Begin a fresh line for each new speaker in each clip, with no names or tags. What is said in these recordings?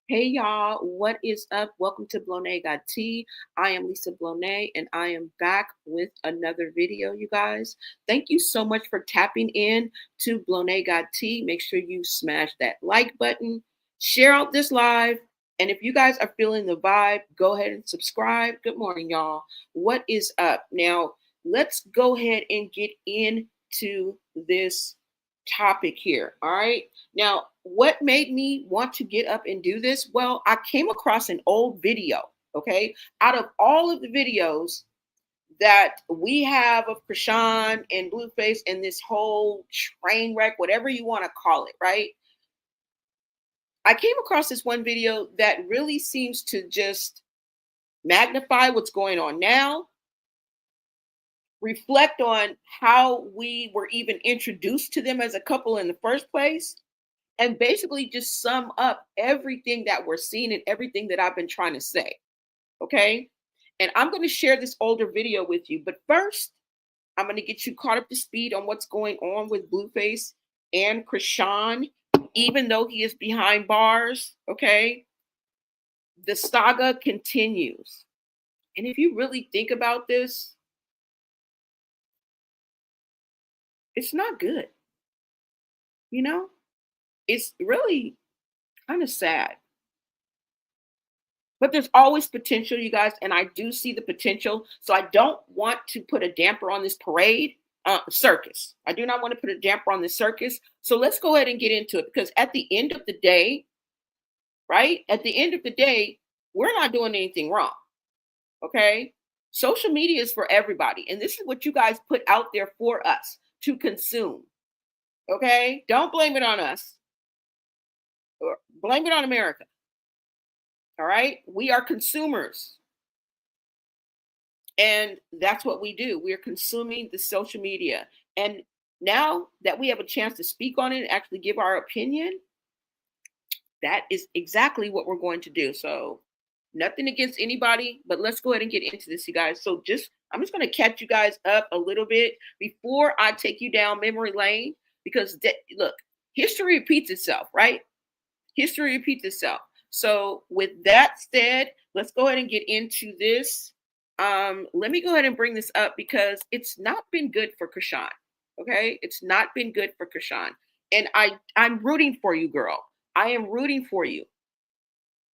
Hey y'all, what is up? Welcome to Blonay Got Tea. I am Lisa Blonay and I am back with another video, you guys. Thank you so much for tapping in to Blonay Got Tea. Make sure you smash that like button, share out this live, and if you guys are feeling the vibe, go ahead and subscribe. Good morning, y'all. What is up? Now, let's go ahead and get into this topic here. All right. Now, what made me want to get up and do this? Well, I came across an old video. Okay. Out of all of the videos that we have of Chrisean and Blueface and this whole train wreck, whatever you want to call it, right? I came across this one video that really seems to just magnify what's going on now, reflect on how we were even introduced to them as a couple in the first place, and basically just sum up everything that we're seeing and everything that I've been trying to say. Okay. And I'm going to share this older video with you. But first, I'm going to get you caught up to speed on what's going on with Blueface and Chrisean, even though he is behind bars. Okay. The saga continues. And if you really think about this, it's not good. You know, it's really kind of sad. But there's always potential, you guys, and I do see the potential. So I don't want to put a damper on this parade circus. I do not want to put a damper on this circus. So let's go ahead and get into it because at the end of the day, right? At the end of the day, we're not doing anything wrong. Okay. Social media is for everybody. And this is what you guys put out there for us to consume. Okay. Don't blame it on us or blame it on America. All right. We are consumers. And that's what we do. We're consuming the social media. And now that we have a chance to speak on it and actually give our opinion, that is exactly what we're going to do. So, nothing against anybody, but let's go ahead and get into this, you guys. So, I'm just going to catch you guys up a little bit before I take you down memory lane because, look, history repeats itself, right? History repeats itself. So, with that said, let's go ahead and get into this. Let me go ahead and bring this up because it's not been good for Chrisean. Okay, it's not been good for Chrisean, and I'm rooting for you, girl. I am rooting for you.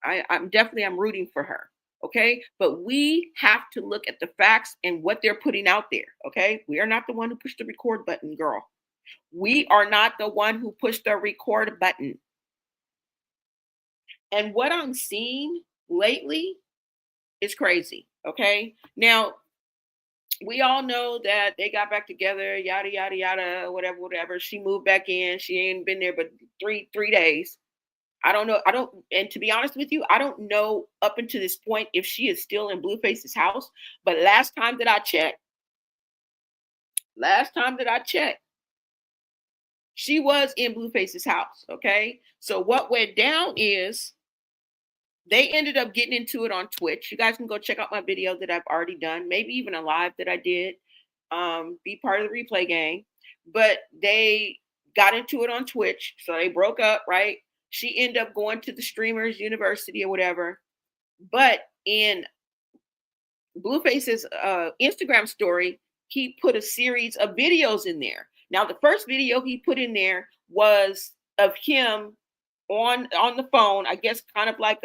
I'm rooting for her. Okay, but we have to look at the facts and what they're putting out there. Okay, we are not the one who pushed the record button, girl. We are not the one who pushed the record button. And what I'm seeing lately is crazy. Okay. Now, we all know that they got back together, yada, yada, yada, whatever, whatever. She moved back in. She ain't been there but three days. I don't know. And to be honest with you, I don't know up until this point if she is still in Blueface's house. But last time that I checked, she was in Blueface's house. Okay. So what went down is they ended up getting into it on Twitch. You guys can go check out my video that I've already done, maybe even a live that I did. Be part of the replay gang. But they got into it on Twitch. So they broke up, right? She ended up going to the streamers university or whatever. But in Blueface's Instagram story, he put a series of videos in there. Now, the first video he put in there was of him on the phone, I guess kind of like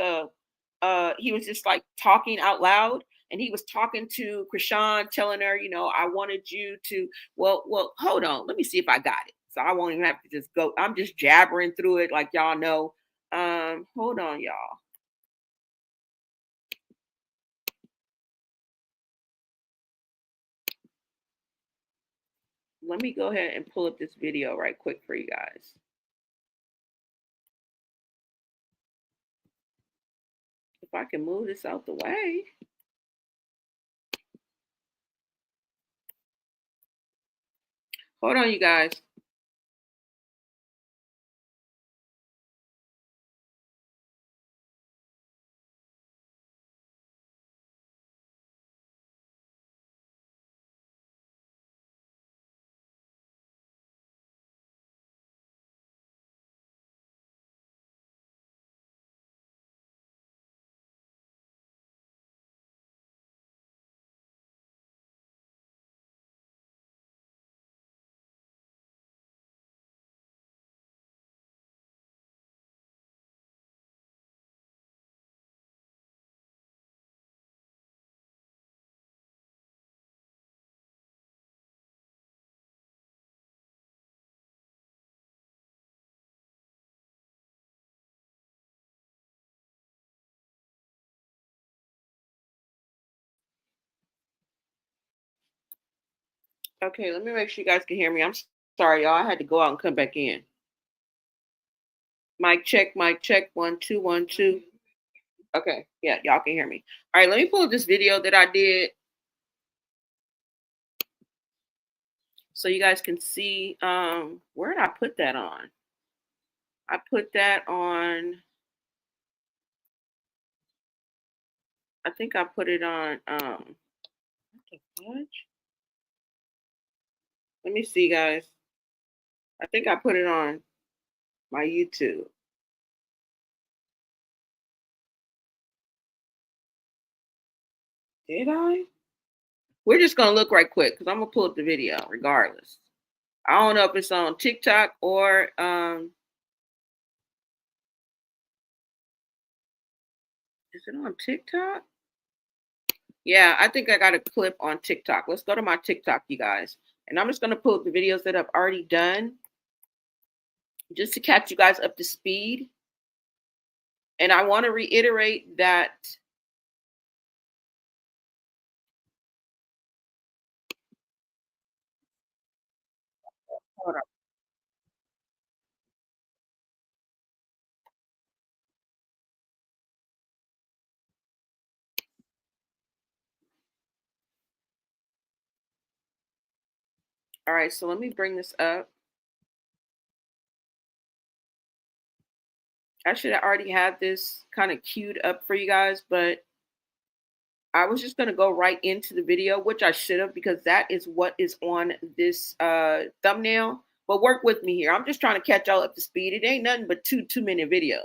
he was just like talking out loud, and he was talking to Chrisean, telling her, I wanted you to, well, hold on, let me see if I got it. So I won't even have to just go. I'm just jabbering through it like y'all know. Hold on, y'all. Let me go ahead and pull up this video right quick for you guys. If I can move this out the way. Hold on, you guys. Okay, let me make sure you guys can hear me. I'm sorry, y'all. I had to go out and come back in. Mic check, mic check. 1 2 1 2. Okay, yeah, y'all can hear me. All right, let me pull up this video that I did so you guys can see. Where did I put that on? I put that on. I think I put it on. What the fudge? Let me see, guys. I think I put it on my YouTube. Did I? We're just gonna look right quick because I'm gonna pull up the video regardless. I don't know if it's on TikTok or is it on TikTok? Yeah, I think I got a clip on TikTok. Let's go to my TikTok, you guys. And I'm just gonna pull up the videos that I've already done just to catch you guys up to speed. And I want to reiterate that hold on. All right, so let me bring this up. I should have already had this kind of queued up for you guys, but I was just going to go right into the video, which I should have because that is what is on this thumbnail. But work with me here. I'm just trying to catch y'all up to speed. It ain't nothing but 2-minute videos.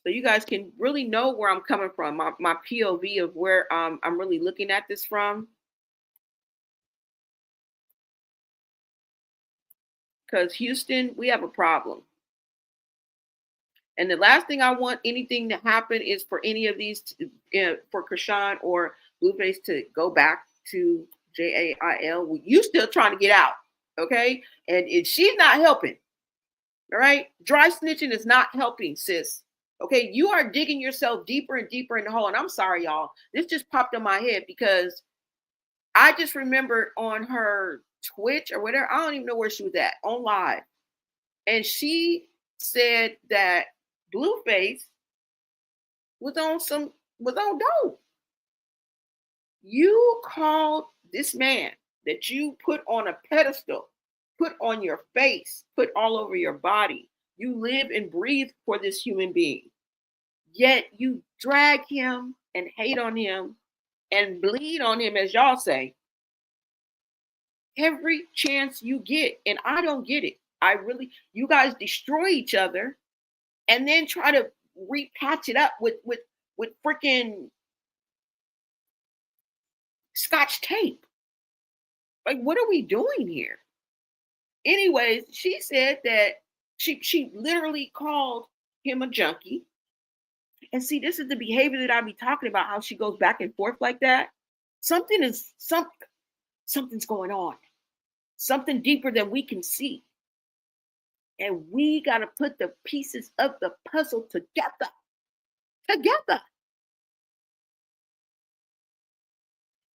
So you guys can really know where I'm coming from, my POV of where I'm really looking at this from. Because Houston, we have a problem. And the last thing I want anything to happen is for any of these, for Chrisean or Blueface to go back to JAIL. You still trying to get out, okay? And she's not helping, all right? Dry snitching is not helping, sis. Okay, you are digging yourself deeper and deeper in the hole. And I'm sorry, y'all. This just popped in my head because I just remembered on her Twitch or whatever. I don't even know where she was at on live. And she said that Blueface was on dope. You called this man that you put on a pedestal, put on your face, put all over your body. You live and breathe for this human being. Yet you drag him and hate on him and bleed on him, as y'all say, every chance you get. And I don't get it. You guys destroy each other and then try to repatch it up with freaking scotch tape. Like, what are we doing here? Anyways, she said that she literally called him a junkie. And see, this is the behavior that I be talking about, how she goes back and forth like that. Something's going on. Something deeper than we can see. And we got to put the pieces of the puzzle together. Together.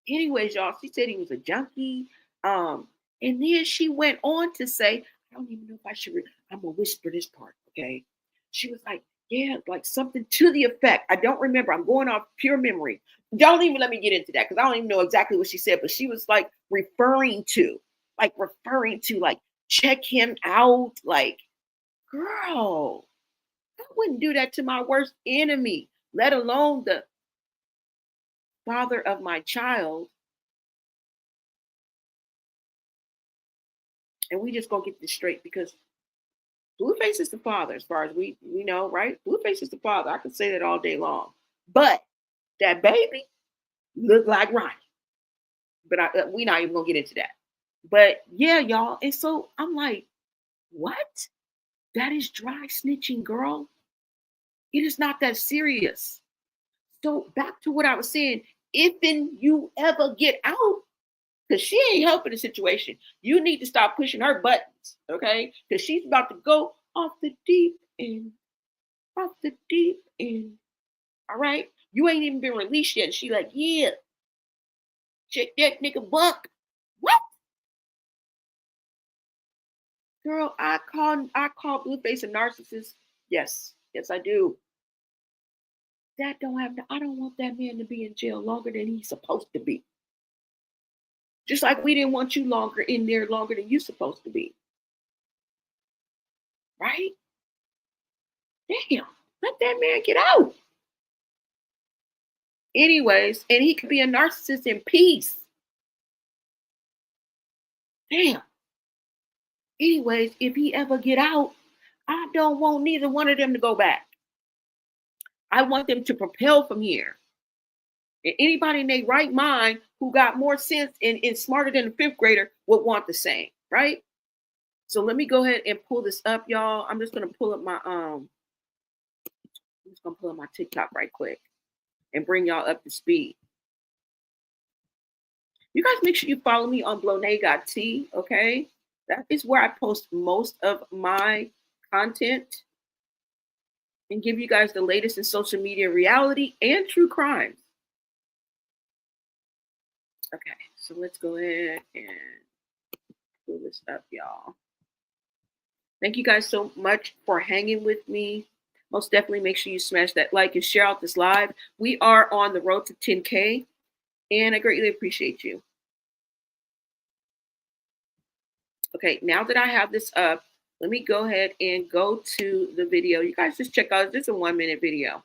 Anyways, y'all, she said he was a junkie. And then she went on to say, I don't even know if I should, I'm going to whisper this part, okay? She was like, yeah, like something to the effect. I don't remember. I'm going off pure memory. Don't even let me get into that because I don't even know exactly what she said, but she was like referring to, like, check him out. Like, girl, I wouldn't do that to my worst enemy, let alone the father of my child. And we just gonna get this straight because Blueface is the father, as far as we know, right? Blueface is the father. I could say that all day long. But that baby looked like Ronnie. But we not even gonna get into that. But yeah, y'all. And so I'm like, what? That is dry snitching, girl. It is not that serious. So back to what I was saying. If then you ever get out, because she ain't helping the situation. You need to stop pushing her buttons, okay? Because she's about to go off the deep end. Off the deep end. All right? You ain't even been released yet. And she like, yeah, check that nigga buck. What? Girl, I call Blueface a narcissist. Yes, yes, I do. That don't have to, I don't want that man to be in jail longer than he's supposed to be. Just like we didn't want you longer in there longer than you're supposed to be. Right? Damn, let that man get out. Anyways, and he could be a narcissist in peace. Damn. Anyways, if he ever get out, I don't want neither one of them to go back. I want them to propel from here. And anybody in their right mind who got more sense and smarter than a fifth grader would want the same, right? So let me go ahead and pull this up, y'all. I'm just gonna pull up my TikTok right quick and bring y'all up to speed. You guys make sure you follow me on Blonagot, okay? That is where I post most of my content and give you guys the latest in social media reality and true crimes. Okay, so let's go ahead and pull this up, y'all. Thank you guys so much for hanging with me. Most definitely make sure you smash that like and share out this live. We are on the road to 10K, and I greatly appreciate you. Okay, now that I have this up, let me go ahead and go to the video. You guys just check out, this is a 1-minute video.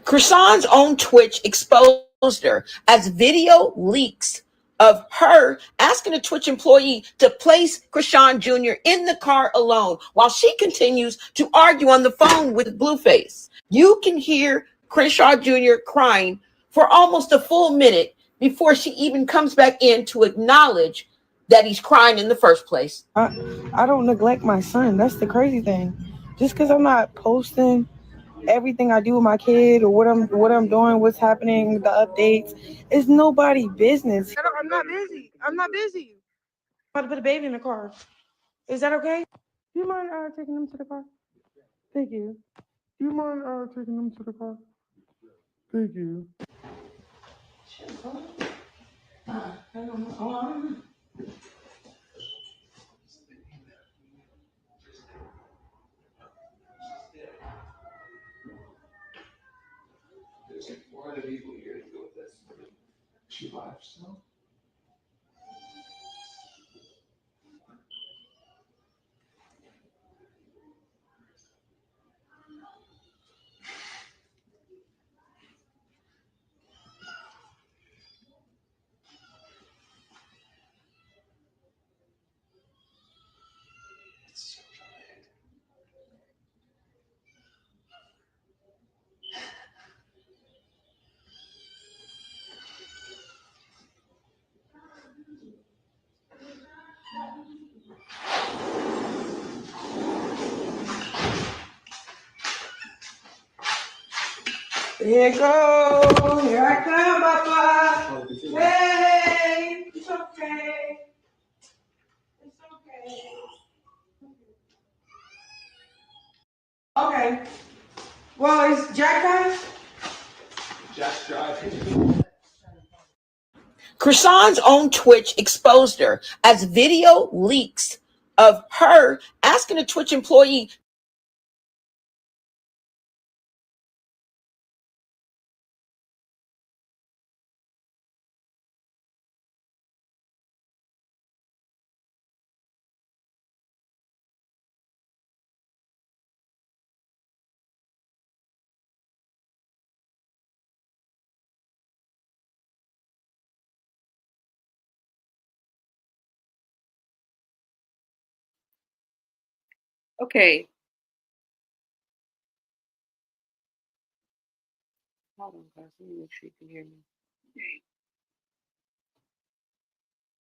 Chrisean's own Twitch exposed her as video leaks of her asking a Twitch employee to place Chrisean Jr. in the car alone while she continues to argue on the phone with Blueface. You can hear Chrisean Jr. crying for almost a full minute before she even comes back in to acknowledge that he's crying in the first place.
I don't neglect my son. That's the crazy thing. Just because I'm not posting everything I do with my kid or what I'm doing, what's happening, the updates, it's nobody business. I'm not busy. I'm about to put a baby in the car. Is that okay? Do you mind taking them to the car? Thank you. Do you mind taking them to the car? Thank you.
There's like 400 people here to deal with this. She live still?
Here you go. Here I come, Papa. Hey, it's okay. It's okay. Okay. Well, is Jack coming?
Jack's driving.
Chrisean's own Twitch exposed her as video leaks of her asking a Twitch employee. Okay. Hold on, guys. Let me make sure you can hear me.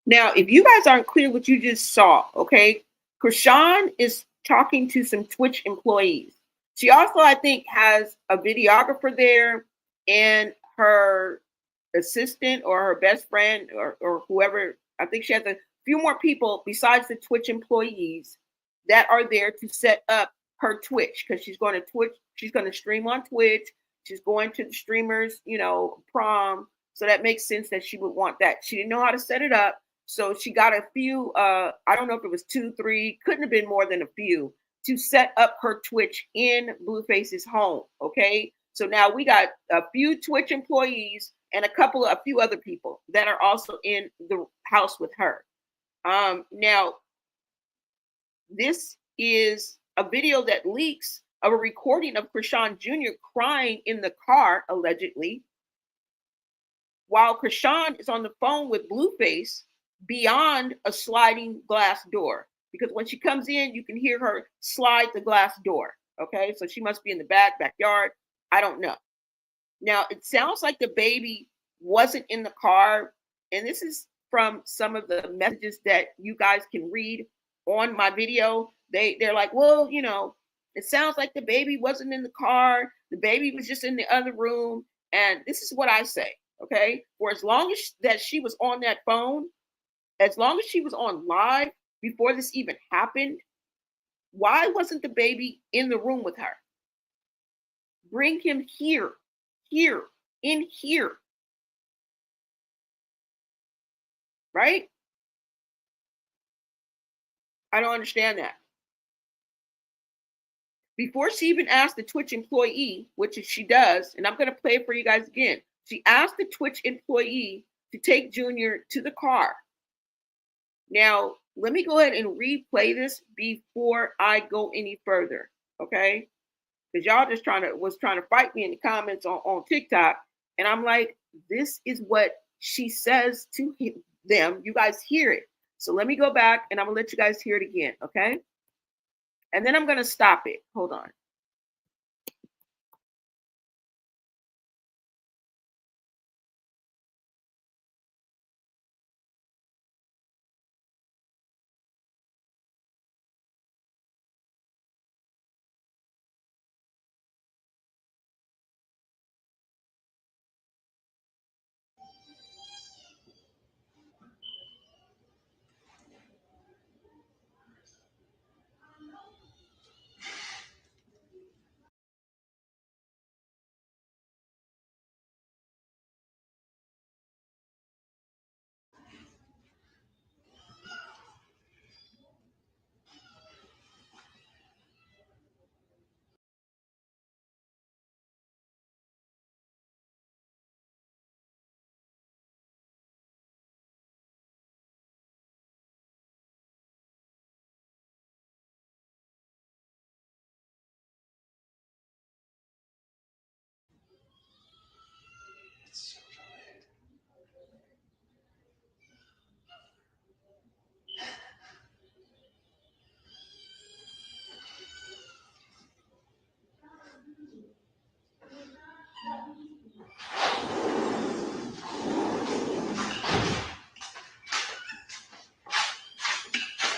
Now, if you guys aren't clear what you just saw, okay, Chrisean is talking to some Twitch employees. She also, I think, has a videographer there and her assistant or her best friend or whoever. I think she has a few more people besides the Twitch employees that are there to set up her Twitch, because she's going to Twitch. She's going to stream on Twitch. She's going to the streamers, prom. So that makes sense that she would want that. She didn't know how to set it up. So she got a few, I don't know if it was 2, 3, couldn't have been more than a few, to set up her Twitch in Blueface's home. Okay. So now we got a few Twitch employees and a few other people that are also in the house with her. Now, this is a video that leaks of a recording of Chrisean Jr. crying in the car, allegedly, while Chrisean is on the phone with Blueface beyond a sliding glass door. Because when she comes in, you can hear her slide the glass door. Okay, so she must be in the backyard. I don't know. Now, it sounds like the baby wasn't in the car. And this is from some of the messages that you guys can read on my video. They're like, well, it sounds like the baby wasn't in the car. The baby was just in the other room. And this is what I say, okay? For as long as that she was on that phone, as long as she was on live before this even happened, why wasn't the baby in the room with her? Bring him here, in here. Right? I don't understand that. Before she even asked the Twitch employee, which she does, and I'm going to play it for you guys again. She asked the Twitch employee to take Junior to the car. Now, let me go ahead and replay this before I go any further, okay? Because y'all just was trying to fight me in the comments on TikTok, and I'm like, this is what she says to them. You guys hear it. So let me go back, and I'm going to let you guys hear it again, okay? And then I'm going to stop it. Hold on.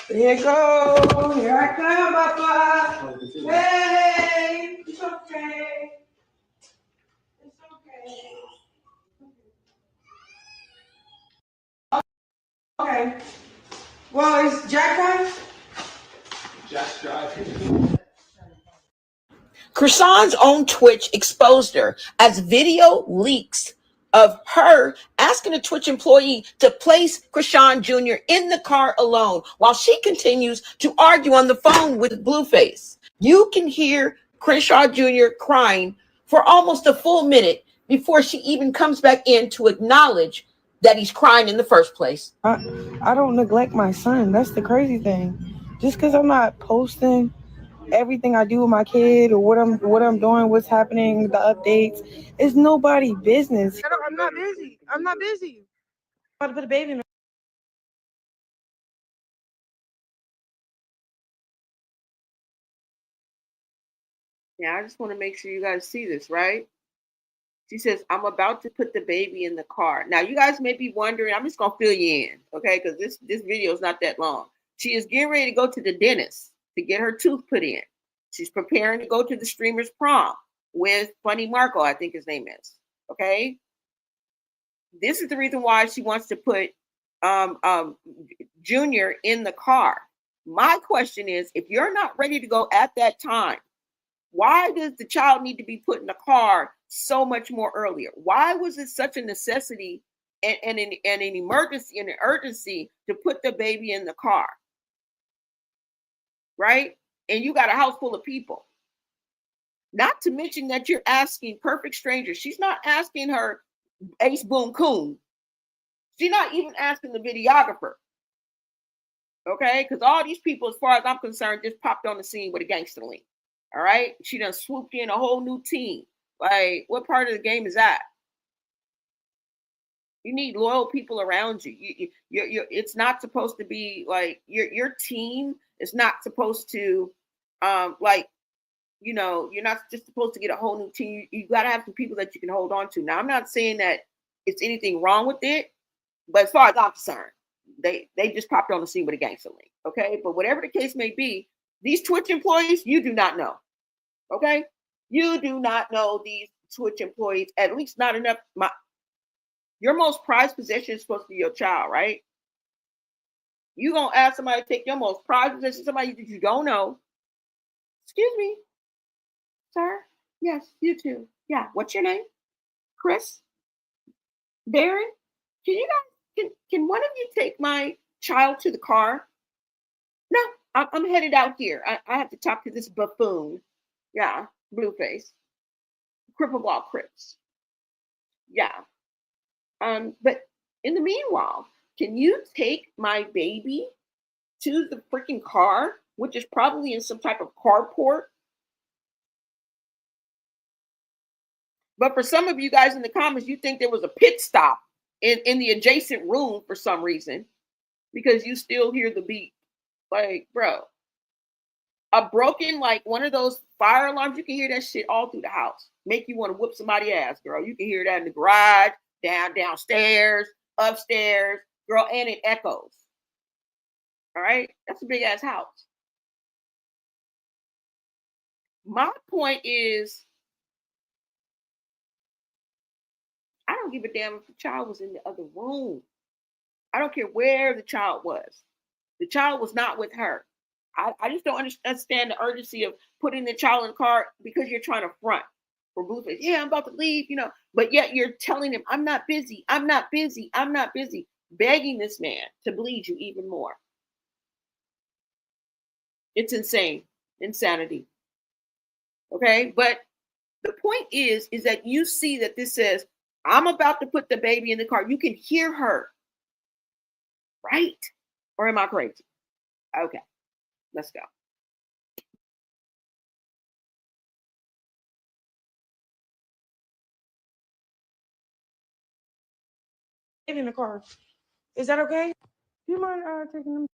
Here you go. Here I come, Papa. Hey, it's okay. It's okay. Okay. Well, is Jack on?
Just driving.
Chrisean's own Twitch exposed her as video leaks of her asking a Twitch employee to place Chrisean Jr. in the car alone while she continues to argue on the phone with Blueface. You can hear Chrisean Jr. crying for almost a full minute before she even comes back in to acknowledge that he's crying in the first place.
I don't neglect my son. That's the crazy thing. Just because I'm not posting everything I do with my kid or what I'm doing, what's happening, the updates, it's nobody business. I'm not busy. I'm not busy. I'm about to put a baby in.
Now, I just want to make sure you guys see this, right? She says, I'm about to put the baby in the car. Now, you guys may be wondering, I'm just going to fill you in, okay? Because this video is not that long. She is getting ready to go to the dentist to get her tooth put in. She's preparing to go to the streamer's prom with Funny Marco, I think his name is, okay? This is the reason why she wants to put Junior in the car. My question is, if you're not ready to go at that time, why does the child need to be put in the car so much more earlier? Why was it such a necessity and an emergency and an urgency to put the baby in the car? Right? And you got a house full of people. Not to mention that you're asking perfect strangers. She's not asking her Ace Boom Coon. She's not even asking the videographer. Okay? Because all these people, as far as I'm concerned, just popped on the scene with a gangster link. All right? She done swooped in a whole new team. Like, what part of the game is that? You need loyal people around you. It's not supposed to be like your team is not supposed to like, you know, you're not just supposed to get a whole new team. You got to have some people that you can hold on to. Now, I'm not saying that it's anything wrong with it, but as far as I'm concerned, they just popped on the scene with a gangster link. Okay, but whatever the case may be, these Twitch employees, you do not know. Okay, you do not know these Twitch employees, at least not enough. Your most prized possession is supposed to be your child, right? You gonna ask somebody to take your most prized possession, somebody that you don't know. Excuse me, sir. Yes, you too. Yeah. What's your name? Chris? Darren? Can you guys can one of you take my child to the car? No, I'm headed out here. I have to talk to this buffoon. Yeah, Blueface. Crippleball Cripps. Yeah. But in the meanwhile, can you take my baby to the freaking car, which is probably in some type of carport? But for some of you guys in the comments, you think there was a pit stop in the adjacent room for some reason because you still hear the beep. Like, bro, a broken, like one of those fire alarms, you can hear that shit all through the house. Make you want to whoop somebody's ass, girl. You can hear that in the garage, downstairs, upstairs, girl, and it echoes. All right, that's a big ass house. My point is, I don't give a damn if the child was in the other room. I don't care where the child was. The child was not with her. I just don't understand the urgency of putting the child in the car because you're trying to front for Blueface. Yeah, I'm about to leave, you know, but yet you're telling him, I'm not busy, I'm not busy, I'm not busy, begging this man to bleed you even more. It's insane. Insanity. Okay, but the point is that you see that this says, I'm about to put the baby in the car. You can hear her, right? Or am I crazy? Okay, let's go.
In the car. Is that okay? Do you mind taking them?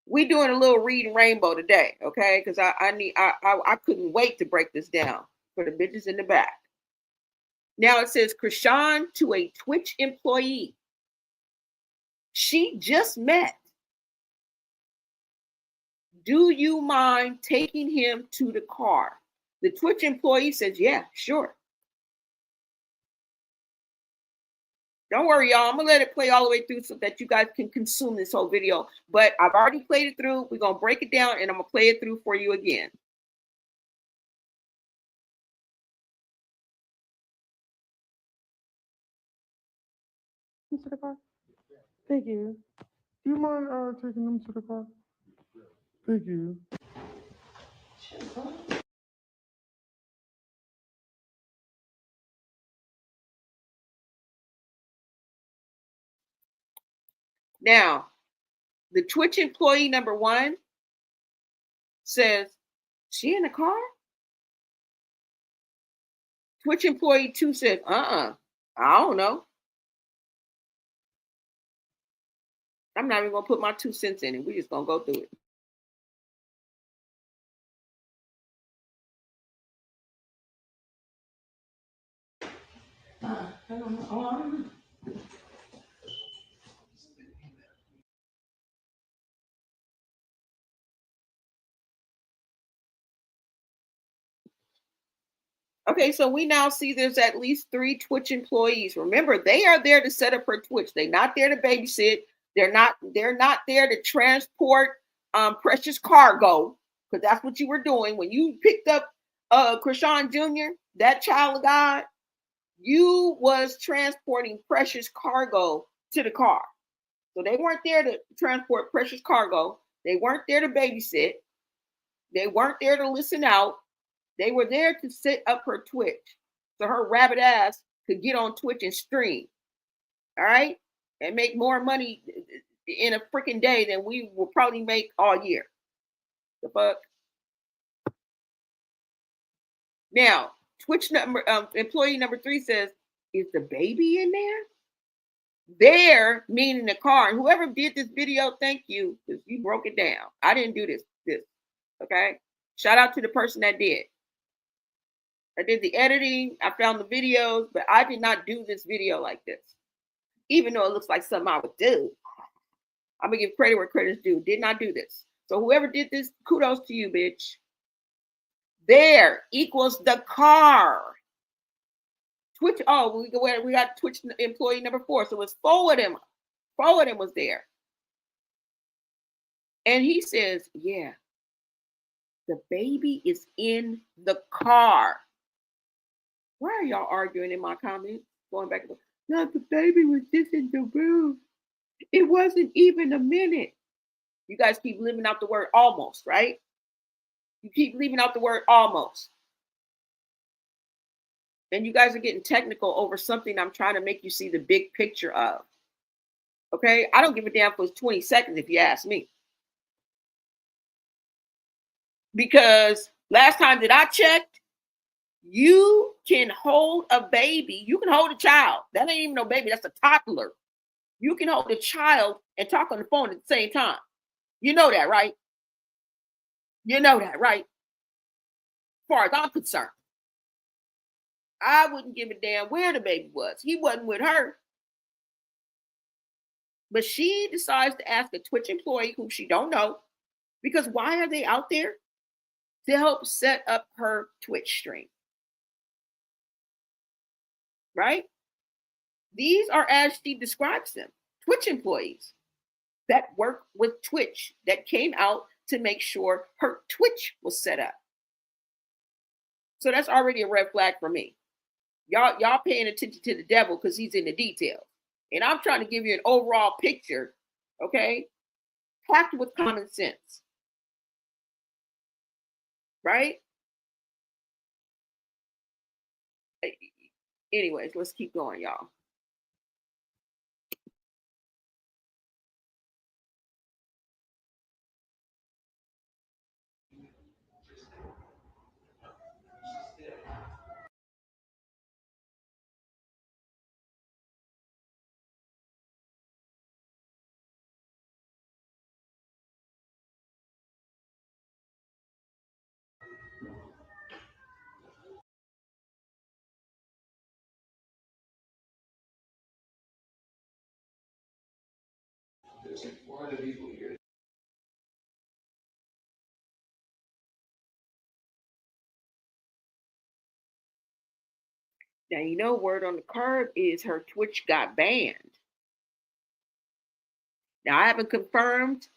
We doing a little reading rainbow today, okay? Because I couldn't wait to break this down for the bitches in the back. Now it says Chrisean to a Twitch employee she just met. Do you mind taking him to the car? The Twitch employee says, yeah, sure. Don't worry, y'all. I'm going to let it play all the way through so that you guys can consume this whole video. But I've already played it through. We're going to break it down, and I'm going to play it through for you again.
To the car? Thank you. Do you mind taking them to the car? Thank you.
Now, the Twitch employee number 1 says, she in the car? Twitch employee 2 said, I don't know. I'm not even going to put my 2 cents in it. We're just going to go through it.
I don't know.
Okay, so we now see there's at least 3 Twitch employees. Remember, they are there to set up her Twitch. They're not there to babysit. They're not there to transport precious cargo, because that's what you were doing when you picked up Chrisean Jr., that child of God. You was transporting precious cargo to the car. So they weren't there to transport precious cargo. They weren't there to babysit. They weren't there to listen out. They were there to set up her Twitch so her rabbit ass could get on Twitch and stream. All right? And make more money in a freaking day than we will probably make all year. The fuck? Now, Twitch employee number 3 says, is the baby in there? There, meaning the car. And whoever did this video, thank you, because you broke it down. I didn't do this. Okay? Shout out to the person that did. I did the editing, I found the videos, but I did not do this video like this. Even though it looks like something I would do. I'm gonna give credit where credit's due. Did not do this. So whoever did this, kudos to you, bitch. There equals the car. Twitch, oh, we got Twitch employee number 4. So it's 4 of them. 4 of them was there. And he says, yeah, the baby is in the car. Why are y'all arguing in my comments? Going back and forth. No, the baby was just in the room. It wasn't even a minute. You guys keep leaving out the word almost, right? You keep leaving out the word almost. And you guys are getting technical over something I'm trying to make you see the big picture of. Okay? I don't give a damn for 20 seconds if you ask me. Because last time that I checked, you can hold a baby. You can hold a child. That ain't even no baby. That's a toddler. You can hold a child and talk on the phone at the same time. You know that, right? You know that, right? As far as I'm concerned. I wouldn't give a damn where the baby was. He wasn't with her. But she decides to ask a Twitch employee whom she don't know, because why are they out there? To help set up her Twitch stream. Right? These are, as she describes them, Twitch employees that work with Twitch that came out to make sure her Twitch was set up. So that's already a red flag for me. Y'all paying attention to the devil because he's in the details. And I'm trying to give you an overall picture, okay? Packed with common sense. Right? Anyways, let's keep going, y'all.
There's like 400 people here.
Now, you know, word on the curb is her Twitch got banned. Now, I haven't confirmed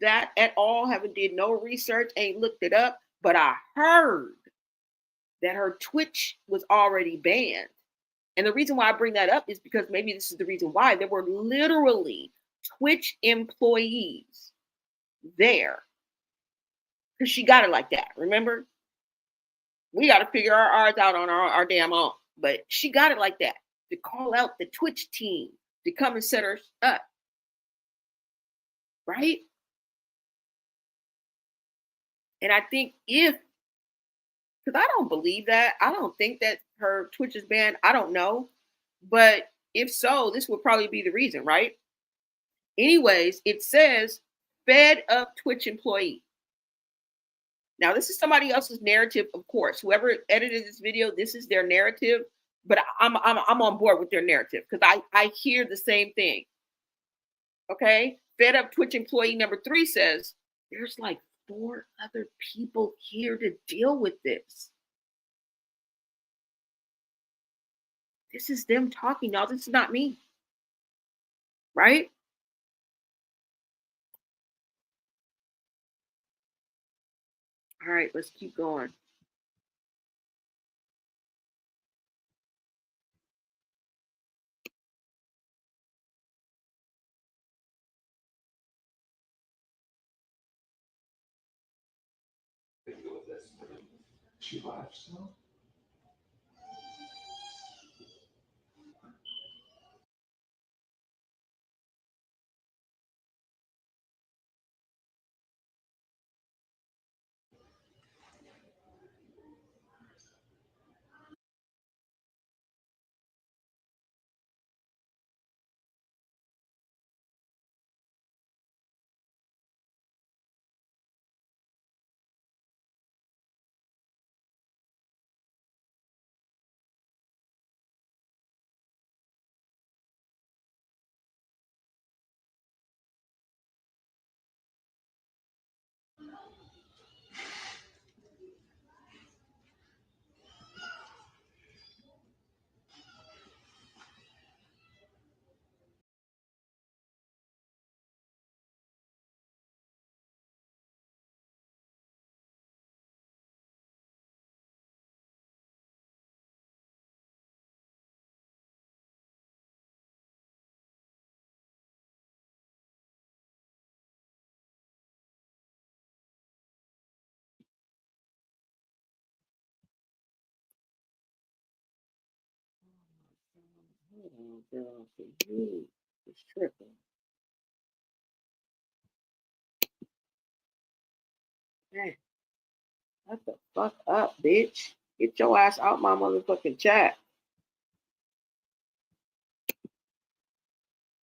that at all, haven't did no research, ain't looked it up, but I heard that her Twitch was already banned. And the reason why I bring that up is because maybe this is the reason why there were literally Twitch employees there. Because she got it like that, remember? We got to figure ours out on our damn own. But she got it like that, to call out the Twitch team to come and set her up. Right? And I think because I don't believe that. I don't think that her Twitch is banned. I don't know. But if so, this would probably be the reason, right? Anyways, it says fed up Twitch employee. Now, this is somebody else's narrative, of course. Whoever edited this video, this is their narrative. But I'm on board with their narrative because I hear the same thing. Okay? Fed up Twitch employee number 3 says, there's like 4 other people here to deal with this. This is them talking, y'all. This is not me. Right? All right, let's keep going.
She laughs now.
Hold on, girl. You is tripping. Man, what the fuck up, bitch? Get your ass out my motherfucking chat.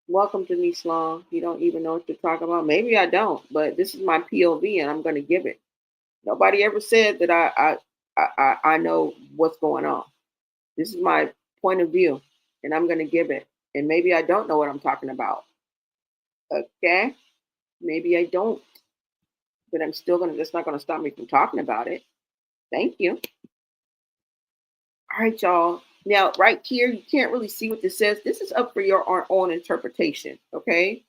Welcome to me, Slong. You don't even know what to talk about. Maybe I don't, but this is my POV and I'm gonna give it. Nobody ever said that I know what's going on. This is my point of view, and I'm gonna give it. And maybe I don't know what I'm talking about. Okay? Maybe I don't. But I'm still gonna that's not gonna stop me from talking about it. Thank you. All right, y'all. Now, right here, you can't really see what this says. This is up for your own interpretation. Okay?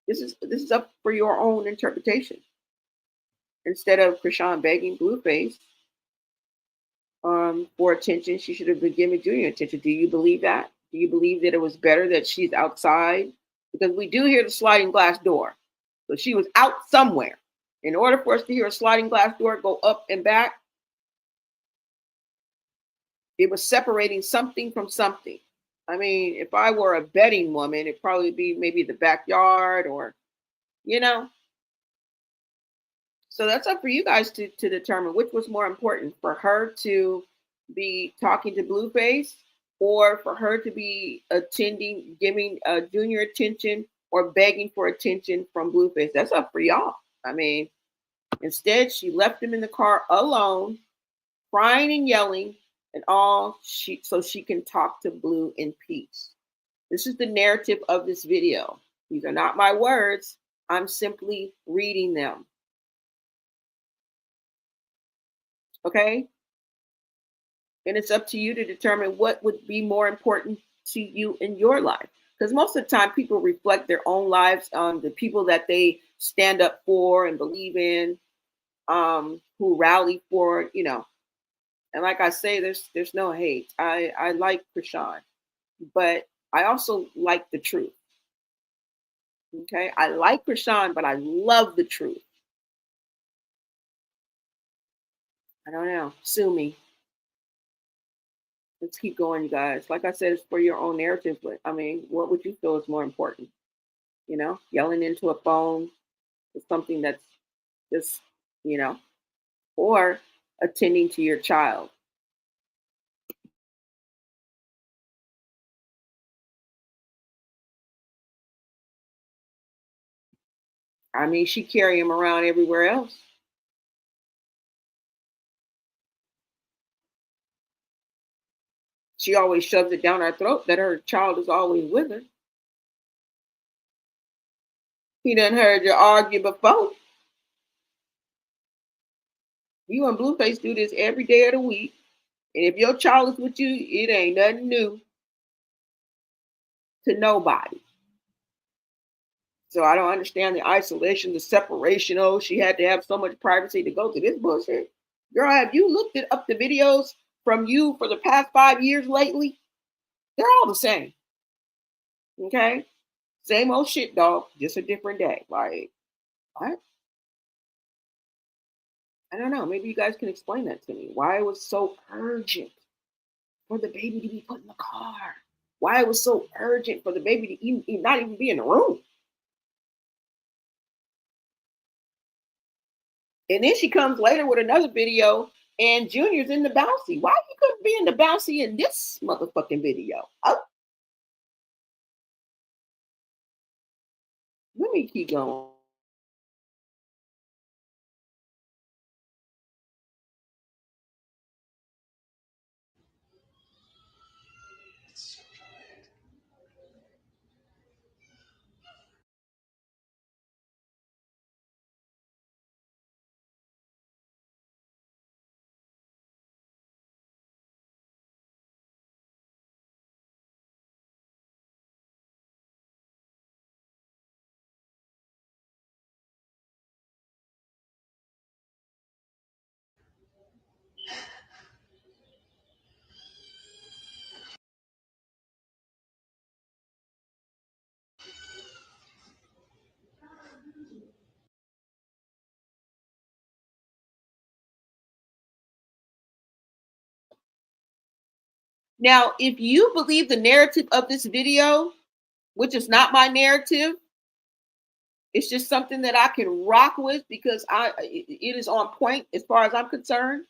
This is up for your own interpretation. Instead of Chrisean begging Blueface for attention, she should have been giving Junior attention. Do you believe that? Do you believe that it was better that she's outside? Because we do hear the sliding glass door. So she was out somewhere. In order for us to hear a sliding glass door go up and back, it was separating something from something. I mean, if I were a betting woman, it'd probably be maybe the backyard or, you know. So that's up for you guys to determine which was more important for her to be talking to Blueface or for her to be attending, giving Junior attention or begging for attention from Blueface. That's up for y'all. I mean, instead, she left him in the car alone, crying and yelling and all so she can talk to Blue in peace. This is the narrative of this video. These are not my words. I'm simply reading them. Okay? And it's up to you to determine what would be more important to you in your life. Because most of the time, people reflect their own lives on the people that they stand up for and believe in, who rally for, you know. And like I say, there's no hate. I like Chrisean, but I also like the truth. Okay, I like Chrisean, but I love the truth. I don't know. Sue me. Let's keep going, you guys. Like I said, it's for your own narrative, but I mean, what would you feel is more important? You know, yelling into a phone is something that's just, you know, or attending to your child. I mean, she carry him around everywhere else. She always shoves it down her throat that her child is always with her. He done heard you argue before. You and Blueface do this every day of the week. And if your child is with you, it ain't nothing new. to nobody. So I don't understand the isolation, the separation. Oh, she had to have so much privacy to go through this bullshit. Girl, have you looked up the videos from you for the past 5 years lately? They're all the same. Okay? Same old shit, dog, just a different day. Like, what? I don't know. Maybe you guys can explain that to me. Why it was so urgent for the baby to be put in the car. Why it was so urgent for the baby to not even be in the room. And then she comes later with another video, and Junior's in the bouncy. Why you couldn't be in the bouncy in this motherfucking video? Oh. Let me keep going. Now, if you believe the narrative of this video, which is not my narrative, it's just something that I can rock with because it is on point as far as I'm concerned.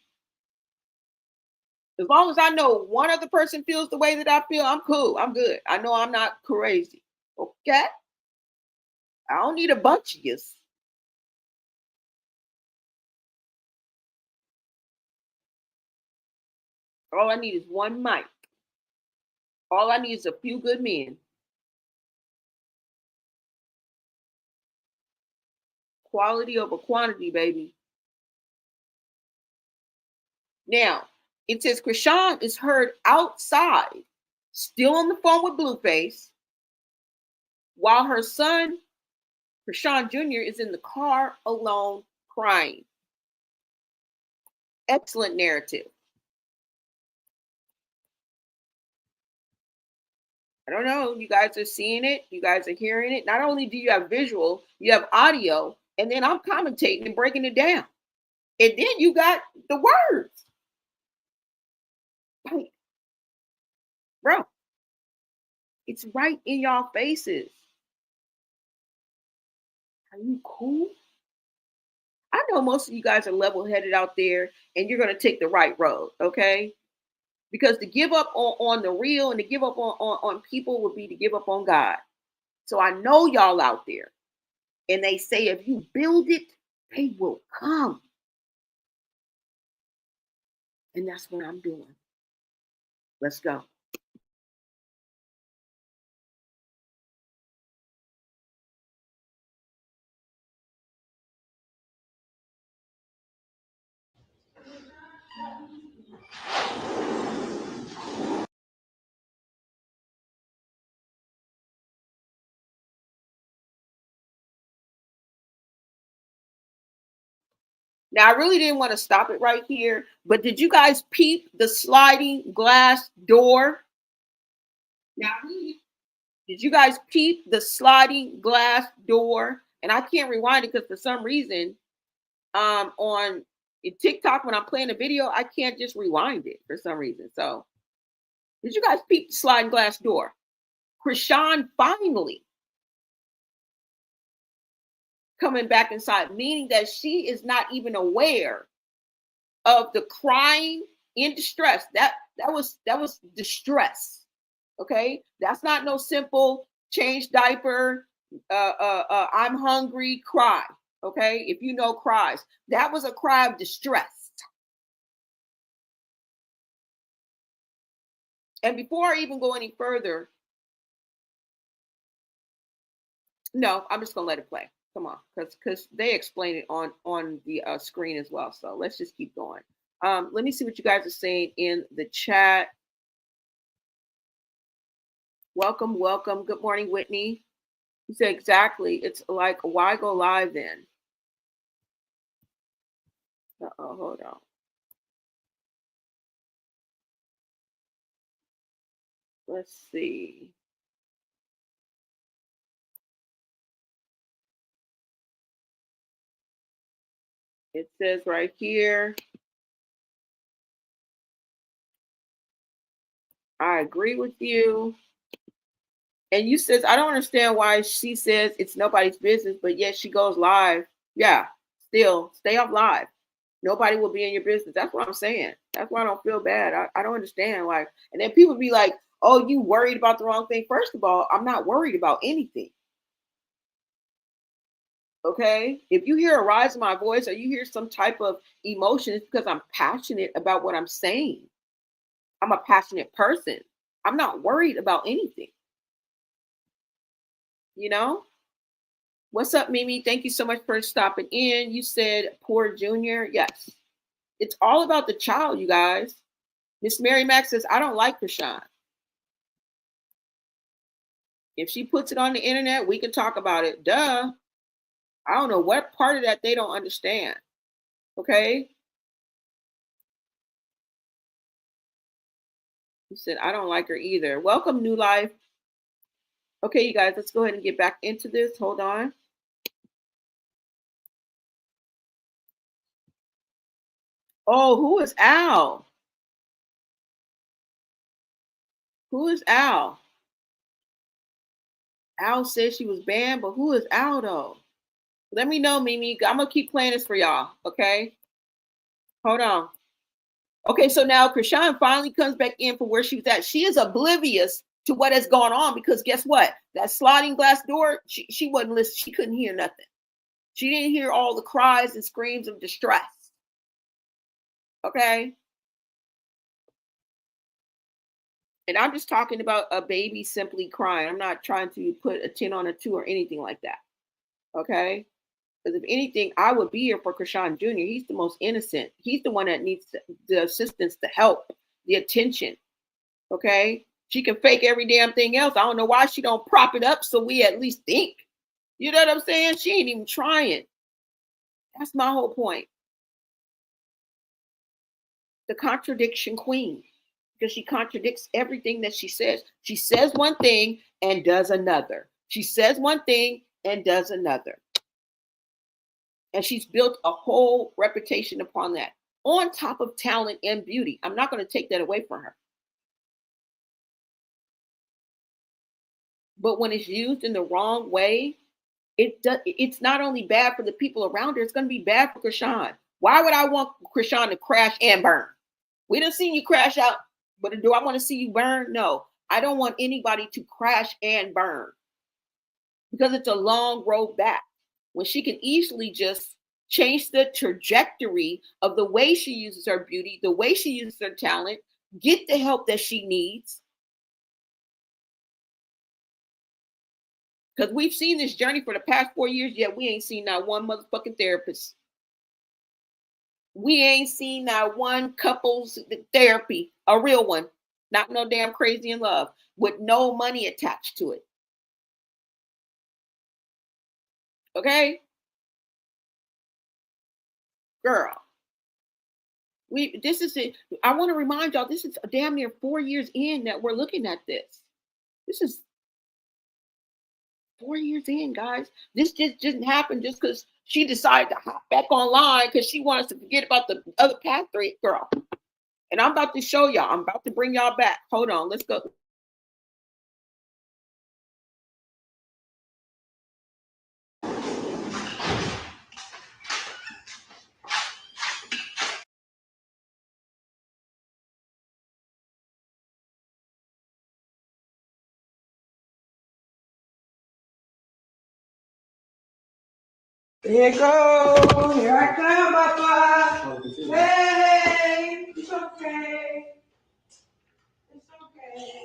As long as I know one other person feels the way that I feel, I'm cool. I'm good. I know I'm not crazy. Okay? I don't need a bunch of yous. All I need is one mic. All I need is a few good men. Quality over quantity, baby. Now, it says Chrisean is heard outside, still on the phone with Blueface, while her son, Chrisean Jr., is in the car alone crying. Excellent narrative. I don't know. You guys are seeing it. You guys are hearing it. Not only do you have visual, you have audio, and then I'm commentating and breaking it down. And then you got the words. Like, bro, it's right in y'all faces. Are you cool? I know most of you guys are level-headed out there, and you're going to take the right road, okay? Because to give up on the real and to give up on people would be to give up on God. So I know y'all out there. And they say if you build it, they will come. And that's what I'm doing. Let's go. Now, I really didn't want to stop it right here, but did you guys peep the sliding glass door? Now, did you guys peep the sliding glass door? And I can't rewind it because for some reason, on TikTok when I'm playing a video, I can't just rewind it for some reason. So, did you guys peep the sliding glass door? Chrisean finally coming back inside, meaning that she is not even aware of the crying in distress. That was distress. Okay, that's not no simple change diaper, I'm hungry cry. Okay, if you know cries, that was a cry of distress. And before I even go any further, no, I'm just gonna let it play. Come on, because they explain it on the screen as well. So let's just keep going. Let me see what you guys are saying in the chat. Welcome, welcome. Good morning, Whitney. You said exactly. It's like, why go live then? Uh-oh, hold on. Let's see. It says right here, I agree with you. And you says, I don't understand why she says it's nobody's business, but yet she goes live. Yeah, still stay off live. Nobody will be in your business. That's what I'm saying. That's why I don't feel bad. I don't understand. Like, and then people be like, oh, you worried about the wrong thing. First of all, I'm not worried about anything. Okay. If you hear a rise in my voice or you hear some type of emotion, it's because I'm passionate about what I'm saying. I'm a passionate person. I'm not worried about anything. You know? What's up, Mimi? Thank you so much for stopping in. You said poor Junior. Yes. It's all about the child, you guys. Miss Mary Mack says, I don't like Chrisean. If she puts it on the internet, we can talk about it. Duh. I don't know what part of that they don't understand. Okay. He said, I don't like her either. Welcome, New Life. Okay, you guys, let's go ahead and get back into this. Hold on. Oh, who is Al? Who is Al? Al said she was banned, but who is Al though? Let me know, Mimi. I'm gonna keep playing this for y'all. Okay. Hold on. Okay, so now Chrisean finally comes back in for where she was at. She is oblivious to what has gone on because guess what? That sliding glass door, she wasn't listening. She couldn't hear nothing. She didn't hear all the cries and screams of distress. Okay. And I'm just talking about a baby simply crying. I'm not trying to put a 10 on a 2 or anything like that. Okay. Because if anything, I would be here for Chrisean Jr. He's the most innocent. He's the one that needs the assistance, the help, the attention. Okay. She can fake every damn thing else. I don't know why she don't prop it up so we at least think. You know what I'm saying? She ain't even trying. That's my whole point. The contradiction queen. Because she contradicts everything that she says. She says one thing and does another. She says one thing and does another. And she's built a whole reputation upon that, on top of talent and beauty. I'm not going to take that away from her. But when it's used in the wrong way, it's not only bad for the people around her, it's going to be bad for Chrisean. Why would I want Chrisean to crash and burn? We done seen you crash out, but do I want to see you burn? No. I don't want anybody to crash and burn because it's a long road back when she can easily just change the trajectory of the way she uses her beauty, the way she uses her talent, get the help that she needs. Because we've seen this journey for the past 4 years, yet we ain't seen not one motherfucking therapist. We ain't seen not one couples therapy, a real one, not no damn crazy in love, with no money attached to it. Okay? Girl. This is it. I want to remind y'all, this is damn near 4 years in that we're looking at this. This is 4 years in, guys. This just didn't happen just because she decided to hop back online because she wants to forget about the other path three girl. And I'm about to show y'all. I'm about to bring y'all back. Hold on. Let's go.
Here you go. Here I come, Papa. Hey, it's okay. It's okay.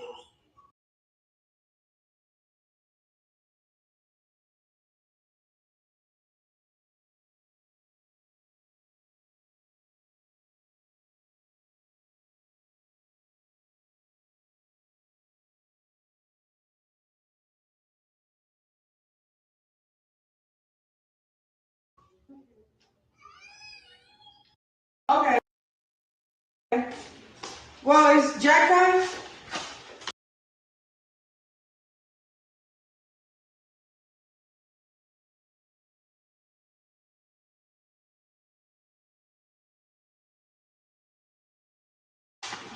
Okay. Well, is Jack coming?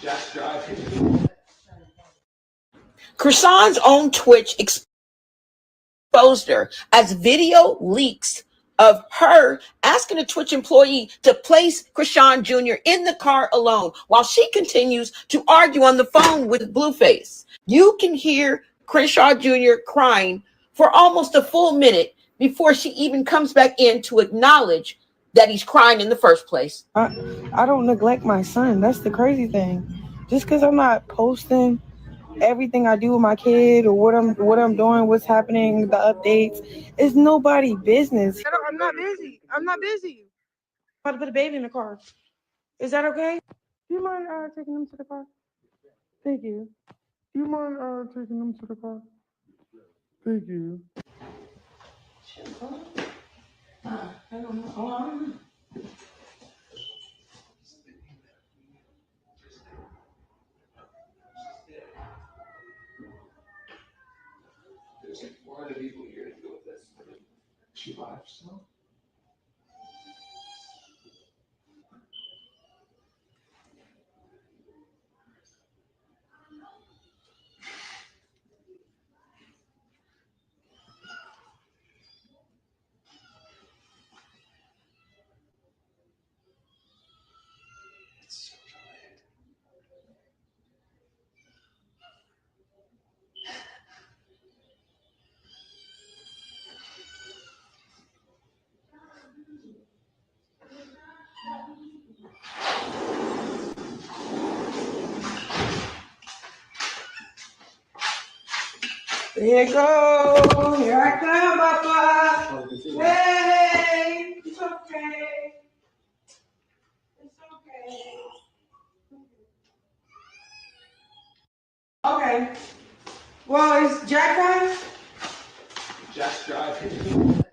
Just driving.
Chrisean's own Twitch exposed her as video leaks of her asking a Twitch employee to place Chrisean Jr. in the car alone while she continues to argue on the phone with Blueface. You can hear Chrisean Jr. crying for almost a full minute before she even comes back in to acknowledge that he's crying in the first place.
I don't neglect my son. That's the crazy thing. Just because I'm not posting everything I do with my kid or what I'm doing, what's happening, the updates, is nobody business. I'm not busy. I'm not busy. I'm about to put a baby in the car. Is that okay? Do you mind taking them to the car? Thank you. Do you mind taking them to the car? Thank you. I don't know.
There's like 400 people here to deal with this. She live still? It's so delayed.
Here you go. Here I come, Papa. Hey, it's okay. It's okay. Okay. Well, is Jack coming?
Just driving.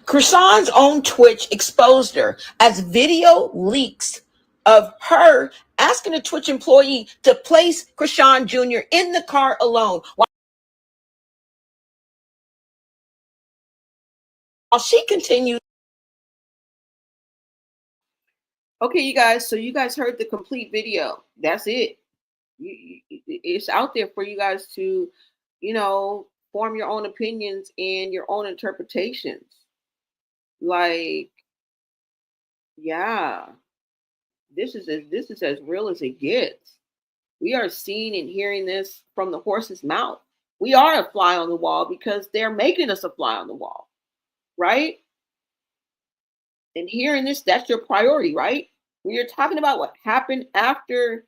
Chrisean's own Twitch exposed her as video leaks of her asking a Twitch employee to place Chrisean Jr. in the car alone while she continues. Okay, you guys, so you guys heard the complete video. That's it. It's out there for you guys to, form your own opinions and your own interpretations. Like, yeah, this is as real as it gets. We are seeing and hearing this from the horse's mouth. We are a fly on the wall because they're making us a fly on the wall, right? And hearing this, that's your priority, right? When you're talking about what happened after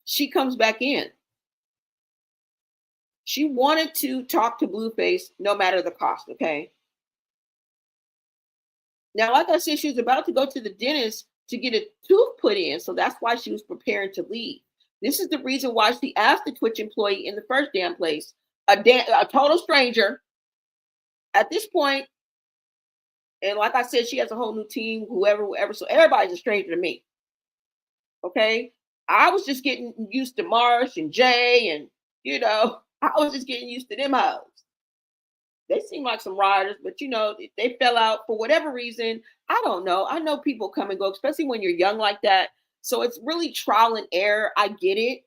she comes back in, she wanted to talk to Blueface no matter the cost, okay? Now, like I said, she was about to go to the dentist to get a tooth put in, so that's why she was preparing to leave. This is the reason why she asked the Twitch employee in the first damn place, a total stranger. At this point, and like I said, she has a whole new team, whoever, so everybody's a stranger to me. Okay? I was just getting used to Marsh and Jay, and, I was just getting used to them hoes. They seem like some riders, but they fell out for whatever reason. I don't know. I know people come and go, especially when you're young like that. So it's really trial and error. I get it,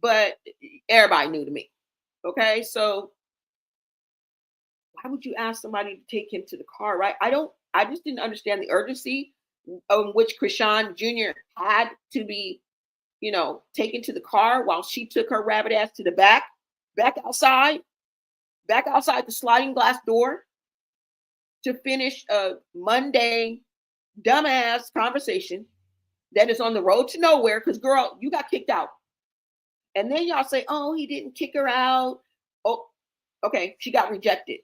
but everybody new to me. Okay, so why would you ask somebody to take him to the car, right? I just didn't understand the urgency on which Chrisean Jr. had to be, taken to the car while she took her rabbit ass to the back outside the sliding glass door to finish a mundane, dumbass conversation that is on the road to nowhere because, girl, you got kicked out. And then y'all say, oh, he didn't kick her out. Oh, okay, she got rejected.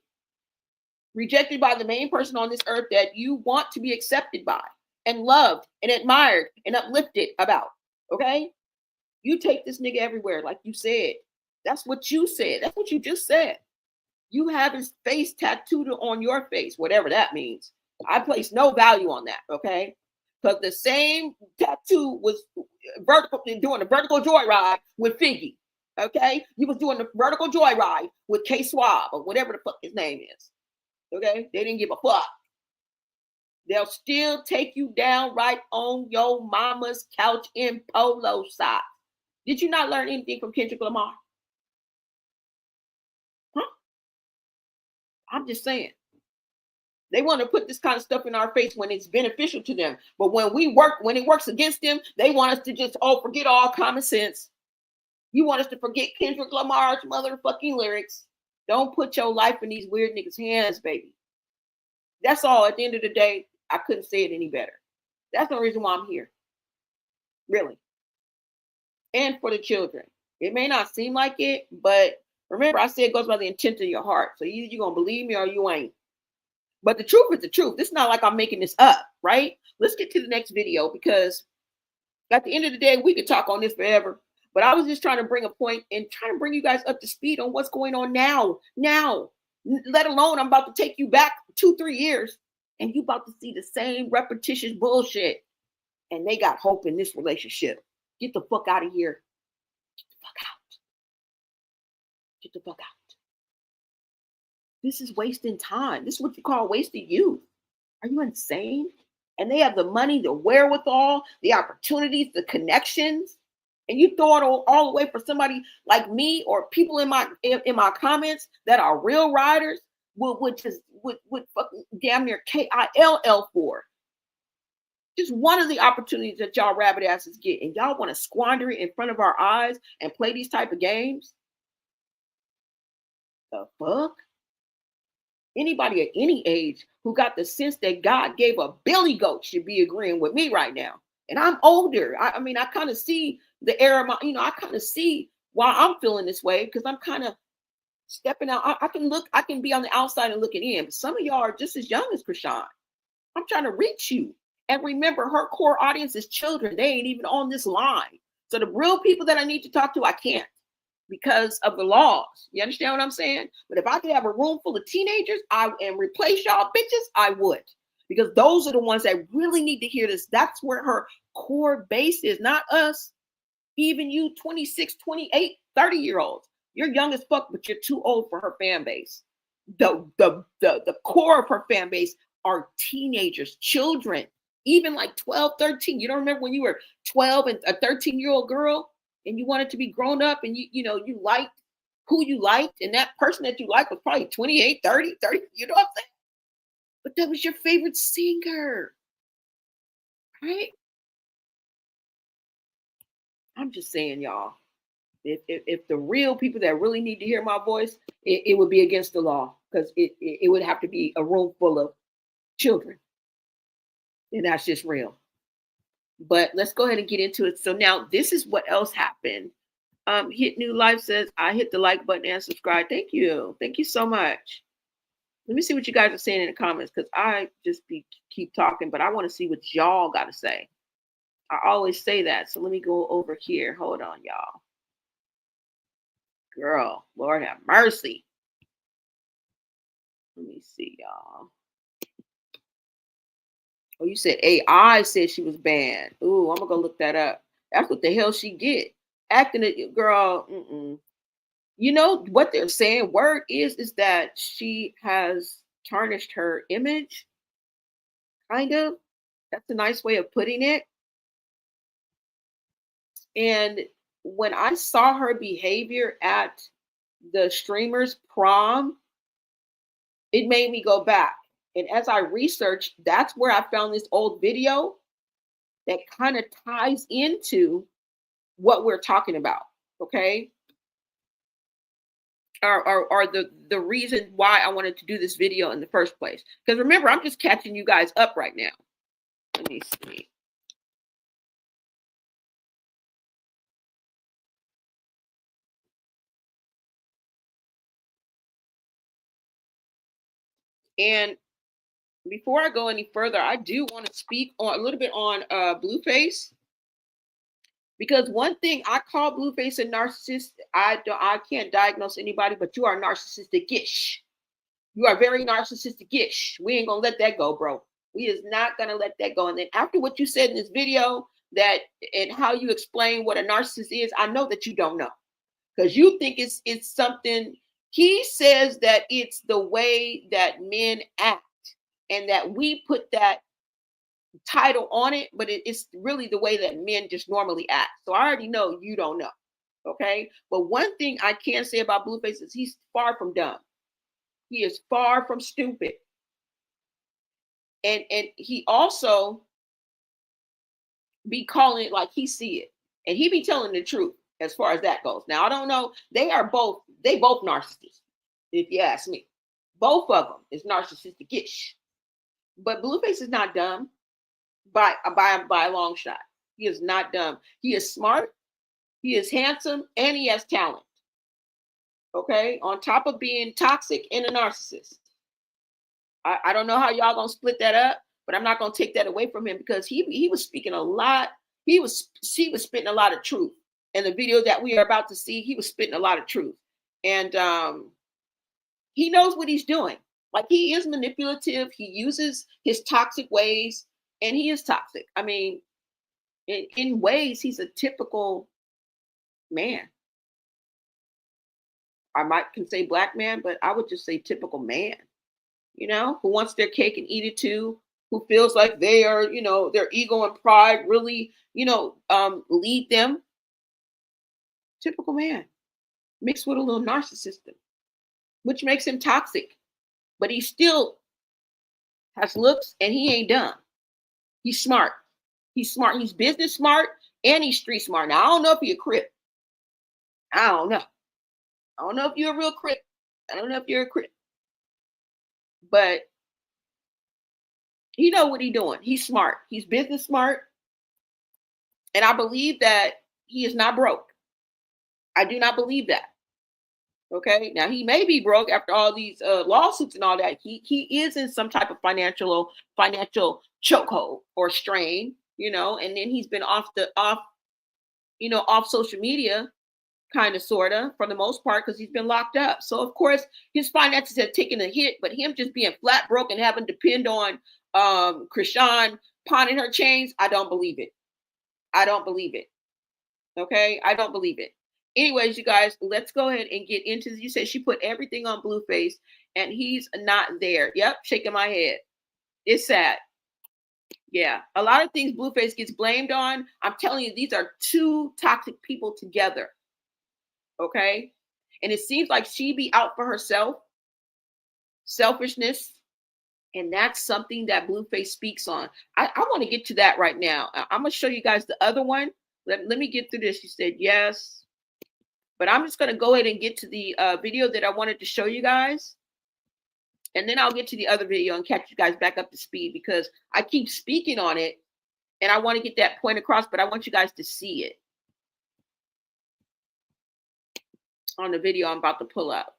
Rejected by the main person on this earth that you want to be accepted by and loved and admired and uplifted about, okay? You take this nigga everywhere, like you said. That's what you said. That's what you just said. You have his face tattooed on your face, whatever that means. I place no value on that, okay? Because the same tattoo was vertical, doing the vertical joyride with Figgy, okay? You was doing the vertical joyride with K Swab or whatever the fuck his name is, okay? They didn't give a fuck. They'll still take you down right on your mama's couch in polo socks. Did you not learn anything from Kendrick Lamar? Huh? I'm just saying. They want to put this kind of stuff in our face when it's beneficial to them. But when it works against them, they want us to just, forget all common sense. You want us to forget Kendrick Lamar's motherfucking lyrics. Don't put your life in these weird niggas' hands, baby. That's all. At the end of the day, I couldn't say it any better. That's the reason why I'm here. Really. And for the children. It may not seem like it, but remember I said it goes by the intent of your heart. So either you're going to believe me or you ain't. But the truth is the truth. It's not like I'm making this up, right? Let's get to the next video because at the end of the day, we could talk on this forever. But I was just trying to bring a point and trying to bring you guys up to speed on what's going on now. Let alone I'm about to take you back 2-3 years and you about to see the same repetitious bullshit. And they got hope in this relationship. Get the fuck out of here. Get the fuck out. Get the fuck out. This is wasting time. This is what you call wasted youth. Are you insane? And they have the money, the wherewithal, the opportunities, the connections, and you throw it all away for somebody like me or people in my comments that are real riders would fucking damn near KILL for. Just one of the opportunities that y'all rabbit asses get, and y'all want to squander it in front of our eyes and play these type of games. The fuck? Anybody at any age who got the sense that God gave a billy goat should be agreeing with me right now. And I'm older. I mean, I kind of see the era. I kind of see why I'm feeling this way because I'm kind of stepping out. I can be on the outside and looking in. But some of y'all are just as young as Chrisean. I'm trying to reach you. And remember, her core audience is children. They ain't even on this line. So the real people that I need to talk to, I can't. Because of the laws. You understand what I'm saying? But if I could have a room full of teenagers and replace y'all bitches, I would. Because those are the ones that really need to hear this. That's where her core base is, not us. Even you 26, 28, 30-year-olds. You're young as fuck, but you're too old for her fan base. The core of her fan base are teenagers, children, even like 12, 13. You don't remember when you were 12 and a 13-year-old girl? And you wanted to be grown up and you liked who you liked. And that person that you liked was probably 28, 30, you know what I'm saying? But that was your favorite singer, right? I'm just saying, y'all, if the real people that really need to hear my voice, it would be against the law because it would have to be a room full of children. And that's just real. But let's go ahead and get into it. So now this is what else happened. Hit New Life says, I hit the like button and subscribe. Thank you. Thank you so much. Let me see what you guys are saying in the comments because I just keep talking, but I want to see what y'all got to say. I always say that. So let me go over here. Hold on, y'all. Girl, Lord have mercy. Let me see, y'all. Oh, you said AI said she was banned. Ooh, I'm going to go look that up. That's what the hell she get. Acting it, girl. You know what they're saying? Word is that she has tarnished her image. Kind of. That's a nice way of putting it. And when I saw her behavior at the streamer's prom, it made me go back. And as I researched, that's where I found this old video that kind of ties into what we're talking about, okay? Or the reason why I wanted to do this video in the first place. Because remember, I'm just catching you guys up right now. Let me see. And before I go any further, I do want to speak on a little bit on Blueface. Because one thing I call Blueface a narcissist, I can't diagnose anybody, but you are narcissistic-ish. You are very narcissistic-ish. We ain't gonna let that go, bro. We is not gonna let that go. And then after what you said in this video, that and how you explain what a narcissist is, I know that you don't know. Because you think it's something. He says that it's the way that men act, and that we put that title on it, but it's really the way that men just normally act. So I already know you don't know. Okay. But one thing I can say about Blueface is he's far from dumb. He is far from stupid. And he also be calling it like he see it. And he be telling the truth as far as that goes. Now I don't know. They both narcissists, if you ask me. Both of them is narcissistic-ish. But Blueface is not dumb. By a long shot. He is not dumb. He is smart, he is handsome, and he has talent. Okay, on top of being toxic and a narcissist. I don't know how y'all gonna split that up, but I'm not gonna take that away from him, because he was speaking a lot. She was spitting a lot of truth. In the video that we are about to see, he was spitting a lot of truth. And he knows what he's doing. Like, he is manipulative. He uses his toxic ways. And he is toxic. I mean, in ways, he's a typical man. I might can say black man, but I would just say typical man, who wants their cake and eat it too, who feels like they are, their ego and pride really, lead them. Typical man mixed with a little narcissism, which makes him toxic. But he still has looks, and he ain't dumb. He's smart. He's smart. He's business smart, and he's street smart. Now, I don't know if he's a Crip. I don't know. I don't know if you're a real Crip. I don't know if you're a Crip. But he know what he's doing. He's smart. He's business smart. And I believe that he is not broke. I do not believe that. Okay. Now, he may be broke after all these lawsuits and all that. He is in some type of financial chokehold or strain, and then he's been off social media, kind of, sort of, for the most part, because he's been locked up. So, of course, his finances have taken a hit, but him just being flat broke and having to depend on Chrisean pawning her chains, I don't believe it. I don't believe it. Okay. I don't believe it. Anyways, you guys, let's go ahead and get into this. You said she put everything on Blueface and he's not there. Yep, shaking my head. It's sad. Yeah, a lot of things Blueface gets blamed on. I'm telling you, these are two toxic people together. Okay? And it seems like she be out for herself, selfishness, and that's something that Blueface speaks on. I want to get to that right now. I'm going to show you guys the other one. Let me get through this. She said yes. But I'm just going to go ahead and get to the video that I wanted to show you guys. And then I'll get to the other video and catch you guys back up to speed, because I keep speaking on it and I want to get that point across, but I want you guys to see it on the video I'm about to pull up.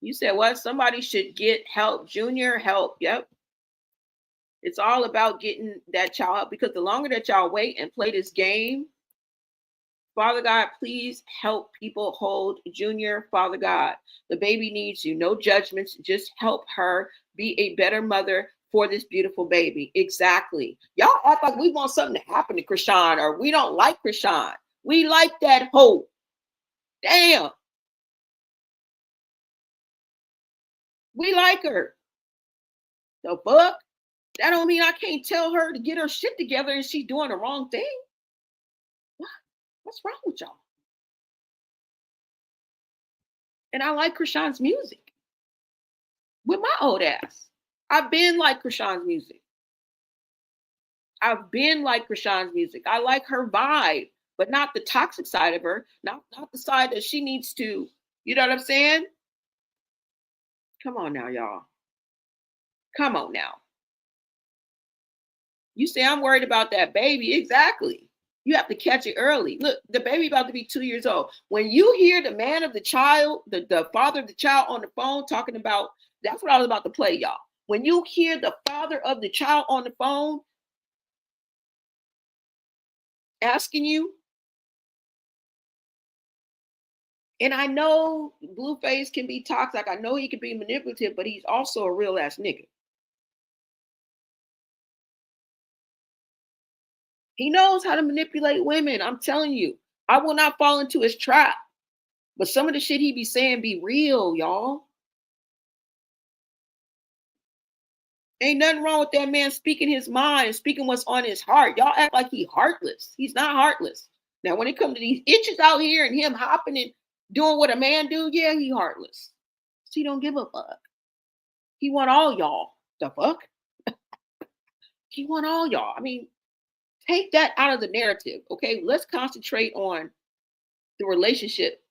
You said, what? Somebody should get help. Junior, help. Yep. It's all about getting that child help, because the longer that y'all wait and play this game, Father God, please help people hold Junior. Father God, the baby needs you. No judgments. Just help her be a better mother for this beautiful baby. Exactly. Y'all act like we want something to happen to Chrisean, or we don't like Chrisean. We like that hoe. Damn. We like her. The fuck? That don't mean I can't tell her to get her shit together and she's doing the wrong thing. What's wrong with y'all? And I like Chrisean's music. With my old ass. I've been like Chrisean's music. I've been like Chrisean's music. I like her vibe, but not the toxic side of her. Not the side that she needs to, you know what I'm saying? Come on now, y'all. Come on now. You say I'm worried about that baby. Exactly. You have to catch it early. Look, the baby about to be 2 years old. When you hear the man of the child, the father of the child on the phone talking about, that's what I was about to play, y'all. When you hear the father of the child on the phone, asking you. And I know Blueface can be toxic. I know he can be manipulative, but he's also a real ass nigga. He knows how to manipulate women. I'm telling you, I will not fall into his trap. But some of the shit he be saying be real, y'all. Ain't nothing wrong with that man speaking his mind, speaking what's on his heart. Y'all act like he heartless. He's not heartless. Now, when it comes to these itches out here and him hopping and doing what a man do, yeah, he heartless. He don't give a fuck. He want all y'all. The fuck? He want all y'all. I mean, take that out of the narrative, okay? Let's concentrate on the relationship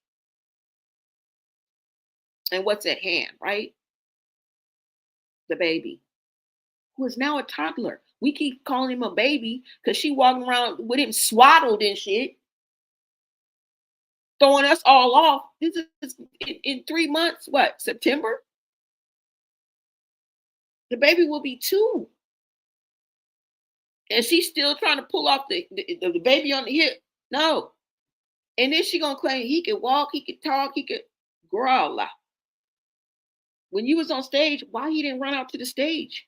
and what's at hand, right? The baby, who is now a toddler. We keep calling him a baby because she walking around with him swaddled and shit, throwing us all off. This is in 3 months, what, September? The baby will be 2. And she's still trying to pull off the baby on the hip. No. And then she gonna claim he could walk, he could talk, he could growl. When you was on stage, why he didn't run out to the stage?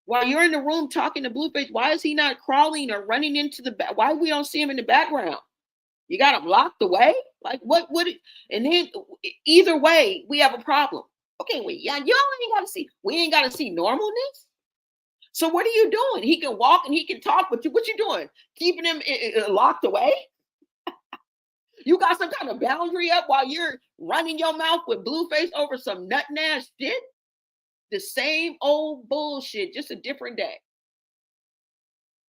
While you're in the room talking to Blueface, why is he not crawling or running into the back? Why we don't see him in the background? You got him locked away? Like what would it? And then either way, we have a problem. Okay, wait, yeah, y'all ain't gotta see. We ain't gotta see normalness. So what are you doing? He can walk and he can talk, but what you doing? Keeping him locked away? You got some kind of boundary up while you're running your mouth with Blueface over some nut ass shit? The same old bullshit, just a different day.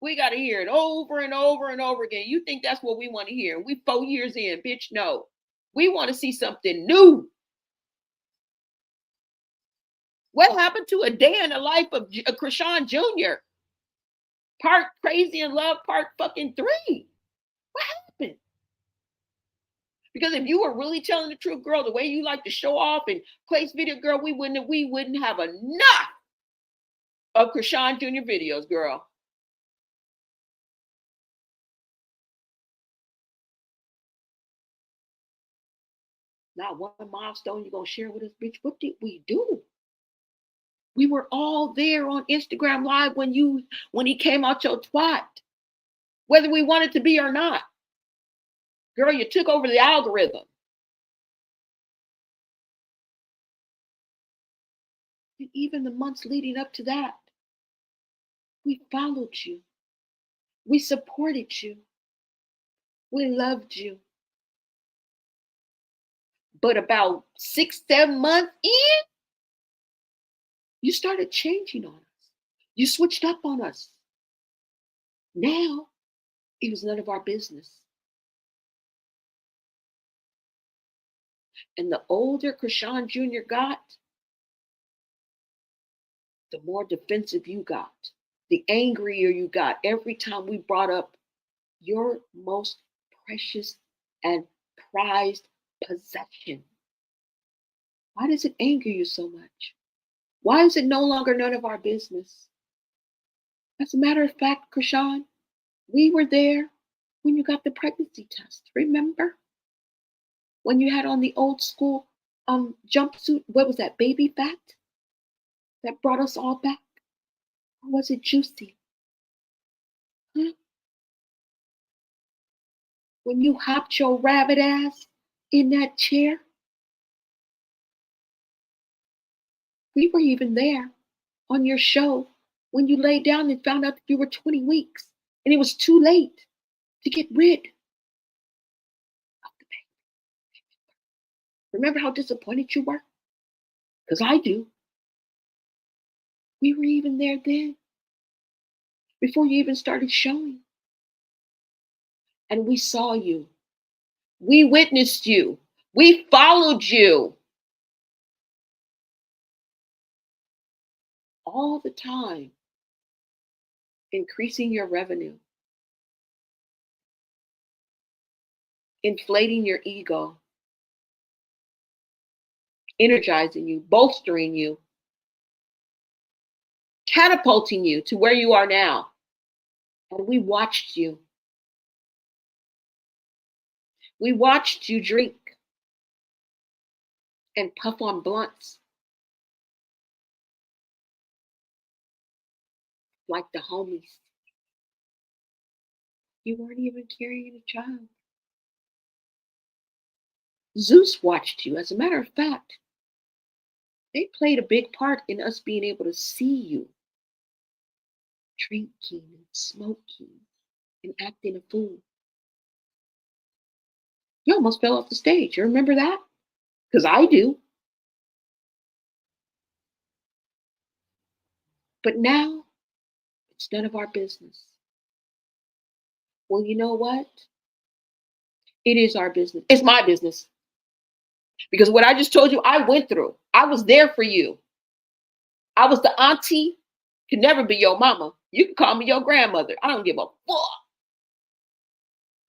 We got to hear it over and over and over again. You think that's what we want to hear? We 4 years in, bitch, no. We want to see something new. What happened to a day in the life of Chrisean Jr.? Part crazy in love, part fucking 3. What happened? Because if you were really telling the truth, girl, the way you like to show off and place video, girl, we wouldn't have enough of Chrisean Jr. videos, girl. Not one milestone you're gonna share with us, bitch. What did we do? We were all there on Instagram Live when he came out your twat, whether we wanted to be or not. Girl, you took over the algorithm. And even the months leading up to that, we followed you. We supported you. We loved you. But about 6, 7 months in, you started changing on us. You switched up on us. Now, it was none of our business. And the older Chrisean Jr. got, the more defensive you got, the angrier you got every time we brought up your most precious and prized possession. Why does it anger you so much? Why is it no longer none of our business? As a matter of fact, Chrisean, we were there when you got the pregnancy test. Remember? When you had on the old school jumpsuit, what was that, baby fat? That brought us all back? Or was it juicy? Huh? When you hopped your rabbit ass in that chair? We were even there on your show when you laid down and found out that you were 20 weeks and it was too late to get rid of the baby. Remember how disappointed you were? Because I do. We were even there then, before you even started showing. And we saw you. We witnessed you. We followed you. All the time, increasing your revenue, inflating your ego, energizing you, bolstering you, catapulting you to where you are now. And we watched you. We watched you drink and puff on blunts like the homies. You weren't even carrying a child. Zeus watched you. As a matter of fact, they played a big part in us being able to see you drinking and smoking and acting a fool. You almost fell off the stage. You remember that? Because I do. But now it's none of our business. Well, you know what? It is our business. It's my business. Because what I just told you, I went through. I was there for you. I was the auntie, could never be your mama. You can call me your grandmother. I don't give a fuck.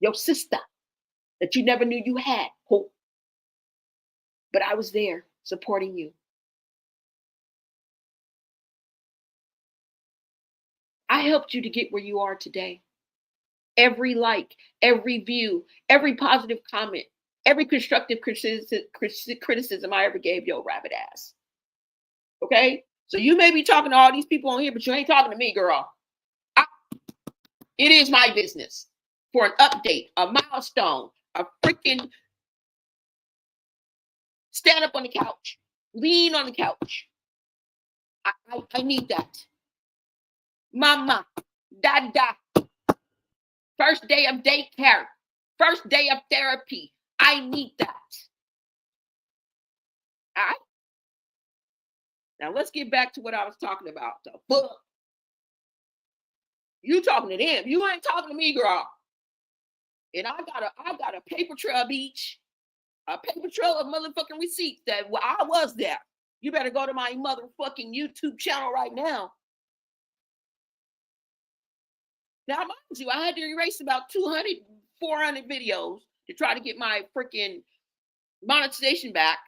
Your sister that you never knew you had. Hope. But I was there supporting you. I helped you to get where you are today. Every like, every view, every positive comment, every constructive criticism I ever gave your rabbit ass. Okay? So you may be talking to all these people on here, but you ain't talking to me, girl. It is my business for an update, a milestone, a freaking stand up on the couch, lean on the couch. I need that. Mama, dada, first day of daycare, first day of therapy. I need that. All right. Now let's get back to what I was talking about. The book. You talking to them. You ain't talking to me, girl. And I got a paper trail of each. A paper trail of motherfucking receipts that I was there. You better go to my motherfucking YouTube channel right now. Now, mind you, I had to erase about 200, 400 videos to try to get my freaking monetization back.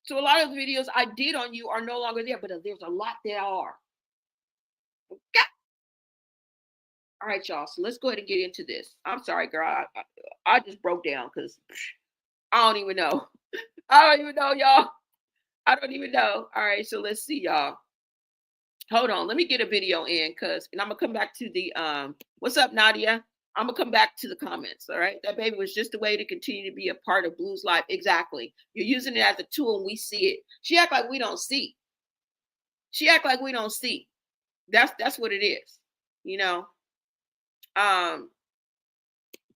So a lot of the videos I did on you are no longer there, but there's a lot there are. Okay. All right, y'all. So let's go ahead and get into this. I'm sorry, girl. I just broke down because I don't even know. I don't even know, y'all. I don't even know. All right, so let's see, y'all. Hold on. Let me get a video in and I'm gonna come back to the what's up, Nadia? I'm gonna come back to the comments. All right. That baby was just a way to continue to be a part of Blue's life. Exactly. You're using it as a tool and we see it. She act like we don't see. She act like we don't see. That's what it is. You know.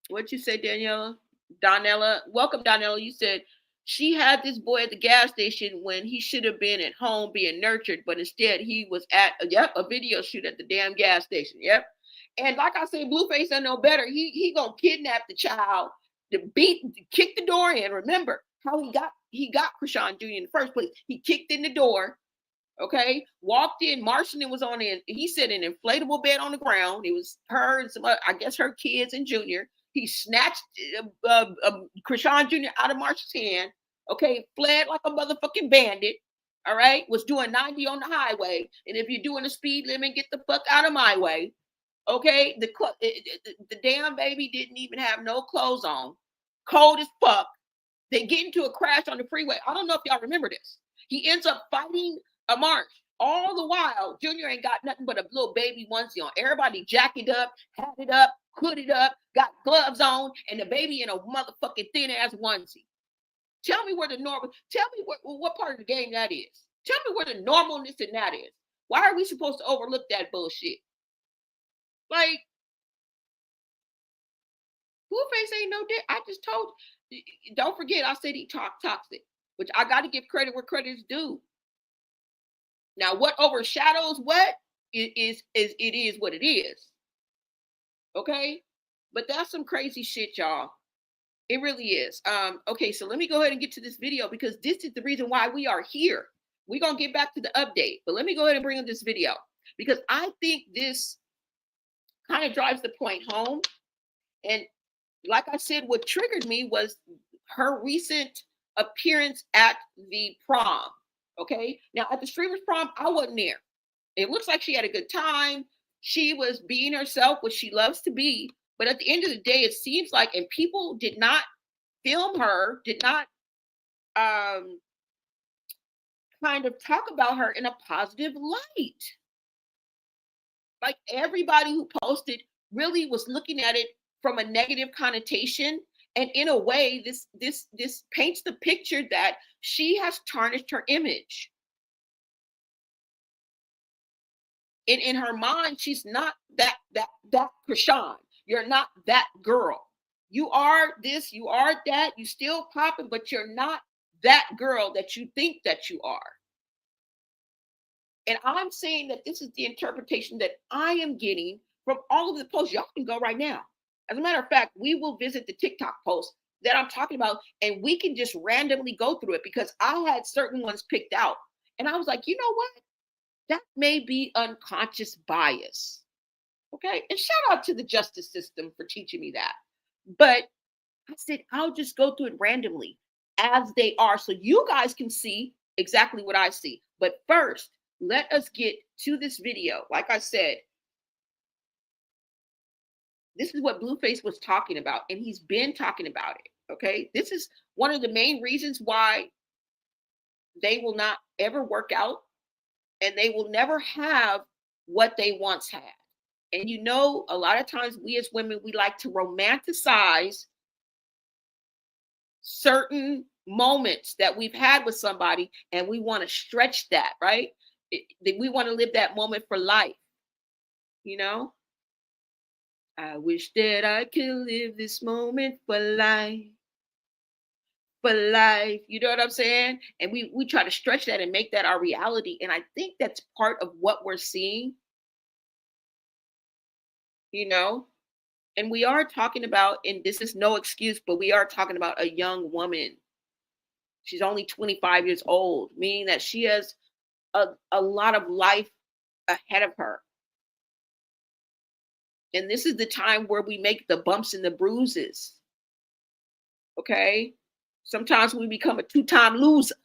What'd you say, Daniela? Donella? Welcome, Donella. You said she had this boy at the gas station when he should have been at home being nurtured, but instead he was at a video shoot at the damn gas station. Yep. And like I said, Blueface don't know better. He gonna kidnap the child, kick the door in. Remember how he got Chrisean Jr. in the first place. He kicked in the door. Okay, walked in. Marston was on in. He said an inflatable bed on the ground. It was her and some, I guess, her kids and Junior. He snatched Chrisean Jr. out of Marston's hand. Okay, fled like a motherfucking bandit. All right, was doing 90 on the highway. And if you're doing a speed limit, get the fuck out of my way. Okay, the damn baby didn't even have no clothes on, cold as fuck. They get into a crash on the freeway. I don't know if y'all remember this. He ends up fighting a march. All the while, Junior ain't got nothing but a little baby onesie on. Everybody jacked up, had it up, hooded up, got gloves on, and the baby in a motherfucking thin ass onesie. Tell me where the normal. Tell me what part of the game that is. Tell me where the normalness in that is. Why are we supposed to overlook that bullshit? Like, Blueface ain't no dick. I just told you. Don't forget, I said he talked toxic, which I got to give credit where credit is due. Now, what overshadows what it is what it is. Okay, but that's some crazy shit, y'all. It really is. Okay, so let me go ahead and get to this video because this is the reason why we are here. We're gonna get back to the update, but let me go ahead and bring up this video because I think this kind of drives the point home. And like I said, what triggered me was her recent appearance at the prom. Okay, now at the streamers prom, I wasn't there. It looks like she had a good time. She was being herself, which she loves to be. But at the end of the day, it seems like, and people did not film her, did not kind of talk about her in a positive light. Like everybody who posted really was looking at it from a negative connotation. And in a way, this paints the picture that she has tarnished her image. In her mind, she's not that Chrisean. You're not that girl. You are this, you are that, you still popping, but you're not that girl that you think that you are. And I'm saying that this is the interpretation that I am getting from all of the posts. Y'all can go right now. As a matter of fact, we will visit the TikTok post that I'm talking about, and we can just randomly go through it because I had certain ones picked out. And I was like, you know what? That may be unconscious bias. Okay. And shout out to the justice system for teaching me that. But I said, I'll just go through it randomly as they are so you guys can see exactly what I see. But first, let us get to this video. Like I said, this is what Blueface was talking about, and he's been talking about it. Okay. This is one of the main reasons why they will not ever work out, and they will never have what they once had. And you know, a lot of times we as women, we like to romanticize certain moments that we've had with somebody, and we want to stretch that, right? We want to live that moment for life. You know, I wish that I could live this moment for life. For life, you know what I'm saying? And we try to stretch that and make that our reality. And I think that's part of what we're seeing, you know. And we are talking about, and this is no excuse, but we are talking about a young woman. She's only 25 years old, meaning that she has a lot of life ahead of her. And this is the time where we make the bumps and the bruises. Okay? Sometimes we become a two-time loser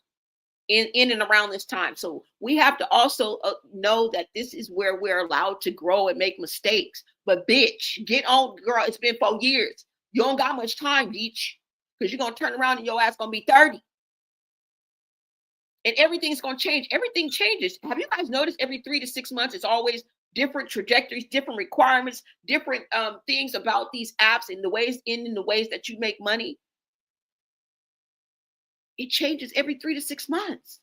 in and around this time. So we have to also know that this is where we're allowed to grow and make mistakes. But bitch, get on, girl. It's been 4 years. You don't got much time, bitch, because you're going to turn around and your ass going to be 30. And everything's going to change. Everything changes. Have you guys noticed every 3 to 6 months, it's always different trajectories, different requirements, different things about these apps and the ways in the ways that you make money? It changes every 3 to 6 months.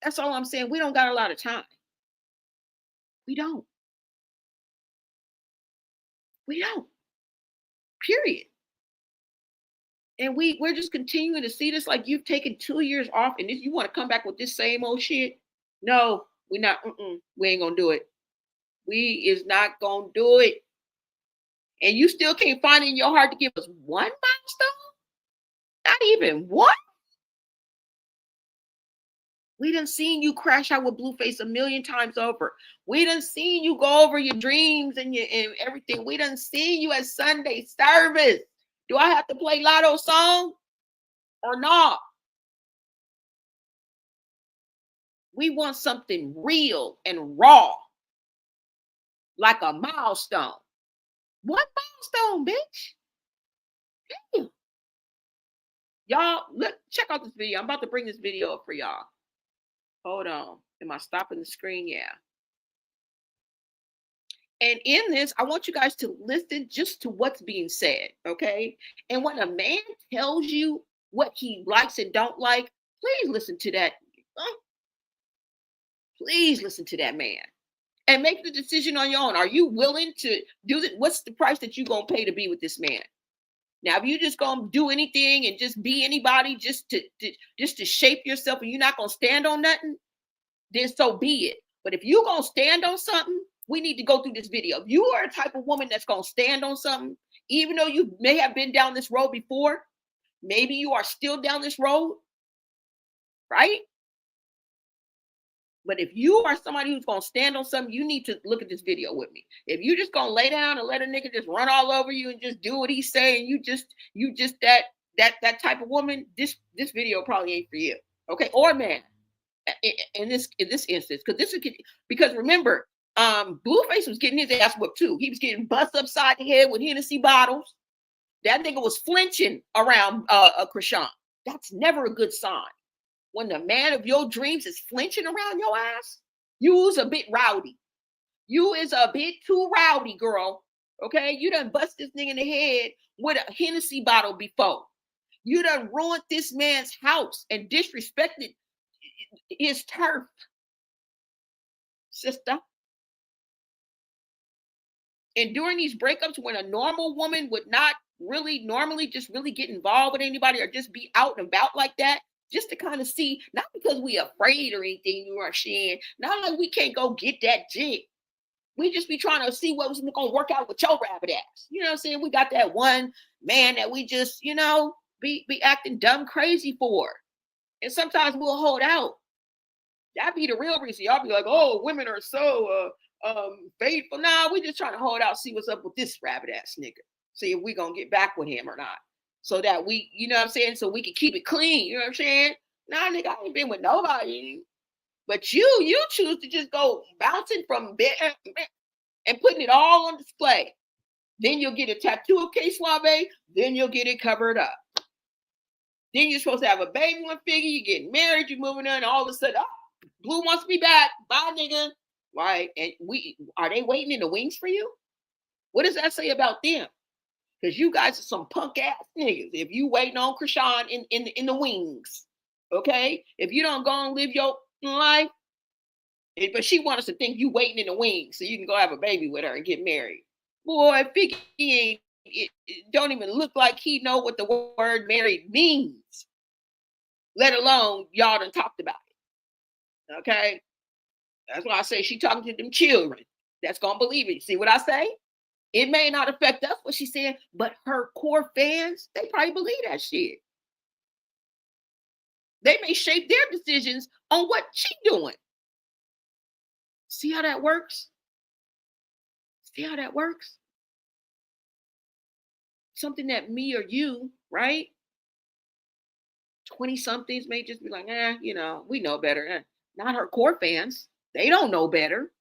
That's all I'm saying. We don't got a lot of time. We don't. We don't. Period. And we're just continuing to see this like you've taken 2 years off and this, you want to come back with this same old shit? No, we're not. We ain't gonna do it. We is not gonna do it. And you still can't find it in your heart to give us one milestone? Not even one? We done seen you crash out with Blueface a million times over. We done seen you go over your dreams and everything. We done seen you at Sunday service. Do I have to play Lotto song or not? We want something real and raw, like a milestone. What milestone, bitch? Damn. Y'all, check out this video. I'm about to bring this video up for y'all. Hold on. Am I stopping the screen? Yeah. And in this, I want you guys to listen just to what's being said, okay? And when a man tells you what he likes and don't like, please listen to that. Please listen to that man and make the decision on your own. Are you willing to do that? What's the price that you're going to pay to be with this man? Now, if you just going to do anything and just be anybody just to shape yourself and you're not going to stand on nothing, then so be it. But if you're going to stand on something, we need to go through this video. If you are a type of woman that's going to stand on something, even though you may have been down this road before, maybe you are still down this road, right? But if you are somebody who's going to stand on something, you need to look at this video with me. If you just going to lay down and let a nigga just run all over you and just do what he's saying, you just that type of woman, this video probably ain't for you. Okay? Or man, in this instance, because remember, Blueface was getting his ass whooped too. He was getting bust upside the head with Hennessy bottles. That nigga was flinching around Chrisean. That's never a good sign. When the man of your dreams is flinching around your ass, you's a bit rowdy. You is a bit too rowdy, girl. Okay? You done bust this nigga in the head with a Hennessy bottle before. You done ruined this man's house and disrespected his turf, sister. And during these breakups, when a normal woman would not really normally just really get involved with anybody or just be out and about like that, just to kind of see, not because we afraid or anything, you are saying, not like we can't go get that jig. We just be trying to see what was going to work out with your rabbit ass. You know what I'm saying? We got that one man that we just, be acting dumb crazy for. And sometimes we'll hold out. That'd be the real reason. Y'all be like, oh, women are so faithful. Nah, we just trying to hold out, see what's up with this rabbit ass nigga. See if we gonna get back with him or not. So that we, you know what I'm saying? So we can keep it clean. You know what I'm saying? Nah, nigga, I ain't been with nobody. But you choose to just go bouncing from bed and putting it all on display. Then you'll get a tattoo of K Suave. Then you'll get it covered up. Then you're supposed to have a baby one figure. You're getting married. You're moving on. And all of a sudden, Blue wants to be back. Bye, nigga. Right? And are they waiting in the wings for you? What does that say about them? Because you guys are some punk ass niggas. If you waiting on Chrisean in the wings, okay? If you don't go and live your life, but she wants us to think you waiting in the wings so you can go have a baby with her and get married. Boy, Figgy ain't. It don't even look like he know what the word married means, let alone y'all done talked about it. Okay, that's why I say she talking to them children that's gonna believe it. See what I say? It may not affect us what she said, but her core fans, they probably believe that shit. They may shape their decisions on what she doing. See how that works? See how that works? Something that me or you, right? 20-somethings may just be like, we know better. Not her core fans. They don't know better.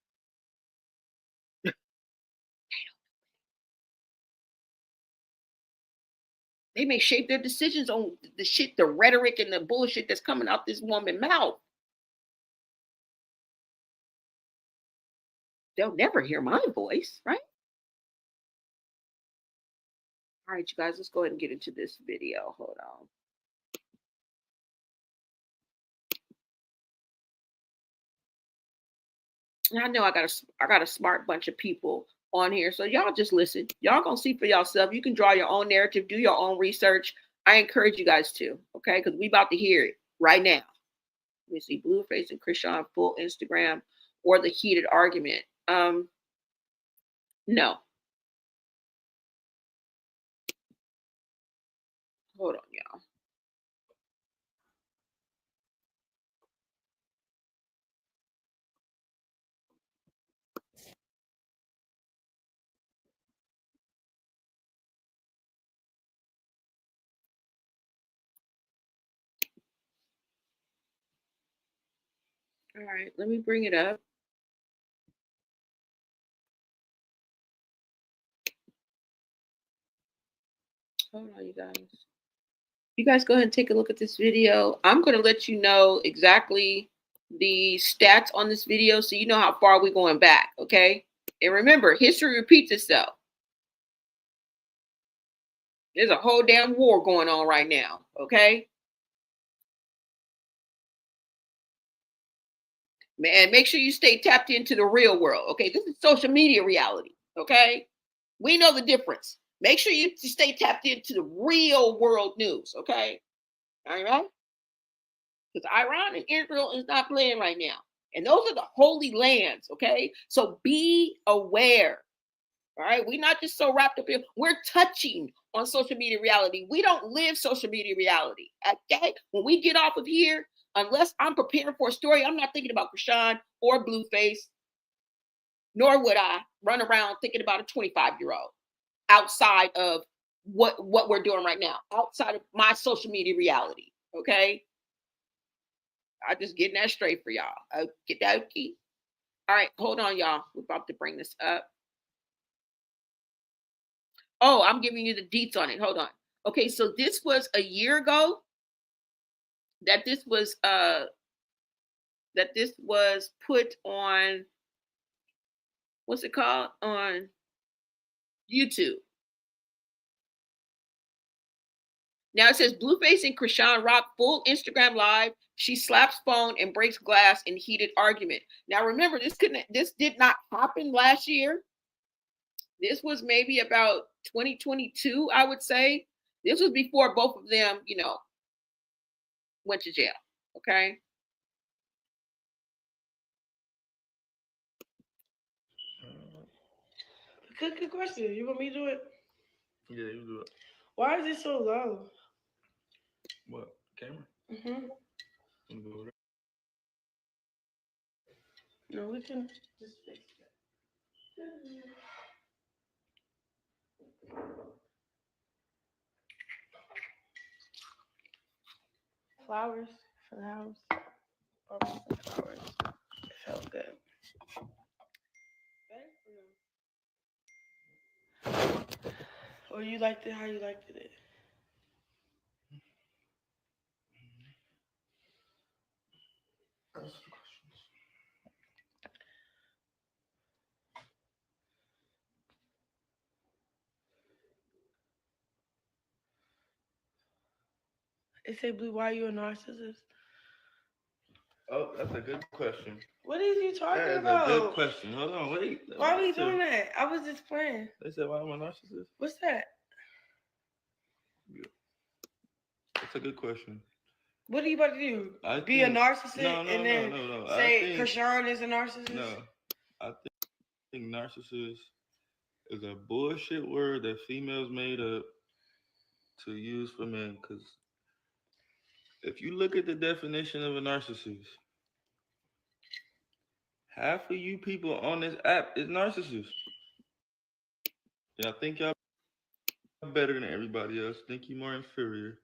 They may shape their decisions on the shit, the rhetoric and the bullshit that's coming out this woman's mouth. They'll never hear my voice, right? All right, you guys, let's go ahead and get into this video. Hold on. And I know I got a smart bunch of people on here, so y'all just listen. Y'all gonna see for yourself. You can draw your own narrative, do your own research. I encourage you guys to, okay? Because we about to hear it right now. Let me see, Blueface and Chrisean full Instagram or the heated argument. No. Hold on, y'all. All right, let me bring it up. Hold on, you guys. You guys go ahead and take a look at this video. I'm going to let you know exactly the stats on this video so you know how far we're going back, okay? And remember, history repeats itself. There's a whole damn war going on right now, okay? Man, make sure you stay tapped into the real world, okay? This is social media reality, okay? We know the difference. Make sure you stay tapped into the real world news, okay? All right? Because Iran and Israel is not playing right now. And those are the holy lands, okay? So be aware, all right? We're not just so wrapped up in, we're touching on social media reality. We don't live social media reality, okay? When we get off of here, unless I'm preparing for a story, I'm not thinking about Chrisean or Blueface, nor would I run around thinking about a 25-year-old outside of what we're doing right now, outside of my social media reality, okay? I just getting that straight for y'all. Get that key. All right, hold on, y'all. We're about to bring this up. Oh, I'm giving you the deets on it. Hold on. Okay, so this was a year ago that this was put on, what's it called? On YouTube. Now it says Blueface and Chrisean rock full Instagram live. She slaps phone and breaks glass in heated argument. Now remember, this did not happen last year. This was maybe about 2022, I would say. This was before both of them, went to jail. Okay.
Good question. You want me to do it?
Yeah, you do it.
Why is it so low?
What? Camera?
Mm-hmm. No, we can just fix that. Flowers for the house. Flowers. It felt good. Or you liked it how you liked it?
Answer the questions.
It say, Blue, why are you a narcissist?
Oh, that's a good question.
What is you talking
That is
about?
a good question. Hold on, wait.
Why are we doing that? I was just playing.
They said, why am I a narcissist?
What's that?
Yeah. That's a good question.
What are you about to do? Be a narcissist and then say Chrisean is a narcissist?
No. I think narcissist is a bullshit word that females made up to use for men. Because if you look at the definition of a narcissist, half of you people on this app is narcissists. Y'all think y'all better than everybody else. Think you more inferior.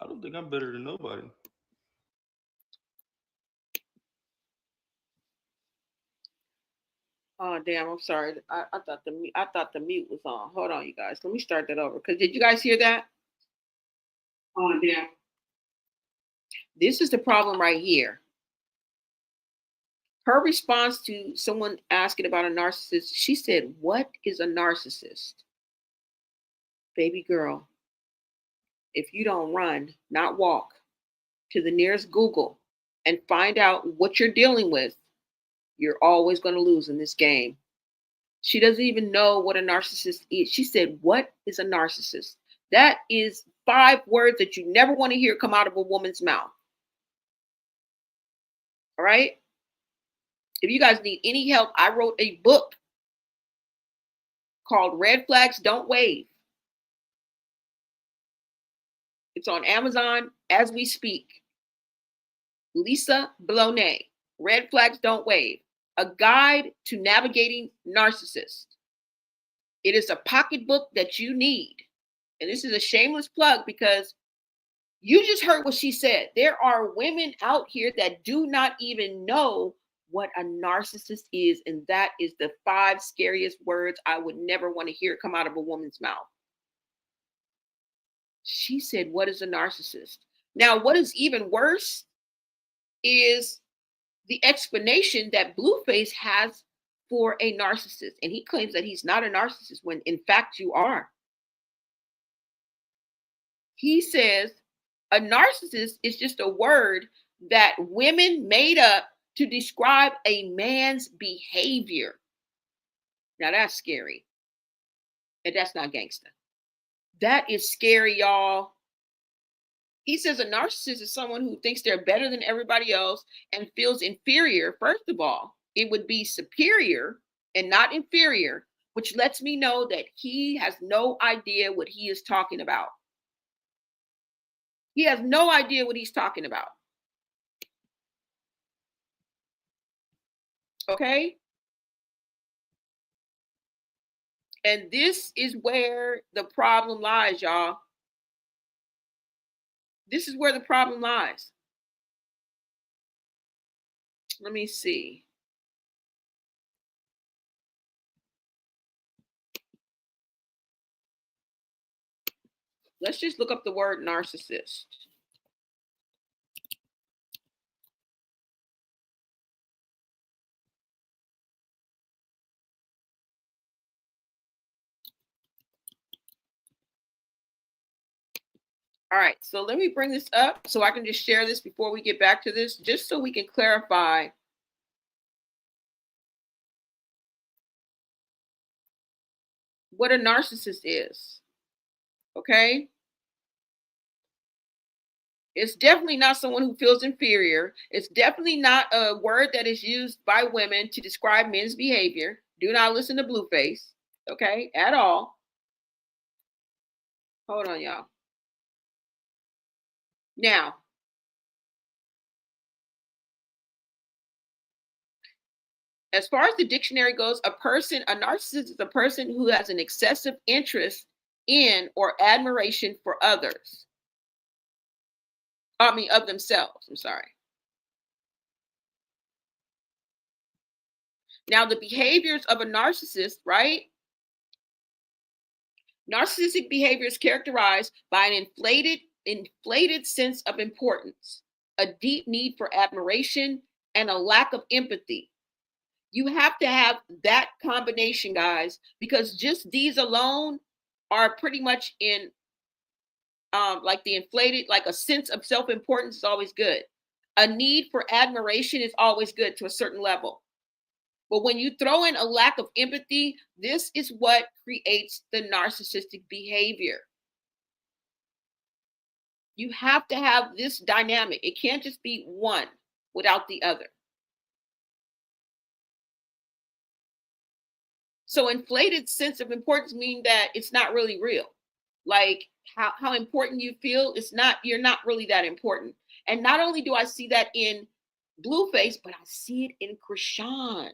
I don't think I'm better than nobody.
Oh damn! I'm sorry. I thought the mute was on. Hold on, you guys. Let me start that over. Cause did you guys hear that? Oh damn! This is the problem right here. Her response to someone asking about a narcissist, she said, "What is a narcissist?" Baby girl, if you don't run, not walk, to the nearest Google and find out what you're dealing with, you're always going to lose in this game. She doesn't even know what a narcissist is. She said, "What is a narcissist?" That is 5 words that you never want to hear come out of a woman's mouth. All right? If you guys need any help, I wrote a book called Red Flags Don't Wave. It's on Amazon as we speak. Lisa Blonay, Red Flags Don't Wave, a guide to navigating narcissists. It is a pocketbook that you need. And this is a shameless plug because you just heard what she said. There are women out here that do not even know what a narcissist is. And that is the 5 scariest words I would never want to hear come out of a woman's mouth. She said, "What is a narcissist?" Now, what is even worse is the explanation that Blueface has for a narcissist. And he claims that he's not a narcissist when in fact you are. He says a narcissist is just a word that women made up to describe a man's behavior. Now that's scary. And that's not gangster. That is scary, y'all. He says a narcissist is someone who thinks they're better than everybody else and feels inferior. First of all, it would be superior and not inferior, which lets me know that he has no idea what he is talking about. He has no idea what he's talking about. Okay? And this is where the problem lies, y'all. This is where the problem lies. Let me see. Let's just look up the word narcissist. All right, so let me bring this up so I can just share this before we get back to this, just so we can clarify what a narcissist is. Okay? It's definitely not someone who feels inferior. It's definitely not a word that is used by women to describe men's behavior. Do not listen to Blueface, okay, at all. Hold on, y'all. Now, as far as the dictionary goes, a narcissist is a person who has an excessive interest in or admiration for others. Of themselves. I'm sorry. Now, the behaviors of a narcissist, right? Narcissistic behavior is characterized by an inflated sense of importance, a deep need for admiration, and a lack of empathy. You have to have that combination, guys, because just these alone are pretty much in like the inflated, like a sense of self-importance is always good. A need for admiration is always good to a certain level. But when you throw in a lack of empathy, this is what creates the narcissistic behavior. You have to have this dynamic. It can't just be one without the other. So inflated sense of importance means that it's not really real. Like how important you feel, you're not really that important. And not only do I see that in Blueface, but I see it in Chrisean.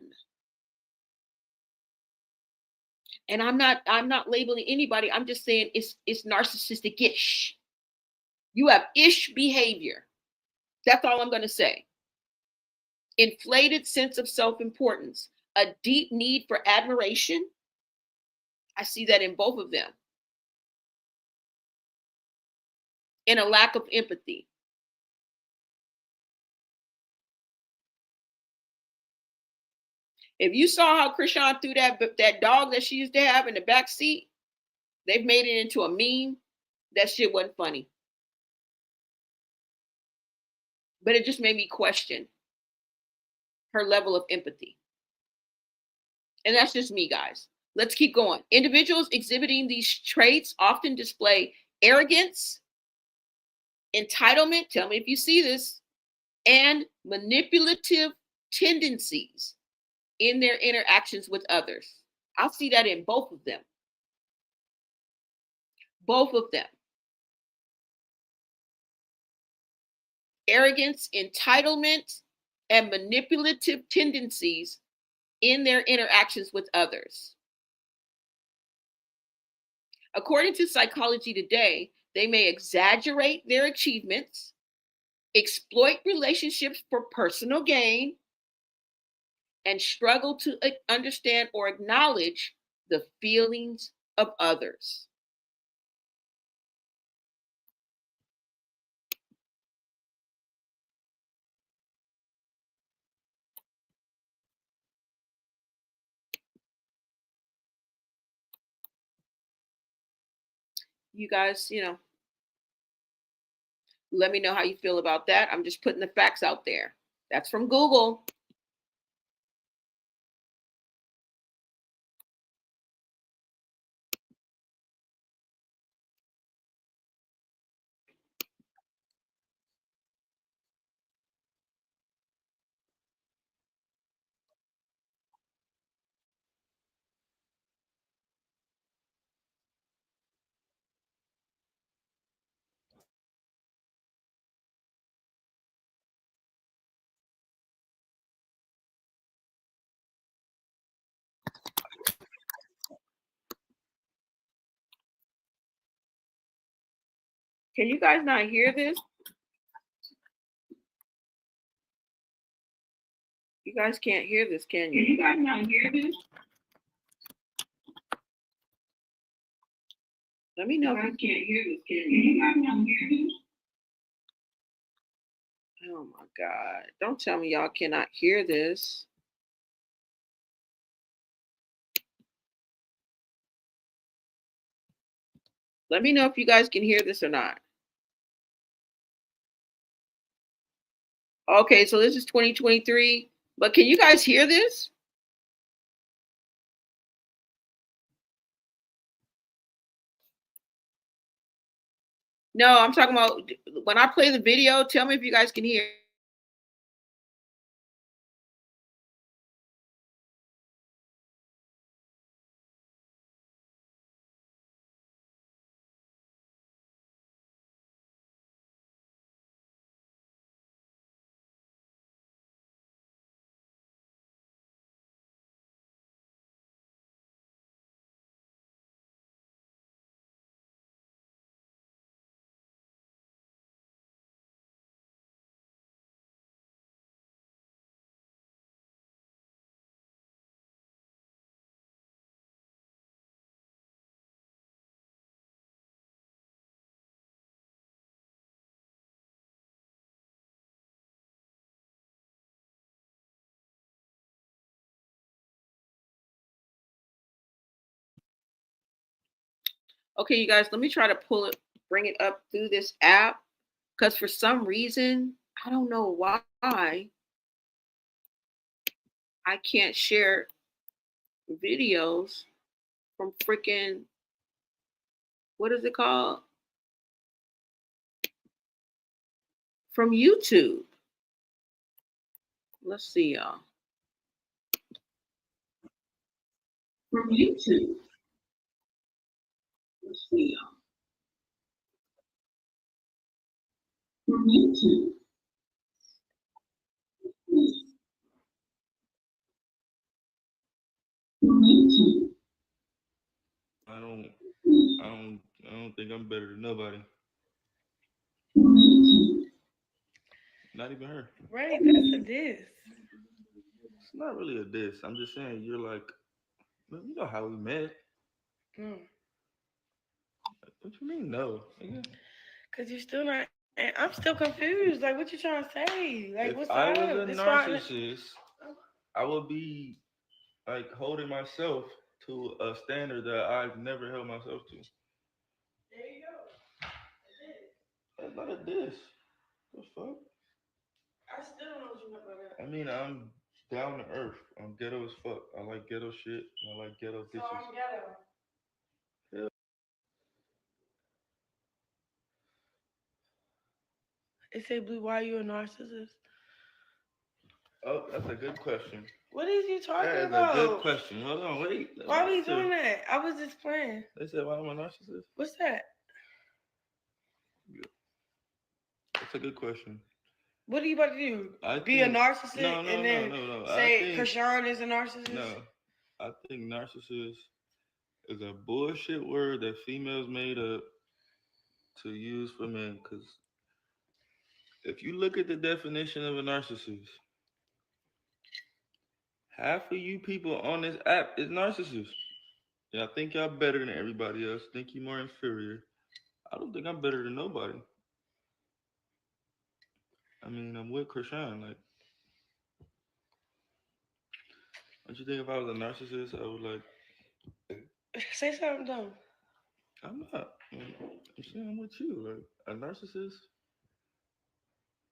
And I'm not labeling anybody. I'm just saying it's narcissistic-ish. You have ish behavior. That's all I'm going to say. Inflated sense of self-importance, a deep need for admiration. I see that in both of them. And a lack of empathy. If you saw how Chrisean threw that dog that she used to have in the back seat, they've made it into a meme. That shit wasn't funny. But it just made me question her level of empathy. And that's just me, guys. Let's keep going. Individuals exhibiting these traits often display arrogance, entitlement, tell me if you see this, and manipulative tendencies in their interactions with others. I'll see that in both of them. Both of them. Arrogance, entitlement, and manipulative tendencies in their interactions with others. According to Psychology Today, they may exaggerate their achievements, exploit relationships for personal gain, and struggle to understand or acknowledge the feelings of others. You guys, let me know how you feel about that. I'm just putting the facts out there. That's from Google. Can you guys not hear this? You guys can't hear this, can you?
Can you guys not hear this?
Let me know if you
can't hear this. Can anybody hear this?
Oh my God. Don't tell me y'all cannot hear this. Let me know if you guys can hear this or not. Okay, so this is 2023, but can you guys hear this? No, I'm talking about when I play the video, tell me if you guys can hear. Okay, you guys, let me try to bring it up through this app, because for some reason, I don't know why I can't share videos from freaking, what is it called? From YouTube. Let's see, y'all.
From YouTube. Let's see, y'all. From YouTube. From YouTube.
I don't think I'm better than nobody.
From YouTube.
Not even her.
Right, that's a diss.
It's not really a diss. I'm just saying you're like, you know how we met.
Mm.
What you mean no? Nigga?
Cause you're still not. And I'm still confused. Like, what you trying to say? Like,
If
what's
I
up?
was a
This why-
narcissist, I would be like holding myself to a standard that I've never held myself to.
There you go.
That's not a diss. The fuck?
I still don't know what you meant by that.
I mean, I'm down to earth. I'm ghetto as fuck. I like ghetto shit. And I like ghetto
So
bitches.
I'm ghetto.
Yeah.
It say, Blue, why are you a narcissist?
Oh, that's a good question.
What is you talking
That is
about?
a good question. Hold on, wait.
Why are we doing that? I was just playing.
They said, why am I a narcissist?
What's that?
That's a good question.
What are you about to do?
I
Be
think,
a narcissist
no,
and then
no.
say Chrisean is a narcissist?
No, I think narcissist is a bullshit word that females made up to use for men. Because if you look at the definition of a narcissist, half of you people on this app is narcissists. Y'all think y'all better than everybody else. Think you more inferior. I don't think I'm better than nobody. I mean, I'm with Chrisean. Like, don't you think if I was a narcissist, I would like?
Say something dumb.
I'm not. I'm saying I'm with you. Like a narcissist.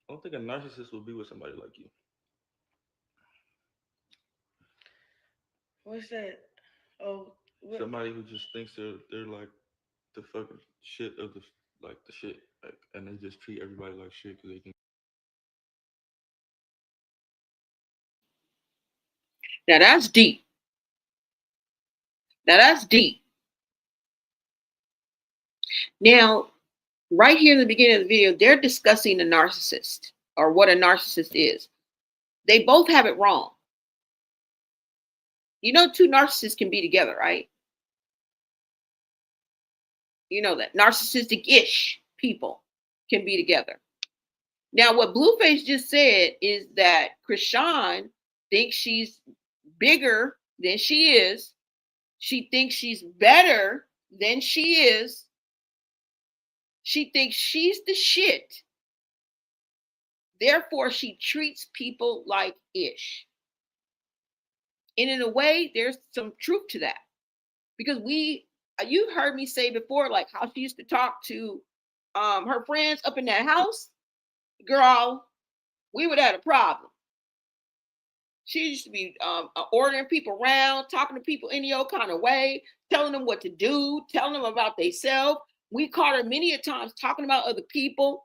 I don't think a narcissist would be with somebody like you.
What's that? Oh, what?
Somebody who just thinks they're like the fucking shit of the shit, like, and they just treat everybody like shit because they think.
Now that's deep. Now that's deep. Now, right here in the beginning of the video, they're discussing a narcissist or what a narcissist is. They both have it wrong. You know, two narcissists can be together, right? You know that. Narcissistic-ish people can be together. Now, what Blueface just said is that Chrisean thinks she's bigger than she is. She thinks she's better than she is. She thinks she's the shit. Therefore, she treats people like ish. And in a way, there's some truth to that. Because you heard me say before, like how she used to talk to her friends up in that house. Girl, we would have had a problem. She used to be ordering people around, talking to people any old kind of way, telling them what to do, telling them about themselves. We caught her many a times talking about other people,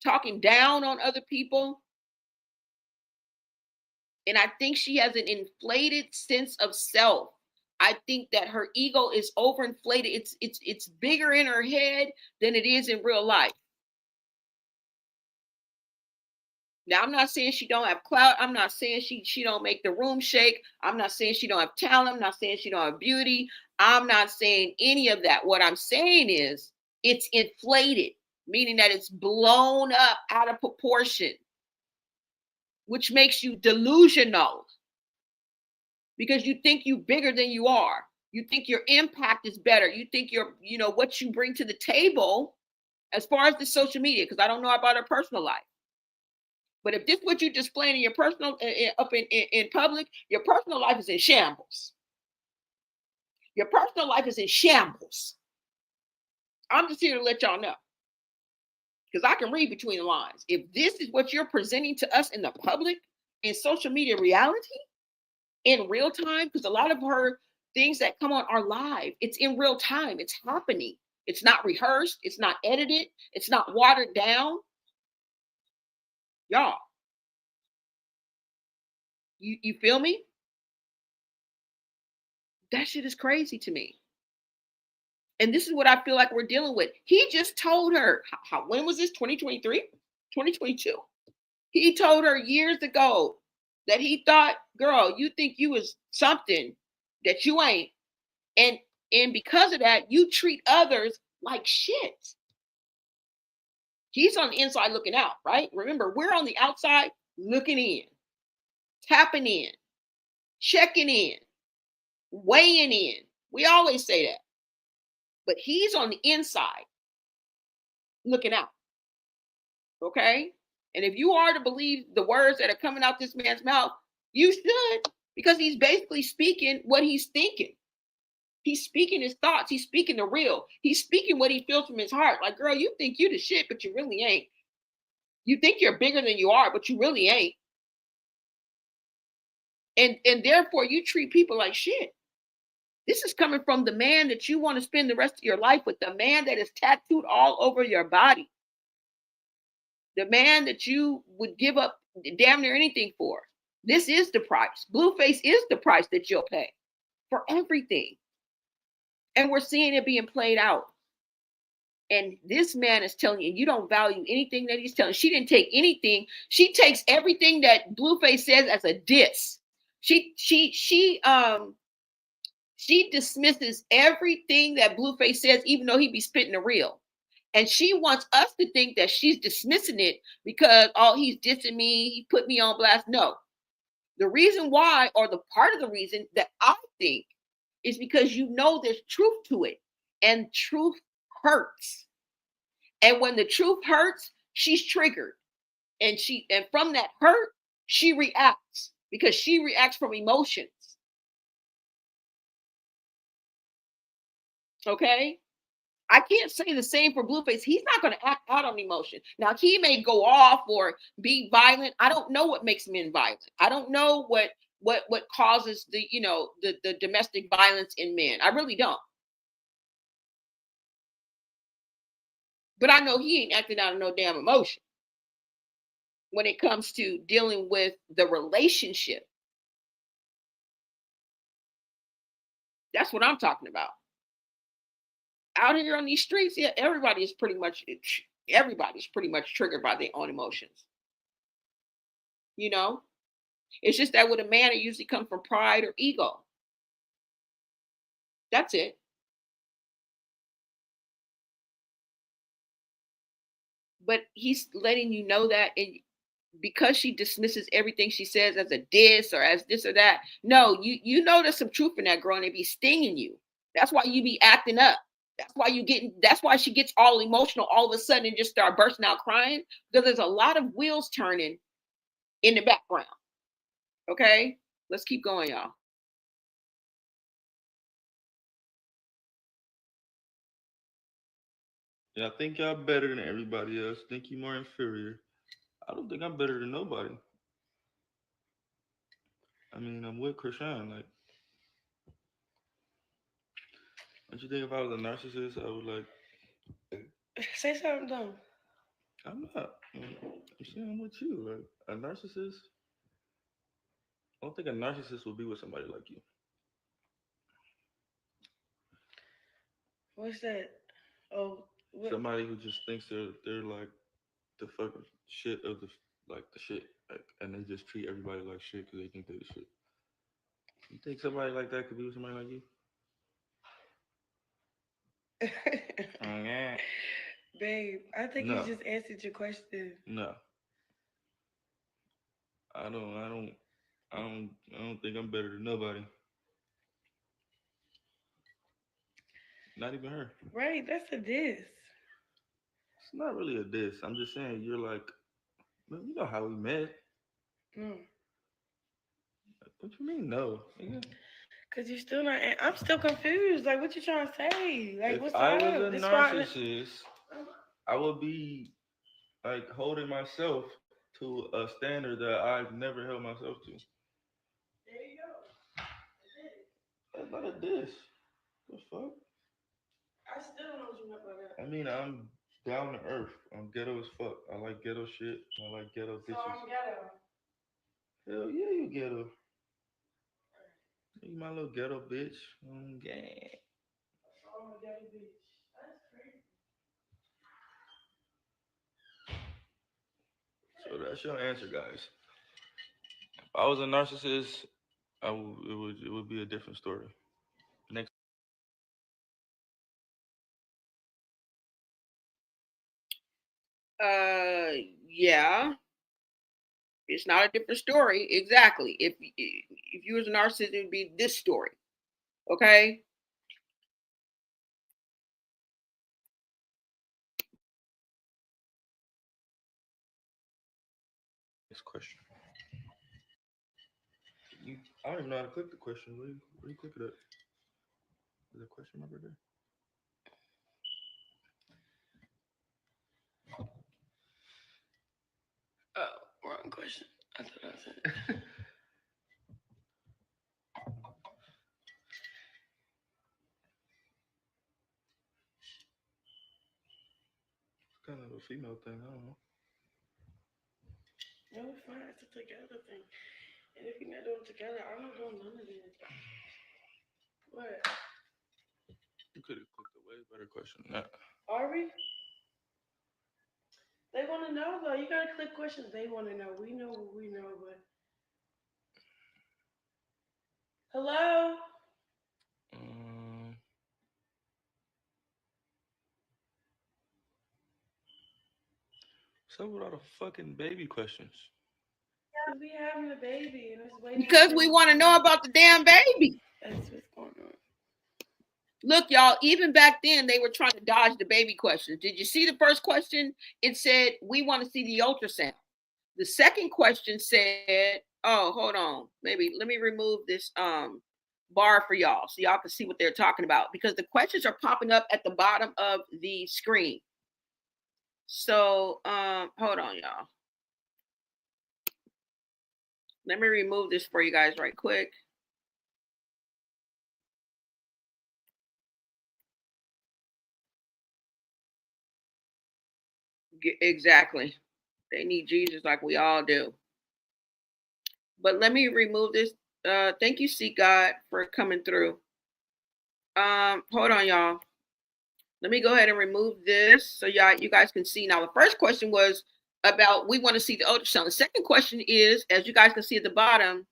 talking down on other people. And I think she has an inflated sense of self. I think that her ego is overinflated. It's bigger in her head than it is in real life. Now, I'm not saying she don't have clout. I'm not saying she don't make the room shake. I'm not saying she don't have talent. I'm not saying she don't have beauty. I'm not saying any of that. What I'm saying is it's inflated, meaning that it's blown up out of proportion, which makes you delusional because you think you're bigger than you are. You think your impact is better. You think what you bring to the table as far as the social media, because I don't know about her personal life. But if this is what you're displaying in your personal up in public, your personal life is in shambles. Your personal life is in shambles. I'm just here to let y'all know. Because I can read between the lines. If this is what you're presenting to us in the public, in social media reality, in real time, because a lot of her things that come on are live. It's in real time. It's happening. It's not rehearsed. It's not edited. It's not watered down. Y'all, you feel me? That shit is crazy to me. And this is what I feel like we're dealing with. He just told her, when was this? 2023? 2022. He told her years ago that he thought, girl, you think you was something that you ain't. And because of that, you treat others like shit. He's on the inside looking out, right? Remember, we're on the outside looking in, tapping in, checking in, weighing in. We always say that. But he's on the inside looking out. Okay? And if you are to believe the words that are coming out this man's mouth, you should, because he's basically speaking what he's thinking. He's speaking his thoughts. He's speaking the real. He's speaking what he feels from his heart. Like, girl, you think you the shit, but you really ain't. You think you're bigger than you are, but you really ain't. And therefore, you treat people like shit. This is coming from the man that you want to spend the rest of your life with, the man that is tattooed all over your body, the man that you would give up damn near anything for. This is the price. Blueface is the price that you'll pay for everything. And we're seeing it being played out. And this man is telling you don't value anything that he's telling. She didn't take anything. She takes everything that Blueface says as a diss. She dismisses everything that Blueface says, even though he be spitting the real. And she wants us to think that she's dismissing it because, oh, he's dissing me, he put me on blast. No. The reason why, or the part of the reason that I think, is because there's truth to it. And truth hurts. And when the truth hurts, she's triggered. And from that hurt, she reacts, because she reacts from emotions. Okay? I can't say the same for Blueface. He's not going to act out on emotion. Now, he may go off or be violent. I don't know what makes men violent. I don't know what causes the domestic violence in men. I really don't. But I know he ain't acting out of no damn emotion when it comes to dealing with the relationship. That's what I'm talking about. Out here on these streets, yeah, everybody's pretty much triggered by their own emotions. It's just that with a man, it usually comes from pride or ego. That's it. But he's letting you know that, and because she dismisses everything she says as a diss or as this or that. No, you know there's some truth in that, girl, and it be stinging you. That's why you be acting up. That's why she gets all emotional all of a sudden and just start bursting out crying, because there's a lot of wheels turning in the background. Okay, let's keep going, y'all.
Yeah, I think y'all better than everybody else. Think you more inferior. I don't think I'm better than nobody. I mean, I'm with Chrisean. Like, don't you think if I was a narcissist, I would like?
Say something dumb.
I'm not. I'm saying I'm with you. Like a narcissist. I don't think a narcissist would be with somebody like you.
What's that? Oh, what?
Somebody who just thinks they're like the fucking shit of the like the shit, like, and they just treat everybody like shit because they think they're the shit. You think somebody like that could be with somebody like you? Yeah.
Babe, I think you
No,
just answered your question.
no. I don't. I don't. I don't. I don't think I'm better than nobody. Not even her.
Right, that's a diss.
It's not really a diss. I'm just saying you're like, man, you know how we met.
No.
What you mean no? Nigga?
Cause you're still not. I'm still confused. Like, what you trying to say? Like,
If
what's
I
up?
was a
This why.
narcissist, I would be like holding myself to a standard that I've never held myself to.
There you go.
That's not a diss. The fuck?
I still don't know what you meant by that.
I mean, I'm down to earth. I'm ghetto as fuck. I like ghetto shit. I like ghetto
So
bitches.
I'm ghetto.
Hell yeah, you ghetto. You my little ghetto bitch. Yeah.
So I'm a ghetto bitch. That's crazy.
So that's your answer, guys. If I was a narcissist, it would be a different story. Next.
Yeah, it's not a different story. Exactly. If you was a narcissist, it would be this story. Okay.
Next question. I don't even know how to click the question. Where you click it at? Is there a question mark right there?
Oh, wrong question. I thought I said.
It's kind of a female thing. I don't know.
No, it's fine. It's a together thing. And if you're not doing it together, I'm not doing none of this. What?
You could have clicked a way better question than that.
Are we? They want to know though. You gotta click questions they want to know. We know what we know, but hello.
Um, what's up with all the fucking baby questions?
Cause we having a baby and it's waiting.
Because we want to know about the damn baby.
That's what's going on.
Look, y'all, even back then they were trying to dodge the baby questions. Did you see the first question? It said, we want to see the ultrasound. The second question said, oh, hold on. Maybe let me remove this bar for y'all so y'all can see what they're talking about, because the questions are popping up at the bottom of the screen. So hold on, y'all. Let me remove this for you guys right quick. Exactly. They need Jesus like we all do. But let me remove this. Thank you, See God, for coming through. Hold on, y'all. Let me go ahead and remove this so you guys can see. Now, the first question was about we want to see the ultrasound. The second question is, as you guys can see at the bottom,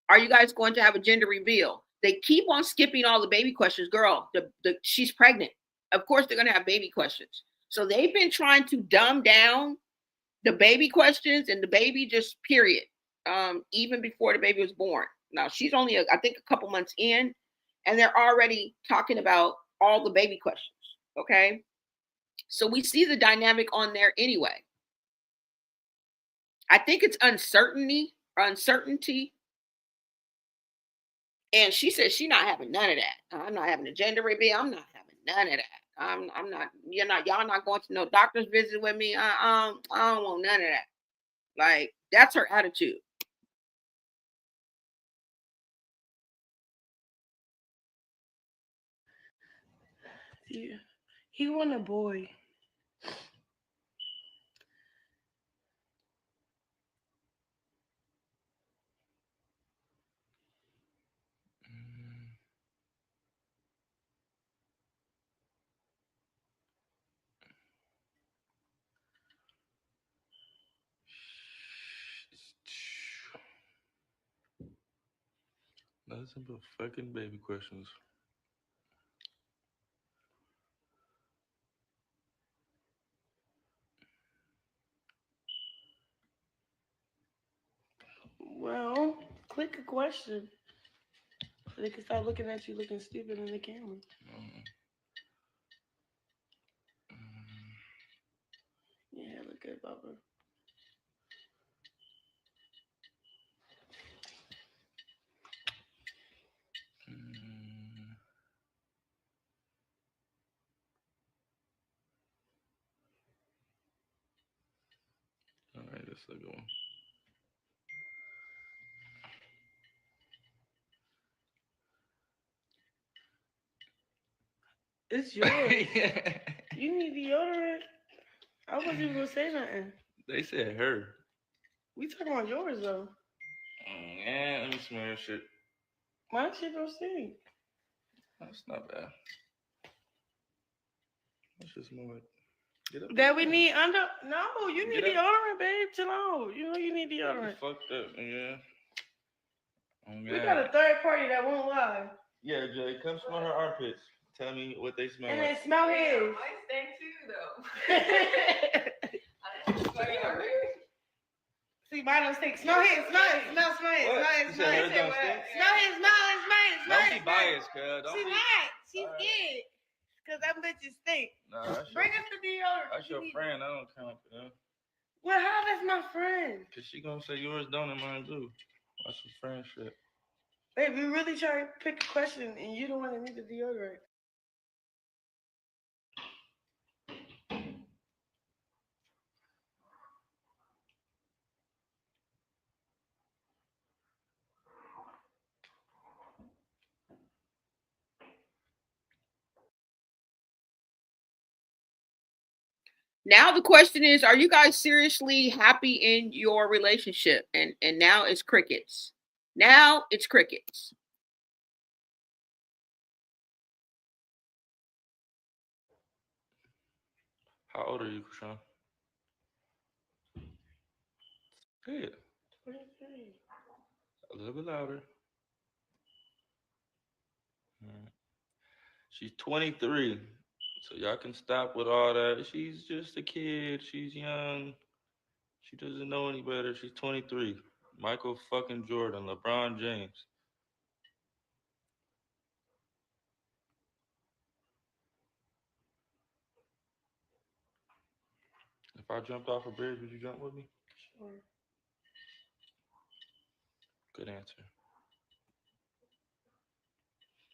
are you guys going to have a gender reveal? They keep on skipping all the baby questions. Girl, she's pregnant. Of course, they're going to have baby questions. So they've been trying to dumb down the baby questions and the baby just period. Even before the baby was born. Now she's only I think a couple months in, and they're already talking about all the baby questions. Okay. So we see the dynamic on there anyway. I think it's uncertainty. And she said she's not having none of that. I'm not having a gender reveal. I'm not having none of that. I'm not, y'all not going to no doctor's visit with me. I don't want none of that. Like, that's her attitude.
Yeah. He want a boy.
Nothing but fucking baby questions.
Well, click a question. They can start looking at you looking stupid in the camera. Yeah, look good, Bubba.
All right, that's a good one.
It's yours. You need deodorant. I wasn't even gonna say nothing.
They said her.
We talking about yours though.
Yeah, let me smell your shit.
My shit don't stink.
That's not bad. That's just more like, get up.
That we need under. No, you need
Get up.
deodorant, babe. Chill out. You know you need deodorant.
Fucked up, yeah.
We got a third party that won't lie.
Yeah, Jay, come smell her armpits. Tell me what they smell
And
like.
then smell his.
Mine stink too, though.
See, mine don't stink. Smell his. Smell his. Smell his. Smell his.
What?
Smell
You
his.
said hers don't stink?
Smell his. Smell his. Smell his. Smell
Don't
his.
be biased, cuz.
She's not. She's scared. Because them bitches stink.
Nah, that's
Bring us the deodorant.
That's your friend. I don't count for them.
Well, how that's my friend?
Because she going to say yours don't and mine do. That's some friendship.
Babe, we really try to pick a question and you don't want to need the deodorant.
Now the question is, are you guys seriously happy in your relationship? And now it's crickets. Now it's crickets.
How old are you, Chrisean? Good.
23.
A little bit louder. She's 23. So y'all can stop with all that. She's just a kid. She's young. She doesn't know any better. She's 23. Michael fucking Jordan, LeBron James. If I jumped off a bridge, would you jump with me?
Sure.
Good answer.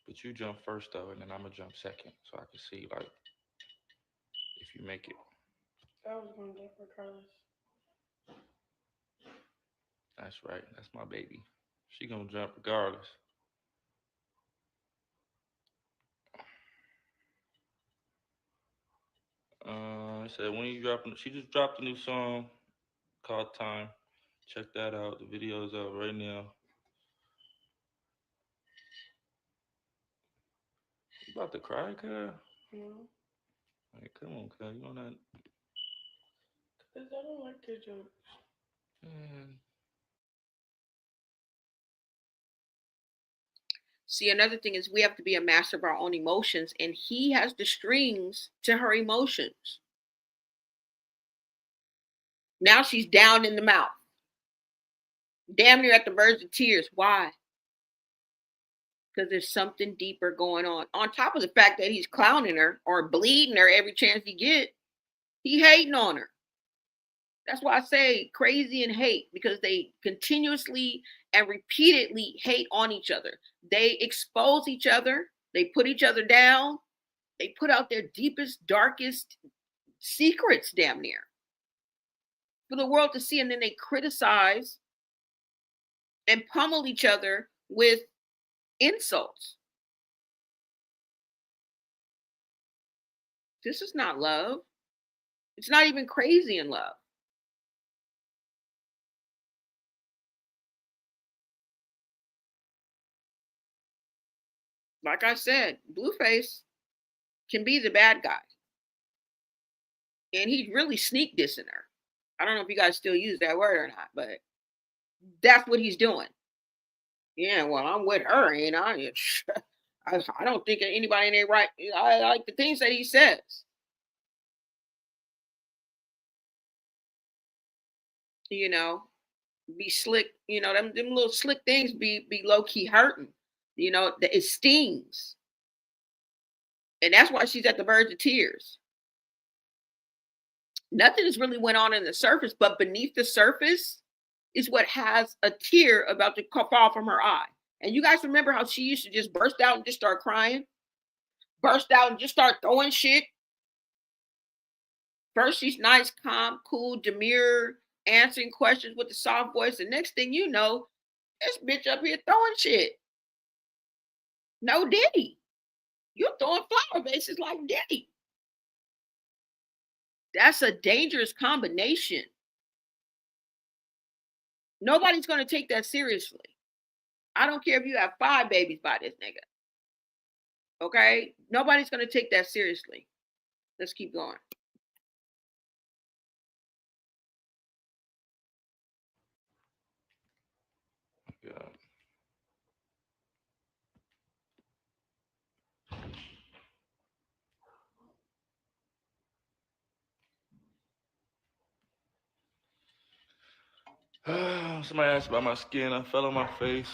But you jump first though, and then I'm gonna jump second, so I can see like if you make it.
I was going to go for Carlos.
That's right. That's my baby. She gonna jump regardless. I said when you dropping? She just dropped a new song called Time. Check that out. The video's out right now. You about to cry, cuz?
No.
Hey, come on, cuz. You on that?
Because I don't like their jokes.
Man.
See, another thing is we have to be a master of our own emotions, and he has the strings to her emotions. Now she's down in the mouth, damn near at the verge of tears. Why? because there's something deeper going on top of the fact that he's clowning her or bleeding her every chance he get. He hating on her. That's why I say crazy and hate, because they continuously and repeatedly hate on each other. They expose each other. They put each other down. They put out their deepest, darkest secrets, damn near, for the world to see. And then they criticize and pummel each other with insults. This is not love. It's not even crazy in love. Like I said, Blueface can be the bad guy. And he's really sneak dissing her. I don't know if you guys still use that word or not, but that's what he's doing. Yeah, well, I'm with her, ain't I? I don't think anybody in there right. I like the things that he says. You know, be slick. You know, them little slick things be low key hurting. You know, it stings, and that's why she's at the verge of tears. Nothing has really went on in the surface, but beneath the surface is what has a tear about to fall from her eye. And you guys remember how she used to just burst out and just start crying, burst out and just start throwing shit. First, she's nice, calm, cool, demure, answering questions with a soft voice. The next thing you know, this bitch up here throwing shit. No Diddy. You're throwing flower bases like Diddy. That's a dangerous combination. Nobody's going to take that seriously. I don't care if you have 5 babies by this nigga. Okay? Nobody's going to take that seriously. Let's keep going.
Somebody asked about my skin. I fell on my face.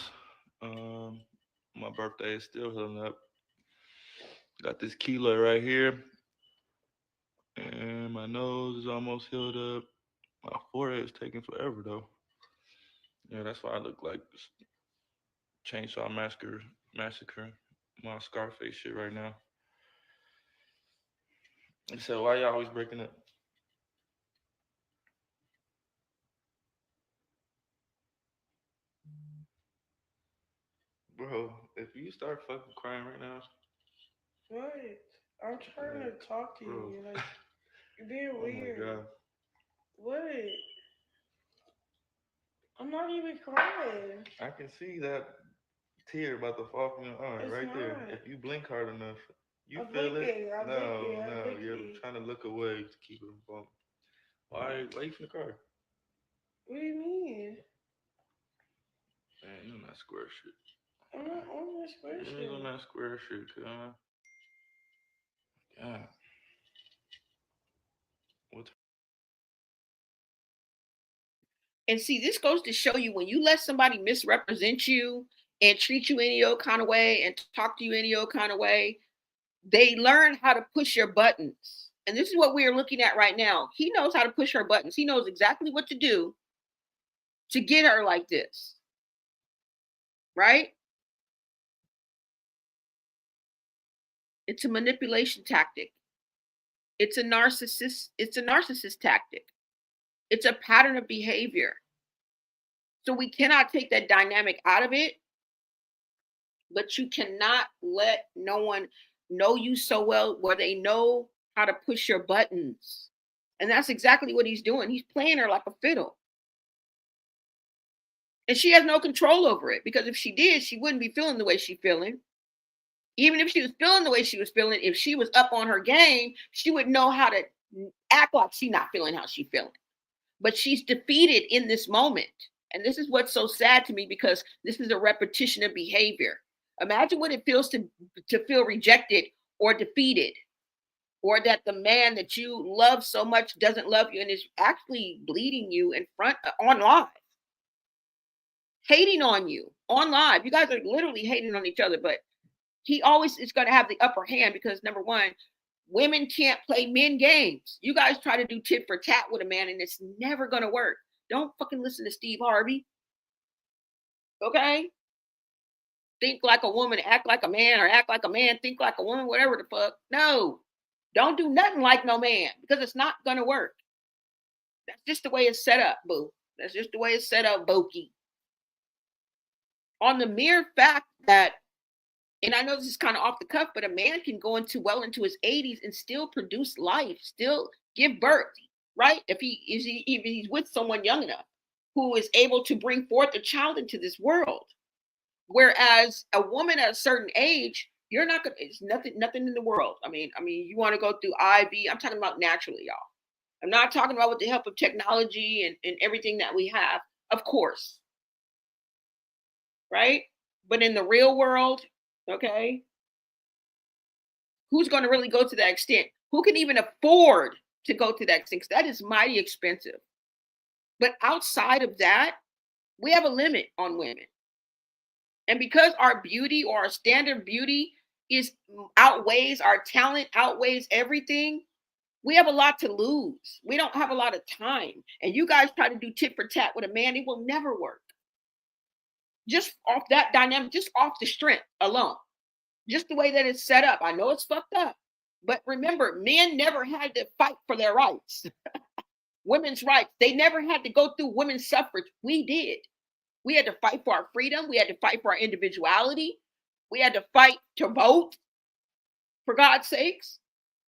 My birthday is still healing up. Got this keloid right here. And my nose is almost healed up. My forehead is taking forever, though. Yeah, that's why I look like Chainsaw Massacre. My Scarface shit right now. He said, why y'all always breaking up? Bro, if you start fucking crying right now.
What? I'm trying to talk to you. Like, you're being weird.
Oh my God.
What? I'm not even crying.
I can see that tear about to fall from your eye
It's
right
not.
there. If you blink hard enough, you
I'm
feel
blinking,
it.
I'm
No,
blinking, I'm
no, you're
blinking.
trying to look away to keep it from falling. Why you from the car?
What do you mean?
Man, you on that square shit.
I'm not on that square
You
shit.
ain't on that square shit, cuz. Yeah. What's
And see, this goes to show you, when you let somebody misrepresent you and treat you any old kind of way and talk to you any old kind of way, they learn how to push your buttons. And this is what we are looking at right now. He knows how to push her buttons. He knows exactly what to do to get her like this. Right? It's a manipulation tactic. It's a narcissist tactic. It's a pattern of behavior. So we cannot take that dynamic out of it, but you cannot let no one know you so well where they know how to push your buttons. And that's exactly what he's doing. He's playing her like a fiddle. And she has no control over it, because if she did, she wouldn't be feeling the way she's feeling. Even if she was feeling the way she was feeling, if she was up on her game, she would know how to act like she's not feeling how she's feeling. But she's defeated in this moment. And this is what's so sad to me, because this is a repetition of behavior. Imagine what it feels to feel rejected or defeated, or that the man that you love so much doesn't love you and is actually bleeding you in front on live, hating on you, on live. You guys are literally hating on each other, but he always is going to have the upper hand because number one, women can't play men games. You guys try to do tit for tat with a man and it's never going to work. Don't fucking listen to Steve Harvey. Okay? Think like a woman, act like a man, or act like a man, think like a woman, whatever the fuck. No. Don't do nothing like no man because it's not going to work. That's just the way it's set up, boo. That's just the way it's set up, Boki. On the mere fact that, and I know this is kind of off the cuff, but a man can go well into his 80s and still produce life, still give birth, right? If he's with someone young enough who is able to bring forth a child into this world. Whereas a woman at a certain age, you're not gonna, it's nothing in the world. I mean, you want to go through IV. I'm talking about naturally, y'all. I'm not talking about with the help of technology and everything that we have, of course. Right? But in the real world, okay, who's going to really go to that extent? Who can even afford to go to that extent? Because that is mighty expensive. But outside of that, we have a limit on women. And because our beauty or our standard beauty outweighs our talent, outweighs everything, we have a lot to lose. We don't have a lot of time. And you guys try to do tit for tat with a man, it will never work. Just off that dynamic, just off the strength alone. Just the way that it's set up. I know it's fucked up. But remember, men never had to fight for their rights. Women's rights. They never had to go through women's suffrage. We did. We had to fight for our freedom. We had to fight for our individuality. We had to fight to vote, for God's sakes.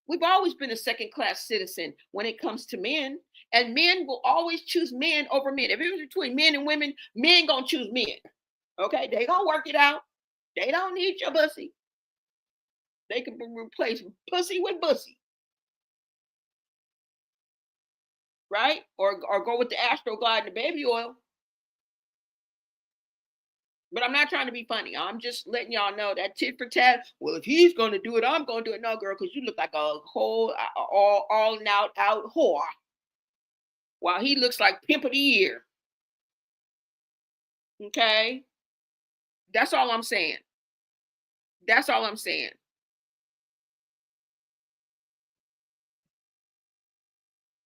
We've always been a second-class citizen when it comes to men. And men will always choose men over men. If it was between men and women, men gonna choose men. Okay? They gonna work it out. They don't need your pussy. They can replace pussy with pussy. Right? Or go with the Astroglide and the baby oil. But I'm not trying to be funny. I'm just letting y'all know that tit for tat. Well, if he's going to do it, I'm going to do it. No, girl, because you look like a whole all out whore. While he looks like pimp of the year. Okay? That's all I'm saying. That's all I'm saying.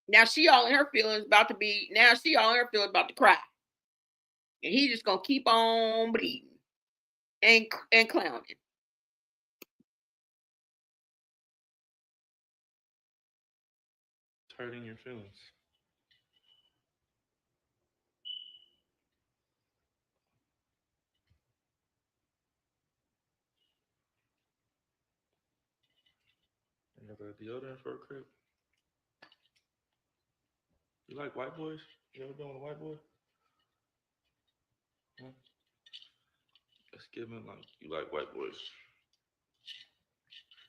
Now she all in her feelings about to cry. And he's just gonna keep on bleeding and clowning.
It's hurting your feelings. You got the deodorant for a crib? You like white boys? You ever been with a white boy? Huh? Let's give him like, you like white boys.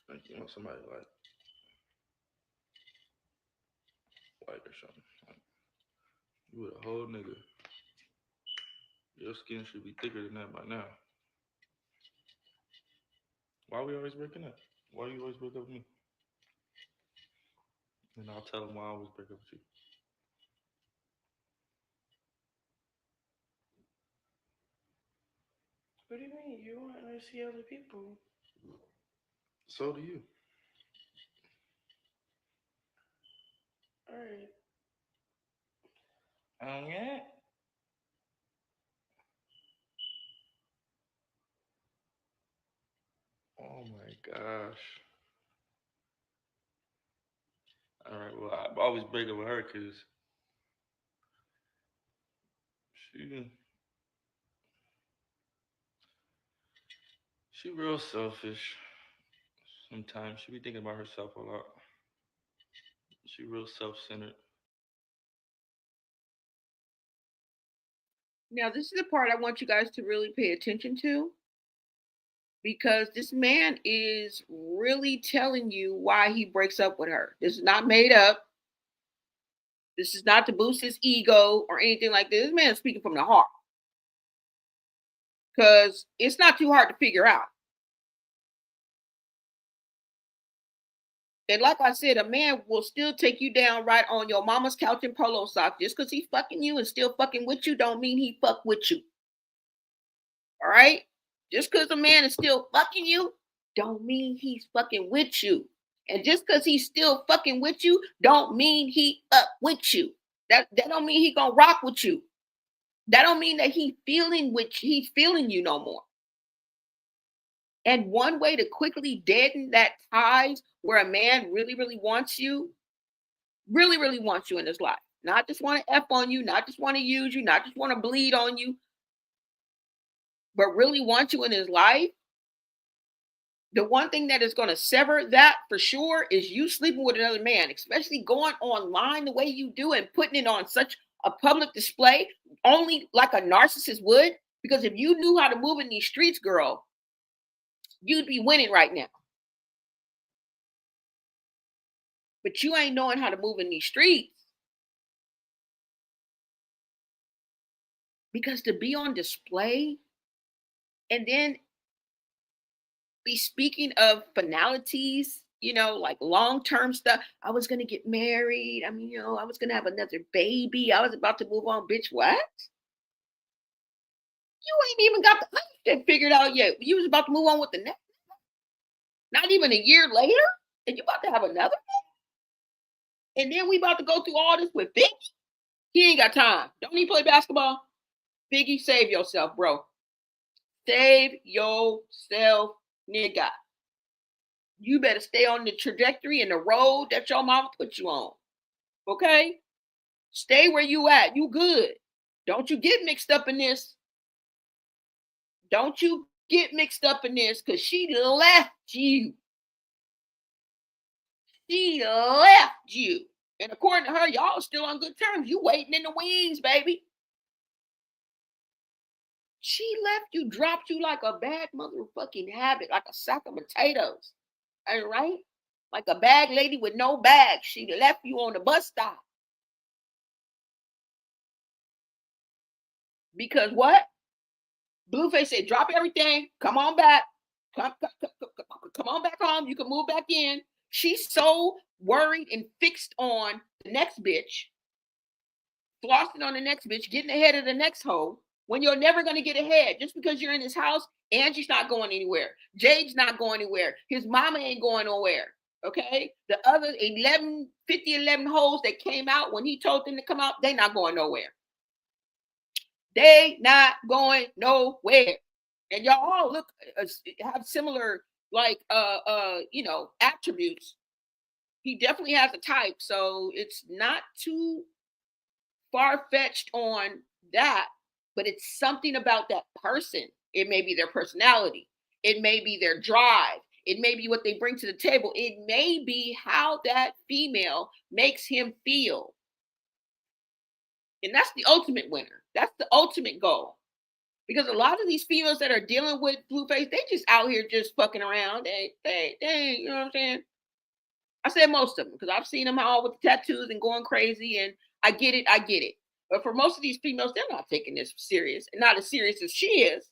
Like you want somebody like white or something. Like, you with a whole nigga. Your skin should be thicker than that by now. Why we always breaking up? Why do you always break up with me? And I'll tell him why I always break up with you.
What do you mean? You want to see other people?
So do you.
Alright.
Okay. Oh my gosh. Alright, well, I always break up with her because she real selfish. Sometimes she be thinking about herself a lot. She real self-centered.
Now, this is the part I want you guys to really pay attention to. Because this man is really telling you why he breaks up with her. This is not made up. This is not to boost his ego or anything like this. This man is speaking from the heart. Because it's not too hard to figure out. And like I said, a man will still take you down right on your mama's couch in polo socks. Just because he's fucking you and still fucking with you don't mean he fuck with you. All right? Just because a man is still fucking you, don't mean he's fucking with you. And just because he's still fucking with you, don't mean he up with you. That don't mean he gonna rock with you. That don't mean that he's feeling you no more. And one way to quickly deaden that ties where a man really, really wants you, really, really wants you in his life, not just want to F on you, not just want to use you, not just want to bleed on you, but really wants you in his life, the one thing that is going to sever that for sure is you sleeping with another man, especially going online the way you do and putting it on such a public display, only like a narcissist would. Because if you knew how to move in these streets, girl, you'd be winning right now. But you ain't knowing how to move in these streets. Because to be on display and then be speaking of finalities, like long-term stuff. I was going to get married. I mean, I was going to have another baby. I was about to move on. Bitch, what? You ain't even got the other shit figured out yet. You was about to move on with the next. Not even a year later, and you about to have another one? And then we about to go through all this with Biggie. He ain't got time. Don't he play basketball? Biggie, save yourself, bro. Save yourself, nigga. You better stay on the trajectory and the road that your mama put you on. Okay? Stay where you at. You good. Don't you get mixed up in this. Don't you get mixed up in this because she left you. She left you. And according to her, y'all are still on good terms. You waiting in the wings, baby. She left you, dropped you like a bad motherfucking habit, like a sack of potatoes. All right? Like a bag lady with no bag. She left you on the bus stop. Because what? Blueface said, drop everything. Come on back. Come on back home. You can move back in. She's so worried and fixed on the next bitch, flossing on the next bitch, getting ahead of the next hoe, when you're never going to get ahead. Just because you're in his house, Angie's not going anywhere. Jade's not going anywhere. His mama ain't going nowhere. Okay? The other 11 hoes that came out when he told them to come out, they not going nowhere. They not going nowhere. And y'all all look, have similar, attributes. He definitely has a type, so it's not too far-fetched on that, but it's something about that person. It may be their personality. It may be their drive. It may be what they bring to the table. It may be how that female makes him feel. And that's the ultimate winner. That's the ultimate goal. Because a lot of these females that are dealing with Blueface, they just out here just fucking around. They you know what I'm saying? I said most of them because I've seen them all with the tattoos and going crazy, and I get it. But for most of these females, they're not taking this serious, and not as serious as she is.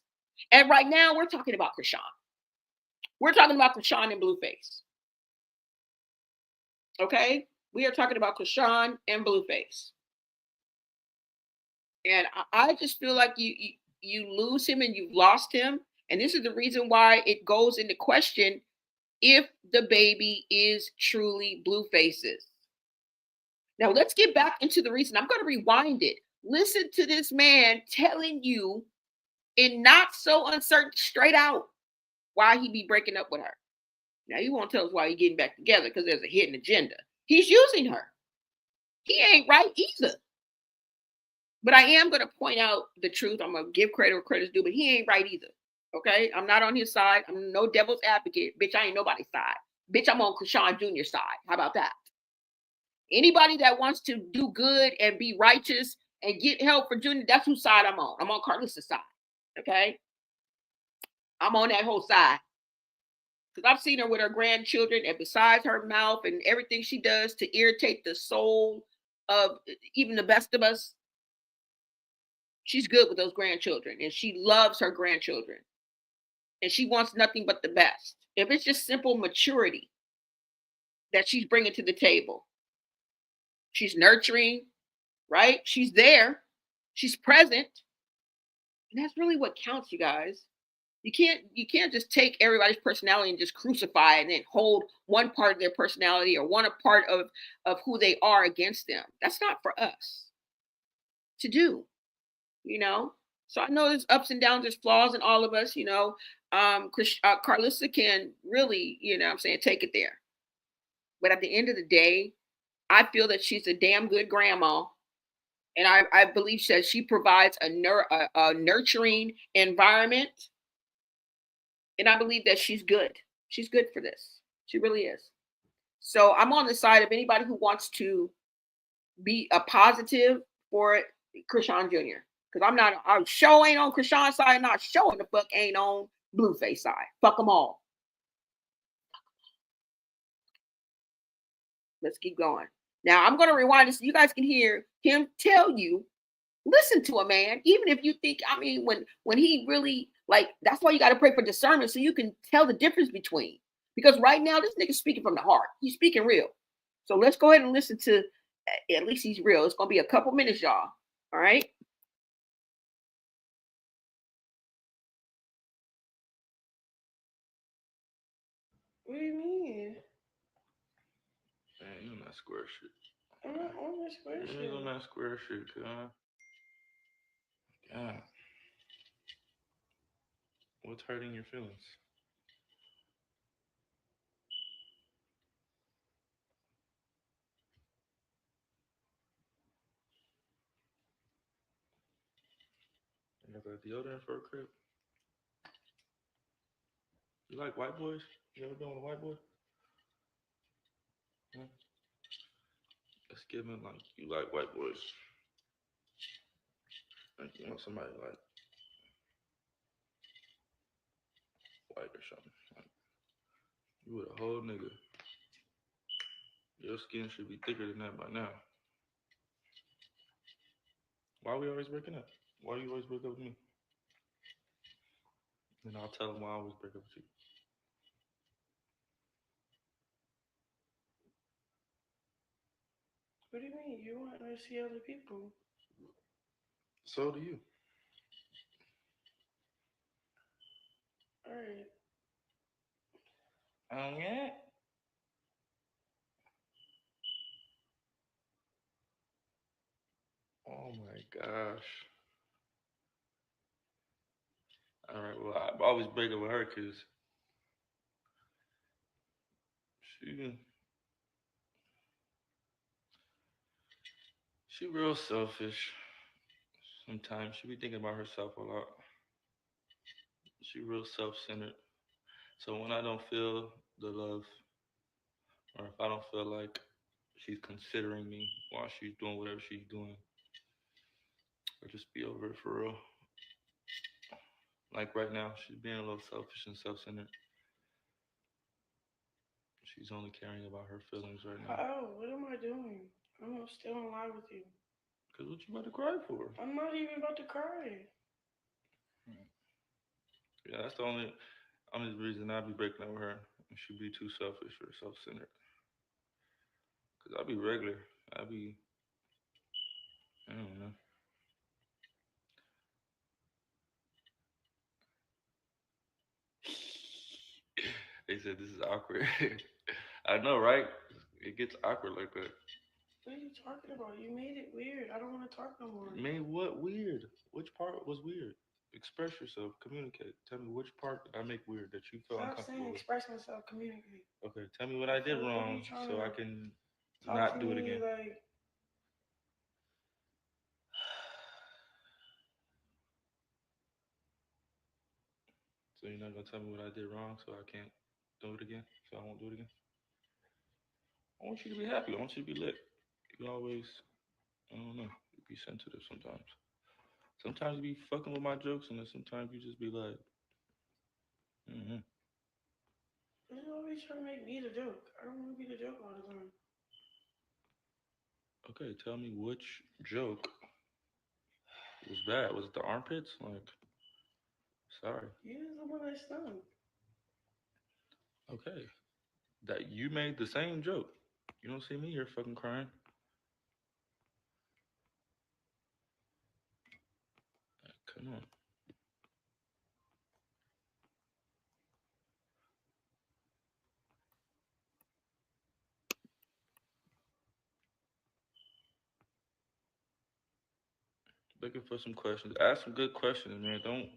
And right now, we're talking about Chrisean. We're talking about Chrisean and Blueface. Okay? We are talking about Chrisean and Blueface. And I just feel like you lose him and you've lost him. And this is the reason why it goes into question if the baby is truly Blueface's. Now, let's get back into the reason. I'm going to rewind it. Listen to this man telling you in not so uncertain, straight out, why he be breaking up with her. Now, you won't tell us why he getting back together because there's a hidden agenda. He's using her. He ain't right either. But I am going to point out the truth. I'm going to give credit where credit's due, but he ain't right either. Okay? I'm not on his side. I'm no devil's advocate. Bitch, I ain't nobody's side. Bitch, I'm on Chrisean Jr.'s side. How about that? Anybody that wants to do good and be righteous and get help for Junior, that's whose side I'm on. I'm on Carlissa's side. Okay? I'm on that whole side. Because I've seen her with her grandchildren, and besides her mouth and everything she does to irritate the soul of even the best of us, she's good with those grandchildren, and she loves her grandchildren, and she wants nothing but the best. If it's just simple maturity that she's bringing to the table, she's nurturing, right? She's there. She's present. And that's really what counts, you guys. You can't just take everybody's personality and just crucify it and then hold one part of their personality or one part of who they are against them. That's not for us to do, you know. So I know there's ups and downs, there's flaws in all of us, you know. Carlissa can really, you know what I'm saying, take it there. But at the end of the day, I feel that she's a damn good grandma. And I believe that she provides a nurturing environment. And I believe that she's good. She's good for this. She really is. So I'm on the side of anybody who wants to be a positive for Chrisean Jr. Because I'm show ain't on Chrisean's side, not showing the fuck ain't on Blueface side. Fuck them all. Let's keep going. Now I'm going to rewind this so you guys can hear him tell you, listen to a man, even if you think, I mean, when he really, like, that's why you got to pray for discernment so you can tell the difference between. Because right now, this nigga's speaking from the heart. He's speaking real. So let's go ahead and listen to, at least he's real. It's going to be a couple minutes, y'all. All right?
What do you mean?
Man, you on that square shit.
I'm not on that square shit.
You on that square shit, cuz. God. What's hurting your feelings? You got that deodorant for a crib? You like white boys? You ever been with a white boy? Huh? Let's give him like you like white boys. Like you want somebody like white or something. Like you with a whole nigga. Your skin should be thicker than that by now. Why are we always breaking up? Why do you always break up with me? And I'll tell him why I always break up with you.
What do you mean? You want to see other people?
So do you.
Alright.
Yeah. Oh my gosh. All right. Well, I always break up with her because she she real selfish. Sometimes she be thinking about herself a lot. She real self-centered. So when I don't feel the love, or if I don't feel like she's considering me while she's doing whatever she's doing, or just be over it for real. Like right now, she's being a little selfish and self-centered. She's only caring about her feelings right now.
Oh, what am I doing? I'm still in line with you.
Cause what you about to cry for?
I'm not even about to cry.
Yeah, that's the only reason I'd be breaking up with her. She'd be too selfish or self-centered. Cause I'd be regular. I'd be, I don't know. They said this is awkward. I know, right? It gets awkward like that.
What are you talking about? You made it weird. I don't want to talk no more.
Made what weird? Which part was weird? Express yourself. Communicate. Tell me which part did I make weird that you felt
Stop
uncomfortable
saying
with.
express myself, communicate.
Okay, tell me what I did
What are you
wrong
trying
so I
to
can
talk
not
to
do it
me
again.
like?
So you're not gonna tell me what I did wrong so I can't do it again? So I won't do it again? I want you to be happy. I want you to be lit. You always, I don't know, you be sensitive sometimes. Sometimes you be fucking with my jokes, and then sometimes you just be like, mm-hmm.
You're always trying to make me the joke. I don't want to be the joke all the time.
Okay, tell me which joke was bad. Was it the armpits? Like, sorry.
You're the one that stung.
Okay, that you made the same joke. You don't see me here fucking crying. Come on. Looking for some questions. Ask some good questions, man. Don't.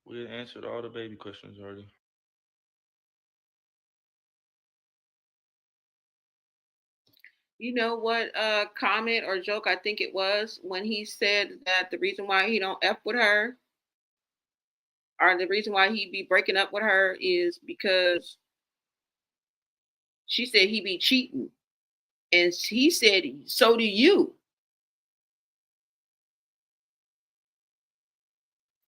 We answered all the baby questions already.
You know what comment or joke I think it was when he said that the reason why he don't F with her or the reason why he be breaking up with her is because she said he be cheating. And he said, so do you.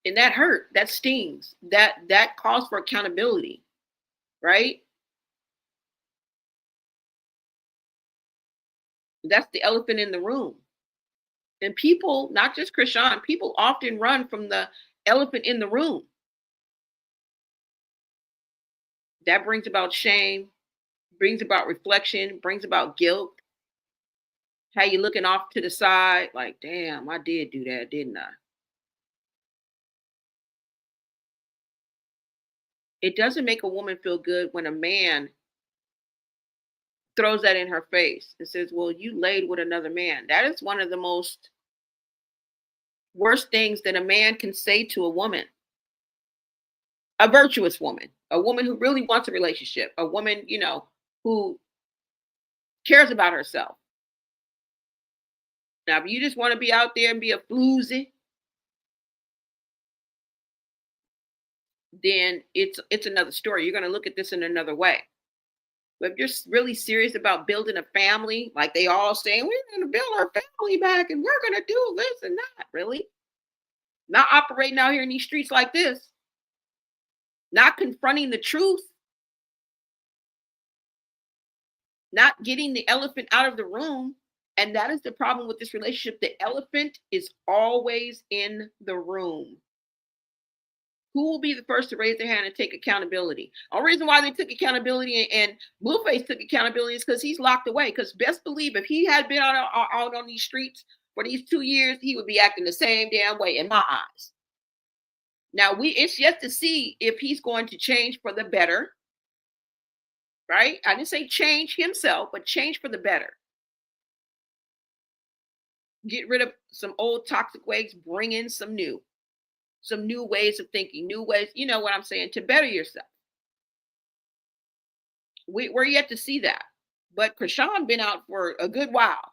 And that hurt. That stings. That calls for accountability, right? That's the elephant in the room. And people, not just Chrisean, people often run from the elephant in the room. That brings about shame, brings about reflection, brings about guilt. How you looking off to the side, like, damn, I did do that, didn't I? It doesn't make a woman feel good when a man throws that in her face and says, well, you laid with another man. That is one of the most worst things that a man can say to a woman. A virtuous woman, a woman who really wants a relationship, a woman, you know, who cares about herself. Now, if you just want to be out there and be a floozy, then it's another story. You're going to look at this in another way. But if you're really serious about building a family, like they all saying, we're going to build our family back and we're going to do this and that, really? Not operating out here in these streets like this. Not confronting the truth. Not getting the elephant out of the room. And that is the problem with this relationship. The elephant is always in the room. Who will be the first to raise their hand and take accountability? The only reason why they took accountability and Blueface took accountability is because he's locked away. Because best believe if he had been out on these streets for these 2 years, he would be acting the same damn way in my eyes. Now, it's yet to see if he's going to change for the better. Right? I didn't say change himself, but change for the better. Get rid of some old toxic ways, bring in some new ways of thinking, new ways, you know what I'm saying, to better yourself. We're yet to see that. But Chrisean been out for a good while.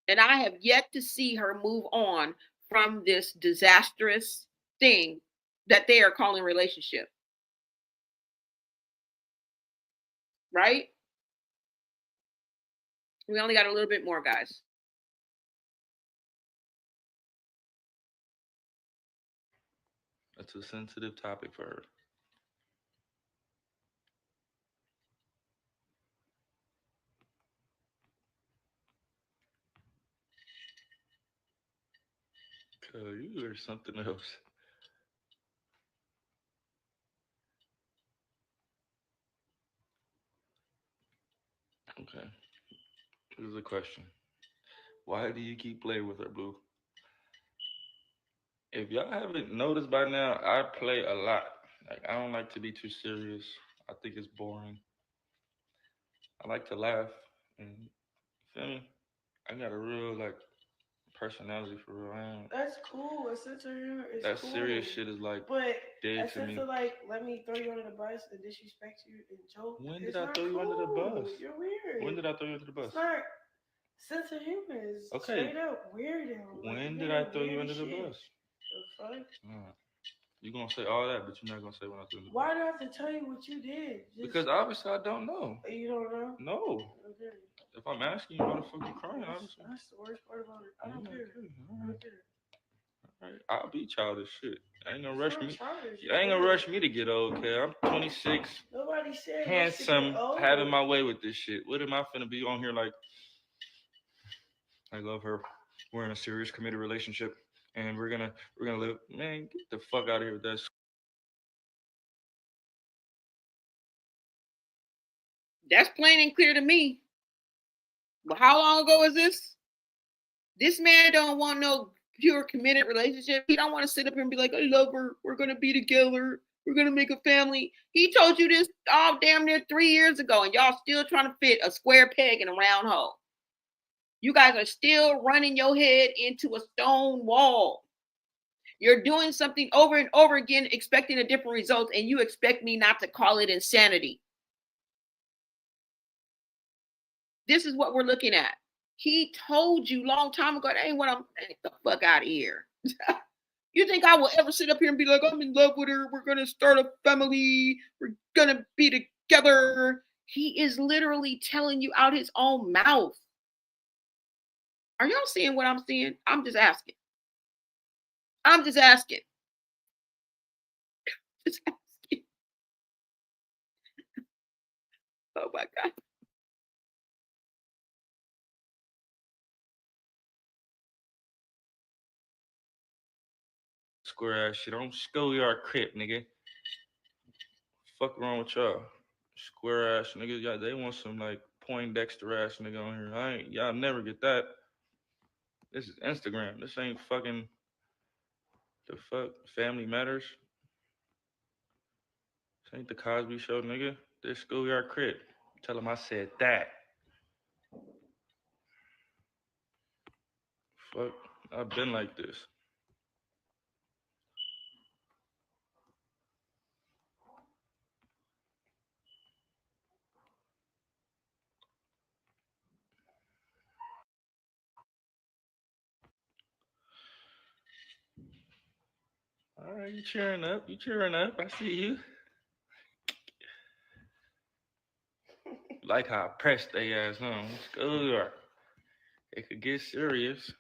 And I have yet to see her move on from this disastrous thing that they are calling relationship. Right? We only got a little bit more, guys.
That's a sensitive topic for her. You are something else. Okay. Here's a question. Why do you keep playing with her, Blue? If y'all haven't noticed by now, I play a lot. Like I don't like to be too serious. I think it's boring. I like to laugh and feel me. I got a real like personality for real.
That's cool. A sense of humor is
that
cool.
serious shit is like
But
dead
a
to
sense
me.
of like, let me throw you under the bus and disrespect you and joke.
When did I throw you under the bus?
You're weird.
When did I throw you under the bus?
It's not sense of humor is straight up weird.
When did I throw you under the bus?
The fuck?
You're gonna say all that, but you're not gonna say when I threw you.
Why do I have to tell you what you did?
Because obviously I don't know.
You don't know?
No. Okay. If I'm asking you, why the fuck you crying? Obviously.
That's the worst part about it. I don't care. I don't care.
All right. I'll be childish shit. I ain't gonna rush me.
Childish.
I ain't gonna rush me to get old, okay? I'm 26.
Nobody said
handsome, having my way with this shit. What am I finna be on here like? I love her. We're in a serious, committed relationship, and we're gonna live. Man, get the fuck out of here with that.
That's plain and clear to me. But how long ago is this? This man don't want no pure committed relationship. He don't want to sit up here and be like, I love her. We're going to be together. We're going to make a family. He told you this all damn near 3 years ago, and y'all still trying to fit a square peg in a round hole. You guys are still running your head into a stone wall. You're doing something over and over again, expecting a different result, and you expect me not to call it insanity. This is what we're looking at. He told you long time ago, that ain't what I'm saying. Get the fuck out of here. You think I will ever sit up here and be like, I'm in love with her, we're gonna start a family, we're gonna be together? He is literally telling you out his own mouth. Are y'all seeing what I'm seeing? I'm just asking. I'm just asking. Just asking. Oh my God.
Square ass shit. I'm schoolyard crip, nigga. Fuck wrong with y'all? Square ass niggas. Yeah, they want some like Poindexter ass nigga on here. I ain't. Y'all never get that. This is Instagram. This ain't fucking the fuck Family Matters. This ain't the Cosby Show, nigga. This schoolyard crip. Tell him I said that. Fuck. I've been like this. All right, you cheering up. You cheering up. I see you. Like how I pressed they ass on. Schoolyard. It could get serious.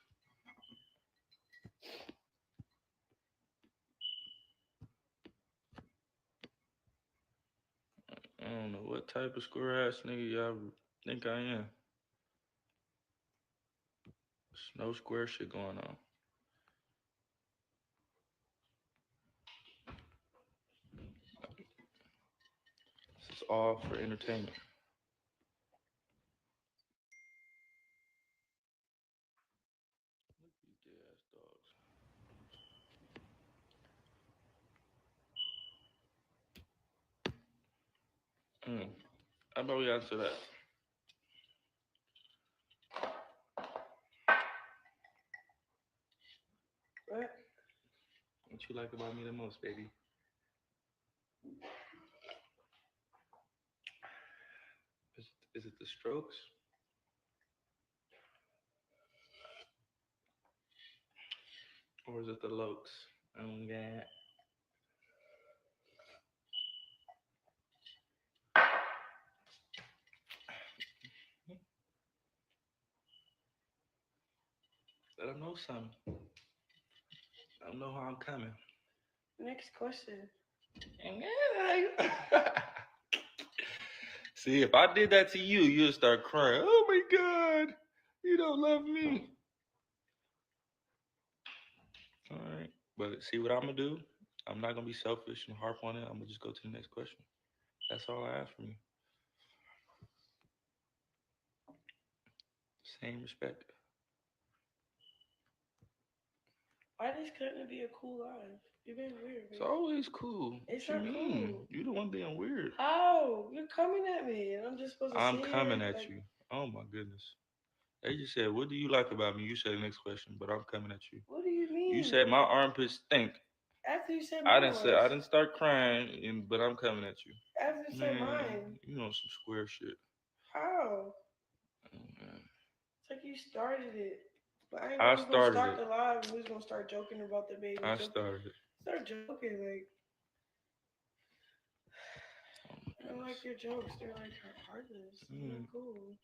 I don't know what type of square ass nigga y'all think I am. There's no square shit going on. This is all for entertainment. Look at these gay ass dogs. How about we answer that? What you like about me the most, baby? Is it the strokes? Or is it the looks? Oh, yeah. Let them know something. Let them know how I'm coming.
Next question.
See, if I did that to you, you'd start crying. Oh my God, you don't love me. All right. But see what I'm going to do? I'm not going to be selfish and harp on it. I'm going to just go to the next question. That's all I ask from you. Same respect.
Why this couldn't be a cool life? You've been weird.
It's always cool.
It's
what
not
you mean?
cool.
You the one being weird.
How? You're coming at me, and I'm just supposed to
I'm
sit
coming
here,
at
like,
you. Oh my goodness. They just said, what do you like about me? You said the next question, but I'm coming at you.
What do you mean?
You said my armpits stink.
After you said
I
mine.
didn't start crying, but I'm coming at you.
After you said mine.
You know some square shit.
How?
Oh, man.
It's like you started it. But I ain't
I
gonna
started
start
it.
the live and we're gonna start joking about the baby.
I started it.
Start joking, like.
Oh my
I don't like your jokes. They're like heartless. They're not cool.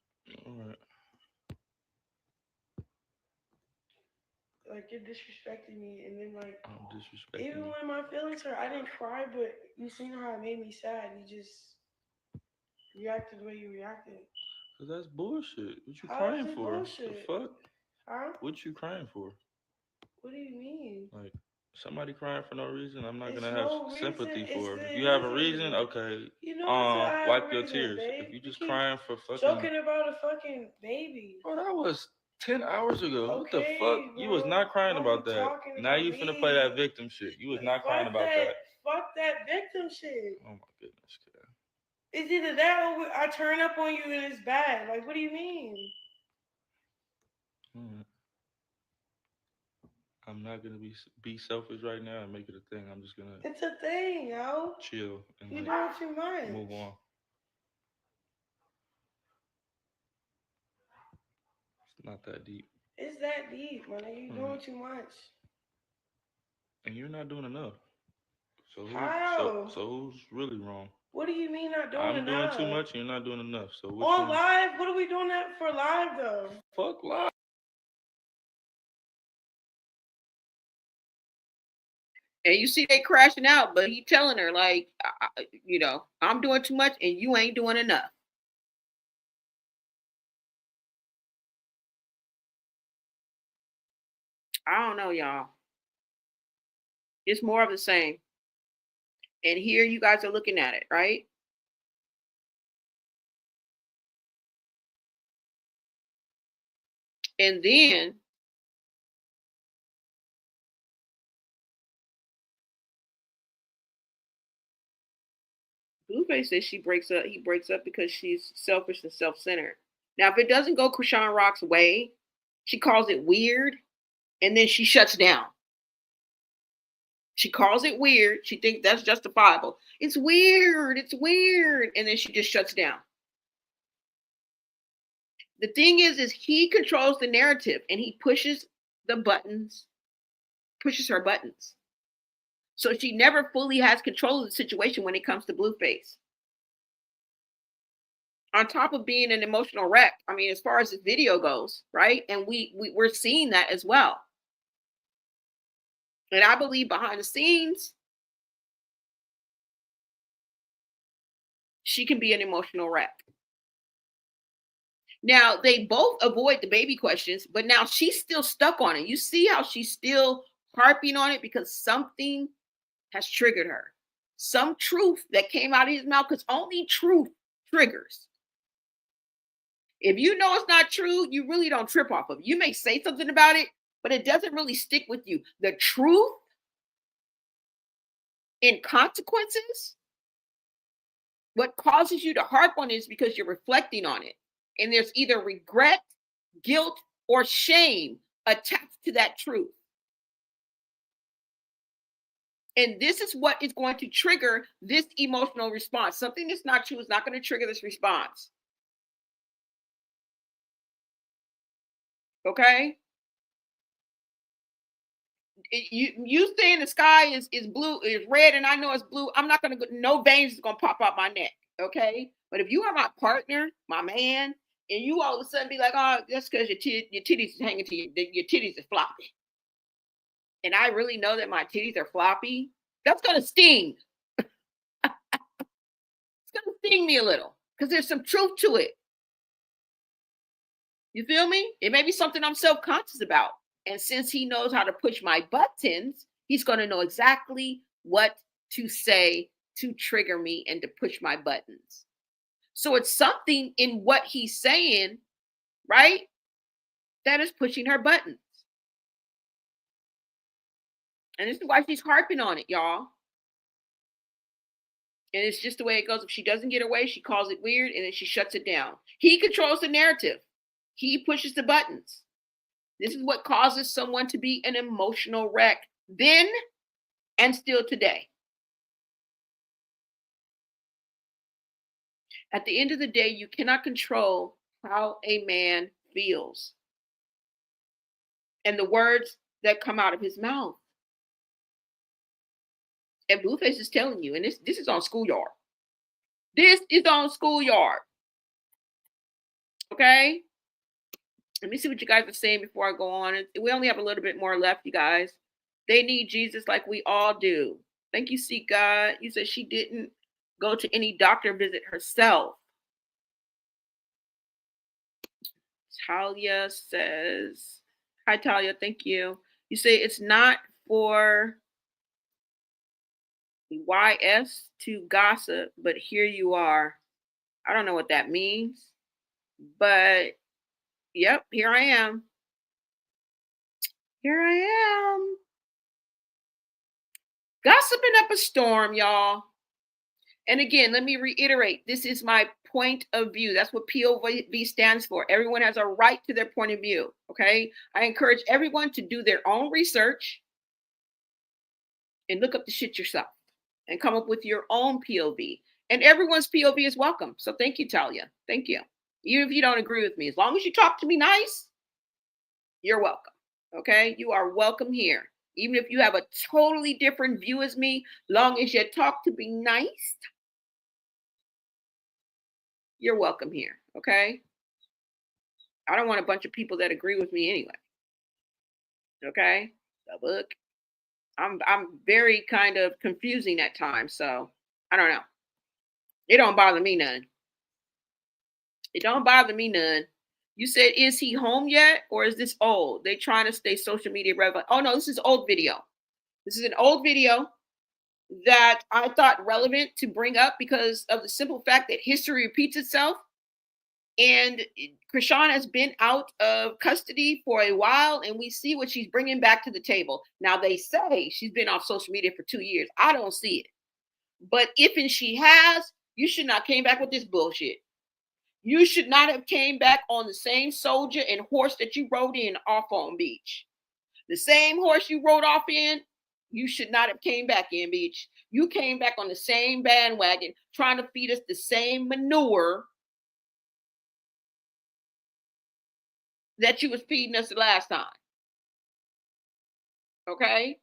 All right.
Like you're disrespecting me, and then like
I'm disrespecting
even
you.
when my feelings hurt, I didn't cry, but you seen how it made me sad. You just reacted the way you reacted.
Cause that's bullshit. What you
How
crying
is it
for?
bullshit?
The fuck?
Huh?
What you crying for?
What do you mean?
Like somebody crying for no reason, I'm not
It's
gonna
no
have sympathy
reason.
for.
It's
If
the
you have a
reason.
reason, okay.
You know I have
Wipe
a
your
reason,
tears.
babe.
If you just
keep
crying for fucking
joking about a fucking baby.
Bro, that was 10 hours ago. What the
Okay,
fuck? You was
bro.
not crying
Don't
about
be
that.
talking
Now
about
you finna
me.
play that victim shit. You was not crying about that.
Fuck that victim shit.
Oh my goodness, kid.
It's either that or I turn up on you and it's bad. Like, what do you mean?
I'm not gonna be selfish right now and make it a thing. I'm just gonna
It's a thing, yo.
chill and
You're
like
doing too much.
move on. It's not that deep,
It's that deep, man. You're doing too much.
and you're not doing enough.
How?
So who's really wrong?
What do you mean not doing
I'm doing
enough?
too much, and you're not doing enough. So which
On
one?
live? What are we doing that for live though?
Fuck life.
And you see they crashing out, but he telling her like, I'm doing too much and you ain't doing enough. I don't know, y'all. It's more of the same. And here you guys are looking at it, right? And then Blueface says he breaks up because she's selfish and self-centered. Now, if it doesn't go Chrisean Rock's way, she calls it weird, and then she shuts down. She calls it weird. She thinks that's justifiable. It's weird. And then she just shuts down. The thing is he controls the narrative and he pushes her buttons. So she never fully has control of the situation when it comes to Blueface. On top of being an emotional wreck, I mean, as far as the video goes, right? And we're seeing that as well. And I believe behind the scenes, she can be an emotional wreck. Now, they both avoid the baby questions, but now she's still stuck on it. You see how she's still harping on it because something has triggered her. Some truth that came out of his mouth, because only truth triggers. If you know it's not true, you really don't trip off of it. You may say something about it, but it doesn't really stick with you. The truth in consequences, what causes you to harp on it is because you're reflecting on it. And there's either regret, guilt, or shame attached to that truth. And this is what is going to trigger this emotional response. Something that's not true is not going to trigger this response. Okay? You saying the sky is blue, is red, and I know it's blue. I'm not going to, no veins is going to pop out my neck. Okay? But if you are my partner, my man, and you all of a sudden be like, oh, that's because your titties is hanging to you, your titties are floppy. And I really know that my titties are floppy, that's going to sting. It's going to sting me a little because there's some truth to it. You feel me? It may be something I'm self-conscious about. And since he knows how to push my buttons, he's going to know exactly what to say to trigger me and to push my buttons. So it's something in what he's saying, right, that is pushing her buttons. And this is why she's harping on it, y'all. And it's just the way it goes. If she doesn't get her way, she calls it weird, and then she shuts it down. He controls the narrative. He pushes the buttons. This is what causes someone to be an emotional wreck then and still today. At the end of the day, you cannot control how a man feels and the words that come out of his mouth. And Blueface is telling you, and this is on Schoolyard. This is on Schoolyard. Okay? Let me see what you guys are saying before I go on. We only have a little bit more left, you guys. They need Jesus like we all do. Thank you, Seek God. You said she didn't go to any doctor visit herself. Talia says, hi, Talia. Thank you. You say it's not for YS to gossip, but here you are. I don't know what that means, but yep, here I am. Here I am. Gossiping up a storm, y'all. And again, let me reiterate, this is my point of view. That's what POV stands for. Everyone has a right to their point of view, okay? I encourage everyone to do their own research and look up the shit yourself and come up with your own POV. And everyone's POV is welcome. So thank you, Talia. Thank you. Even if you don't agree with me, as long as you talk to me nice, you're welcome, okay? You are welcome here. Even if you have a totally different view as me, long as you talk to me nice, you're welcome here, okay? I don't want a bunch of people that agree with me anyway. Okay? The book. I'm very kind of confusing at times, so I don't know. It don't bother me none. It don't bother me none. You said, is he home yet, or is this old? They trying to stay social media relevant. Oh no, this is old video. This is an old video that I thought relevant to bring up because of the simple fact that history repeats itself. And Chrisean has been out of custody for a while, and we see what she's bringing back to the table. Now, they say she's been off social media for 2 years. I don't see it. But if and she has, you should not came back with this bullshit. You should not have came back on the same soldier and horse that you rode in off on Beach. The same horse you rode off in, you should not have came back in, Beach. You came back on the same bandwagon, trying to feed us the same manure that you was feeding us the last time. Okay?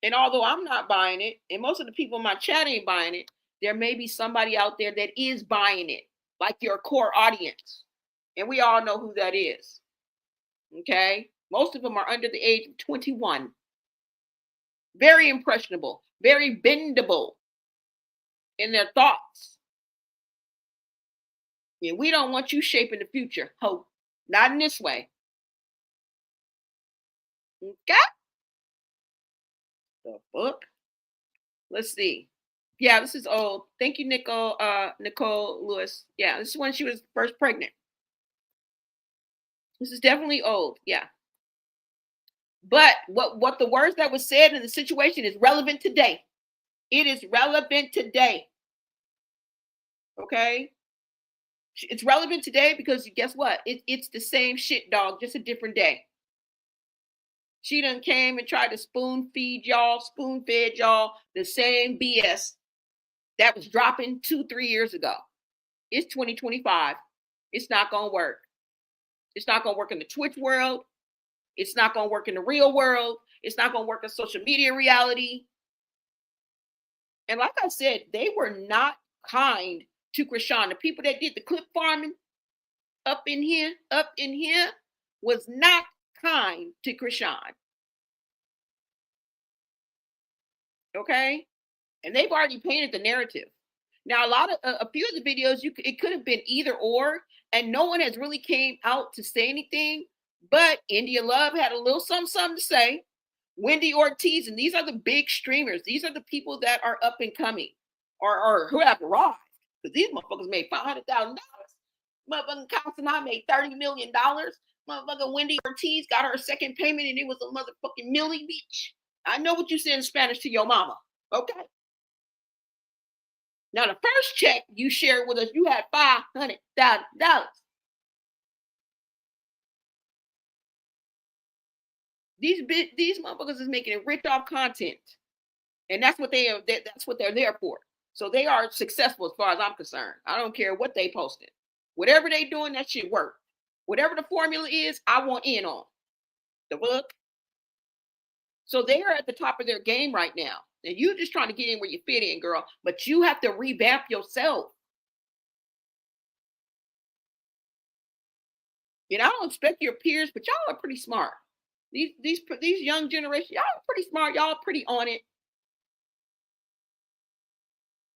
And although I'm not buying it, and most of the people in my chat ain't buying it, there may be somebody out there that is buying it, like your core audience. And we all know who that is. Okay? Most of them are under the age of 21. Very impressionable, very bendable in their thoughts. And we don't want you shaping the future. Hope. Not in this way. Okay? The book. Let's see. Yeah, this is old. Thank you, Nicole Lewis. Yeah, this is when she was first pregnant. This is definitely old. Yeah. But what the words that was said in the situation is relevant today. It is relevant today. Okay? It's relevant today because guess what? It's the same shit, dog, just a different day. She done came and tried to spoon fed y'all the same BS that was dropping 2-3 years ago. It's 2025. It's not going to work. It's not going to work in the Twitch world. It's not going to work in the real world. It's not going to work in social media reality. And like I said, they were not kind to Chrisean. The people that did the clip farming up in here was not kind to Chrisean. Okay? And they've already painted the narrative. Now, a few of the videos, it could have been either or, and no one has really came out to say anything. But India Love had a little something to say. Wendy Ortiz, and these are the big streamers. These are the people that are up and coming, or who have arrived. Because these motherfuckers made $500,000. Motherfucking Constantine made $30 million. Motherfucking Wendy Ortiz got her second payment, and it was a motherfucking milli, bitch. I know what you said in Spanish to your mama. Okay. Now, the first check you shared with us, you had $500,000. These motherfuckers is making it rich off content, and that's what they're there for. So they are successful as far as I'm concerned. I don't care what they posted. Whatever they doing, that shit work. Whatever the formula is, I want in on the book. So they are at the top of their game right now. And you just trying to get in where you fit in, girl. But you have to revamp yourself. And I don't expect your peers, but y'all are pretty smart. These young generation, y'all are pretty smart. Y'all are pretty on it.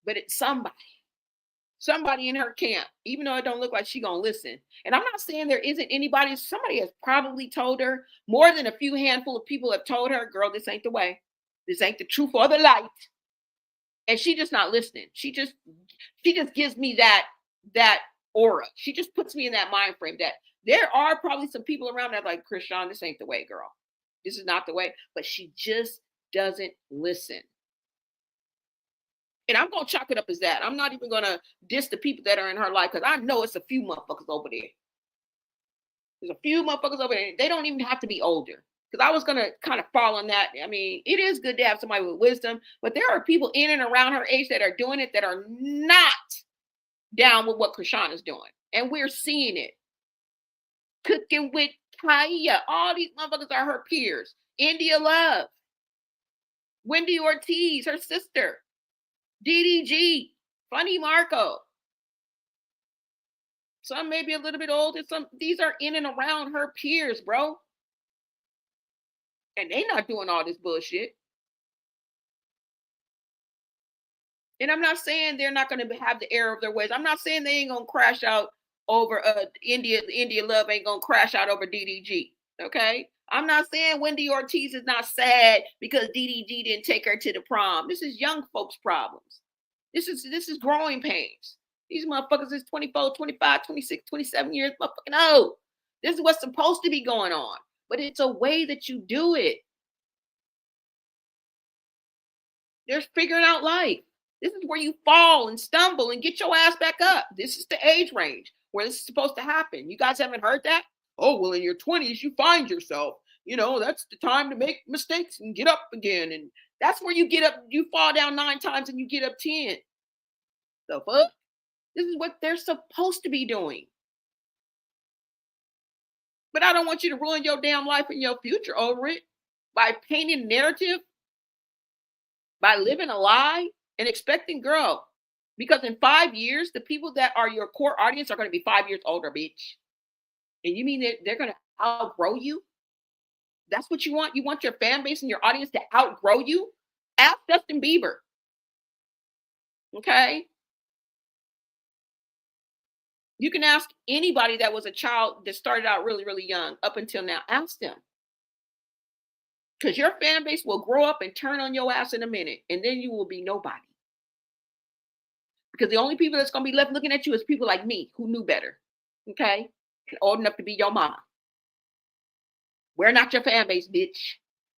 But it's somebody in her camp, even though it don't look like she gonna listen. And I'm not saying there isn't anybody. Somebody has probably told her, more than a few handful of people have told her, girl, this ain't the way. This ain't the truth or the light. And she just not listening. She just gives me that aura. She just puts me in that mind frame that there are probably some people around that like, Chrisean, this ain't the way, girl. This is not the way. But she just doesn't listen. And I'm going to chalk it up as that. I'm not even going to diss the people that are in her life because I know it's a few motherfuckers over there. There's a few motherfuckers over there. They don't even have to be older. Because I was going to kind of fall on that. I mean, it is good to have somebody with wisdom, but there are people in and around her age that are doing it that are not down with what Chrisean is doing. And we're seeing it. Cooking with Kaya. All these motherfuckers are her peers. India Love. Wendy Ortiz, her sister. DDG. Funny Marco. Some may be a little bit older. These are in and around her peers, bro. And they not doing all this bullshit. And I'm not saying they're not going to have the error of their ways. I'm not saying they ain't going to crash out over India Love ain't going to crash out over DDG. Okay? I'm not saying Wendy Ortiz is not sad because DDG didn't take her to the prom. This is young folks' problems. This is growing pains. These motherfuckers is 24, 25, 26, 27 years motherfucking old. This is what's supposed to be going on. But it's a way that you do it. They're figuring out life. This is where you fall and stumble and get your ass back up. This is the age range where this is supposed to happen. You guys haven't heard that? Oh, well, in your 20s, you find yourself. You know, that's the time to make mistakes and get up again. And that's where you get up. You fall down 9 times and you get up 10. The fuck? This is what they're supposed to be doing. But I don't want you to ruin your damn life and your future over it by painting a narrative, by living a lie and expecting, girl, because in 5 years, the people that are your core audience are going to be 5 years older, bitch. And you mean that they're going to outgrow you? That's what you want? You want your fan base and your audience to outgrow you? Ask Justin Bieber. Okay? You can ask anybody that was a child that started out really, really young up until now. Ask them. Because your fan base will grow up and turn on your ass in a minute. And then you will be nobody. Because the only people that's going to be left looking at you is people like me who knew better. Okay? And old enough to be your mama. We're not your fan base, bitch.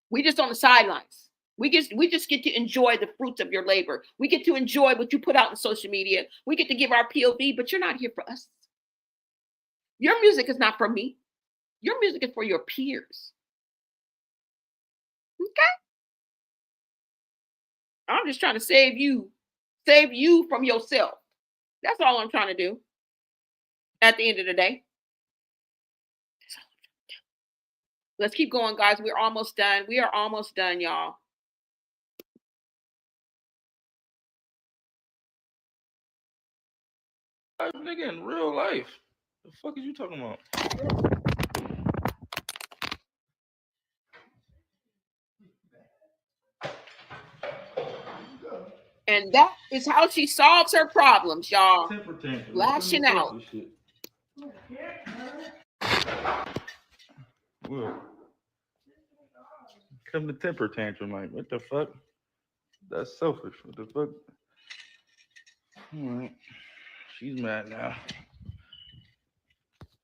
We just on the sidelines. We just get to enjoy the fruits of your labor. We get to enjoy what you put out in social media. We get to give our POV, but you're not here for us. Your music is not for me. Your music is for your peers. Okay? I'm just trying to save you from yourself. That's all I'm trying to do. At the end of the day. Let's keep going, guys. We're almost done. We are almost done, y'all.
Nigga, in real life. The fuck is you talking about?
And that is how she solves her problems, y'all.
Temper tantrum.
Lashing out.
Look. Come to temper tantrum, like, what the fuck? That's selfish. What the fuck? All right. She's mad now.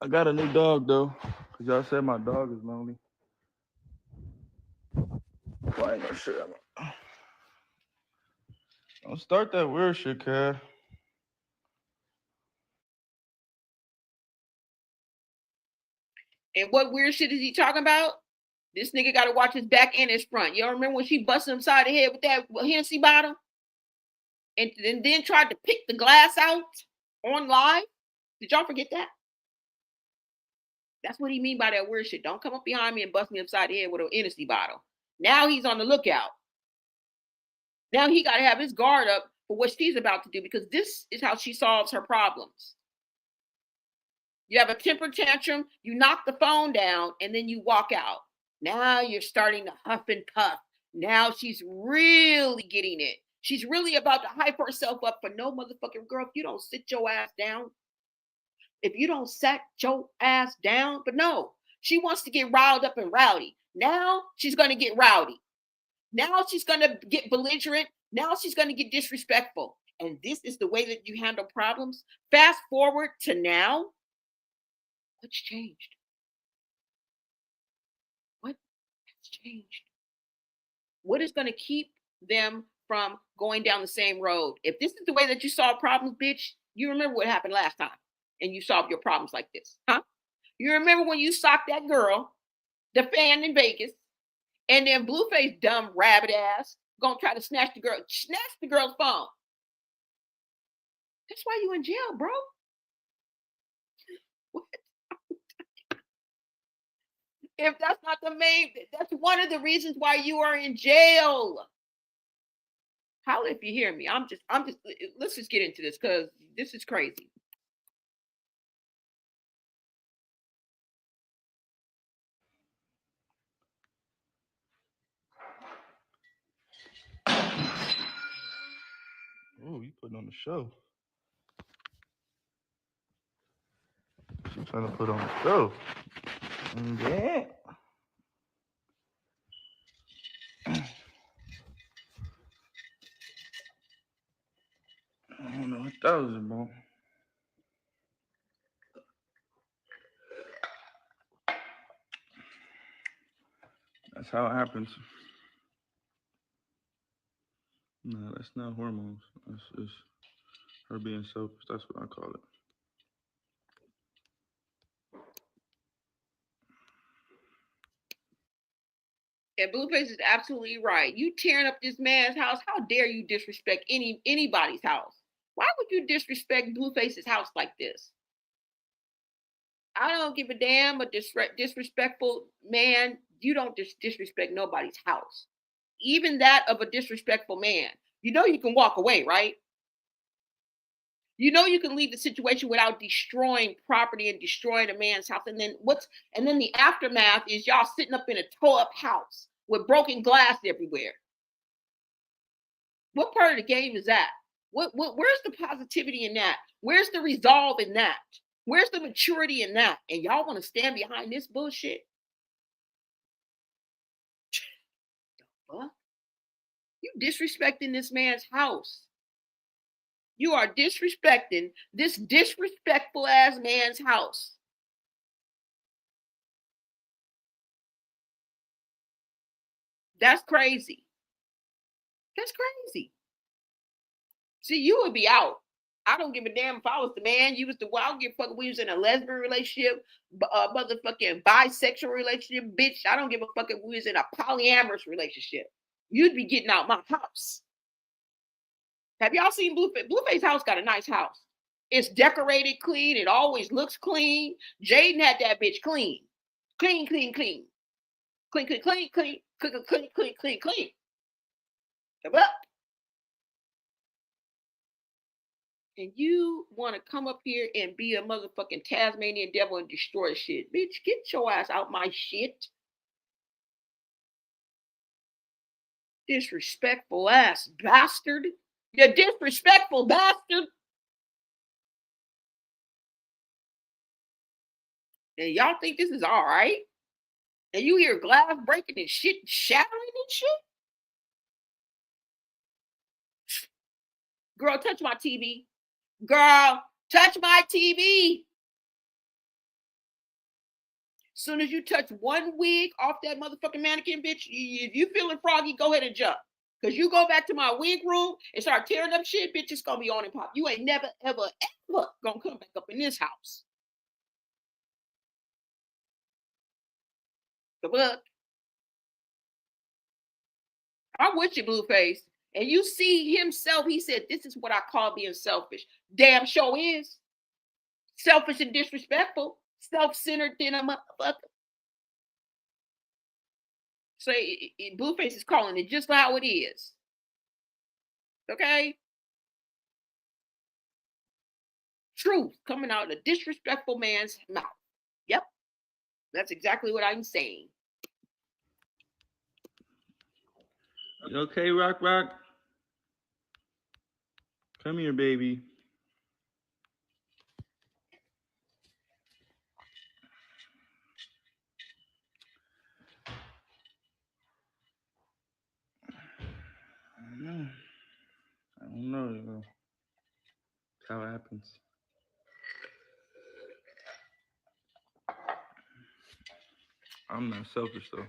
I got a new dog, though, because y'all said my dog is lonely. Well, I ain't no shit. Don't start that weird shit, Kev.
And what weird shit is he talking about? This nigga got to watch his back and his front. Y'all remember when she busted him side of the head with that Hennessy bottle? And then tried to pick the glass out on live? Did y'all forget that? That's what he mean by that weird shit. Don't come up behind me and bust me upside the head with a Hennessy bottle. Now he's on the lookout. Now he got to have his guard up for what she's about to do, because this is how she solves her problems. You have a temper tantrum, you knock the phone down, and then you walk out. Now you're starting to huff and puff. Now she's really getting it. She's really about to hype herself up for no motherfucking girl. If you don't sit your ass down, if you don't set your ass down, but no, she wants to get riled up and rowdy. Now she's going to get rowdy. Now she's going to get belligerent. Now she's going to get disrespectful. And this is the way that you handle problems. Fast forward to now. What's changed? What has changed? What is going to keep them from going down the same road. If this is the way that you solve problems, bitch, you remember what happened last time and you solved your problems like this, huh? You remember when you socked that girl, the fan in Vegas, and then Blueface, dumb rabbit ass, gonna try to snatch the girl's phone. That's why you in jail, bro. What? If that's not the main, that's one of the reasons why you are in jail. Holla if you hear me. I'm just, let's just get into this because this is crazy.
Oh, you putting on the show. She's trying to put on the show. Yeah. I don't know what that was about. That's how it happens. No, that's not hormones. That's just her being selfish. That's what I call it.
And Blueface is absolutely right. You tearing up this man's house. How dare you disrespect anybody's house? Why would you disrespect Blueface's house like this? I don't give a damn. A disrespectful man, you don't disrespect nobody's house. Even that of a disrespectful man. You know you can walk away, right? You know you can leave the situation without destroying property and destroying a man's house. And then the aftermath is y'all sitting up in a tore-up house with broken glass everywhere. What part of the game is that? Where's the positivity in that? Where's the resolve in that? Where's the maturity in that? And y'all want to stand behind this bullshit? What? You disrespecting this man's house. You are disrespecting this disrespectful ass man's house. That's crazy. That's crazy. See, you would be out. I don't give a damn if I was the man. You was the I don't give a fuck if we was in a lesbian relationship, motherfucking bisexual relationship, bitch. I don't give a fuck if we was in a polyamorous relationship. You'd be getting out my house. Have y'all seen Blueface? Blueface's house got a nice house. It's decorated clean. It always looks clean. Jaden had that bitch clean. Clean, clean, clean. Clean, clean, clean, clean, clean, clean, clean, clean, clean. Come up. And you want to come up here and be a motherfucking Tasmanian devil and destroy shit. Bitch, get your ass out my shit. Disrespectful ass bastard. You disrespectful bastard. And y'all think this is all right? And you hear glass breaking and shit shattering and shit? Girl, touch my TV. Girl, touch my TV. Soon as you touch one wig off that motherfucking mannequin, bitch, if you feeling froggy, go ahead and jump. Because you go back to my wig room and start tearing up shit, bitch, it's going to be on and pop. You ain't never, ever, ever going to come back up in this house. The fuck? I'm with you, Blueface. And you see himself, he said, this is what I call being selfish. Damn sure is. Selfish and disrespectful. Self-centered than a motherfucker. So Blueface is calling it just how it is. Okay? Truth coming out of a disrespectful man's mouth. Yep. That's exactly what I'm saying.
You okay, Rock? Come here, baby. I don't know, you know. That's how it happens. I'm not selfish though.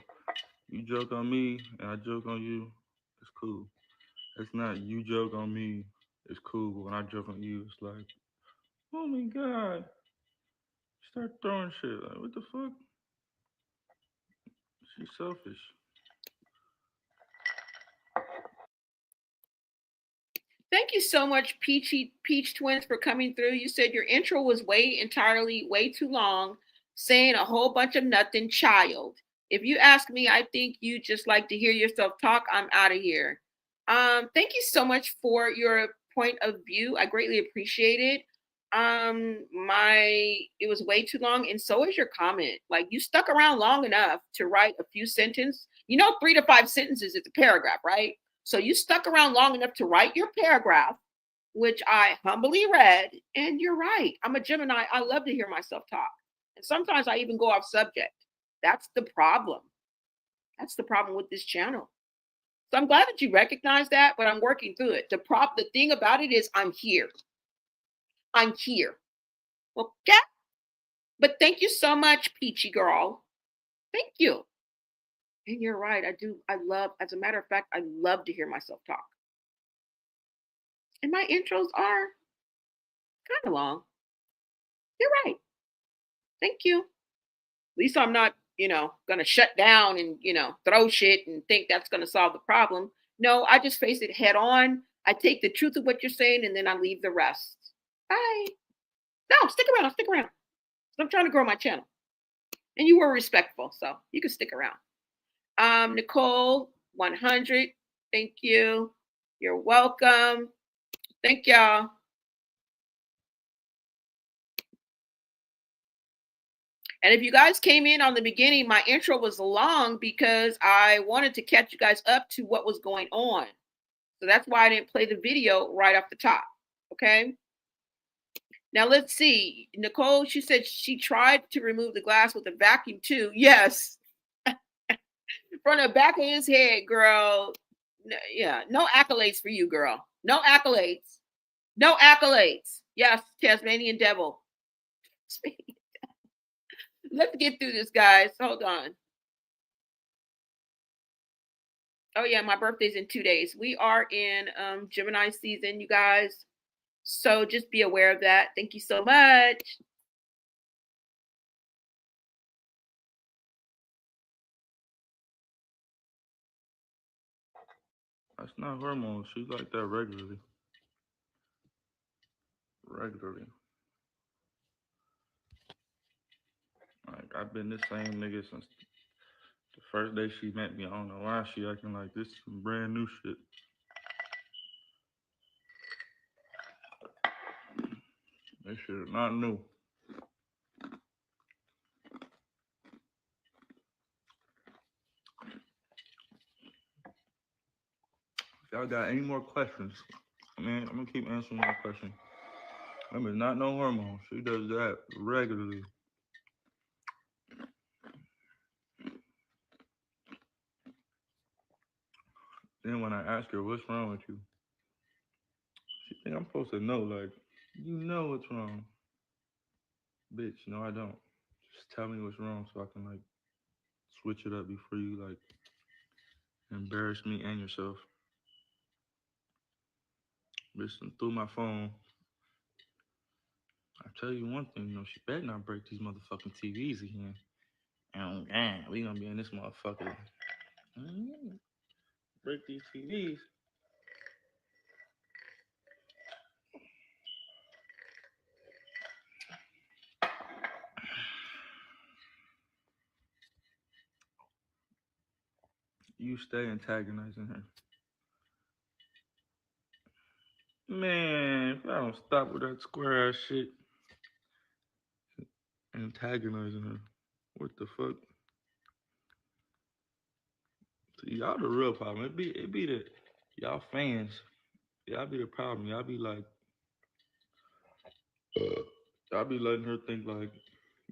You joke on me and I joke on you, it's cool. It's not you joke on me, it's cool, but when I joke on you, it's like, oh my god, start throwing shit. Like, what the fuck? She's selfish.
Thank you so much, Peach Twins, for coming through. You said your intro was way too long, saying a whole bunch of nothing, child. If you ask me, I think you just like to hear yourself talk. I'm out of here. Thank you so much for your point of view. I greatly appreciate it. It was way too long, and so is your comment. Like, you stuck around long enough to write a few sentences. 3 to 5 sentences is a paragraph, right? So you stuck around long enough to write your paragraph, which I humbly read. And you're right. I'm a Gemini. I love to hear myself talk. And sometimes I even go off subject. That's the problem. That's the problem with this channel. So I'm glad that you recognize that, but I'm working through it. The thing about it is I'm here. I'm here. Okay. But thank you so much, Peachy girl. Thank you. And you're right. As a matter of fact, I love to hear myself talk. And my intros are kind of long. You're right. Thank you. At least I'm not, going to shut down and, throw shit and think that's going to solve the problem. No, I just face it head on. I take the truth of what you're saying and then I leave the rest. Bye. No, stick around. Stick around. I'm trying to grow my channel. And you were respectful, so you can stick around. Nicole, 100. Thank you. You're welcome. Thank y'all. And if you guys came in on the beginning, my intro was long because I wanted to catch you guys up to what was going on. So that's why I didn't play the video right off the top. Okay. Now let's see. Nicole, she said she tried to remove the glass with a vacuum too. Yes. From the back of his head, girl. Yeah. No accolades for you, girl. No accolades. No accolades. Yes, Tasmanian devil. Let's get through this, guys. Hold on. Oh yeah, my birthday's in 2 days. We are in Gemini season, you guys. So just be aware of that. Thank you so much.
That's not hormones. She's like that regularly. Regularly. Like, I've been the same nigga since the first day she met me. I don't know why she acting like this is some brand new shit. This shit is not new. If y'all got any more questions, man, I'm gonna keep answering my question. I mean, not no hormones. She does that regularly. Then when I ask her what's wrong with you, she think I'm supposed to know. Like, you know what's wrong, bitch. No, I don't. Just tell me what's wrong so I can like switch it up before you like embarrass me and yourself. Listen through my phone. I tell you one thing, she better not break these motherfucking TVs again. Oh, man, we gonna be in this motherfucker. Break these TVs. You stay antagonizing her. Man, if I don't stop with that square ass shit, antagonizing her. What the fuck? See, y'all the real problem. It be the y'all fans. Y'all be the problem. Y'all be like, y'all be letting her think like,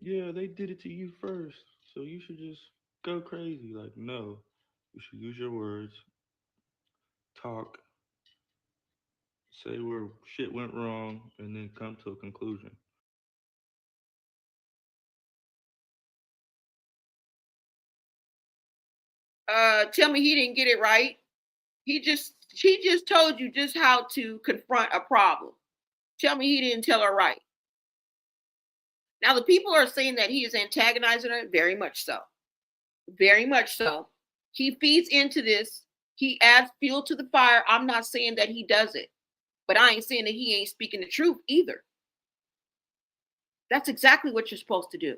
yeah, they did it to you first, so you should just go crazy. Like, no, you should use your words, talk, say where shit went wrong, and then come to a conclusion.
Tell me he didn't get it right. He just She just told you just how to confront a problem. Tell me he didn't tell her right. Now, the people are saying that he is antagonizing her. Very much so. Very much so. He feeds into this. He adds fuel to the fire. I'm not saying that he does it, but I ain't saying that he ain't speaking the truth either. That's exactly what you're supposed to do.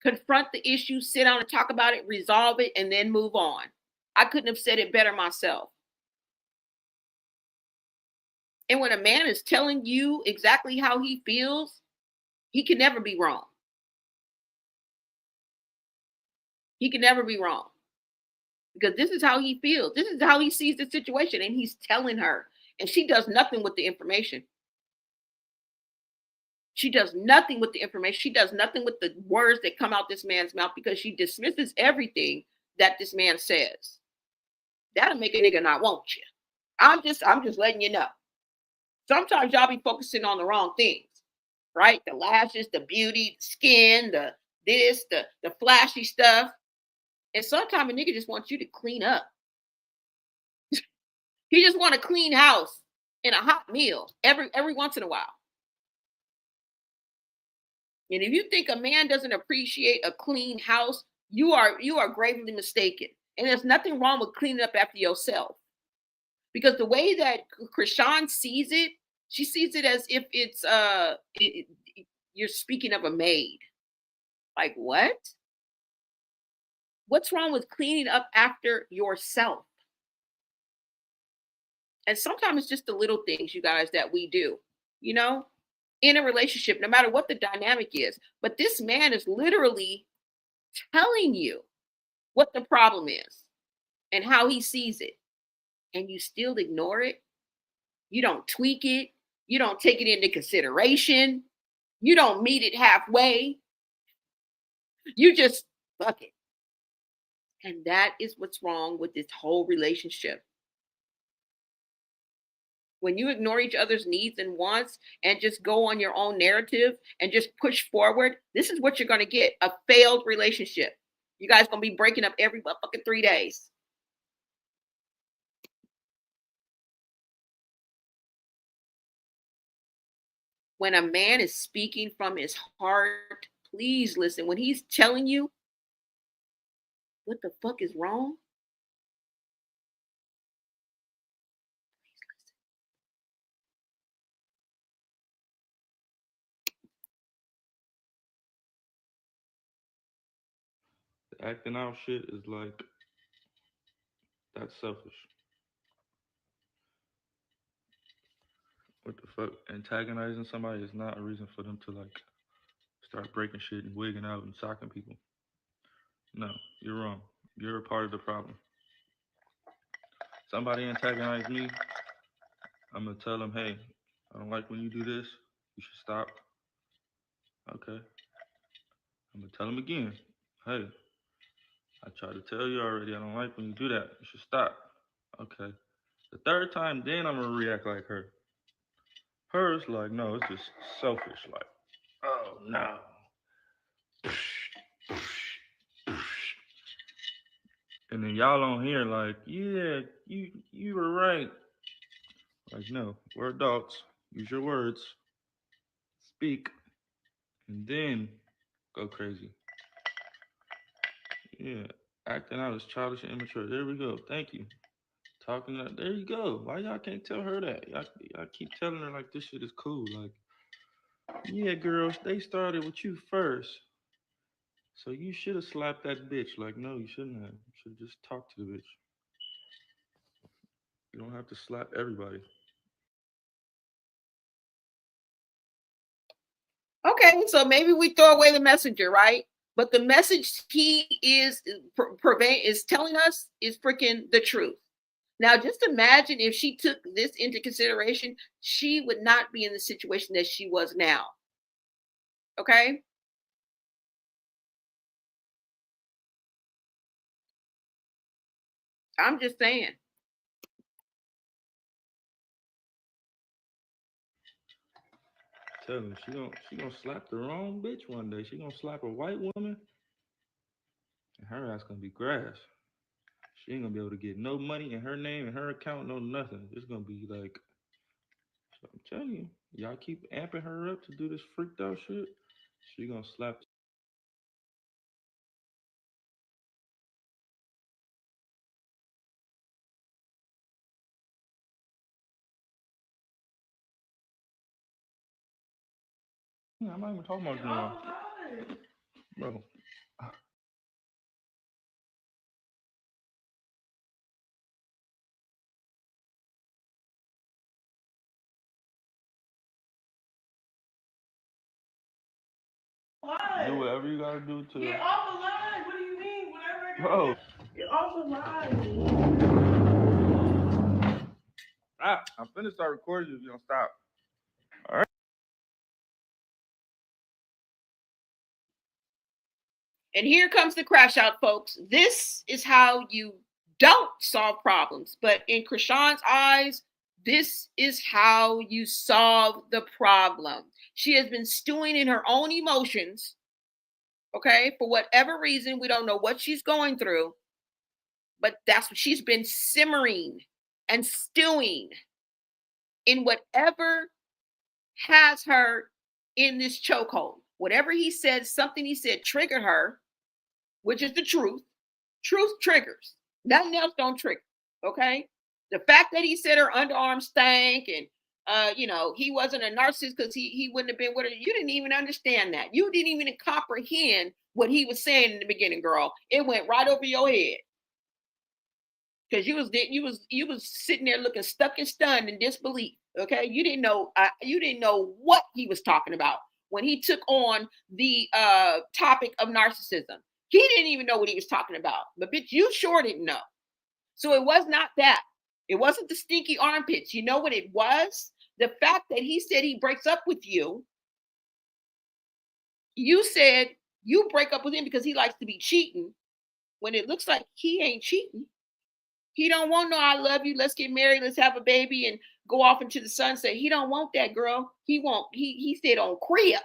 Confront the issue, sit down and talk about it, resolve it, and then move on. I couldn't have said it better myself. And when a man is telling you exactly how he feels, he can never be wrong. He can never be wrong. Because this is how he feels. This is how he sees the situation, and he's telling her. And she does nothing with the information. She does nothing with the information. She does nothing with the words that come out this man's mouth because she dismisses everything that this man says. That'll make a nigga not want you. I'm just letting you know. Sometimes y'all be focusing on the wrong things, right? The lashes, the beauty, the skin, the this, the flashy stuff. And sometimes a nigga just wants you to clean up. He just want a clean house and a hot meal every once in a while. And if you think a man doesn't appreciate a clean house, you are gravely mistaken. And there's nothing wrong with cleaning up after yourself. Because the way that Chrisean sees it, she sees it as if it's you're speaking of a maid. Like what? What's wrong with cleaning up after yourself? And sometimes it's just the little things, you guys, that we do, in a relationship, no matter what the dynamic is. But this man is literally telling you what the problem is and how he sees it. And you still ignore it. You don't tweak it. You don't take it into consideration. You don't meet it halfway. You just fuck it. And that is what's wrong with this whole relationship. When you ignore each other's needs and wants and just go on your own narrative and just push forward, this is what you're going to get, a failed relationship. You guys going to be breaking up every fucking 3 days. When a man is speaking from his heart, please listen. When he's telling you what the fuck is wrong,
The acting out shit is like, that's selfish. What the fuck? Antagonizing somebody is not a reason for them to like start breaking shit and wigging out and socking people. No, you're wrong. You're a part of the problem. Somebody antagonize me, I'm gonna tell them, hey, I don't like when you do this. You should stop. Okay. I'm gonna tell them again. Hey, I tried to tell you already. I don't like when you do that. You should stop. Okay. The third time, then I'm gonna react like her. Hers, like, no, it's just selfish. Like, oh no. And then y'all on here like, yeah, you were right. Like, no, we're adults. Use your words. Speak. And then go crazy. Yeah. Acting out is childish and immature. There we go. Thank you. Talking that. There you go. Why y'all can't tell her that? Y'all keep telling her like this shit is cool. Like, yeah, girls, they started with you first. So you should have slapped that bitch. Like, no, you shouldn't have. You should have just talked to the bitch. You don't have to slap everybody.
okay, so maybe we throw away the messenger, right? But the message he is telling us is freaking the truth. Now, just imagine if she took this into consideration, she would not be in the situation that she was now. Okay? I'm just saying.
Tell me, she gonna slap the wrong bitch one day. She gonna slap a white woman, and her ass gonna be grass. She ain't gonna be able to get no money in her name and her account, no nothing. It's gonna be like, I'm telling you, y'all keep amping her up to do this freaked out shit. She gonna slap. I'm not even talking about you now, bro. Do whatever you gotta do to.
Get off the line. What do you mean? Whatever I
Bro.
Get off the line.
I'm finna start recording you if you don't stop. All right.
And here comes the crash out, folks. This is how you don't solve problems. But in Chrisean's eyes, this is how you solve the problem. She has been stewing in her own emotions, okay, for whatever reason. We don't know what she's going through, but that's what she's been simmering and stewing in whatever has her in this chokehold. Whatever he said, something he said triggered her, which is the truth. Truth triggers. Nothing else don't trigger. Okay. The fact that he said her underarm stank and he wasn't a narcissist because he wouldn't have been with her. You didn't even understand that. You didn't even comprehend what he was saying in the beginning, girl. It went right over your head. Because you was sitting there looking stuck and stunned in disbelief. Okay. You didn't know what he was talking about when he took on the topic of narcissism. He didn't even know what he was talking about. But bitch, you sure didn't know. So it was not that. It wasn't the stinky armpits. You know what it was? The fact that he said he breaks up with you. You said you break up with him because he likes to be cheating, when it looks like he ain't cheating. He don't want no I love you, let's get married, let's have a baby and go off into the sunset. He don't want that, girl. He said on Crip.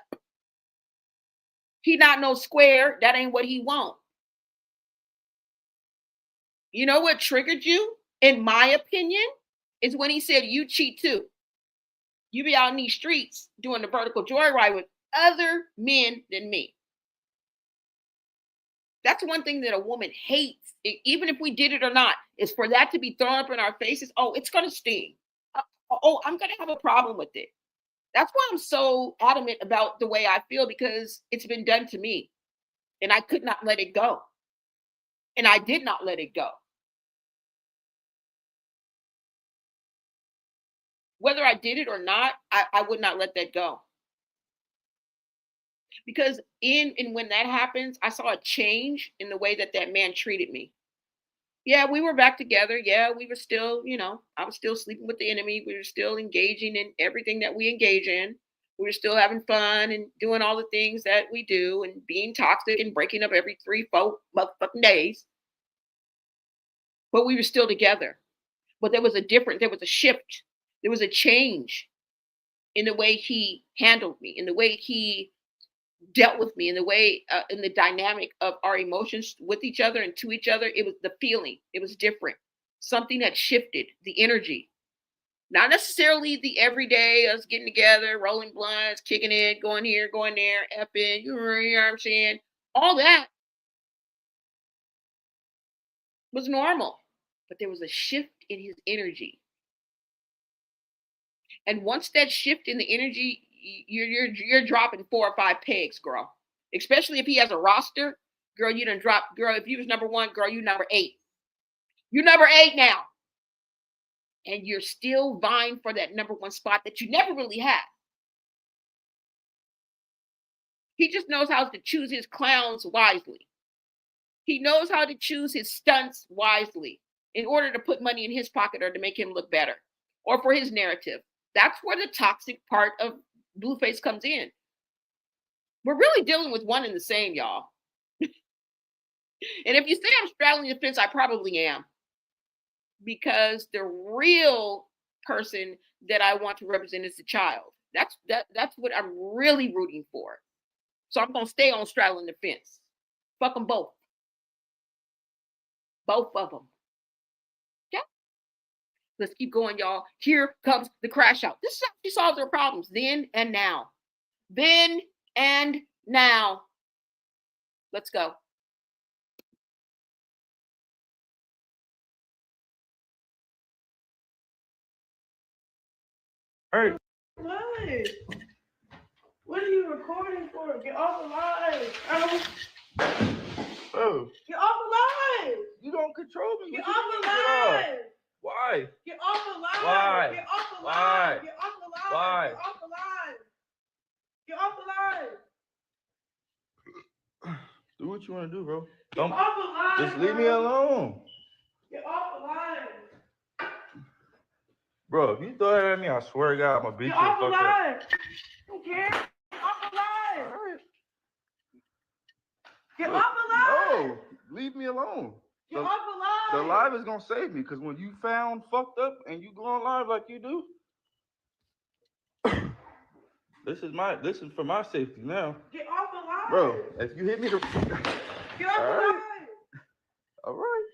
He not no square. That ain't what he want. You know what triggered you, in my opinion, is when he said you cheat too. You be out in these streets doing the vertical joyride with other men than me. That's one thing that a woman hates, even if we did it or not, is for that to be thrown up in our faces. Oh, it's going to sting. I'm going to have a problem with it. That's why I'm so adamant about the way I feel, because it's been done to me and I could not let it go. And I did not let it go. Whether I did it or not, I would not let that go. Because when that happens, I saw a change in the way that man treated me. Yeah, we were back together. Yeah, we were still, I was still sleeping with the enemy. We were still engaging in everything that we engage in. We were still having fun and doing all the things that we do and being toxic and breaking up every 3-4 motherfucking days. But we were still together. But there was a shift. There was a change in the way he handled me, in the way he dealt with me, in the way, in the dynamic of our emotions with each other and to each other. It was the feeling. It was different. Something that shifted the energy. Not necessarily the everyday us getting together, rolling blunts, kicking it, going here, going there, effing, you know what I'm saying? All that was normal. But there was a shift in his energy. And once that shift in the energy, you're dropping 4 or 5 pegs, girl. Especially if he has a roster, girl. You done drop, girl. If you was number 1, girl, you number 8. You number 8 now, and you're still vying for that number 1 spot that you never really had. He just knows how to choose his clowns wisely. He knows how to choose his stunts wisely in order to put money in his pocket or to make him look better or for his narrative. That's where the toxic part of Blueface comes in. We're really dealing with one and the same, y'all. And if you say I'm straddling the fence, I probably am. Because the real person that I want to represent is the child. That's what I'm really rooting for. So I'm going to stay on straddling the fence. Fuck them both. Both of them. Let's keep going, y'all. Here comes the crash out. This is how she solves her problems then and now. Then and now. Let's go.
Hey.
What are you recording for? Get off the line.
Oh,
Get off the line.
you don't control me.
Get
What
off
you
the
mean, get
line.
off? Why?
Get off the line.
Why?
Get off the
Why?
line. Get off the line.
Why?
Get off the line. Get off the line.
Do what you want to do, bro.
Get
Don't
off the line.
just leave me alone.
Get off the line.
Bro, if you throw that at me, I swear to God, I'm gonna beat you
Get
the
off the
fuck up.
line. Don't care. Get off the line.
All right.
Get
Look,
off the line.
No, leave me alone.
Get off the
The
line.
live is gonna save me, because when you found fucked up and you go on live like you do, this is for my safety now.
Get off the line.
Bro, if you hit me
Get off
All
the
right.
line.
all right.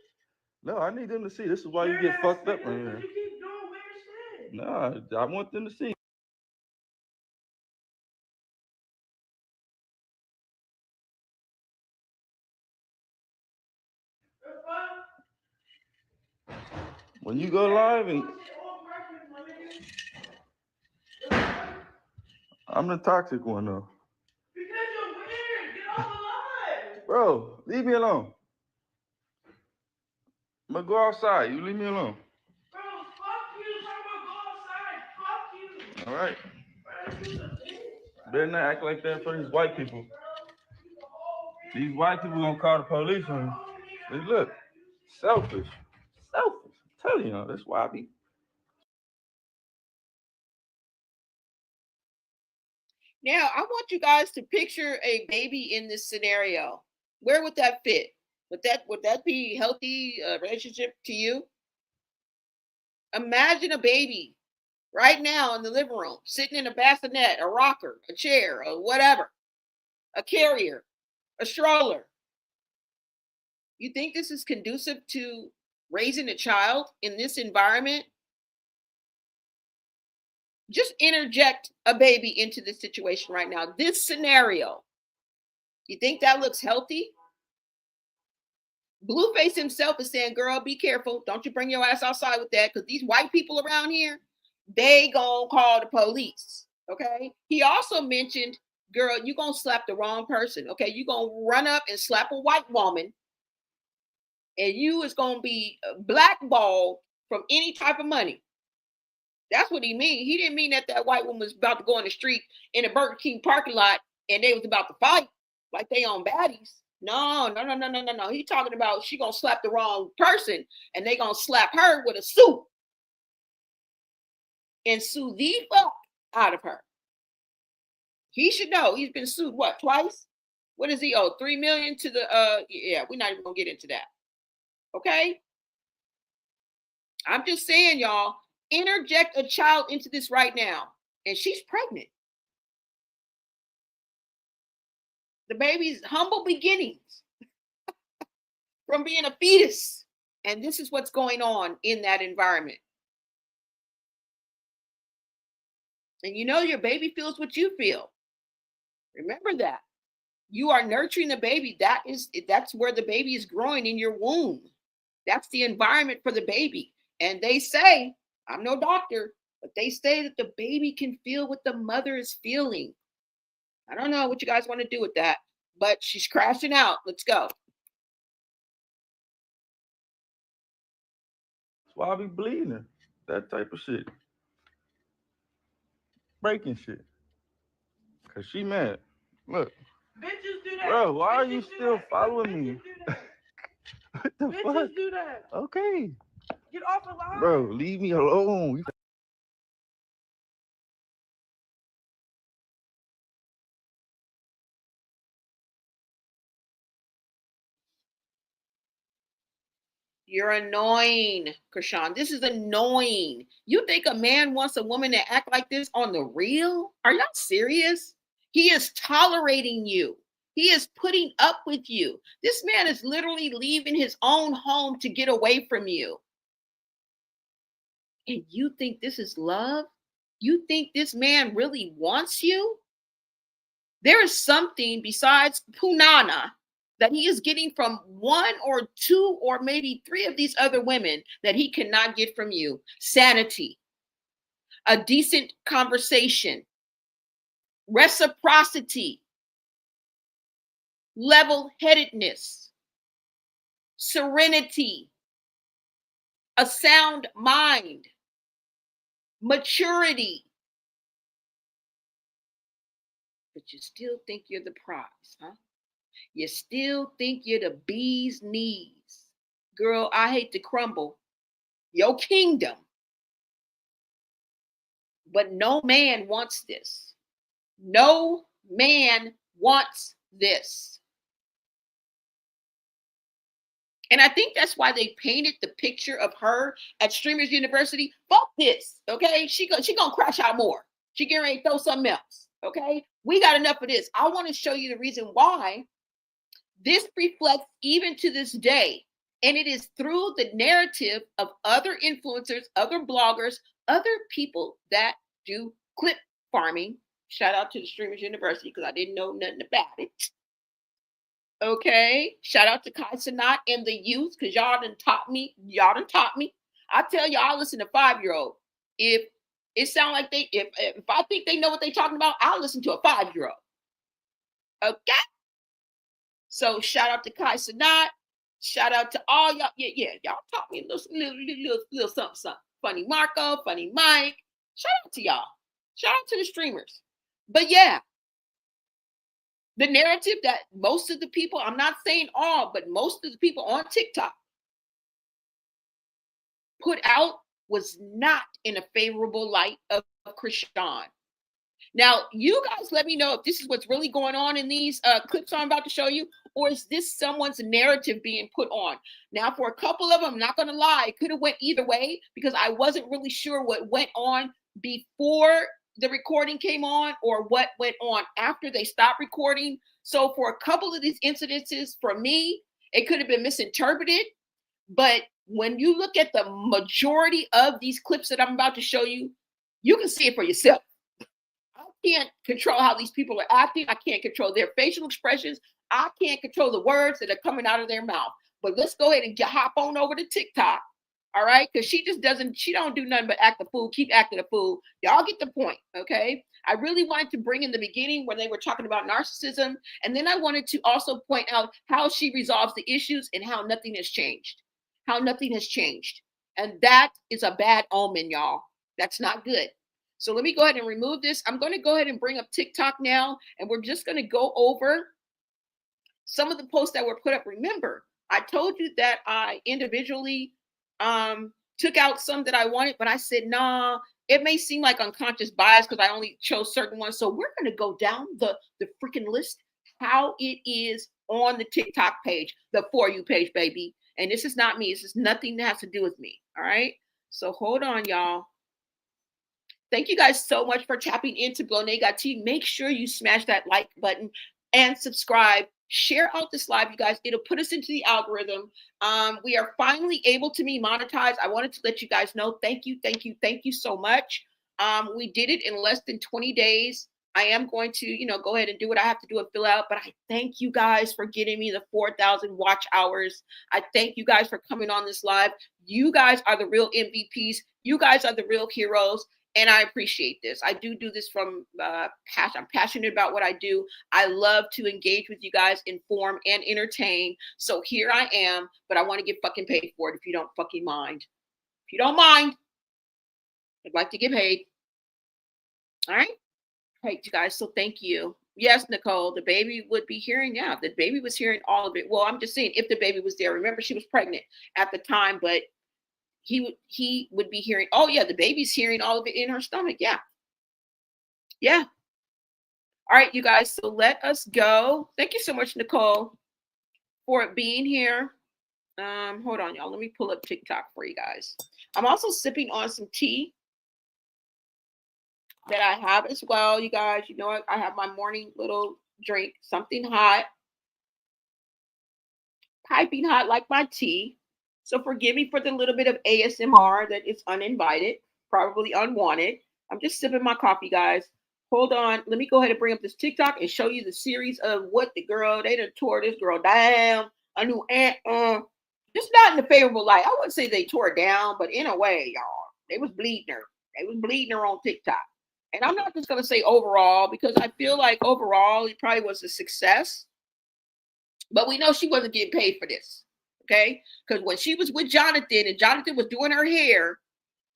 No, I need them to see. This is why you get fucked up in here.
You keep doing weird shit.
No, I want them to see. When you go live and I'm the toxic one though.
Because you're weird. Get off the line.
Bro, leave me alone. I'm gonna go outside. You leave me alone.
Bro, fuck you. Talk about go outside. Fuck you.
All right.
Bro, you a bitch.
Better not act like that for these white people. These white people gonna call the police on you. Hey, look, selfish. Selfish. I'm telling you, that's why I be.
Now, I want you guys to picture a baby in this scenario. Where would that fit? Would that be healthy relationship to you? Imagine a baby right now in the living room, sitting in a bassinet, a rocker, a chair, or whatever, a carrier, a stroller. You think this is conducive to raising a child in this environment? Just interject a baby into this situation right now. This scenario. You think that looks healthy? Blueface himself is saying, girl, be careful. Don't you bring your ass outside with that, because these white people around here, they gonna call the police. Okay. He also mentioned, girl, you gonna slap the wrong person. Okay. You gonna run up and slap a white woman, and you is gonna be blackballed from any type of money. That's what he mean. He didn't mean that white woman was about to go in the street in a Burger King parking lot and they was about to fight like they on baddies. No. He talking about she gonna slap the wrong person and they gonna slap her with a suit and sue the fuck out of her. He should know. He's been sued what, twice? What does he owe? $3 million to the yeah, we're not even gonna get into that. Okay. I'm just saying, y'all, interject a child into this right now, and she's pregnant. The baby's humble beginnings from being a fetus, and this is what's going on in that environment. And you know your baby feels what you feel. Remember that. You are nurturing the baby. That's where the baby is growing, in your womb. That's the environment for the baby. And they say, I'm no doctor, but they say that the baby can feel what the mother is feeling. I don't know what you guys want to do with that, but she's crashing out. Let's go.
That's why I be bleeding. That type of shit. Breaking shit. Cause she mad. Look.
Bitches do that.
Bro, why are
Bitches
you
do
still
that.
following
Bitches
me?
do that.
What the
Bitches
fuck?
do that.
Okay.
Get off the line.
Bro, leave me alone.
You're annoying, Chrisean. This is annoying. You think a man wants a woman to act like this on the real? Are y'all serious? He is tolerating you. He is putting up with you. This man is literally leaving his own home to get away from you. And you think this is love? You think this man really wants you? There is something besides punana that he is getting from one or two or maybe three of these other women that he cannot get from you. Sanity, a decent conversation, reciprocity, level-headedness, serenity, a sound mind, maturity. But you still think you're the prize, huh? You still think you're the bee's knees. Girl, I hate to crumble your kingdom. But no man wants this. No man wants this. And I think that's why they painted the picture of her at Streamers University. Fuck this, okay? She gonna crash out more. She getting ready to throw something else, okay? We got enough of this. I want to show you the reason why this reflects even to this day. And it is through the narrative of other influencers, other bloggers, other people that do clip farming. Shout out to the Streamers University because I didn't know nothing about it. Okay. Shout out to Kai Sanat and the youth because y'all done taught me. Y'all done taught me. I tell y'all, I listen to 5-year-old. If it sound like they, if I think they know what they talking about, I'll listen to a 5-year-old. Okay. So shout out to Kai Sanat. Shout out to all y'all. Yeah. Y'all taught me a little something. Funny Marco, funny Mike. Shout out to y'all. Shout out to the streamers. But yeah, the narrative that most of the people, I'm not saying all, but most of the people on TikTok put out was not in a favorable light of Chrisean. Now, you guys let me know if this is what's really going on in these clips I'm about to show you, or is this someone's narrative being put on? Now, for a couple of them, I'm not going to lie, it could have went either way because I wasn't really sure what went on before the recording came on or what went on after they stopped recording. So for a couple of these incidences, for me, it could have been misinterpreted. But when you look at the majority of these clips that I'm about to show you, you can see it for yourself. I can't control how these people are acting. I can't control their facial expressions. I can't control the words that are coming out of their mouth. But let's go ahead and hop on over to TikTok. All right. Because she don't do nothing but act a fool, keep acting a fool. Y'all get the point. Okay. I really wanted to bring in the beginning when they were talking about narcissism. And then I wanted to also point out how she resolves the issues and how nothing has changed. How nothing has changed. And that is a bad omen, y'all. That's not good. So let me go ahead and remove this. I'm going to go ahead and bring up TikTok now. And we're just going to go over some of the posts that were put up. Remember, I told you that I individually took out some that I wanted, but I said, nah, it may seem like unconscious bias because I only chose certain ones. So we're going to go down the freaking list, how it is on the TikTok page, the For You page, baby. And this is not me. This is nothing that has to do with me. All right. So hold on, y'all. Thank you guys so much for tapping into Blonega TV. Make sure you smash that like button and subscribe. Share out this live, you guys. It'll put us into the algorithm. We are finally able to be monetized. I wanted to let you guys know. Thank you so much. We did it in less than 20 days. I am going to, go ahead and do what I have to do and fill out. But I thank you guys for getting me the 4,000 watch hours. I thank you guys for coming on this live. You guys are the real MVPs. You guys are the real heroes. And I appreciate this. I do this from passion. I'm passionate about what I do. I love to engage with you guys, inform and entertain. So here I am, but I want to get fucking paid for it if you don't fucking mind. If you don't mind, I'd like to get paid. All right. Great, you guys. So thank you. Yes, Nicole, the baby would be hearing. Yeah, the baby was hearing all of it. Well, I'm just saying if the baby was there. Remember, she was pregnant at the time, but he would be hearing, oh yeah, the baby's hearing all of it in her stomach. Yeah. All right, you guys, so let us go. Thank you so much, Nicole, for being here. Hold on, y'all. Let me pull up TikTok for you guys. I'm also sipping on some tea that I have as well, you guys. I have my morning little drink, something hot, piping hot like my tea. So forgive me for the little bit of ASMR that is uninvited, probably unwanted. I'm just sipping my coffee, guys. Hold on. Let me go ahead and bring up this TikTok and show you the series of what the girl, they done tore this girl down. I knew just not in a favorable light. I wouldn't say they tore it down, but in a way, y'all, they was bleeding her. They was bleeding her on TikTok. And I'm not just going to say overall, because I feel like overall it probably was a success. But we know she wasn't getting paid for this. Okay? Because when she was with Jonathan and Jonathan was doing her hair,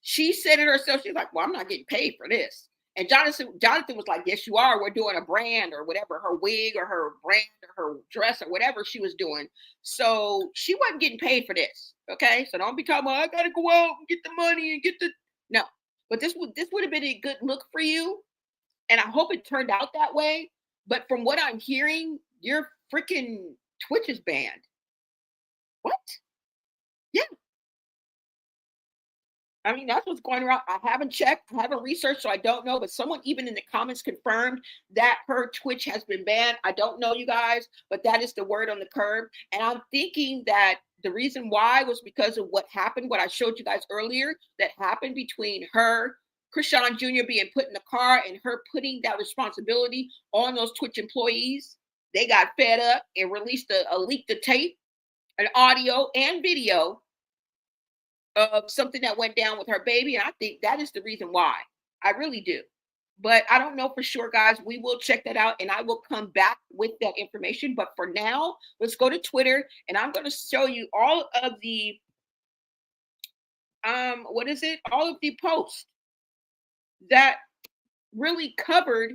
she said it herself. She's like, well, I'm not getting paid for this. And Jonathan was like, yes, you are. We're doing a brand or whatever, her wig or her brand or her dress or whatever she was doing. So she wasn't getting paid for this. Okay. So don't be talking about, I got to go out and get the money and get the, no. But this would have been a good look for you. And I hope it turned out that way. But from what I'm hearing, your freaking Twitch is banned. What? Yeah. I mean, that's what's going around. I haven't checked, I haven't researched, so I don't know. But someone even in the comments confirmed that her Twitch has been banned. I don't know, you guys, but that is the word on the curb. And I'm thinking that the reason why was because of what happened, what I showed you guys earlier, that happened between her, Chrisean Jr. being put in the car and her putting that responsibility on those Twitch employees. They got fed up and released a leaked tape, an audio and video of something that went down with her baby. And I think that is the reason why. I really do. But I don't know for sure, guys. We will check that out and I will come back with that information. But for now, let's go to Twitter and I'm going to show you all of the, all of the posts that really covered,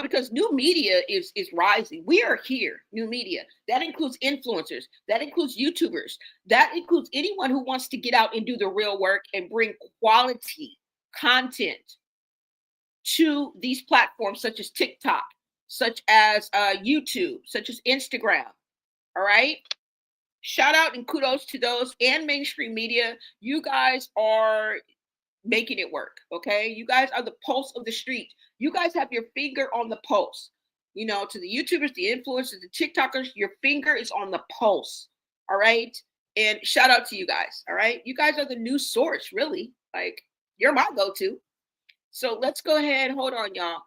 because new media is rising. We are here, new media. That includes influencers. That includes YouTubers. That includes anyone who wants to get out and do the real work and bring quality content to these platforms such as TikTok, such as YouTube, such as Instagram. All right. Shout out and kudos to those and mainstream media. You guys are making it work. Okay. You guys are the pulse of the street. You guys have your finger on the pulse. To the YouTubers, the influencers, the TikTokers, your finger is on the pulse. All right. And shout out to you guys. All right. You guys are the new source, really. Like, you're my go-to. So let's go ahead. Hold on, y'all.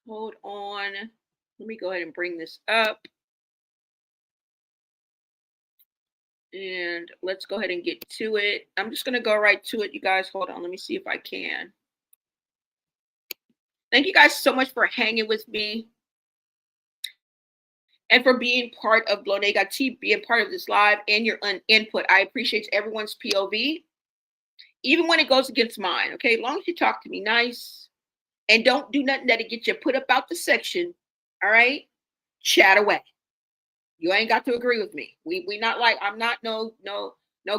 Hold on. Let me go ahead and bring this up. And let's go ahead and get to it. I'm just going to go right to it, you guys. Hold on. Let me see if I can. Thank you guys so much for hanging with me and for being part of Blonega T, being part of this live and your input. I appreciate everyone's POV, even when it goes against mine. Okay, as long as you talk to me nice and don't do nothing that'll get you put up out the section. All right, chat away. You ain't got to agree with me. We not like, I'm not no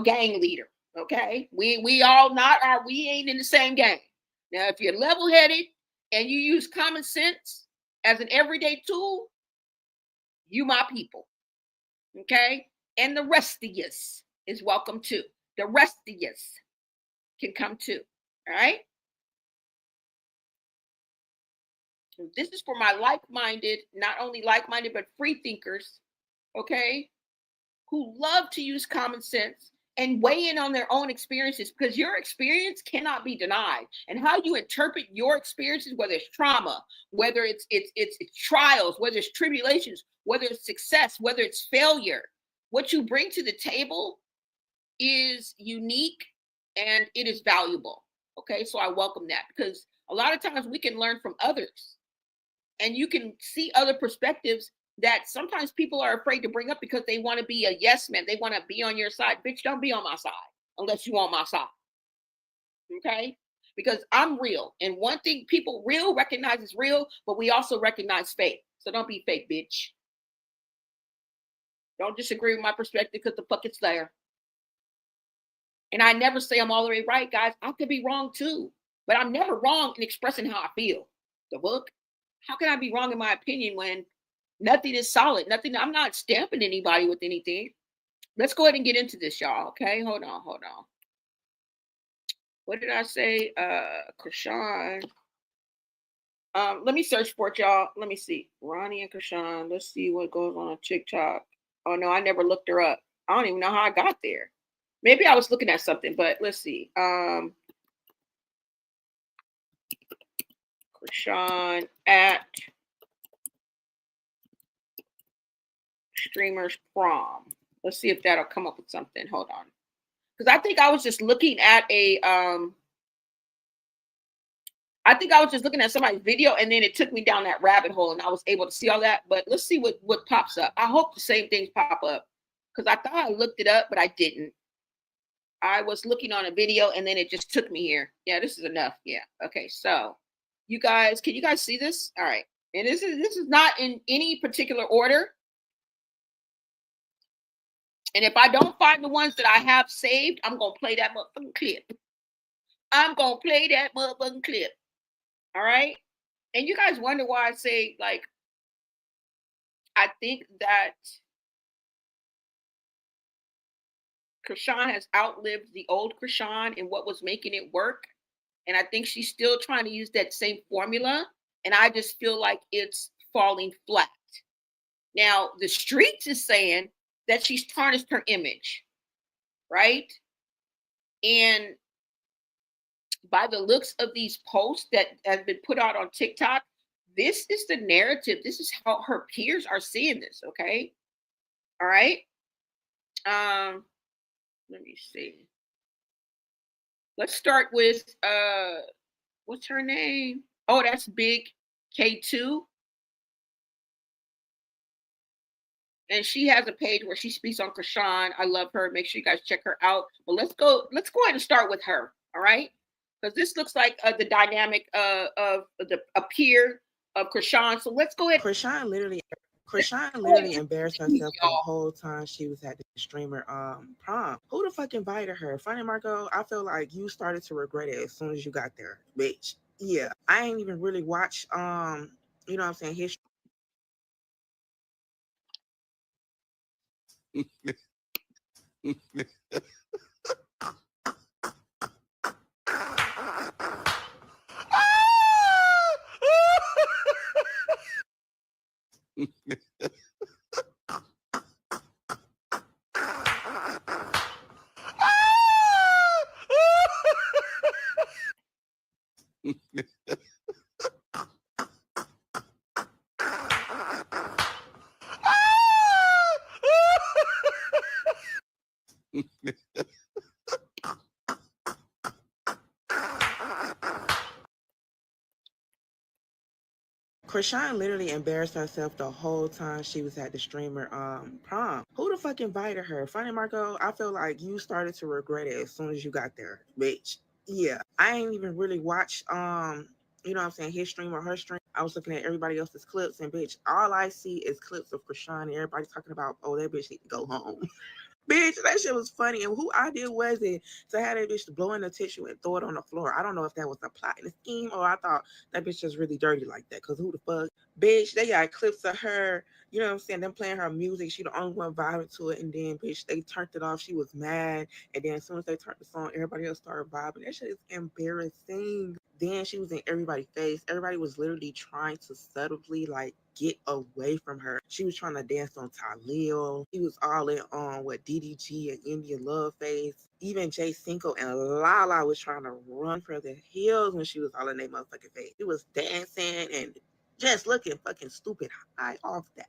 gang leader. Okay, we all not are. We ain't in the same gang. Now, if you're level-headed and you use common sense as an everyday tool, you my people. Okay, and the rest of yous is welcome too. The rest of yous can come too. All right. This is for my like-minded, not only like-minded but free thinkers. Okay, who love to use common sense and weigh in on their own experiences, because your experience cannot be denied. And how you interpret your experiences, whether it's trauma, whether it's trials, whether it's tribulations, whether it's success, whether it's failure, what you bring to the table is unique and it is valuable. Okay, so I welcome that, because a lot of times we can learn from others and you can see other perspectives that sometimes people are afraid to bring up because they want to be a yes man. They want to be on your side. Bitch, don't be on my side unless you want my side. Okay? Because I'm real. And one thing people real recognize is real, but we also recognize fake. So don't be fake, bitch. Don't disagree with my perspective because the fuck it's there. And I never say I'm all the way right, guys. I could be wrong too. But I'm never wrong in expressing how I feel. The book. How can I be wrong in my opinion when nothing is solid? Nothing. I'm not stamping anybody with anything. Let's go ahead and get into this, y'all. Okay, hold on. What did I say? Chrisean. Let me search for it, y'all. Let me see. Ronnie and Chrisean. Let's see what goes on TikTok. Oh no, I never looked her up. I don't even know how I got there. Maybe I was looking at something, but let's see. Chrisean at streamers prom. Let's see if that'll come up with something. Hold on. Because I think I was just looking at I think I was just looking at somebody's video and then it took me down that rabbit hole and I was able to see all that. But let's see what pops up. I hope the same things pop up because I thought I looked it up, but I didn't. I was looking on a video and then it just took me here. Yeah, this is enough. Yeah. Okay. So you guys, can you guys see this? All right. And this is not in any particular order. And if I don't find the ones that I have saved, I'm going to play that motherfucking clip. I'm going to play that motherfucking clip. All right. And you guys wonder why I say, like, I think that Chrisean has outlived the old Chrisean and what was making it work. And I think she's still trying to use that same formula. And I just feel like it's falling flat. Now, the streets is saying that she's tarnished her image, right? And by the looks of these posts that have been put out on TikTok, this is the narrative. This is how her peers are seeing this, okay? All right. Let me see. Let's start with what's her name? Oh, that's Big K2. And she has a page where she speaks on Chrisean. I love her. Make sure you guys check her out. But let's go ahead and start with her. All right. Because this looks like the dynamic of a peer of Chrisean. So let's go ahead.
Chrisean literally embarrassed herself the whole time she was at the streamer prom. Who the fuck invited her? Funny Marco, I feel like you started to regret it as soon as you got there, bitch. Yeah. I ain't even really watch you know what I'm saying, history. Chrisean literally embarrassed herself the whole time she was at the streamer prom. Who the fuck invited her? Funny Marco, I feel like you started to regret it as soon as you got there, bitch. Yeah. I ain't even really watch you know what I'm saying, his stream or her stream. I was looking at everybody else's clips and bitch, all I see is clips of Chrisean and everybody talking about, oh, that bitch need to go home. Bitch, that shit was funny. And who idea was it to have that bitch blow in the tissue and throw it on the floor? I don't know if that was a plot in the scheme or I thought that bitch was really dirty like that. Because who the fuck? Bitch, they got clips of her, you know what I'm saying, them playing her music. She the only one vibing to it. And then, bitch, they turned it off. She was mad. And then as soon as they turned the song, everybody else started vibing. That shit is embarrassing. Then she was in everybody's face. Everybody was literally trying to subtly, like, get away from her. She was trying to dance on Talil. She was all in on what DDG and India Love Face. Even Jay Cinco and Lala was trying to run for the hills when she was all in their motherfucking face. She was dancing and just looking fucking stupid high off that.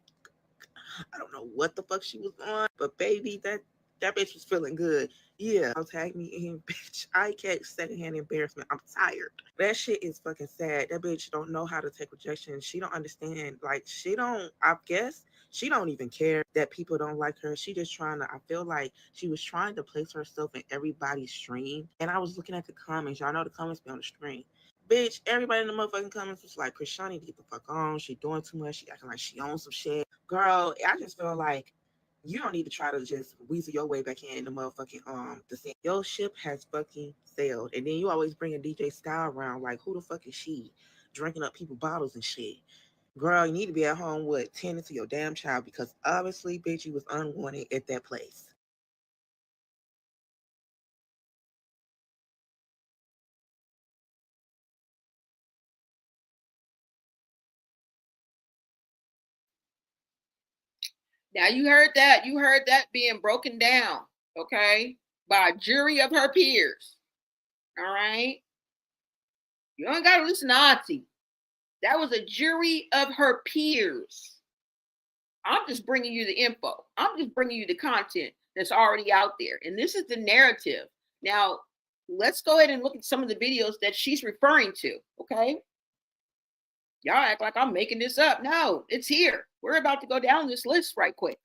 I don't know what the fuck she was on, but baby, that bitch was feeling good. Yeah, don't tag me in, bitch. I catch secondhand embarrassment. I'm tired. That shit is fucking sad. That bitch don't know how to take rejection. She don't understand. Like, I guess she don't even care that people don't like her. She just trying to, I feel like she was trying to place herself in everybody's stream. And I was looking at the comments. Y'all know the comments be on the screen. Bitch, everybody in the motherfucking comments was like, Chrisean need to get the fuck on. She doing too much. She acting like she owns some shit. Girl, I just feel like you don't need to try to just weasel your way back in the motherfucking the scene. Your ship has fucking sailed. And then you always bring a DJ Style around like, who the fuck is she? Drinking up people bottles and shit. Girl, you need to be at home with tending to your damn child because obviously, bitch, you was unwanted at that place.
Now you heard that. You heard that being broken down, okay, by a jury of her peers. All right. You don't gotta listen to Auntie. That was a jury of her peers. I'm just bringing you the info. I'm just bringing you the content that's already out there. And this is the narrative. Now, let's go ahead and look at some of the videos that she's referring to, okay? Y'all act like I'm making this up. No, it's here. We're about to go down this list right quick.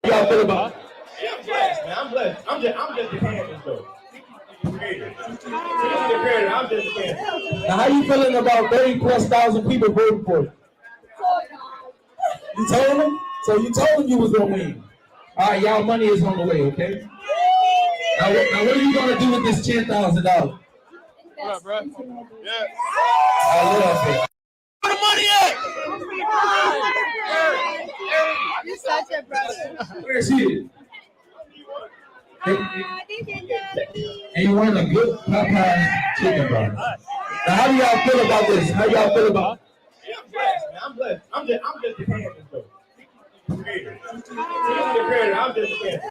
Y'all feel about? I'm blessed, man. I'm blessed. I'm just a canvas, though. I'm just a canvas. Now, how you feeling about 30,000+ people voting for you? You told them? So you told them you was gonna win. All right, y'all, money is on the way, okay? Now what are you gonna do with this $10,000? What up, bro? Yeah. I love it. Where the money at?
You're such a brother.
Where is he? And you want a good Popeye chicken bar. Now, how do y'all feel about this? How y'all feel about? I'm blessed, man. I'm blessed. I'm just a canvas, though. I'm just a canvas.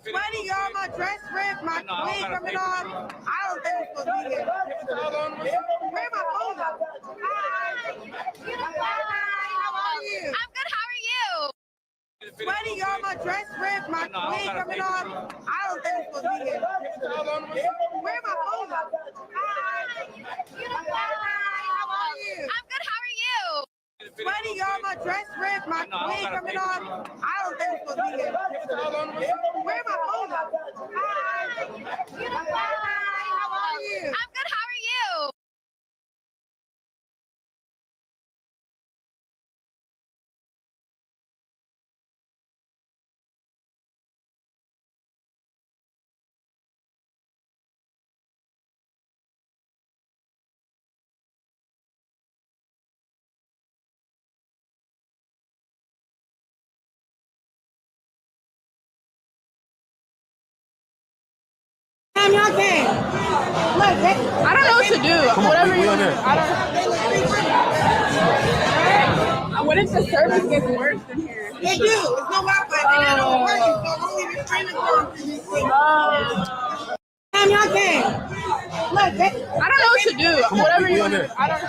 Sweaty, y'all, my dress ripped, my wig coming off. I don't think it's supposed to be here. Where my phone? Hi. How are you?
I'm good. How are you?
Sweaty, y'all, my dress ripped, my wig coming off. I don't think it's supposed to be here. Where my phone? Hi. How are you?
I'm good. How are you?
Sweaty, y'all, my dress ripped, my wig coming off. I don't think it's supposed to be here. Where my phone? Hi. How are you?
I'm good. How are you?
Y'all can. Look,
I don't know what to do. Whatever you want. I don't. What if the service gets worse in here?
They do. It's no Wi-Fi. They don't work. So I'm only just trying to go through this thing. Y'all can. Look,
I don't know what to do. Whatever you want. I don't.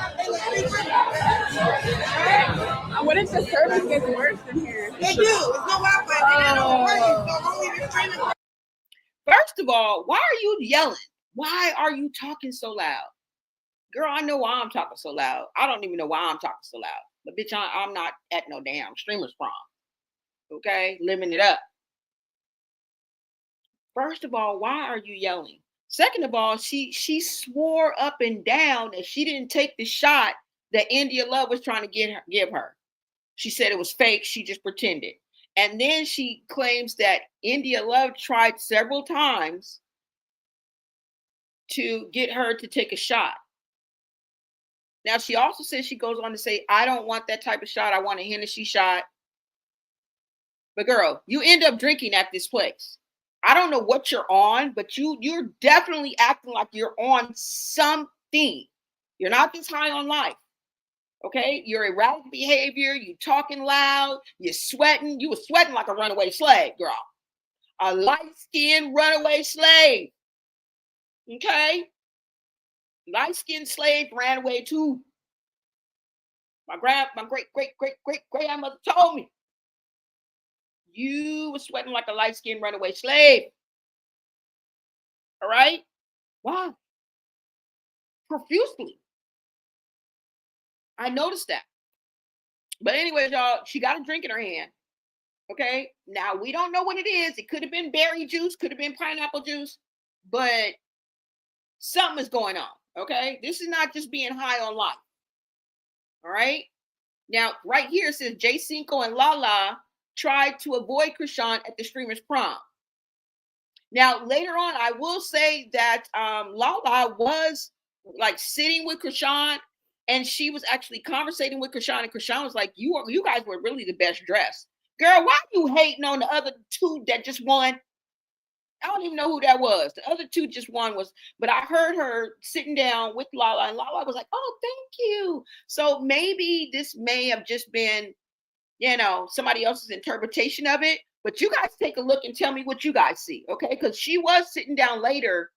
What if the service gets worse in here?
They do. It's no Wi-Fi. They don't work. So I'm only just trying to go.
First of all, why are you yelling? Why are you talking so loud? Girl, I know why I'm talking so loud. I don't even know why I'm talking so loud. But bitch, I'm not at no damn streamer's prom. Okay? Living it up. First of all, why are you yelling? Second of all, she swore up and down that she didn't take the shot that India Love was trying to give her. She said it was fake. She just pretended. And then she claims that India Love tried several times to get her to take a shot. Now, she also says, she goes on to say, I don't want that type of shot. I want a Hennessy shot. But girl, you end up drinking at this place. I don't know what you're on, but you're definitely acting like you're on something. You're not this high on life. Okay? You're erratic behavior. You talking loud. You're sweating. You were sweating like a runaway slave, girl. A light-skinned runaway slave. Okay? Light-skinned slave ran away too. My great grandmother told me. You were sweating like a light-skinned runaway slave. All right? Wow. Profusely. I noticed that. But anyways, y'all, she got a drink in her hand. Okay? Now, we don't know what it is. It could have been berry juice, could have been pineapple juice, but something is going on. Okay? This is not just being high on life. All right? Now, right here it says Jay Cinco and Lala tried to avoid Chrisean at the streamer's prom. Now, later on, I will say that Lala was like sitting with Chrisean, and she was actually conversating with Chrisean, and Chrisean was like, you guys were really the best dressed. Girl, why are you hating on the other two that just won? I don't even know who that was. The other two just won but I heard her sitting down with Lala, and Lala was like, oh, thank you. So maybe this may have just been, somebody else's interpretation of it. But you guys take a look and tell me what you guys see, okay? Because she was sitting down later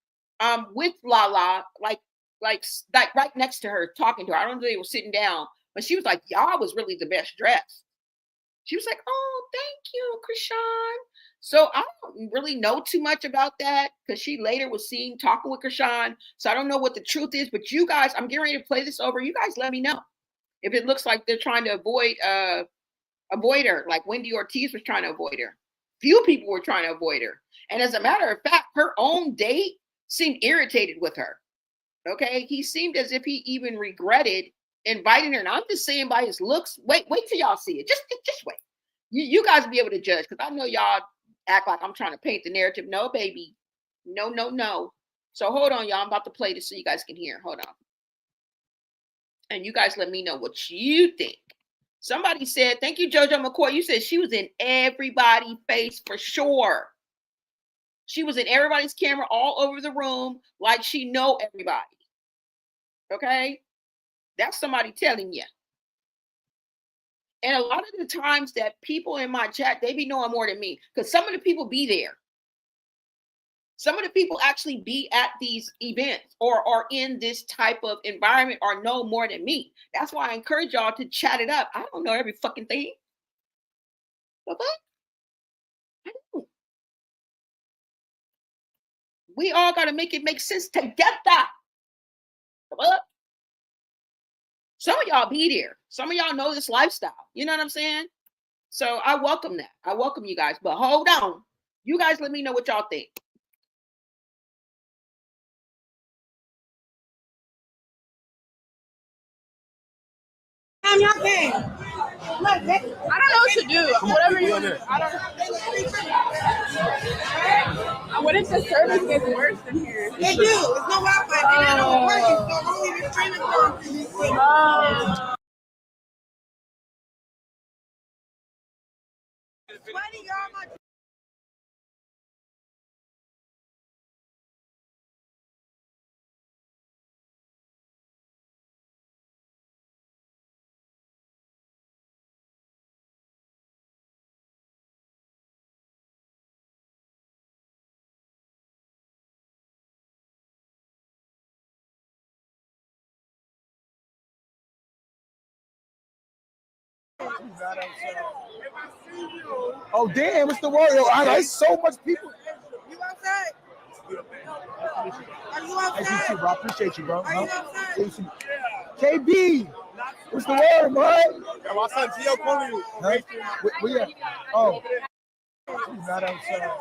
with Lala, like right next to her, talking to her. I don't know if they were sitting down, but she was like, y'all was really the best dressed. She was like, oh, thank you, Chrisean. So I don't really know too much about that because she later was seen talking with Chrisean. So I don't know what the truth is. But you guys, I'm getting ready to play this over. You guys let me know if it looks like they're trying to avoid her, like Wendy Ortiz was trying to avoid her. Few people were trying to avoid her. And as a matter of fact, her own date seemed irritated with her. Okay? He seemed as if he even regretted inviting her. And I'm just saying by his looks, wait till y'all see it. Just wait. You guys be able to judge because I know y'all act like I'm trying to paint the narrative. No, baby. No. So hold on, y'all. I'm about to play this so you guys can hear. Hold on. And you guys let me know what you think. Somebody said, thank you, JoJo McCoy. You said she was in everybody's face for sure. She was in everybody's camera all over the room like she know everybody. Okay? That's somebody telling you. And a lot of the times that people in my chat, they be knowing more than me because some of the people be there. Some of the people actually be at these events or are in this type of environment or know more than me. That's why I encourage y'all to chat it up. I don't know every fucking thing. Okay? I don't. We all got to make it make sense together. Some of y'all be there. Some of y'all know this lifestyle. You know what I'm saying? So I welcome that. I welcome you guys. But hold on. You guys let me know what y'all think.
I'm not paying. I don't know what to do. Whatever you want to. What if the service gets worse in here? They do. It's no Wi-Fi. They don't work. So I'm only just streaming from.
Oh damn, it's the Wario. There's so much people.
You outside? Are you outside?
Nice to meet you, bro. I appreciate you, bro.
Are you outside?
KB, what's the word, man?
My son Gio calling you.
Where at? Oh. He's not outside.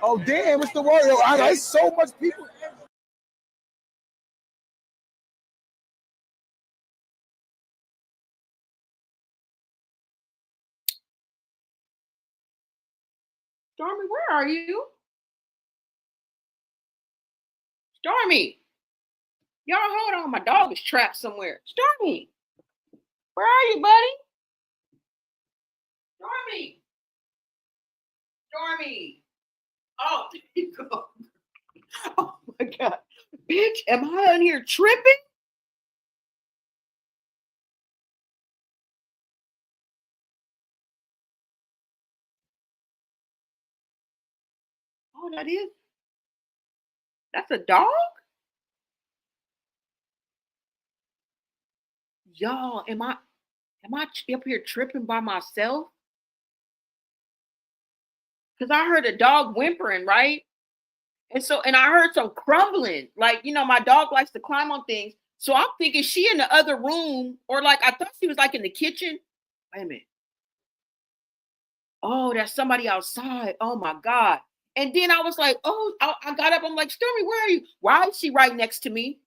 Oh damn, it's the Wario. There's so much people.
Stormy, where are you? Stormy. Y'all hold on. My dog is trapped somewhere. Stormy. Where are you, buddy? Stormy. Stormy. Oh, there you go. Oh my God. Bitch, am I on here tripping? Oh, that's a dog? Y'all, am I up here tripping by myself? Because I heard a dog whimpering, right? And I heard some crumbling. Like, my dog likes to climb on things. So I'm thinking she in the other room, or like I thought she was like in the kitchen. Wait a minute. Oh, that's somebody outside. Oh my God. And then I was like, oh, I got up. I'm like, Stormy, where are you? Why is she right next to me?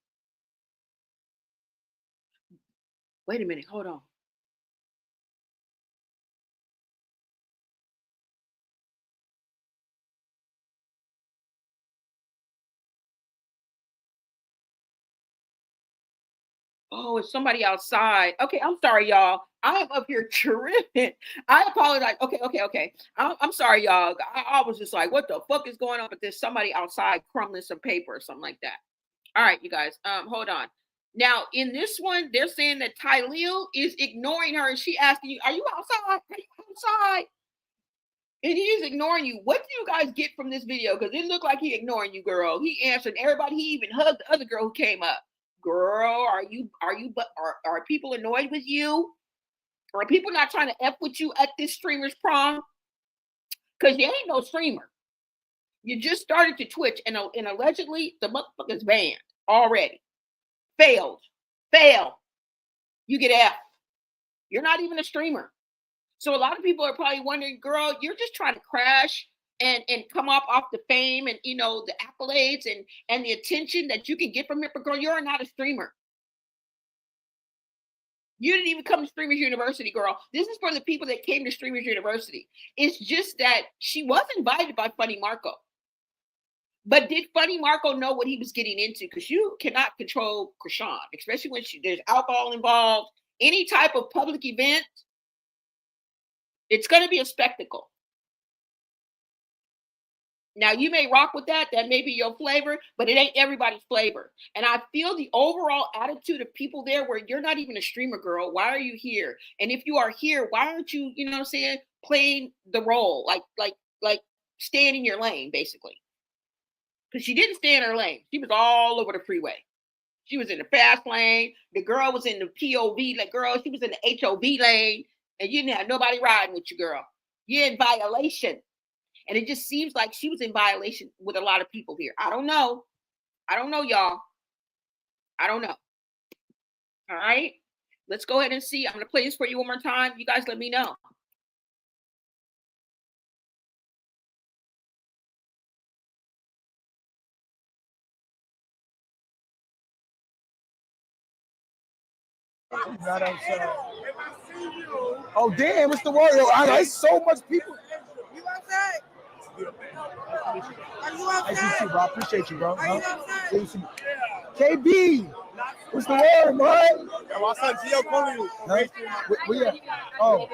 Wait a minute. Hold on. Oh, it's somebody outside. Okay, I'm sorry, y'all. I'm up here tripping. I apologize. Okay. I'm sorry, y'all. I was just like, what the fuck is going on? But there's somebody outside crumbling some paper or something like that. All right, you guys. Hold on. Now, in this one, they're saying that Tylil is ignoring her, and she asking you, "Are you outside? Are you outside?" And he's ignoring you. What do you guys get from this video? Because it looked like he ignoring you, girl. He answered everybody. He even hugged the other girl who came up. Girl, are people annoyed with you? Are people not trying to F with you at this streamer's prom? Because you ain't no streamer. You just started to Twitch, and allegedly the motherfucker's banned already. Failed. You get F. You're not even a streamer. So a lot of people are probably wondering, girl, you're just trying to crash and come off the fame and the accolades and the attention that you can get from it. But girl, you're not a streamer. You didn't even come to Streamers University, girl. This is for the people that came to Streamers University. It's just that she was invited by Funny Marco. But did Funny Marco know what he was getting into? Because you cannot control Chrisean, especially when there's alcohol involved. Any type of public event, it's going to be a spectacle. Now, you may rock with that. That may be your flavor, but it ain't everybody's flavor. And I feel the overall attitude of people there where you're not even a streamer, girl. Why are you here? And if you are here, why aren't you, playing the role? Like staying in your lane, basically. Because she didn't stay in her lane. She was all over the freeway. She was in the fast lane. The girl was in the POV. She was in the HOV lane. And you didn't have nobody riding with you, girl. You're in violation. And it just seems like she was in violation with a lot of people here. I don't know, y'all. I don't know. All right. Let's go ahead and see. I'm going to play this for you one more time. You guys let me know.
Not outside. Oh damn! It's the Wario. I so much people.
You outside? Are you outside?
I see you, bro. I appreciate you, bro. Are you outside? KB, what's the word, man? My son Gio calling you. Where at? Oh.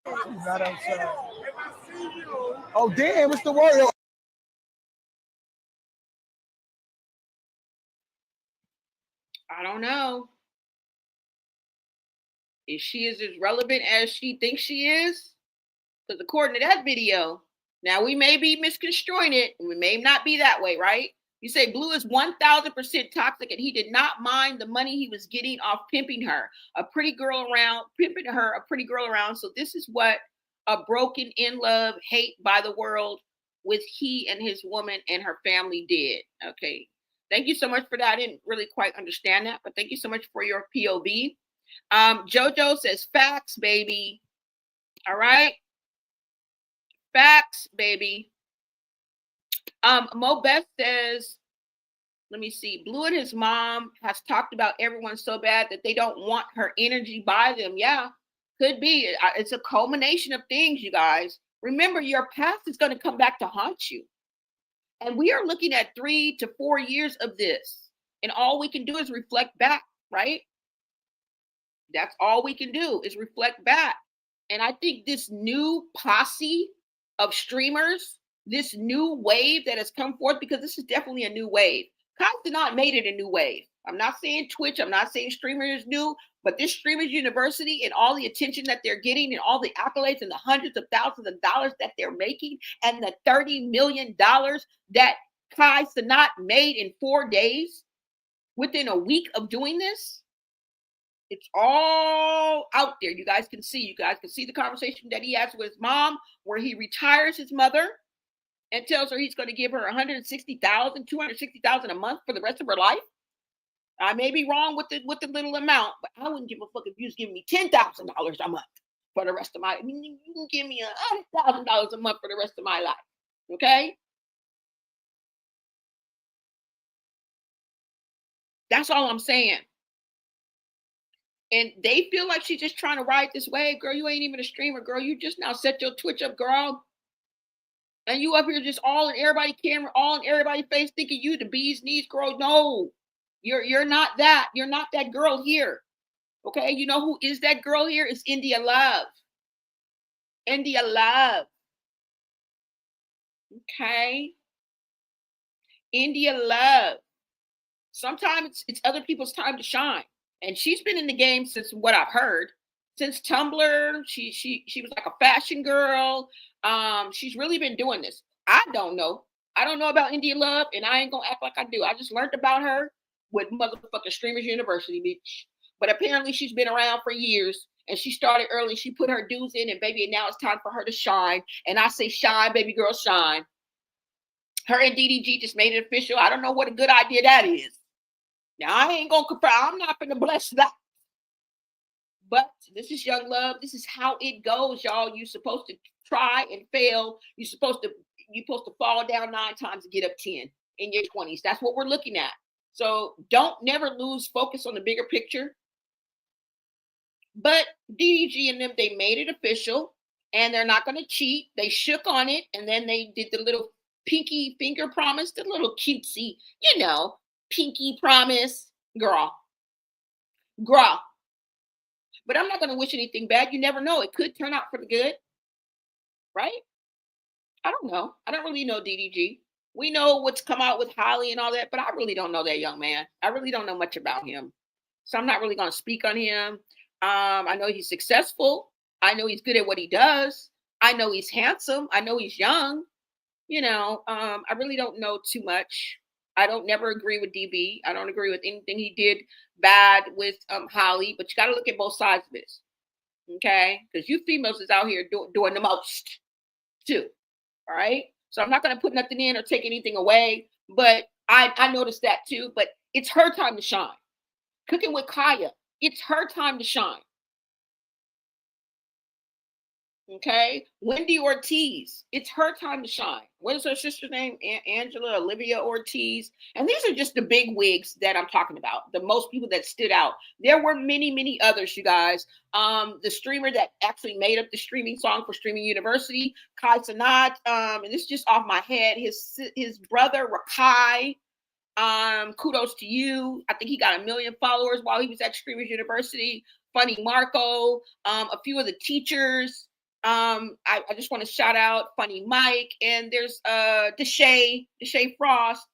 Not outside. Oh damn! It's the Wario.
I don't know. If she is as relevant as she thinks she is, because according to that video, now we may be misconstruing it, and we may not be that way, right? You say Blue is 1,000% toxic, and he did not mind the money he was getting off pimping her, pimping her, a pretty girl around. So this is what a broken in love, hate by the world with he and his woman and her family did. Okay. Thank you so much for that. I didn't really quite understand that, but thank you so much for your POV. Jojo says facts, baby. All right. Facts, baby. Mo Beth says, let me see. Blue and his mom has talked about everyone so bad that they don't want her energy by them. Yeah, could be. It's a culmination of things, you guys. Remember, your past is going to come back to haunt you. And we are looking at 3 to 4 years of this. And all we can do is reflect back, right? That's all we can do is reflect back. And I think this new posse of streamers, this new wave that has come forth, because this is definitely a new wave. Kai not made it a new wave. I'm not saying Twitch, I'm not saying streamers is new, but this Streamers University and all the attention that they're getting and all the accolades and the hundreds of thousands of dollars that they're making and the $30 million that Kai Cenat made in 4 days within a week of doing this, it's all out there. You guys can see the conversation that he has with his mom, where he retires his mother and tells her he's going to give her $160,000, $260,000 a month for the rest of her life. I may be wrong with the little amount, but I wouldn't give a fuck if you was giving me $10,000 a month for the rest of my. I mean, you can give me $100,000 a month for the rest of my life, okay? That's all I'm saying. And they feel like she's just trying to ride this wave. Girl, you ain't even a streamer, girl. You just now set your Twitch up, girl. And you up here just all in everybody's camera, all in everybody's face, thinking you the bee's knees, girl. No, you're not that. You're not that girl here. Okay, you know who is that girl here? It's India Love. India Love. Okay. India Love. Sometimes it's other people's time to shine. And she's been in the game since what I've heard, since Tumblr. She was like a fashion girl. She's really been doing this. I don't know. I don't know about India Love, and I ain't gonna act like I do. I just learned about her with motherfucking Streamers University, bitch. But apparently she's been around for years, and she started early. She put her dues in, and baby, and now it's time for her to shine. And I say shine, baby girl, shine. Her and DDG just made it official. I don't know what a good idea that is. Now, I ain't going to confirm. I'm not going to bless that. But this is young love. This is how it goes, y'all. You're supposed to try and fail. You're supposed to fall down 9 times and get up 10 in your 20s. That's what we're looking at. So don't never lose focus on the bigger picture. But DDG and them, they made it official. And they're not going to cheat. They shook on it. And then they did the little pinky finger promise, the little cutesy, pinky promise, girl. But I'm not going to wish anything bad. You never know. It could turn out for the good, right? I don't know. I don't really know DDG. We know what's come out with Holly and all that, but I really don't know that young man. I really don't know much about him. So I'm not really going to speak on him. I know he's successful. I know he's good at what he does. I know he's handsome. I know he's young. I really don't know too much. I don't never agree with DB. I don't agree with anything he did bad with Holly, but you got to look at both sides of this, okay? Because you females is out here doing the most too, all right? So I'm not going to put nothing in or take anything away, but I noticed that too. But it's her time to shine. Cooking with Kaya, it's her time to shine. Okay, Wendy Ortiz, it's her time to shine. What is her sister's name? Angela Olivia Ortiz. And these are just the big wigs that I'm talking about, the most people that stood out. There were many, many others, you guys. The streamer that actually made up the streaming song for Streaming University, Kai Cenat, and this is just off my head, his brother, Rakai. Kudos to you. I think he got 1 million followers while he was at Streamers University. Funny Marco, a few of the teachers. I just want to shout out Funny Mike, and there's Deshae Frost,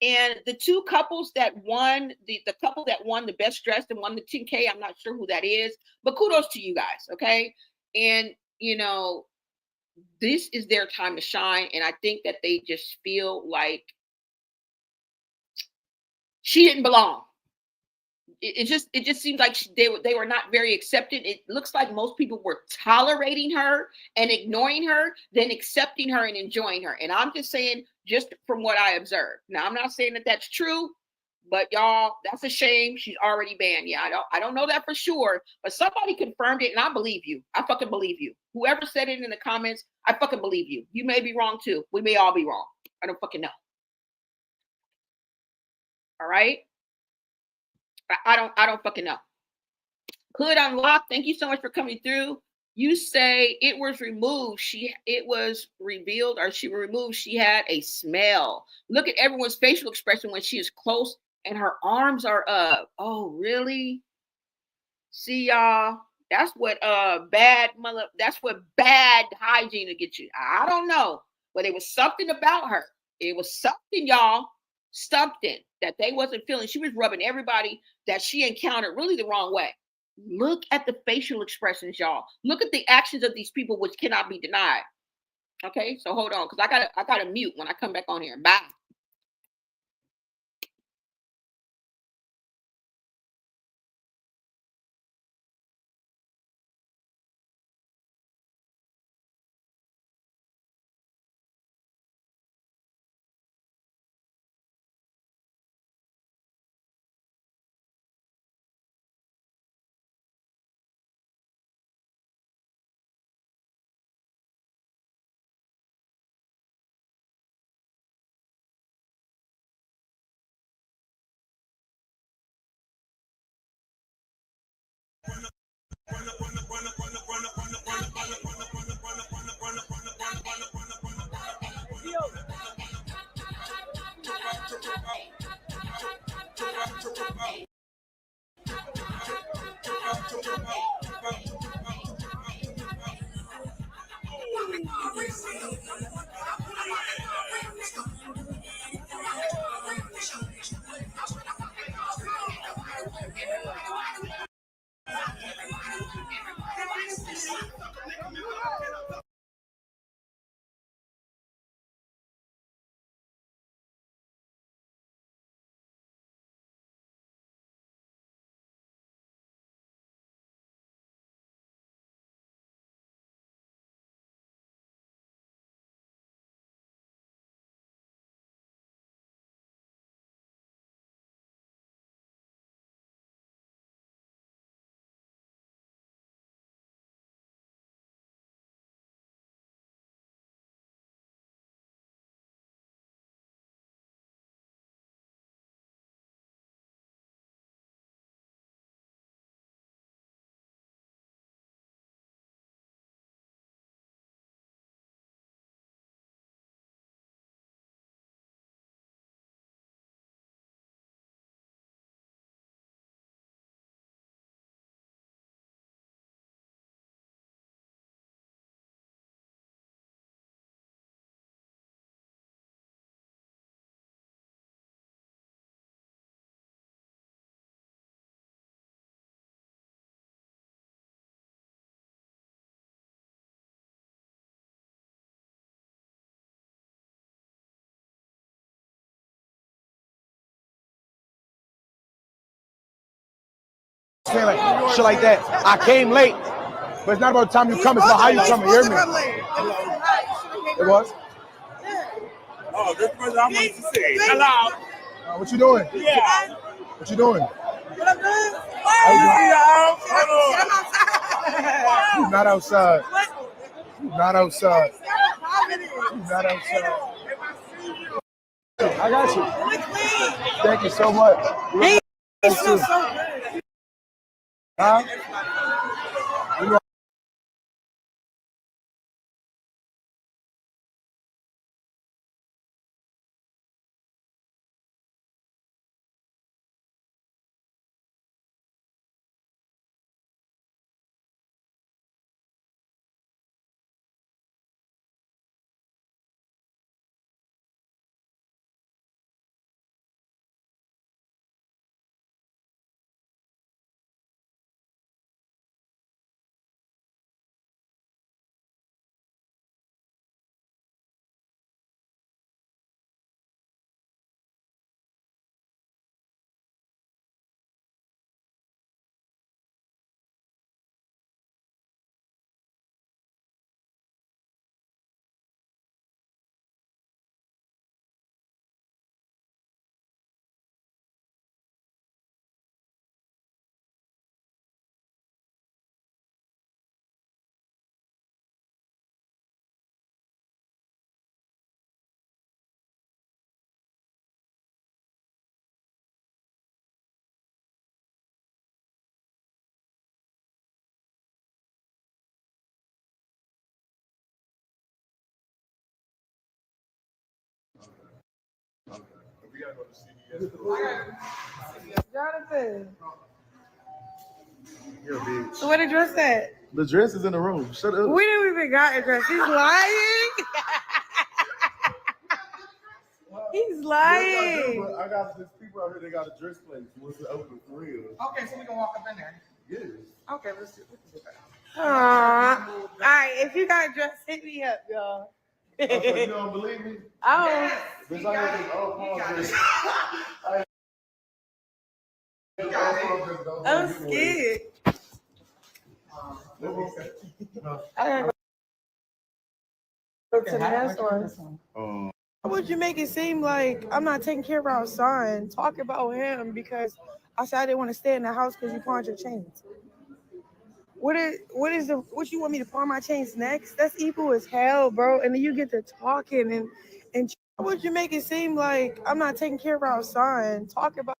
and the two couples that won, the couple that won the best dressed and won the 10K. I'm not sure who that is, but kudos to you guys, okay? And this is their time to shine, and I think that they just feel like she didn't belong. It just seems like they were not very accepted. It looks like most people were tolerating her and ignoring her, then accepting her and enjoying her. And I'm just saying, just from what I observed. Now, I'm not saying that that's true, but y'all, that's a shame. She's already banned. Yeah, I don't know that for sure, but somebody confirmed it, and I believe you. I fucking believe you. Whoever said it in the comments, I fucking believe you. You may be wrong too. We may all be wrong. I don't fucking know. All right. I don't fucking know. Could unlock. Thank you so much for coming through. You say it was removed. It was revealed or she removed. She had a smell. Look at everyone's facial expression when she is close and her arms are up. Oh, really? See y'all. That's what that's what bad hygiene will get you. I don't know. But it was something about her. It was something, y'all. Something that they wasn't feeling. She was rubbing everybody that she encountered really the wrong way. Look at the facial expressions, y'all. Look at the actions of these people, which cannot be denied. Okay, so hold on, because I gotta mute when I come back on here. Bye.
Saying like shit like that. I came late, but it's not about the time you come. It's about how you come. You hear me? It was.
Oh, this person I wanted to say. Hello.
What you doing?
Yeah.
What you doing?
What I'm doing?
You're not outside. You're not outside. You're not outside. I got you. Thank you so much. Huh?
Jonathan.
You're a bitch.
So where the dress at?
The dress is in the room. Shut up.
We didn't even got a dress. He's lying. He's lying.
I got these people out here. They got a dress place. What's it open for real?
Okay, so we can walk up in there.
Yes.
Okay, let's do that.
Aww. All right, if you got a dress, hit me up, y'all.
You don't believe me?
Oh.
Bitch, I got this old prom dress.
I'm scared. I gotta go to the next one. How would you make it seem like I'm not taking care of our son? Talk about him because I said I didn't want to stay in the house because you pawned your chains. What you want me to pawn my chains next? That's evil as hell, bro. And then you get to talking and how would you make it seem like I'm not taking care of our son? Talk about.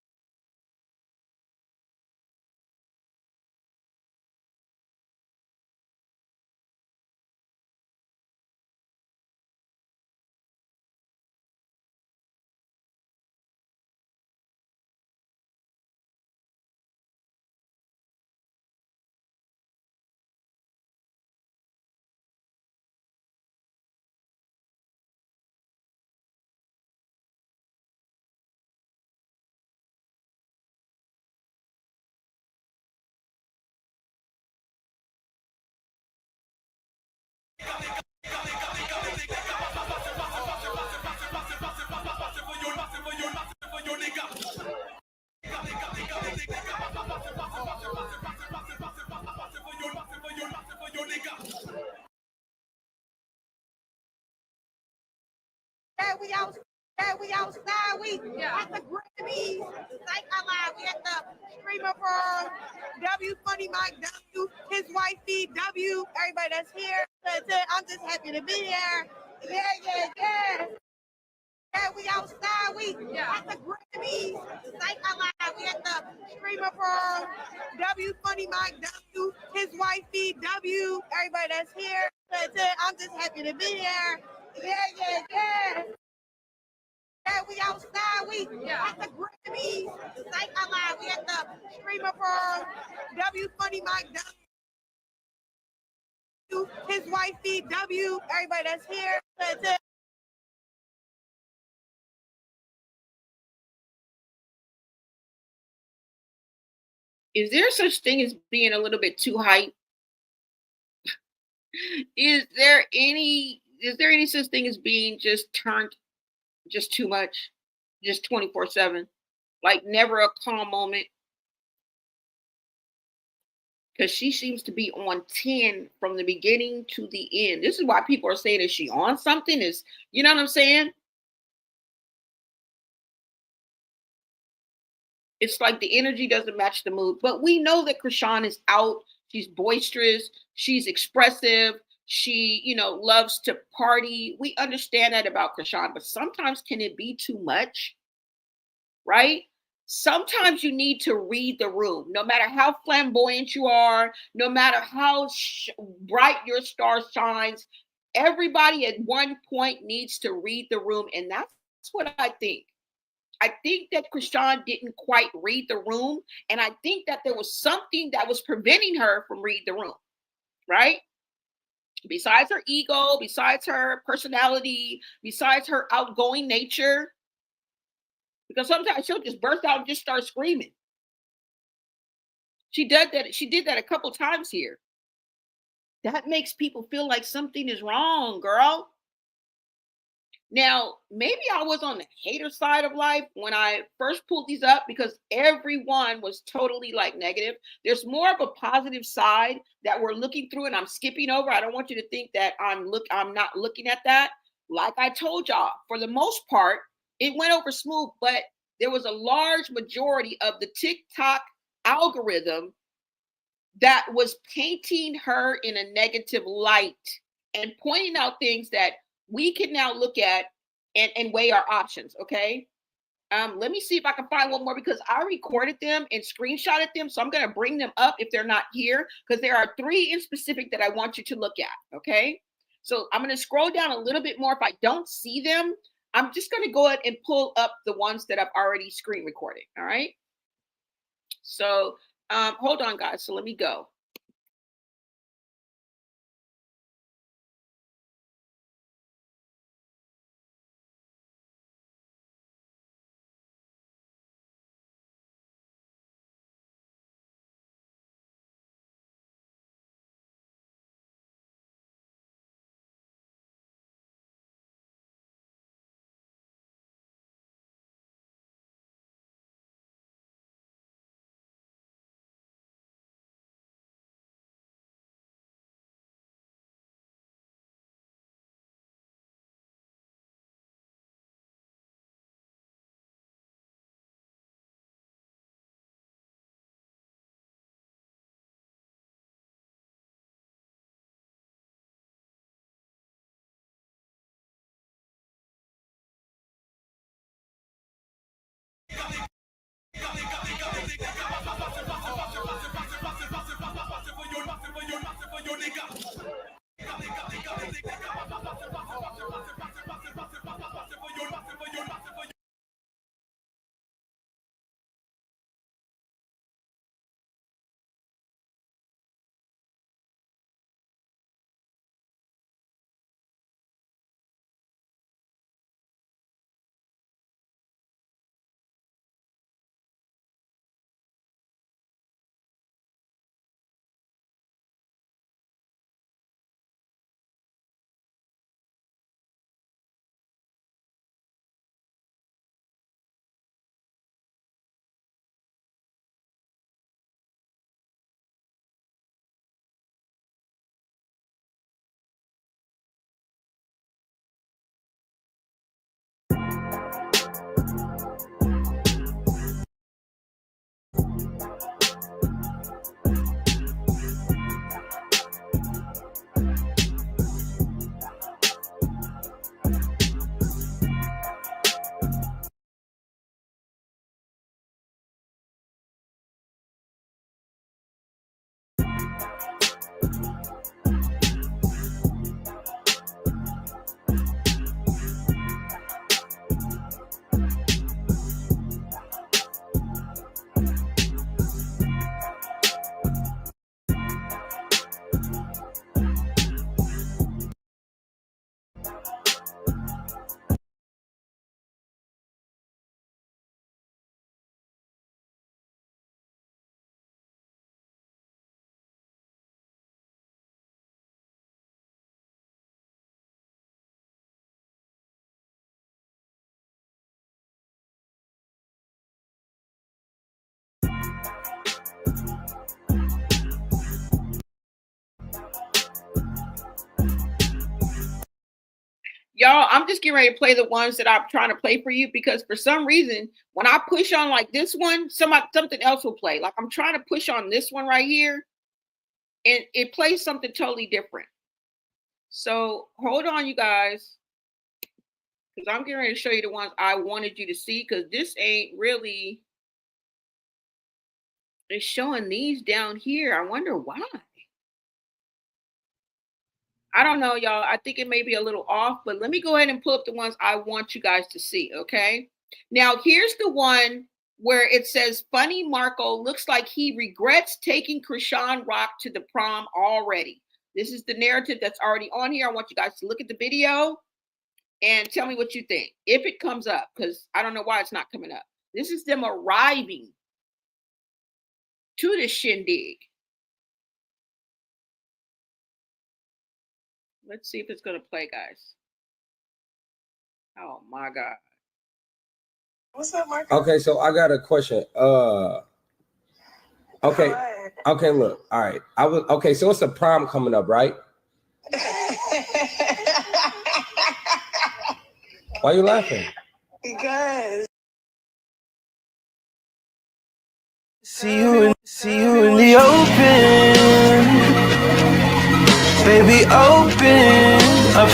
We outside. We at the Grammys. Like I lied. We at the streamer prom. W Funny Mike W. His wife W. Everybody that's here. I'm just happy to be here. Yeah. Yeah, we outside. We at the Grammys. Like I lied. We at the streamer prom. W Funny Mike W. His wife W. Everybody that's here. I'm just happy to be here. Yeah. Yeah, we outside. We at the Grammys. Like I lied. We at the streamer prom. W Funny Mike W. His wife W. Everybody that's here.
Is there such thing as being a little bit too hype? Is there any such thing as being just turned just too much, just 24/7, like never a calm moment? Because she seems to be on 10 from the beginning to the end. This is why people are saying, is she on something? You know what I'm saying? It's like the energy doesn't match the mood. But we know that Chrisean is out. She's boisterous. She's expressive. She, loves to party. We understand that about Chrisean, but sometimes can it be too much? Right? Sometimes you need to read the room. No matter how flamboyant you are, no matter how bright your star shines, everybody at one point needs to read the room. And that's what I think. I think that Chrisean didn't quite read the room. And I think that there was something that was preventing her from reading the room, right? Besides her ego, besides her personality, besides her outgoing nature. Because sometimes she'll just burst out and just start screaming. She did that a couple times here. That makes people feel like something is wrong, girl. Now, maybe I was on the hater side of life when I first pulled these up because everyone was totally like negative. There's more of a positive side that we're looking through and I'm skipping over. I don't want you to think that I'm not looking at that. Like I told y'all, for the most part, it went over smooth, but there was a large majority of the TikTok algorithm that was painting her in a negative light and pointing out things that we can now look at and weigh our options, okay? Let me see if I can find one more because I recorded them and screenshotted them, so I'm going to bring them up if they're not here because there are 3 in specific that I want you to look at, okay? So I'm going to scroll down a little bit more. If I don't see them, I'm just going to go ahead and pull up the ones that I've already screen recorded. All right. So hold on, guys. So let me go. Y'all, I'm just getting ready to play the ones that I'm trying to play for you because for some reason, when I push on like this one, something else will play. Like I'm trying to push on this one right here, and it plays something totally different. So hold on, you guys, because I'm getting ready to show you the ones I wanted you to see because this ain't really. It's showing these down here. I wonder why. I don't know, y'all. I think it may be a little off, but let me go ahead and pull up the ones I want you guys to see, okay? Now, here's the one where it says, Funny Marco looks like he regrets taking Chrisean Rock to the prom already. This is the narrative that's already on here. I want you guys to look at the video and tell me what you think, if it comes up, because I don't know why it's not coming up. This is them arriving to the shindig. Let's see if it's going to play, guys. Oh, my God.
What's up, Mark?
Okay, so I got a question. Okay, look. All right. So it's a prom coming up, right? Why are you laughing?
Because
See you in the open, baby, open up.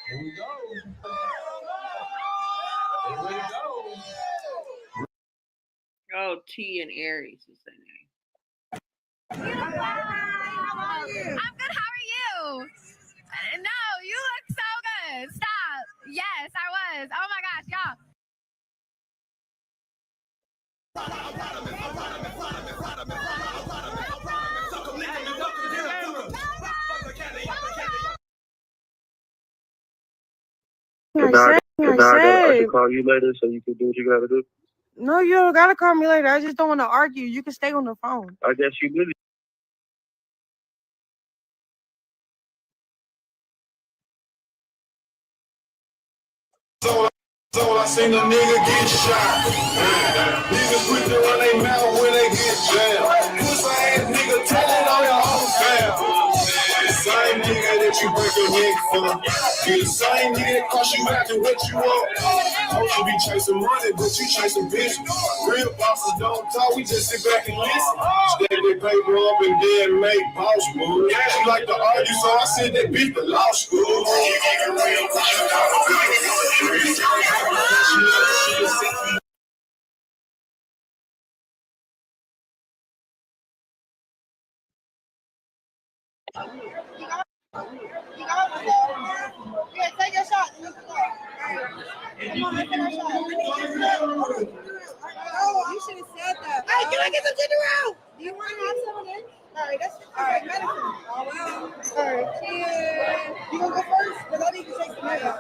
Here we go. Here we go.
Oh, T and Aries is their name.
I'm good. How are you? No, you look so good. Stop. Yes, I was. Oh my gosh, y'all.
I said.
Call you later so you can do what you gotta do.
No, you don't gotta call me later. I just don't want to argue. You can stay on the phone.
I guess you busy.
So I seen a nigga get shot. Niggas quick to run their mouth when they get jammed. Pussy ass nigga telling on your whole fam. The same nigga that you break your neck for. You the same nigga that cost you after what you want. Don't you be chasing money, but you chasing bitch. Real bosses don't talk, we just sit back and listen. Stack that paper up and then make boss moves. She like to argue, so I said that beat the law school.
Yeah, take your shot. Come on, let's take our shot. Oh, you should have said that. Hey, can I get some ginger ale? Do you want to have some of this? All right, that's all right. Medicine. Oh wow. All right, cheers. You gonna go first? Because I need to take some medicine.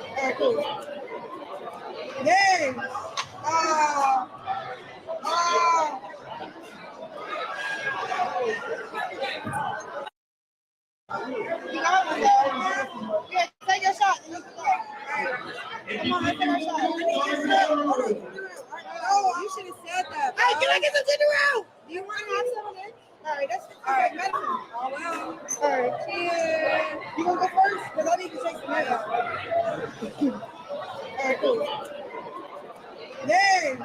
All right, cool. Dang. Yeah, take your shot. Come on, let's take our shot. Oh, you should have said that. Hey, can I get some ginger ale? Do you want to have some of this? All right, that's all right. Medicine. Oh wow. All right, cheers. You gonna go first? Because I need to take some medicine. All right, cool. Dang.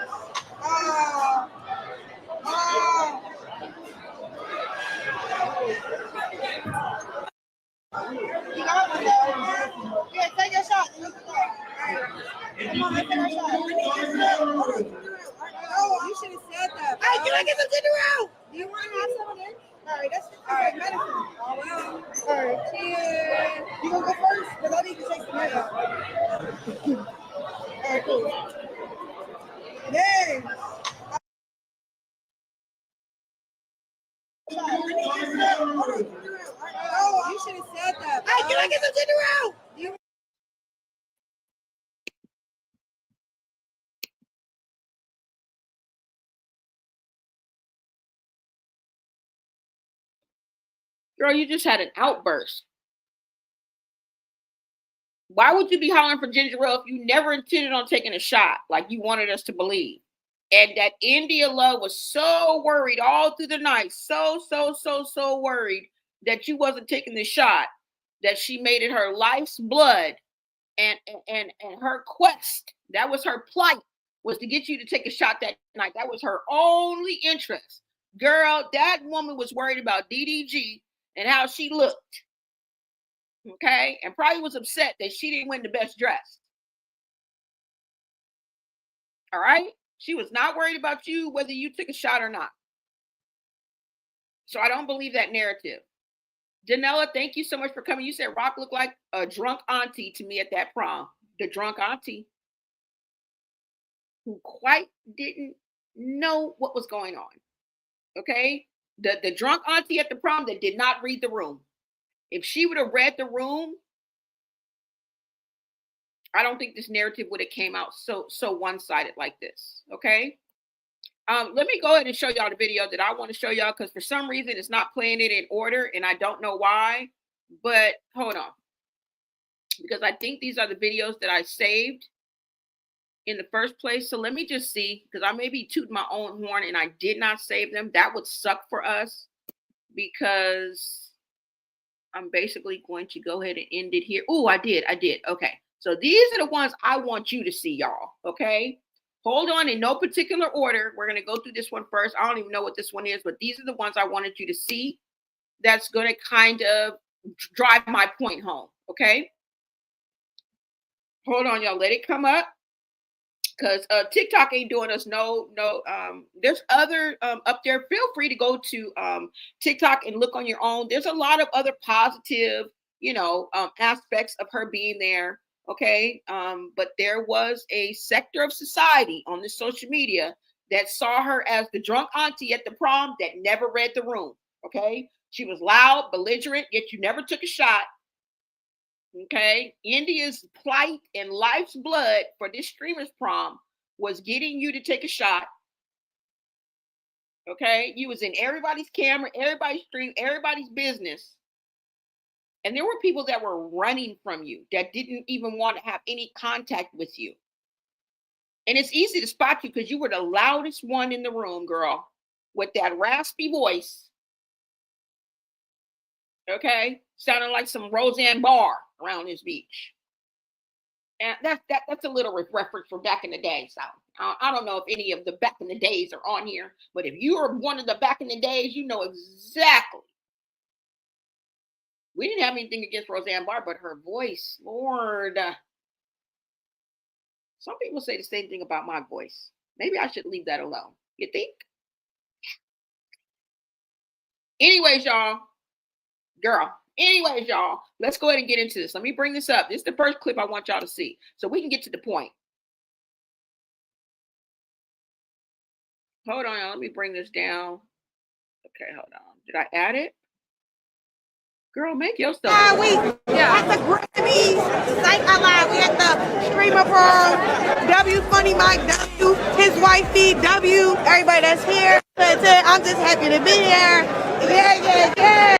Yeah, take your shot. Come on, let's take our shot. Oh, you should have said that. Hey, can I get some ginger ale? Do you want to have some of this? All right, that's all right. Medicine. Oh wow. All right, cheers. You gonna go first? Because I need to take some medicine. All right, cool. Dang. Oh, you should have said that. Hey, can I get some ginger ale?
Girl, you just had an outburst. Why would you be hollering for ginger ale if you never intended on taking a shot like you wanted us to believe? And that India Love was so worried all through the night, so worried that you wasn't taking the shot, that she made it her life's blood and her quest. That was her plight, was to get you to take a shot that night. That was her only interest. Girl, that woman was worried about DDG and how she looked. Okay? And probably was upset that she didn't win the best dress. All right? She was not worried about you, whether you took a shot or not. So I don't believe that narrative. Danella, thank you so much for coming. You said Rock looked like a drunk auntie to me at that prom. The drunk auntie who quite didn't know what was going on. Okay? The drunk auntie at the prom that did not read the room. If she would have read the room, I don't think this narrative would have came out so one-sided like this. Okay? Let me go ahead and show y'all the video that I want to show y'all, because for some reason it's not playing it in order and I don't know why, but hold on, because I think these are the videos that I saved in the first place. So let me just see, because I may be tooting my own horn and I did not save them. That would suck for us, because I'm basically going to go ahead and end it here. Oh, I did. Okay. So these are the ones I want you to see, y'all. Okay. Hold on, in no particular order. We're going to go through this one first. I don't even know what this one is, but these are the ones I wanted you to see. That's going to kind of drive my point home. Okay. Hold on, y'all. Let it come up. because TikTok ain't doing us no. There's other up there. Feel free to go to TikTok and look on your own. There's a lot of other positive, aspects of her being there. Okay, but there was a sector of society on this social media that saw her as the drunk auntie at the prom that never read the room. Okay, she was loud, belligerent, yet you never took a shot. Okay, India's plight and life's blood for this streamer's prom was getting you to take a shot. Okay, you was in everybody's camera, everybody's stream, everybody's business. And there were people that were running from you that didn't even want to have any contact with you. And it's easy to spot you because you were the loudest one in the room, girl, with that raspy voice. Okay, sounding like some Roseanne Barr around this beach. And that's a little reference from back in the day. So I don't know if any of the back in the days are on here, but if you are one of the back in the days, you know exactly. We didn't have anything against Roseanne Barr, but her voice, Lord. Some people say the same thing about my voice. Maybe I should leave that alone. You think? Anyways, y'all. Girl. Anyways, y'all. Let's go ahead and get into this. Let me bring this up. This is the first clip I want y'all to see so we can get to the point. Hold on, y'all. Let me bring this down. Okay, hold on. Did I add it? Girl, make your stuff.
At the Grammys, Psych Out Loud, we at the streamer prom, W Funny Mike W, his wifey W, everybody that's here. I'm just happy to be here. Yeah.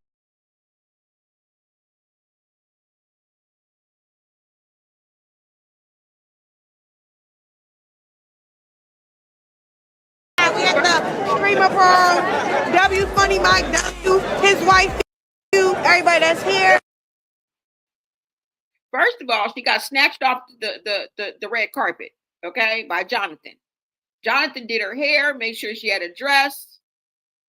We at the streamer prom, W Funny Mike W, his wifey W, everybody that's here.
First of all, she got snatched off the red carpet, okay, by Jonathan. Jonathan did her hair, made sure she had a dress,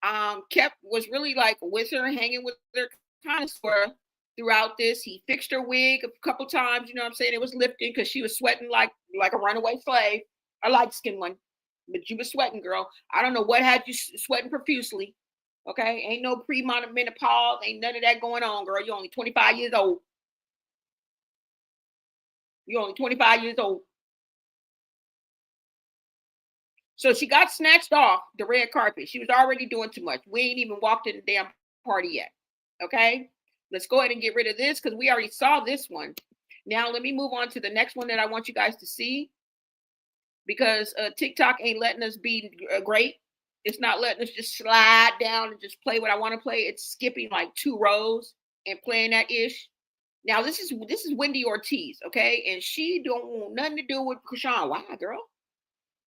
was really like with her, hanging with her kind of sort of throughout this. He fixed her wig a couple times, you know what I'm saying? It was lifting because she was sweating like a runaway slave, a light-skinned one. But you was sweating, girl. I don't know what had you sweating profusely, okay? Ain't no pre-menopause, ain't none of that going on, girl. You're only 25 years old. You're only 25 years old. So she got snatched off the red carpet. She was already doing too much. We ain't even walked in the damn party yet. Okay? Let's go ahead and get rid of this because we already saw this one. Now let me move on to the next one that I want you guys to see because TikTok ain't letting us be great. It's not letting us just slide down and just play what I want to play. It's skipping like 2 rows and playing that ish. Now this is Wendy Ortiz, okay? And she don't want nothing to do with Chrisean. Why, girl?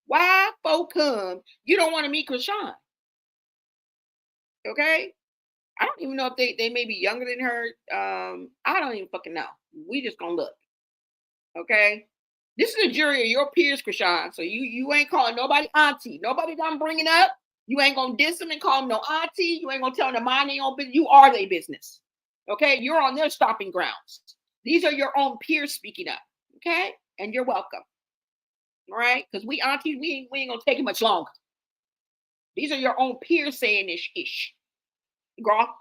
Why, folk come? You don't want to meet Chrisean. Okay? I don't even know if they may be younger than her. I don't even fucking know. We just gonna look. Okay? This is a jury of your peers, Chrisean. So you ain't calling nobody auntie. Nobody that I'm bringing up. You ain't gonna diss them and call them no auntie. You ain't gonna tell them to mind their own business. You are their business. Okay? You're on their stopping grounds. These are your own peers speaking up. Okay? And you're welcome. All right? Because we aunties, we ain't gonna take it much longer. These are your own peers saying this ish. Girl.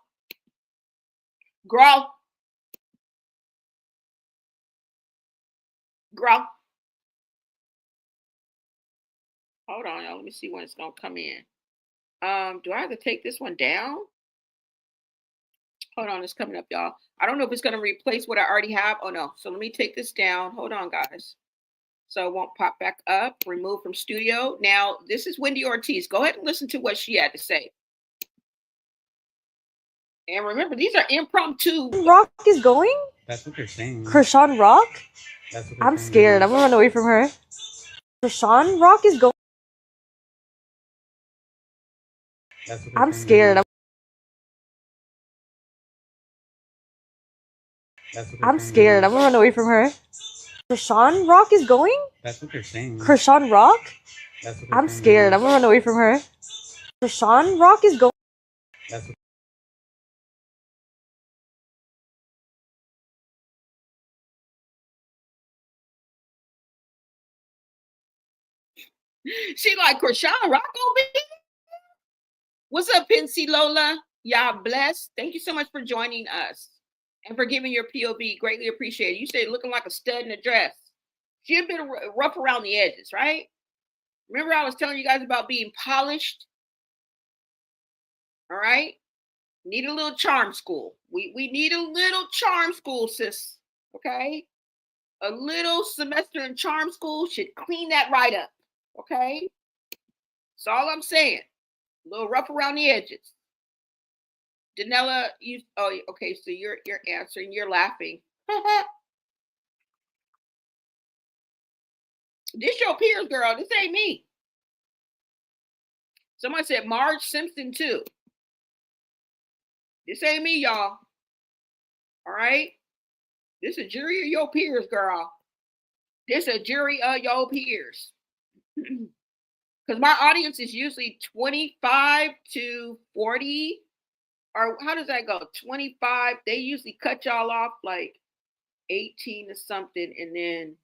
Girl. Girl. Hold on, y'all. Let me see when it's gonna come in. Do I have to take this one down? Hold on, it's coming up, y'all. I don't know if it's gonna replace what I already have. Oh no. So let me take this down. Hold on, guys. So it won't pop back up. Remove from studio. Now, this is Wendy Ortiz. Go ahead and listen to what she had to say. And remember, these are impromptu.
Rock is going?
That's what they're saying.
Chrisean Rock?
That's what
I'm scared. I'm gonna run away from her. Chrisean Rock is going. I'm scared. I'm scared. I'm gonna run away from her. Chrisean Rock is going?
That's what they're saying.
Chrisean Rock? I'm scared. I'm gonna run away from her. Chrisean Rock is going.
That's what
She like Chrisean Rock gonna be. What's up, Pincy Lola? Y'all blessed. Thank you so much for joining us and for giving your POV. Greatly appreciated. You said looking like a stud in a dress. She had been rough around the edges, right? Remember I was telling you guys about being polished? All right. Need a little charm school. We need a little charm school, sis. Okay. A little semester in charm school should clean that right up. Okay. That's all I'm saying. A little rough around the edges. Danella, you okay, so you're answering, you're laughing. This your peers, girl. This ain't me. Someone said Marge Simpson too. This ain't me, y'all. All right. This a jury of your peers, girl. This a jury of your peers. Because my audience is usually 25 to 40. Or how does that go? 25. They usually cut y'all off like 18 or something. And then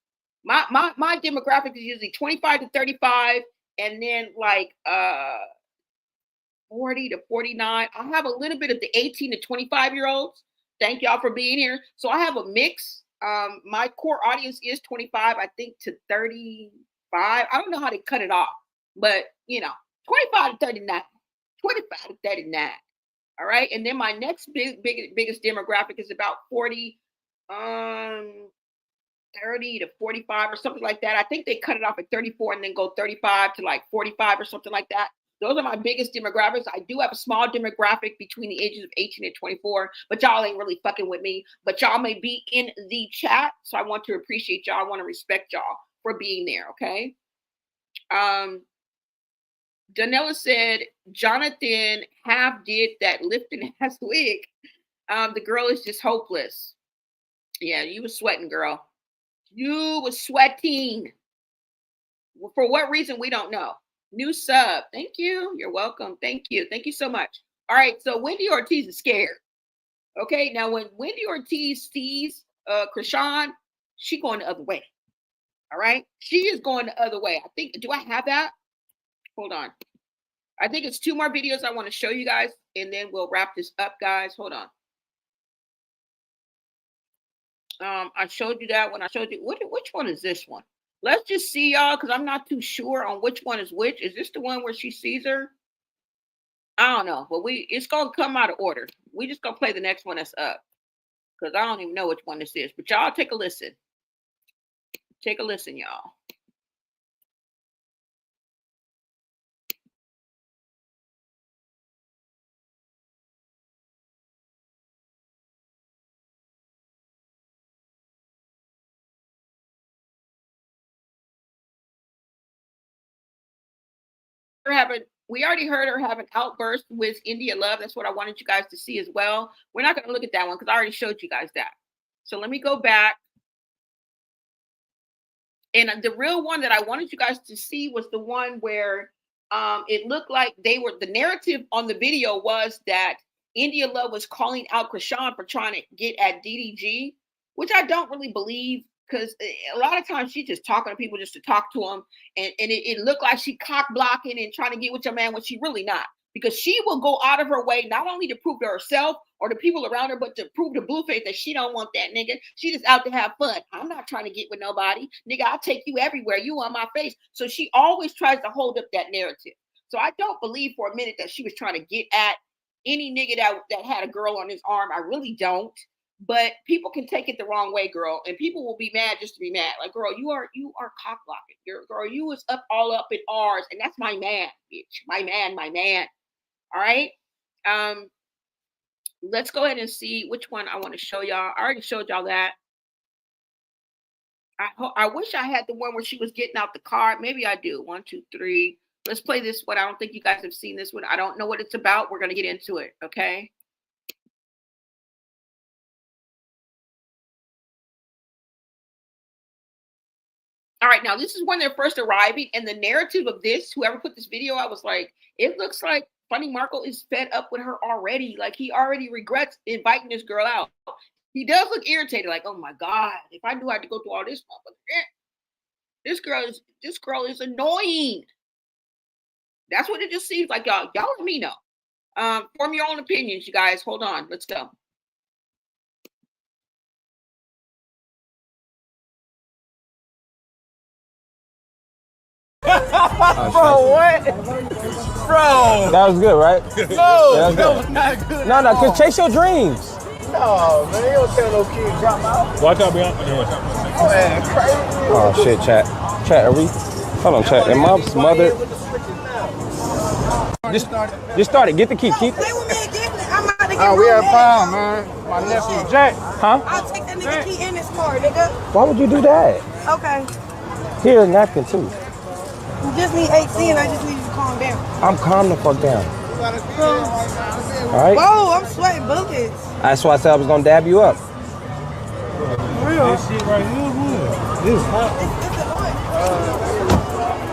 my demographic is usually 25 to 35. And then like 40 to 49. I have a little bit of the 18 to 25-year-olds. Thank y'all for being here. So I have a mix. My core audience is 25, I think, to 35. I don't know how they cut it off, but 25 to 39, 25 to 39. All right. And then my next biggest demographic is about 40, 30 to 45 or something like that. I think they cut it off at 34 and then go 35 to like 45 or something like that. Those are my biggest demographics. I do have a small demographic between the ages of 18 and 24, but y'all ain't really fucking with me. But y'all may be in the chat, so I want to appreciate y'all. I want to respect y'all for being there, okay? Danella said, Jonathan half did that lifting ass wig. The girl is just hopeless. Yeah, you was sweating, girl. You was sweating. For what reason, we don't know. New sub. Thank you. You're welcome. Thank you. Thank you so much. All right. So Wendy Ortiz is scared. Okay. Now, when Wendy Ortiz sees Chrisean, she going the other way. All right. She is going the other way. I think, do I have that? Hold on. I think it's 2 more videos I want to show you guys, and then we'll wrap this up, guys. Hold on. I showed you that one. I showed you, which one is this one? Let's just see, y'all, because I'm not too sure on which one is which. Is this the one where she sees her? I don't know, but it's going to come out of order. We just going to play the next one that's up, because I don't even know which one this is. But y'all take a listen. Take a listen, y'all. We already heard her have an outburst with India Love. That's what I wanted you guys to see as well. We're not going to look at that one because I already showed you guys that. So let me go back. And the real one that I wanted you guys to see was the one where it looked like the narrative on the video was that India Love was calling out Chrisean for trying to get at DDG, which I don't really believe. Because a lot of times she's just talking to people just to talk to them. And it looked like she cock blocking and trying to get with your man when she really not. Because she will go out of her way not only to prove to herself or the people around her, but to prove to Blueface that she don't want that nigga. She just out to have fun. I'm not trying to get with nobody. Nigga, I'll take you everywhere. You on my face. So she always tries to hold up that narrative. So I don't believe for a minute that she was trying to get at any nigga that had a girl on his arm. I really don't. But people can take it the wrong way, girl, and people will be mad just to be mad. Like, girl, you are cock blocking. Girl, you was all up in ours, and that's my man, bitch. My man. All right. Let's go ahead and see which one I want to show y'all. I already showed y'all that. I wish I had the one where she was getting out the car. Maybe I do. 1, 2, 3. Let's play this one. I don't think you guys have seen this one. I don't know what it's about. We're gonna get into it. Okay. All right, now this is when they're first arriving, and the narrative of this, whoever put this video out was like, it looks like Funny Marco is fed up with her already. Like, he already regrets inviting this girl out. He does look irritated, like, oh my God, if I knew I had to go through all this. This girl is annoying. That's what it just seems like, y'all. Y'all let me know. Form your own opinions, you guys. Hold on. Let's go.
Bro, what? Bro.
That was good, right?
No, that was not good.
No, cause chase your dreams.
No, man, you don't tell no kid drop out.
Watch out, Beyond.
Oh, man, crazy.
Oh shit, chat. Chat, are we? Hold on, chat. Am I smothered? Just start it. Get the key. Keep it.
I'm about to get
Oh, we had prom, man. My nephew Jack.
Huh?
I'll take that nigga key in his car, nigga.
Why would you do that?
Okay.
Here's a napkin too.
You just need 18. I just need you to calm down.
I'm calm the fuck down. All right.
Whoa, I'm sweating buckets.
That's why I said I was gonna dab you up.
Real.
This shit right here, this hot.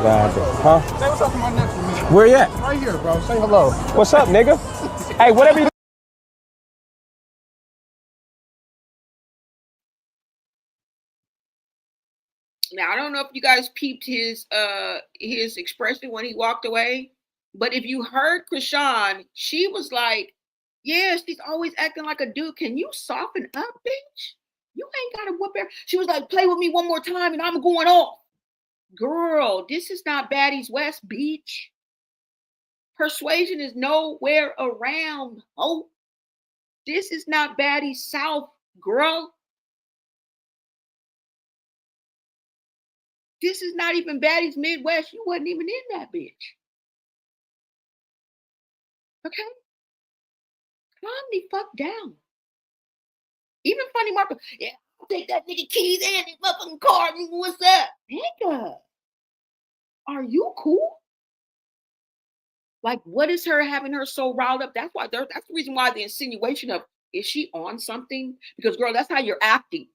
Huh?
Say what's up to my nephew, man.
Where you at?
Right here, bro. Say hello.
What's up, nigga? Hey, whatever you.
Now, I don't know if you guys peeped his expression when he walked away, but if you heard Chrisean, she was like, yeah, she's always acting like a dude. Can you soften up, bitch? You ain't got to whoop her. She was like, play with me one more time and I'm going off. Girl, this is not Baddies West, bitch. Persuasion is nowhere around. Oh, this is not Baddies South, girl. This is not even Baddies Midwest. You wasn't even in that bitch. Okay? Calm the fuck down. Even Funny Marco, yeah, I'll take that nigga keys and his motherfucking car. What's up? Nigga, are you cool? Like, what is her having her so riled up? That's the reason why the insinuation of, is she on something? Because, girl, that's how you're acting.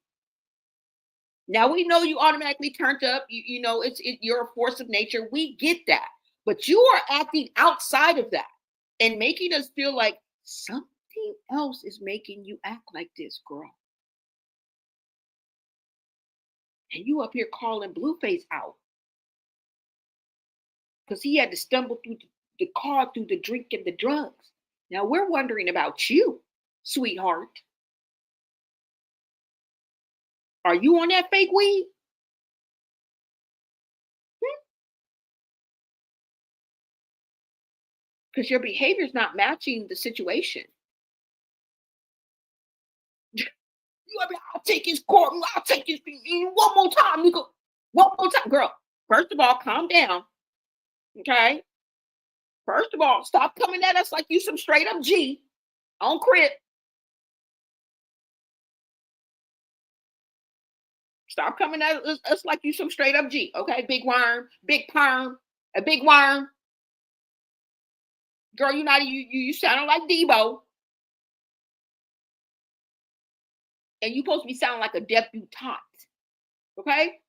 Now, we know you automatically turned up. You know, you're a force of nature. We get that. But you are acting outside of that and making us feel like something else is making you act like this, girl. And you up here calling Blueface out because he had to stumble through the car through the drink and the drugs. Now we're wondering about you, sweetheart. Are you on that fake weed? Because your behavior is not matching the situation. I'll take his court. I'll take his one more time, nigga. One more time, girl. First of all, calm down. Okay. First of all, stop coming at us like you some straight up G on Crip. Stop coming at us like you some straight up G. Okay, big worm, big perm, a big worm. Girl, you sounding like Debo. And you supposed to be sounding like a debutante. Okay?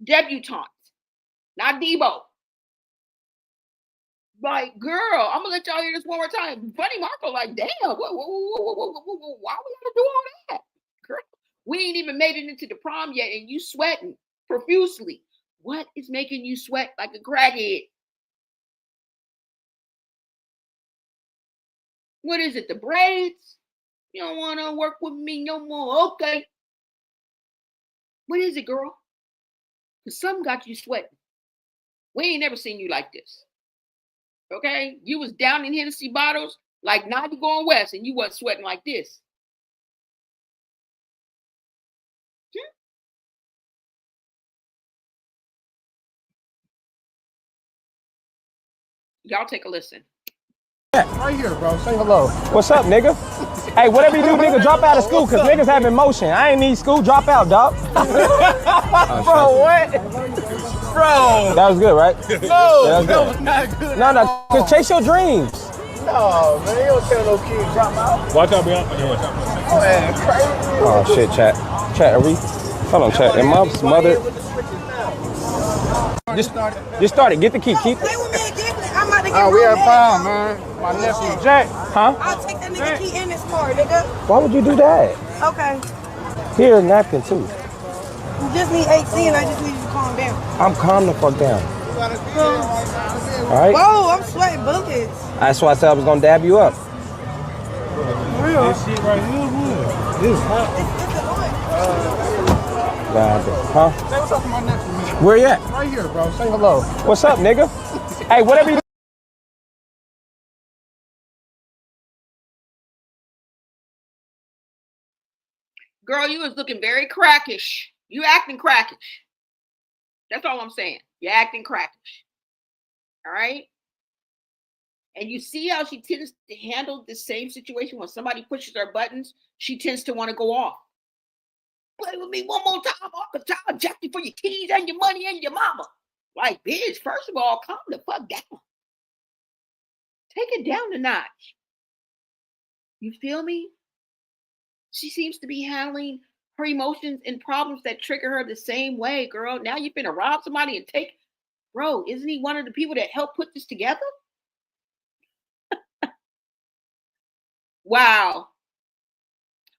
Debutante. Not Debo. Like, girl, I'm gonna let y'all hear this one more time. Funny Marco, like, damn, why we gotta do all that? Girl, we ain't even made it into the prom yet, and you sweating profusely. What is making you sweat like a crackhead? What is it? The braids? You don't want to work with me no more. Okay. What is it, girl? Because something got you sweating. We ain't never seen you like this. Okay? You was down in Hennessy bottles like 90 going west, and you wasn't sweating like this. Y'all take a listen.
Right here, bro. Say hello.
What's up, nigga? Hey, whatever you do, nigga, drop out of school, because niggas have emotion. I ain't need school. Drop out, dog.
Bro, what? Bro.
That was good, right?
No, that was not good.
No, because chase your dreams.
No, man, you don't tell no kid drop out.
Watch out, Beyond.
Oh, man, crazy.
Oh, shit, chat. Chat, are we? Hold on, chat. Am I smothered? Just start it. Get the key. Keep it.
I'm about to get
we had prom, man. My nephew Jack.
Huh?
I'll take that nigga key in his car, nigga.
Why would you do that?
Okay.
Here's a napkin too.
You just need AC, and I just need you to calm down.
I'm calm the fuck down. All right?
Whoa, I'm sweating bullets.
That's why I said I was gonna dab you up.
Real.
This shit right here, this hot.
Huh?
Say what's up to my nephew, man.
Where you at?
Right here, bro. Say hello.
What's up, nigga? Hey, whatever you
Girl, you was looking very crackish. You acting crackish. That's all I'm saying. You're acting crackish. All right? And you see how she tends to handle the same situation when somebody pushes her buttons, she tends to want to go off. Play with me one more time, Uncle I'll jack you for your keys and your money and your mama. Like, bitch, first of all, calm the fuck down. Take it down a notch. You feel me? She seems to be handling her emotions and problems that trigger her the same way, girl. Now you're finna rob somebody and take. Bro, isn't he one of the people that helped put this together? Wow.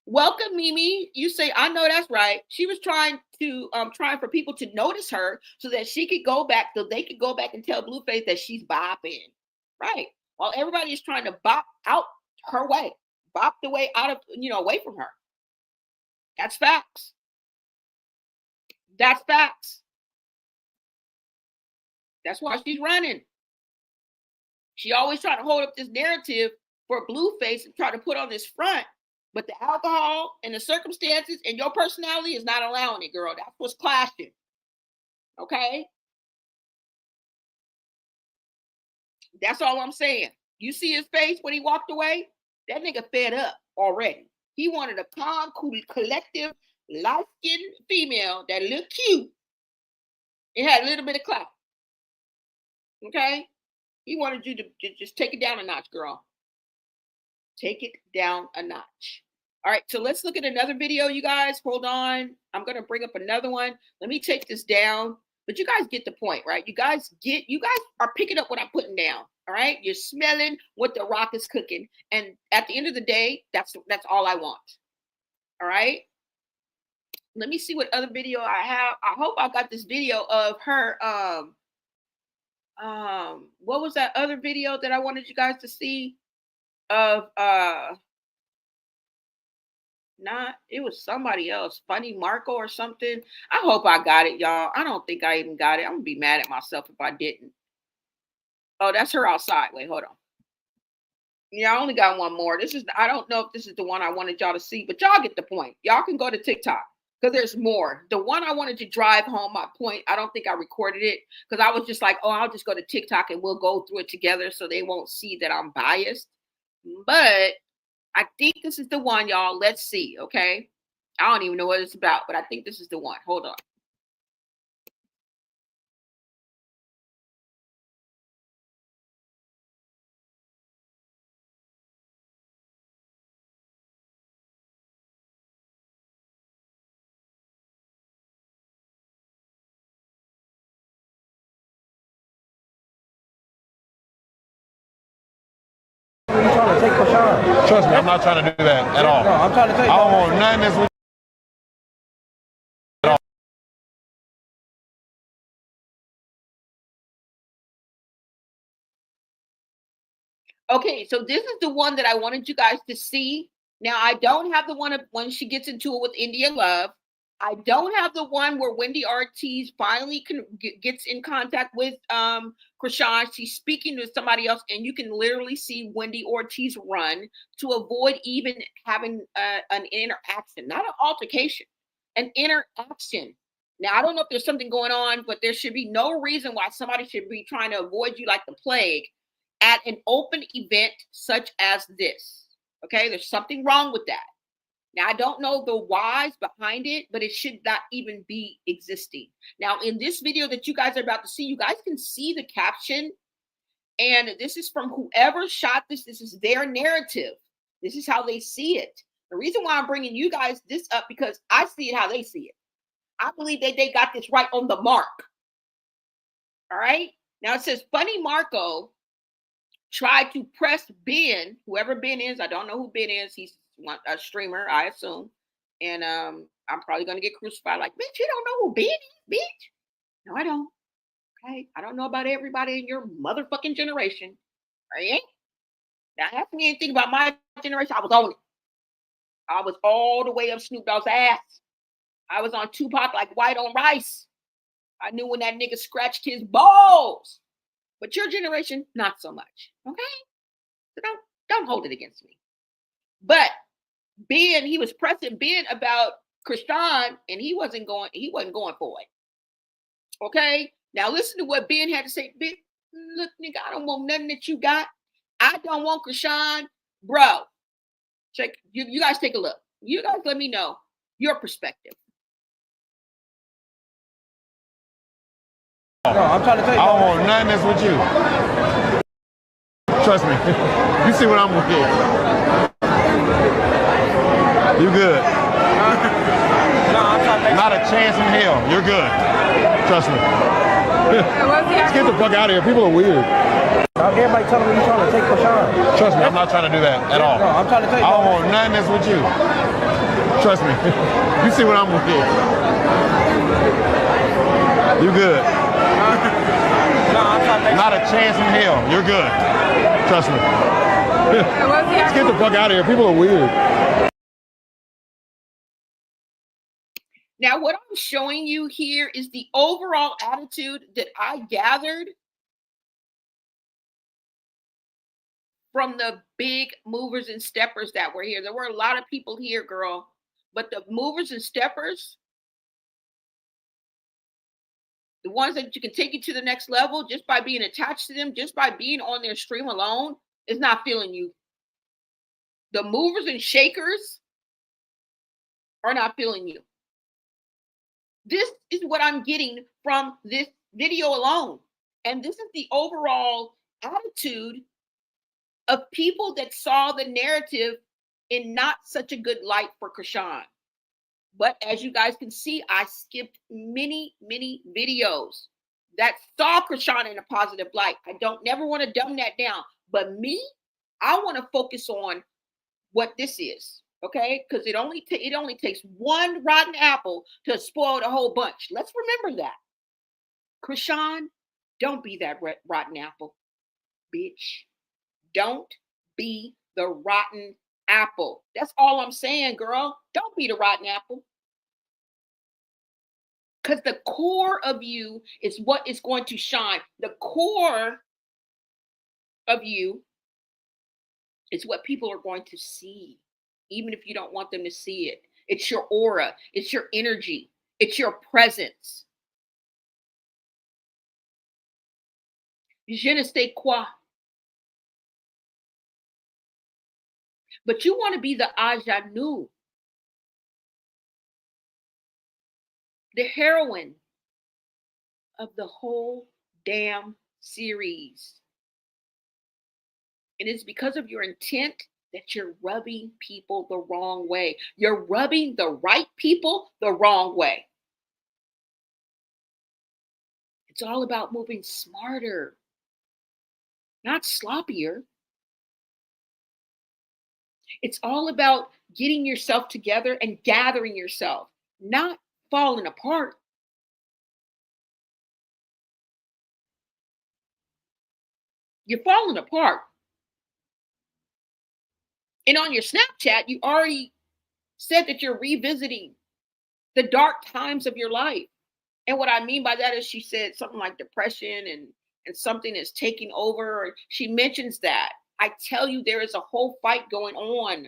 Welcome, Mimi. You say, I know that's right. She was trying for people to notice her so that she could go back, so they could go back and tell Blueface that she's bopping. Right. While everybody is trying to bop out her way. Bop the way out of, away from her. That's facts. That's facts. That's why she's running. She always trying to hold up this narrative for Blueface and try to put on this front, but the alcohol and the circumstances and your personality is not allowing it, girl. That's what's clashing. Okay? That's all I'm saying. You see his face when he walked away? That nigga fed up already. He wanted a calm, cool, collective, light-skinned female that looked cute. It had a little bit of clout. Okay? He wanted you to just take it down a notch, girl. Take it down a notch. All right, so let's look at another video, you guys. Hold on. I'm going to bring up another one. Let me take this down. But you guys get the point, right? You guys are picking up what I'm putting down. All right? You're smelling what the rock is cooking. And at the end of the day, that's all I want. All right? Let me see what other video I have. I hope I got this video of her. What was that other video that I wanted you guys to see? Of it was somebody else, Funny Marco or something. I hope I got it, y'all. I don't think I even got it. I'm gonna be mad at myself if I didn't. Oh, that's her outside. Wait, hold on. Yeah, I only got one more. I don't know if this is the one I wanted y'all to see, but y'all get the point. Y'all can go to TikTok because there's more. The one I wanted to drive home my point, I don't think I recorded it because I was just like, oh, I'll just go to TikTok and we'll go through it together so they won't see that I'm biased. But I think this is the one, y'all. Let's see, okay? I don't even know what it's about, but I think this is the one. Hold on.
What are you trying to take Chrisean?
Trust me, I'm not trying to do that at all.
No, I'm trying to tell you.
I don't want nothing that's with at all.
Okay, so this is the one that I wanted you guys to see. Now, I don't have the one when she gets into it with India Love. I don't have the one where Wendy Ortiz finally gets in contact with Chrisean. She's speaking to somebody else, and you can literally see Wendy Ortiz run to avoid even having an interaction, not an altercation, an interaction. Now, I don't know if there's something going on, but there should be no reason why somebody should be trying to avoid you like the plague at an open event such as this. Okay, there's something wrong with that. Now, I don't know the whys behind it, but it should not even be existing. Now, in this video that you guys are about to see, you guys can see the caption. And this is from whoever shot this. This is their narrative. This is how they see it. The reason why I'm bringing you guys this up, because I see it how they see it. I believe that they got this right on the mark. All right. Now, it says, Funny Marco tried to press Ben, whoever Ben is. I don't know who Ben is. He's a streamer, I assume. And I'm probably gonna get crucified. Like, bitch, you don't know who Ben is, bitch. No, I don't. Okay, I don't know about everybody in your motherfucking generation. Right? Now, ask me anything about my generation. I was on it. I was all the way up Snoop Dogg's ass. I was on Tupac like white on rice. I knew when that nigga scratched his balls. But your generation, not so much. Okay? So don't hold it against me. But Ben, he was pressing Ben about Chrisean, and he wasn't going for it. Okay? Now listen to what Ben had to say. Ben, look, nigga, I don't want nothing that you got. I don't want Chrisean. Bro, check. You guys take a look. You guys let me know your perspective.
No, I'm trying to tell you. I don't want nothing that's with you. Trust me. You see what I'm with. You good.
No, I'm trying to
Not a chance in hell. You're good. Trust me. Let's get the fuck out of here. People are weird.
Everybody telling me you're trying to take Chrisean.
Trust me, I'm not trying to do that at all.
No, I'm trying to tell you.
I don't want nothing that's with you. Trust me. You see what I'm with. You good.
No, I'm trying to
Not a chance in hell. You're good. Trust me. Let's get the fuck out of here. People are weird.
Now, what I'm showing you here is the overall attitude that I gathered from the big movers and steppers that were here. There were a lot of people here, girl, but the movers and steppers, the ones that you can take you to the next level just by being attached to them, just by being on their stream alone, is not feeling you. The movers and shakers are not feeling you. This is what I'm getting from this video alone. And this is the overall attitude of people that saw the narrative in not such a good light for Chrisean. But as you guys can see, I skipped many, many videos that saw Chrisean in a positive light. I don't never want to dumb that down. But me, I want to focus on what this is. Okay, because it only takes one rotten apple to spoil the whole bunch. Let's remember that. Chrisean, don't be that rotten apple, bitch. Don't be the rotten apple. That's all I'm saying, girl. Don't be the rotten apple. Because the core of you is what is going to shine. The core of you is what people are going to see, even if you don't want them to see it. It's your aura. It's your energy. It's your presence. Je ne sais quoi. But you want to be the ingenue, the heroine of the whole damn series. And it's because of your intent that you're rubbing people the wrong way. You're rubbing the right people the wrong way. It's all about moving smarter, not sloppier. It's all about getting yourself together and gathering yourself, not falling apart. You're falling apart. And on your Snapchat, you already said that you're revisiting the dark times of your life. And what I mean by that is she said something like depression and something is taking over. Or she mentions that. I tell you, there is a whole fight going on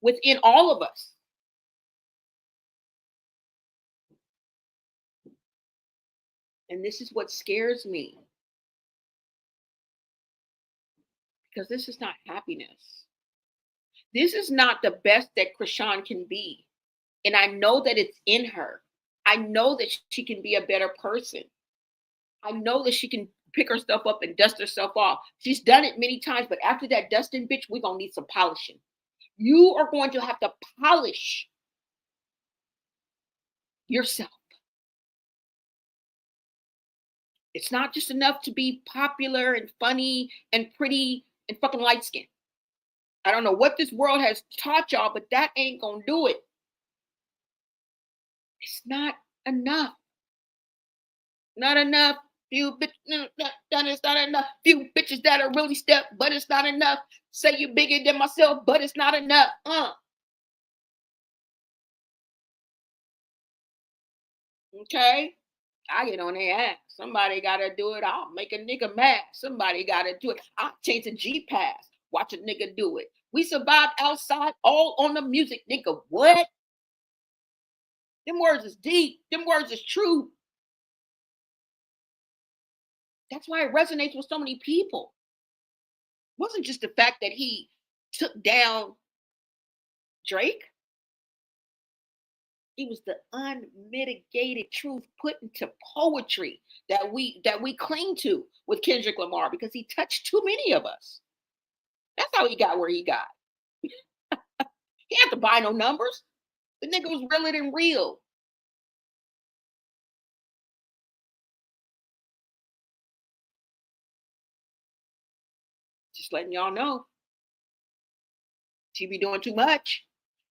within all of us. And this is what scares me. Because this is not happiness. This is not the best that Chrisean can be. And I know that it's in her. I know that she can be a better person. I know that she can pick herself up and dust herself off. She's done it many times, but after that dusting, bitch, we're going to need some polishing. You are going to have to polish yourself. It's not just enough to be popular and funny and pretty and fucking light skinned. I don't know what this world has taught y'all, but that ain't going to do it. It's not enough. Not enough. Few bitches, it's not enough. Few bitches that are really step, but it's not enough. Say you're bigger than myself, but it's not enough. Okay? I get on their ass. Somebody gotta do it. I'll make a nigga mad. Somebody gotta do it. I'll change a G-Pass. Watch a nigga do it. We survived outside all on the music, nigga. What? Them words is deep. Them words is true. That's why it resonates with so many people. It wasn't just the fact that he took down Drake. It was the unmitigated truth put into poetry that we cling to with Kendrick Lamar because he touched too many of us. That's how he got where he got. He had to buy no numbers. The nigga was realer than real. Just letting y'all know. She be doing too much.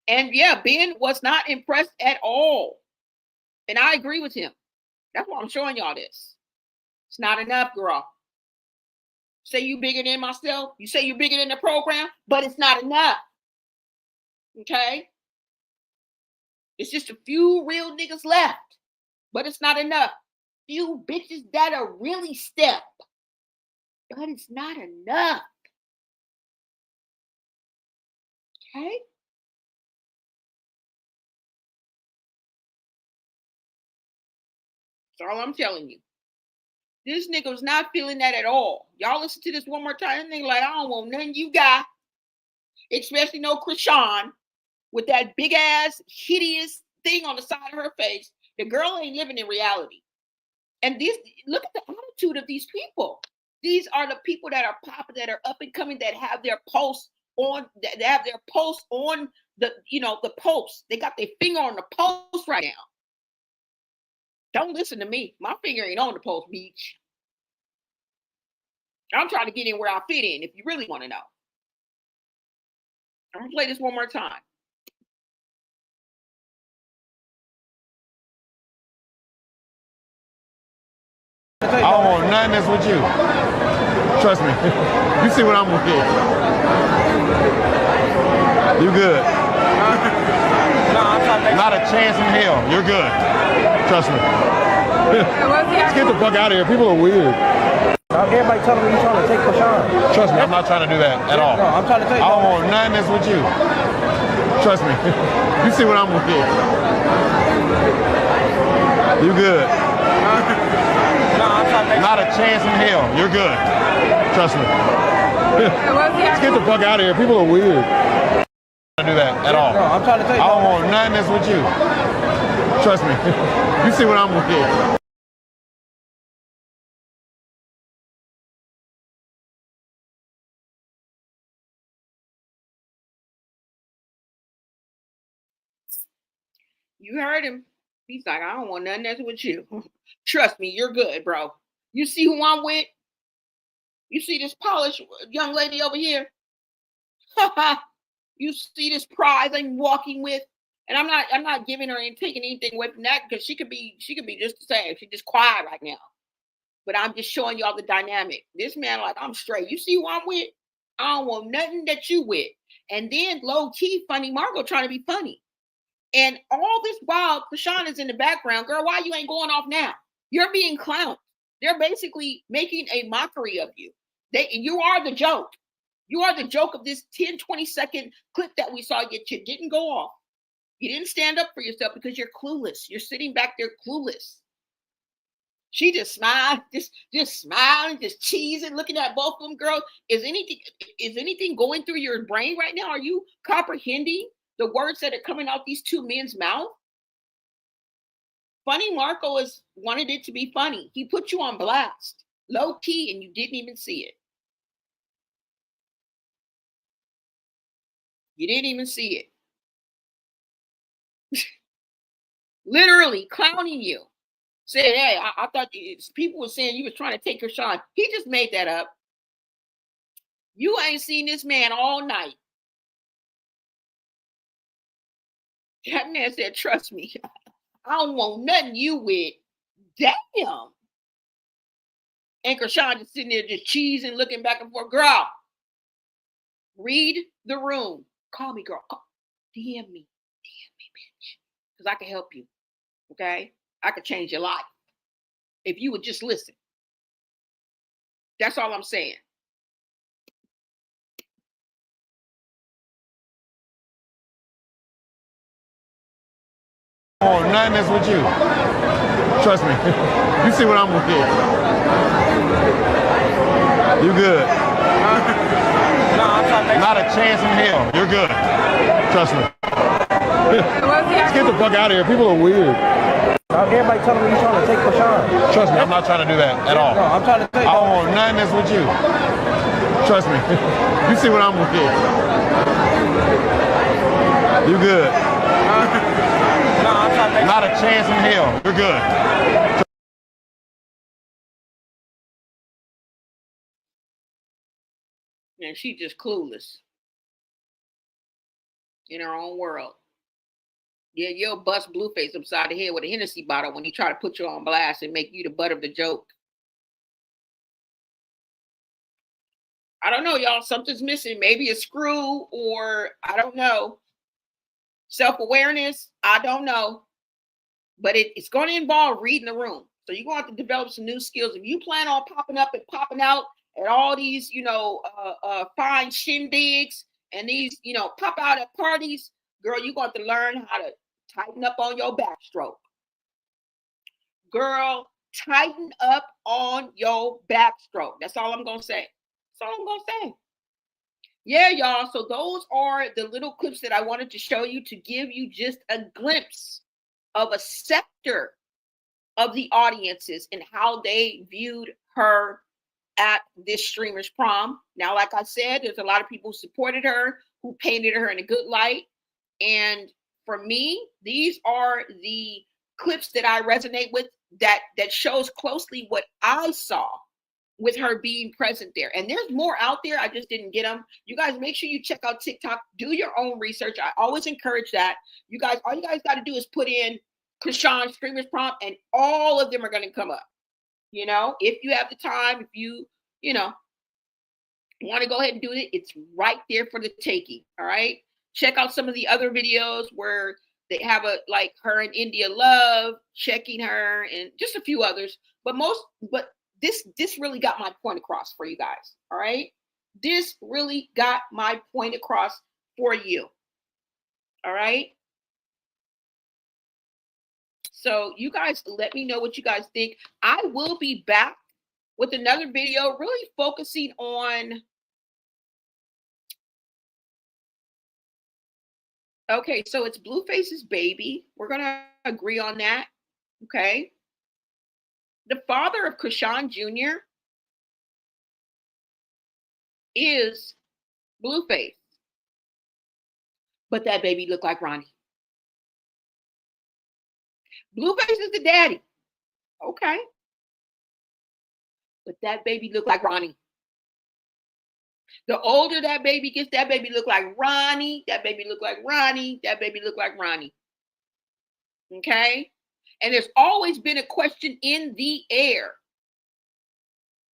And yeah, Ben was not impressed at all. And I agree with him. That's why I'm showing y'all this. It's not enough, girl. Say you bigger than myself. You say you're bigger than the program, but it's not enough. Okay? It's just a few real niggas left, but it's not enough. Few bitches that are really step, but it's not enough. Okay? That's all I'm telling you. This nigga was not feeling that at all. Y'all listen to this one more time. This nigga like, I don't want nothing you got. Especially no Chrisean with that big ass, hideous thing on the side of her face. The girl ain't living in reality. And these, look at the attitude of these people. These are the people that are popping, that are up and coming, that have their pulse on, that have their pulse on the, the pulse. They got their finger on the pulse right now. Don't listen to me. My finger ain't on the pulse, beach. I'm trying to get in where I fit in, if you really want to know. I'm going to play this one more time.
I don't want nothing that's with you. Trust me. You see what I'm with. You good. Not a chance in hell. You're good. Trust me. Let's get the fuck out of here. People are weird.
Everybody telling me you're trying to take Chrisean.
Trust me, I'm not trying to do that at all.
No, I'm trying to tell you.
I don't want nothing that's with you. Trust me. You see what I'm with. You good. Not a chance in hell. You're good. Trust me. Let's get the fuck out of here. People are weird. To do that at all.
No, I'm trying to tell you.
I don't want nothing that's with you. Trust me. You see what I'm with.
You heard him. He's like, I don't want nothing that's with you. Trust me, you're good, bro. You see who I'm with? You see this polished young lady over here? You see this prize I'm walking with? And I'm not giving her and taking anything away from that, because she could be just the same. She's just quiet right now. But I'm just showing y'all the dynamic. This man, like, I'm straight. You see who I'm with? I don't want nothing that you with. And then low key, funny Margot trying to be funny. And all this while, Chrisean is in the background. Girl, why you ain't going off now? You're being clowned. They're basically making a mockery of you. You are the joke. You are the joke of this 10, 20-second clip that we saw. Yet you didn't go off. You didn't stand up for yourself because you're clueless. You're sitting back there clueless. She just smiled, just smiling, just cheesing, looking at both of them. Girl, is anything going through your brain right now? Are you comprehending the words that are coming out these two men's mouth? Funny Marco wanted it to be funny. He put you on blast, low key, and you didn't even see it. You didn't even see it. Literally clowning you. Said, hey, I thought people were saying you was trying to take Chrisean. He just made that up. You ain't seen this man all night. That man said, trust me. I don't want nothing you with. Damn. And Chrisean just sitting there just cheesing, looking back and forth. Girl, read the room. Call me, girl. DM me, bitch. Because I can help you. Okay? I could change your life. If you would just listen. That's all I'm saying.
Oh, nothing is with you. Trust me. You see what I'm with here. You good. Not a chance in hell. You're good. Trust me. Let's get the fuck out of here. People are weird.
Everybody telling me you're trying to take Chrisean.
Trust me, I'm not trying to do that at all.
No, I'm trying to take.
I don't want nothing that's with you. Trust me. You see what I'm with here. You good. Not a chance in hell. You're good.
And she just clueless in her own world. Yeah, you'll bust Blueface upside the head with a Hennessy bottle when he try to put you on blast and make you the butt of the joke. I don't know, y'all. Something's missing. Maybe a screw or I don't know. Self-awareness, I don't know. But it's going to involve reading the room. So you're going to have to develop some new skills. If you plan on popping up and popping out at all these, fine shindigs and these, pop out at parties, girl, you're going to have to learn how to tighten up on your backstroke. Girl, tighten up on your backstroke. That's all I'm going to say. That's all I'm going to say. Yeah, y'all. So those are the little clips that I wanted to show you to give you just a glimpse of a sector of the audiences and how they viewed her at this streamer's prom. Now, like I said, there's a lot of people who supported her, who painted her in a good light. And for me, these are the clips that I resonate with that shows closely what I saw with her being present there. And there's more out there. I just didn't get them. You guys, make sure you check out TikTok. Do your own research. I always encourage that. You guys, all you guys got to do is put in Chrisean streamers prom and all of them are going to come up. If you have the time, if you want to go ahead and do it, it's right there for the taking. All right. Check out some of the other videos where they have her and India Love checking her and just a few others, but this really got my point across for you guys. All right. This really got my point across for you. All right. So you guys let me know what you guys think. I will be back with another video really focusing on. Okay, so it's Blueface'S baby. We're going to agree on that. Okay. The father of Chrisean Jr. is Blueface. But that baby looked like Ronnie. Blueface is the daddy. Okay. But that baby looked like Ronnie. The older that baby gets, that baby look like Ronnie. That baby look like Ronnie. That baby look like Ronnie. Okay? And there's always been a question in the air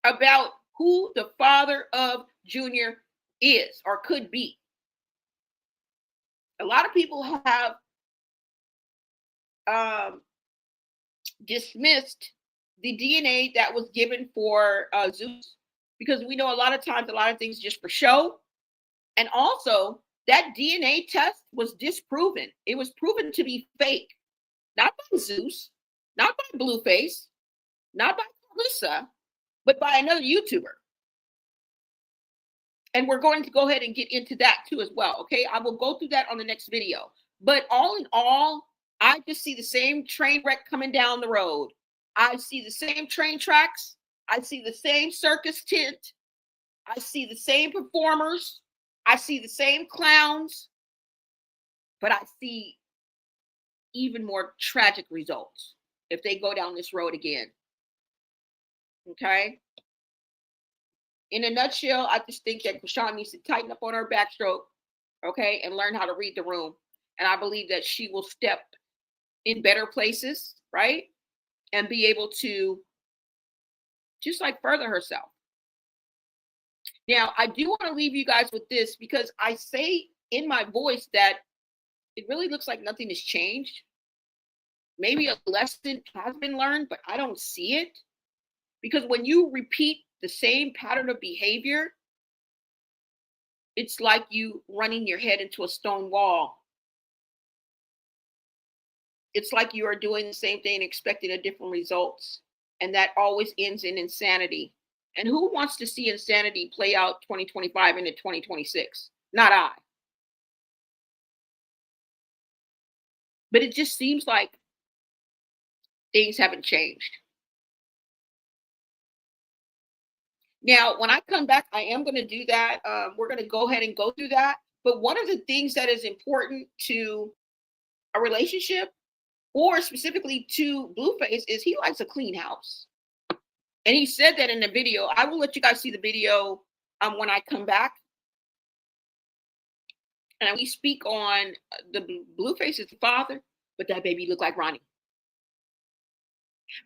about who the father of Junior is or could be. A lot of people have dismissed the DNA that was given for Zeus, because we know a lot of times a lot of things just for show. And also that DNA test was disproven. It was proven to be fake. Not by Zeus, not by Blueface, not by Carissa, but by another YouTuber. And we're going to go ahead and get into that too as well. Okay, I will go through that on the next video. But all in all, I just see the same train wreck coming down the road. I see the same train tracks. I see the same circus tent. I see the same performers. I see the same clowns. But I see even more tragic results if they go down this road again. Okay? In a nutshell, I just think that Chrisean needs to tighten up on her backstroke, okay, and learn how to read the room. And I believe that she will step in better places, right? And be able to just like further herself. Now, I do want to leave you guys with this because I say in my voice that it really looks like nothing has changed. Maybe a lesson has been learned, but I don't see it. Because when you repeat the same pattern of behavior, it's like you running your head into a stone wall. It's like you are doing the same thing, expecting a different results. And that always ends in insanity. And who wants to see insanity play out 2025 into 2026? Not I. But it just seems like things haven't changed. Now, when I come back, I am going to do that. We're going to go ahead and go through that. But one of the things that is important to a relationship, or specifically to Blueface, is he likes a clean house. And he said that in the video. I will let you guys see the video when I come back. And we speak on the Blueface is the father, but that baby looked like Ronnie.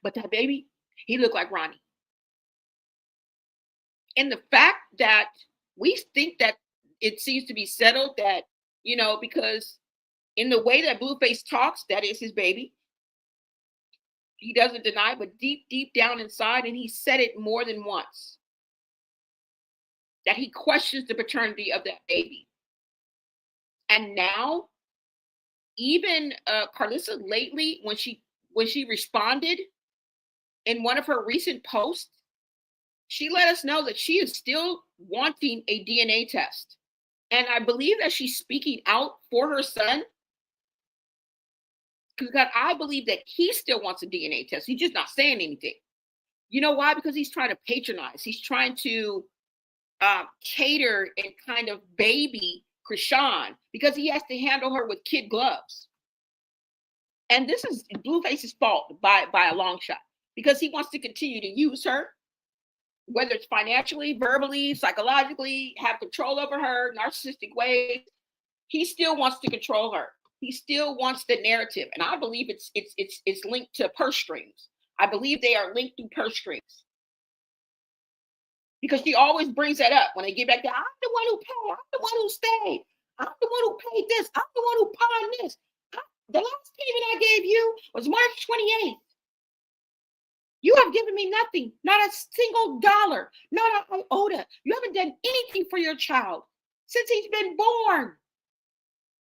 But that baby, he looked like Ronnie. And the fact that we think that it seems to be settled that, you know, because in the way that Blueface talks, that is his baby. He doesn't deny, but deep, deep down inside, and he said it more than once, that he questions the paternity of that baby. And now, even Carlissa lately, when she responded in one of her recent posts, she let us know that she is still wanting a DNA test. And I believe that she's speaking out for her son, because I believe that he still wants a DNA test. He's just not saying anything. You know why? Because he's trying to patronize. He's trying to cater and kind of baby Chrisean, because he has to handle her with kid gloves. And this is Blueface's fault by a long shot, because he wants to continue to use her, whether it's financially, verbally, psychologically, have control over her, narcissistic ways. He still wants to control her. He still wants the narrative. And I believe it's linked to purse strings. I believe they are linked through purse strings. Because she always brings that up when they get back there. I'm the one who paid. I'm the one who stayed. I'm the one who paid this. I'm the one who pawned this. The last payment I gave you was March 28th. You have given me nothing, not a single dollar, not an iota. You haven't done anything for your child since he's been born.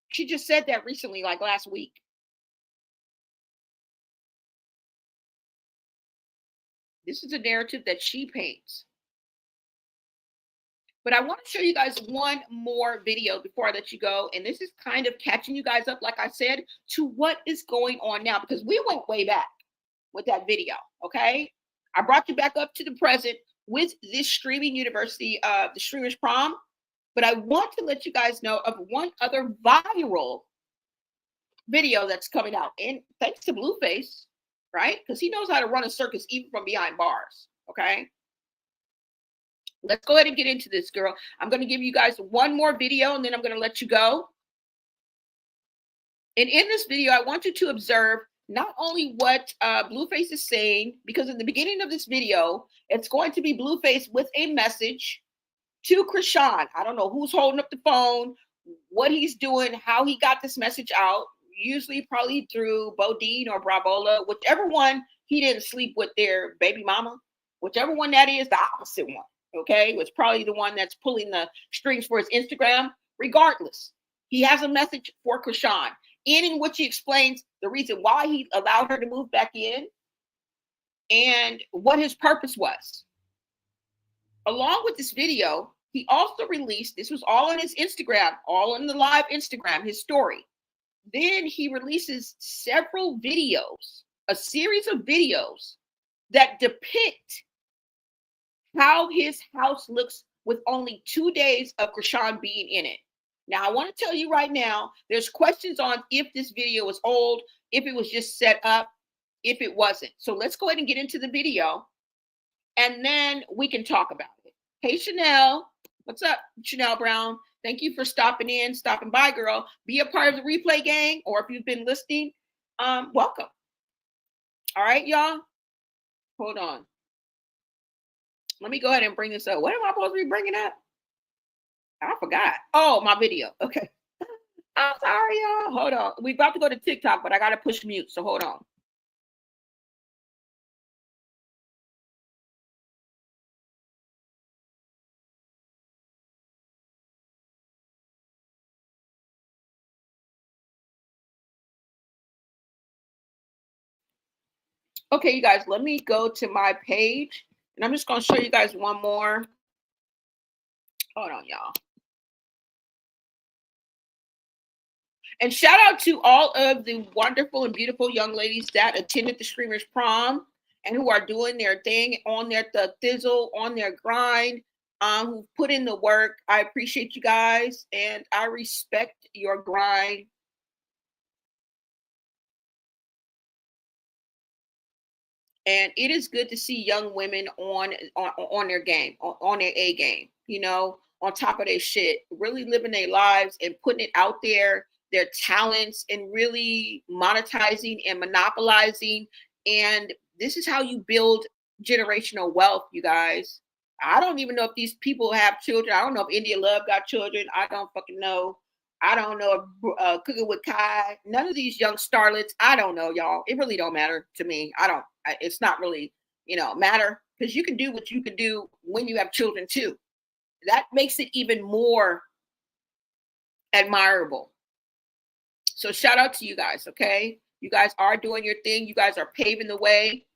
She just said that recently, like last week. This is a narrative that she paints. But I want to show you guys one more video before I let you go. And this is kind of catching you guys up, like I said, to what is going on now, because we went way back with that video, okay? I brought you back up to the present with this streaming university, the streamers prom. But I want to let you guys know of one other viral video that's coming out. And thanks to Blueface, right? Because he knows how to run a circus even from behind bars, okay? Let's go ahead and get into this, girl. I'm going to give you guys one more video, and then I'm going to let you go. And in this video, I want you to observe not only what Blueface is saying, because in the beginning of this video, it's going to be Blueface with a message to Chrisean. I don't know who's holding up the phone, what he's doing, how he got this message out, usually probably through Bodine or Bravola, whichever one he didn't sleep with their baby mama, whichever one that is, the opposite one. Okay, was probably the one that's pulling the strings for his Instagram. Regardless, he has a message for Chrisean, in which he explains the reason why he allowed her to move back in and what his purpose was. Along with this video, he also released, this was all on his Instagram, all on the live Instagram, his story. Then he releases several videos, a series of videos that depict how his house looks with only 2 days of Chrisean being in it. Now, I want to tell you right now, there's questions on if this video was old, if it was just set up, if it wasn't. So let's go ahead and get into the video, and then we can talk about it. Hey, Chanel. What's up, Chanel Brown? Thank you for stopping by, girl. Be a part of the replay gang, or if you've been listening, welcome. All right, y'all. Hold on. Let me go ahead and bring this up. What am I supposed to be bringing up? I forgot. Oh, my video. Okay. I'm sorry, y'all. Hold on. We about to go to TikTok, but I got to push mute. So hold on. Okay, you guys, let me go to my page. And I'm just going to show you guys one more. Hold on, y'all. And shout out to all of the wonderful and beautiful young ladies that attended the Streamers Prom and who are doing their thing on their thizzle, on their grind, who put in the work. I appreciate you guys and I respect your grind. And it is good to see young women on their game, on their A game, you know, on top of their shit, really living their lives and putting it out there, their talents, and really monetizing and monopolizing. And this is how you build generational wealth, you guys. I don't even know if these people have children. I don't know if India Love got children. I don't fucking know. I don't know if Cooking with Kai, none of these young starlets. I don't know, y'all. It really don't matter to me. It's not really, matter because you can do what you can do when you have children too. That makes it even more admirable. So shout out to you guys, okay? You guys are doing your thing. You guys are paving the way.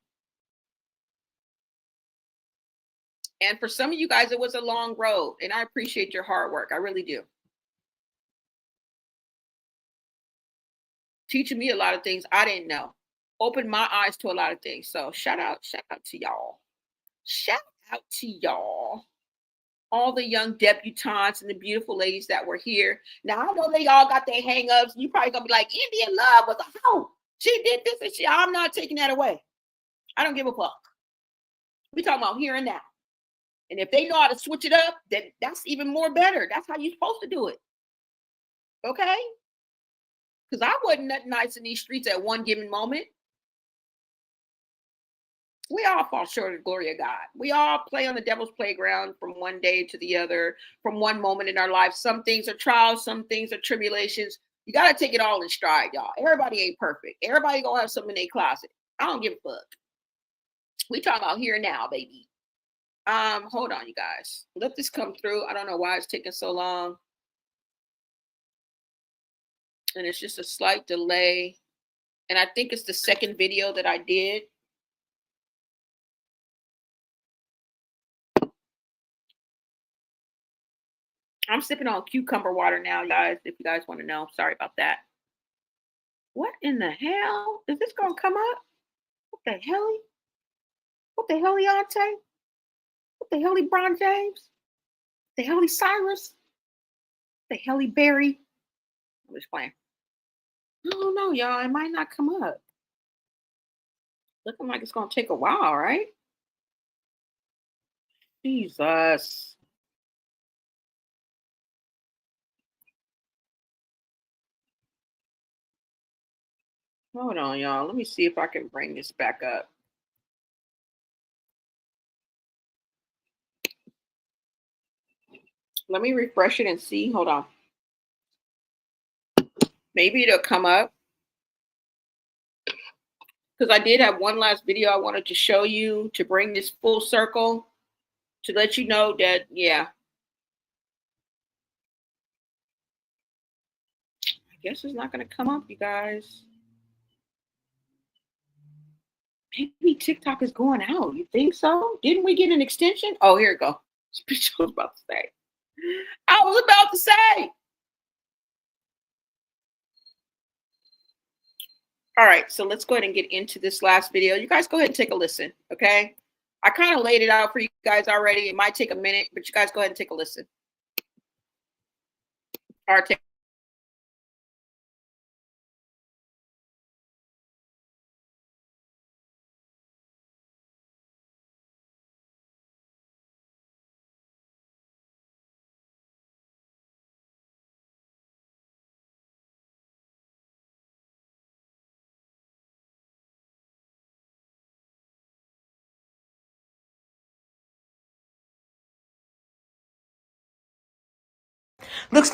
And for some of you guys, it was a long road, and I appreciate your hard work. I really do. Teaching me a lot of things I didn't know. Opened my eyes to a lot of things. So shout out to y'all. Shout out to y'all. All the young debutantes and the beautiful ladies that were here. Now, I know they all got their hang-ups. You probably going to be like, Indian Love was a hoe. She did this and I'm not taking that away. I don't give a fuck. We're talking about here and now. And if they know how to switch it up, then that's even more better. That's how you're supposed to do it. Okay? Because I wasn't nothing nice in these streets at one given moment. We all fall short of the glory of God. We all play on the devil's playground from one day to the other, from one moment in our life. Some things are trials, some things are tribulations. You got to take it all in stride, y'all. Everybody ain't perfect. Everybody gonna have something in their closet. I don't give a fuck. We talking about here and now, baby. Hold on, you guys. Let this come through. I don't know why it's taking so long. And it's just a slight delay. And I think it's the second video that I did. I'm sipping on cucumber water now, guys, if you guys want to know. Sorry about that. What in the hell? Is this going to come up? What the hell? What the hell, Leonte? What the hell, LeBron James? What the hell, Cyrus? What the hell, Barry? I'm just playing. I don't know, y'all. It might not come up. Looking like it's going to take a while, right? Jesus. Hold on, y'all. Let me see if I can bring this back up. Let me refresh it and see. Hold on. Maybe it'll come up. Because I did have one last video I wanted to show you to bring this full circle to let you know that, yeah. I guess it's not going to come up, you guys. Maybe TikTok is going out. You think so? Didn't we get an extension? Oh, here it goes. I was about to say. I was about to say. All right, so let's go ahead and get into this last video. You guys go ahead and take a listen, okay? I kind of laid it out for you guys already. It might take a minute, but you guys go ahead and take a listen. All right, Looks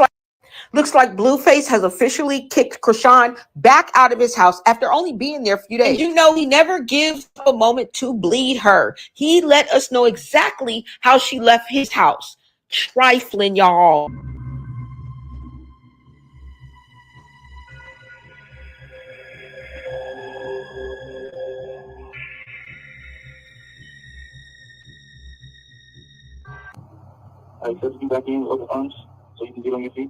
like Blueface has officially kicked Chrisean back out of his house after only being there a few days. And you know, he never gives a moment to bleed her. He let us know exactly how she left his house. Trifling, y'all.
I said you back in open arms so you can get on your feet.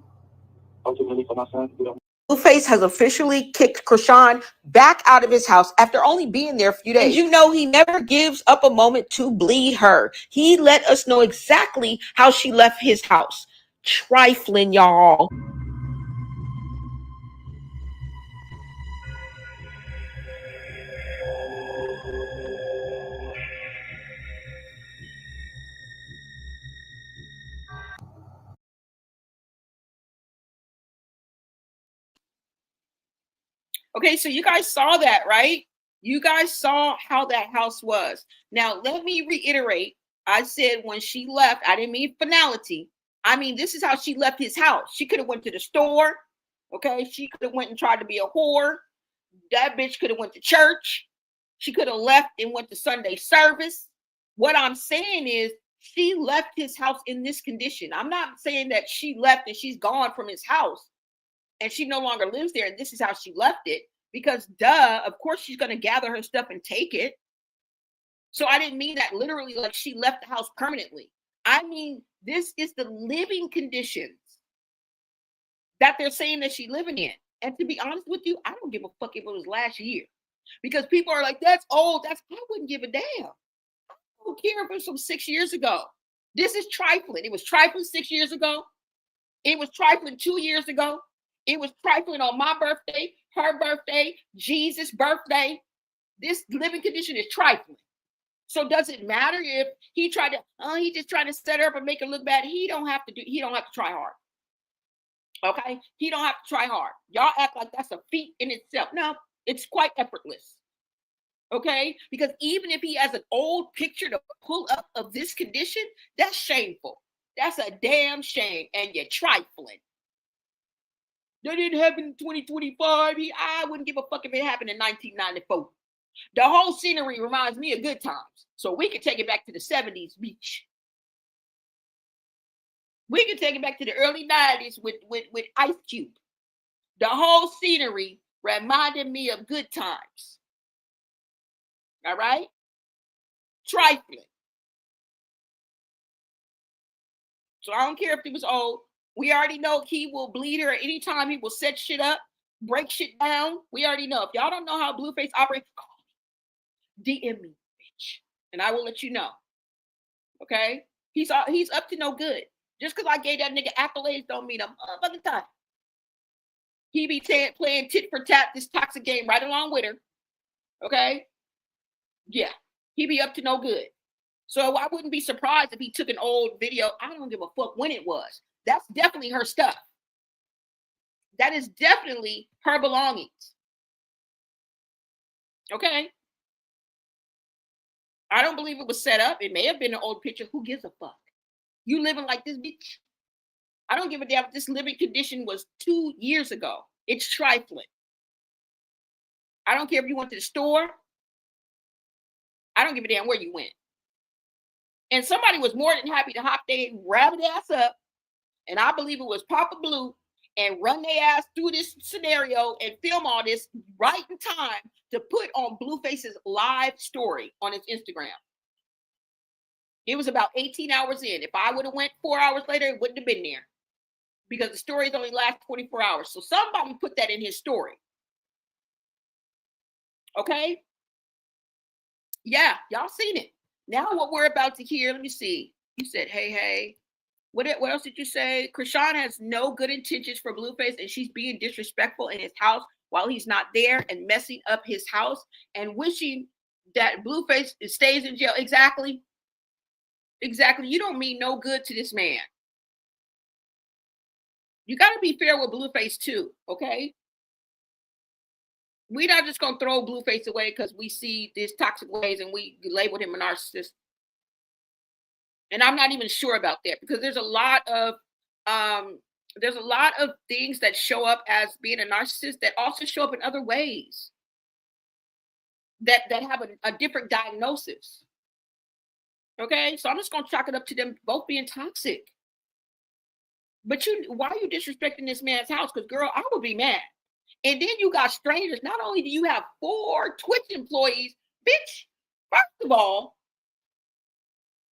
Ultimately, for my son, get on.
Blueface has officially kicked Chrisean back out of his house after only being there a few days. And you know, he never gives up a moment to bleed her. He let us know exactly how she left his house. Trifling, y'all. Okay, so you guys saw that, right? You guys saw how that house was. Now, let me reiterate. I said when she left, I didn't mean finality. I mean, this is how she left his house. She could have went to the store. Okay, she could have went and tried to be a whore. That bitch could have went to church. She could have left and went to Sunday service. What I'm saying is she left his house in this condition. I'm not saying that she left and she's gone from his house and she no longer lives there and this is how she left it, because duh, of course she's going to gather her stuff and take it. So I didn't mean that literally like she left the house permanently. I mean, this is the living conditions that they're saying that she's living in. And to be honest with you, I don't give a fuck if it was last year, because people are like, that's old. I wouldn't give a damn. I don't care if it was from 6 years ago. This is trifling. It was trifling 6 years ago. It was trifling 2 years ago. It was trifling on my birthday, her birthday, Jesus' birthday. This living condition is trifling. So does it matter if he tried to, he just trying to set her up and make her look bad? He don't have to try hard. Okay? He don't have to try hard. Y'all act like that's a feat in itself. No, it's quite effortless. Okay? Because even if he has an old picture to pull up of this condition, that's shameful. That's a damn shame. And you're trifling. That didn't happen in 2025. I wouldn't give a fuck if it happened in 1994. The whole scenery reminds me of good times. So we could take it back to the 70s beach. We could take it back to the early 90s with Ice Cube. The whole scenery reminded me of good times. All right? Trifling. So I don't care if it was old. We already know he will bleed her at any time. He will set shit up, break shit down. We already know. If y'all don't know how Blueface operates, call me. DM me, bitch. And I will let you know. Okay? He's up to no good. Just because I gave that nigga accolades don't mean a motherfucking time. He be playing tit for tat this toxic game right along with her. Okay? Yeah. He be up to no good. So I wouldn't be surprised if he took an old video. I don't give a fuck when it was. That's definitely her stuff. That is definitely her belongings. Okay? I don't believe it was set up. It may have been an old picture. Who gives a fuck? You living like this, bitch? I don't give a damn if this living condition was 2 years ago. It's trifling. I don't care if you went to the store. I don't give a damn where you went. And somebody was more than happy to hop there and grab their ass up. And I believe it was Papa Blue, and run their ass through this scenario and film all this right in time to put on Blueface's live story on his Instagram. It was about 18 hours in. If I would have went 4 hours later, it wouldn't have been there, because the stories only last 24 hours. So somebody put that in his story. Okay? Yeah, y'all seen it. Now what we're about to hear, let me see. You said, hey. What else did you say? Chrisean has no good intentions for Blueface, and she's being disrespectful in his house while he's not there and messing up his house and wishing that Blueface stays in jail. Exactly. You don't mean no good to this man. You got to be fair with Blueface too, okay? We're not just going to throw Blueface away because we see these toxic ways and we labeled him a narcissist. And I'm not even sure about that, because there's a lot of There's a lot of things that show up as being a narcissist that also show up in other ways that have a different diagnosis. Okay, so I'm just gonna chalk it up to them both being toxic. But why are you disrespecting this man's house? Because girl, I would be mad. And then you got strangers. Not only do you have 4 Twitch employees, bitch. First of all,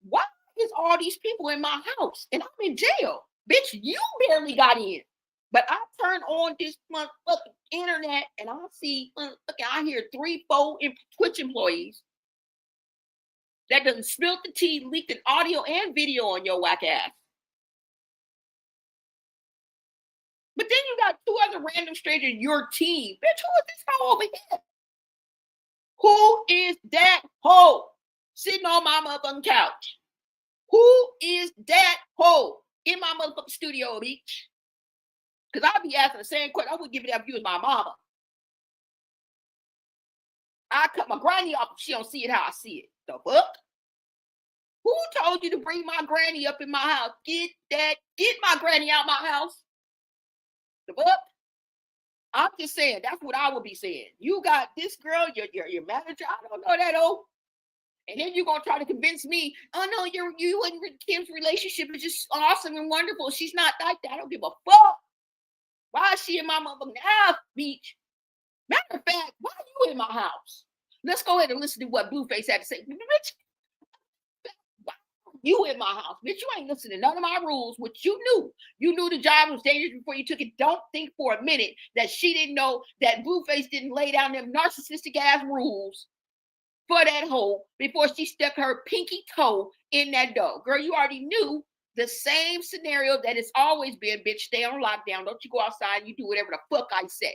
why is all these people in my house and I'm in jail? Bitch, you barely got in. But I turn on this motherfucking internet and I see, I hear 3, 4 Twitch employees that done spilled the tea, leaked an audio and video on your whack ass. But then you got 2 other random strangers in your team. Bitch, who is this hoe over here? Who is that hoe sitting on my motherfucking couch? Who is that hoe in my motherfucking studio, bitch? Because I'll be asking the same question. I would give it up if you was my mama. I cut my granny off if she don't see it how I see it. The fuck? Who told you to bring my granny up in my house? Get my granny out my house. The fuck? I'm just saying, that's what I would be saying. You got this girl, your manager, I don't know that old. And then you're gonna try to convince me, oh no, you and Kim's relationship is just awesome and wonderful. She's not like that. I don't give a fuck. Why is she in my motherfucking house, bitch? Matter of fact, why are you in my house? Let's go ahead and listen to what Blueface had to say. Bitch, why are you in my house? Bitch, you ain't listening to none of my rules, which you knew. You knew the job was dangerous before you took it. Don't think for a minute that she didn't know that Blueface didn't lay down them narcissistic ass rules for that hoe before she stuck her pinky toe in that door. Girl, you already knew the same scenario that it's always been, bitch. Stay on lockdown. Don't you go outside. You do whatever the fuck I said.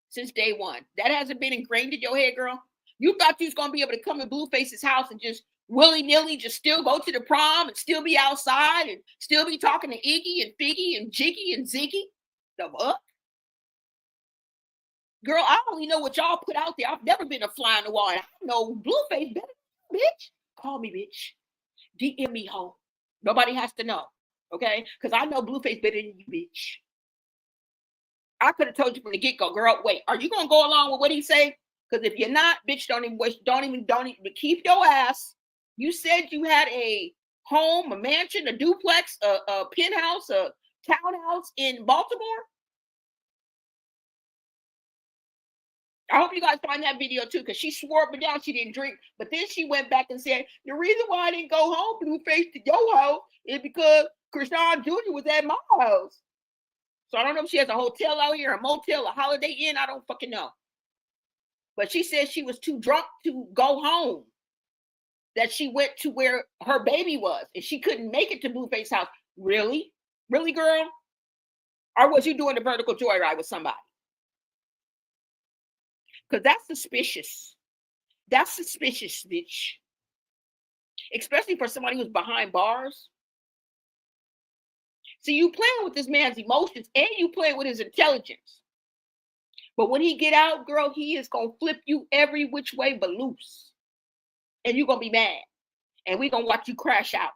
Since day one. That hasn't been ingrained in your head, girl. You thought you was going to be able to come in Blueface's house and just willy-nilly just still go to the prom and still be outside and still be talking to Iggy and Figgy and Jiggy and Ziggy? The fuck? Girl, I only know what y'all put out there. I've never been a fly on the wall. And I know Blueface better, bitch. Call me, bitch. DM me, hoe. Nobody has to know, okay? Because I know Blueface better than you, bitch. I could have told you from the get-go, girl. Wait, are you gonna go along with what he say? Because if you're not, bitch, don't even keep your ass. You said you had a home, a mansion, a duplex, a penthouse, a townhouse in Baltimore. I hope you guys find that video too, because she swore up and down she didn't drink. But then she went back and said, the reason why I didn't go home, Blueface, to your house is because Chrisean Jr. was at my house. So I don't know if she has a hotel out here, a motel, a Holiday Inn. I don't fucking know. But she said she was too drunk to go home. That she went to where her baby was. And she couldn't make it to Blueface's house. Really? Really, girl? Or was you doing the vertical joyride with somebody? Because that's suspicious. That's suspicious, bitch. Especially for somebody who's behind bars. See, you playing with this man's emotions and you playing with his intelligence. But when he get out, girl, he is going to flip you every which way but loose. And you're going to be mad. And we're going to watch you crash out.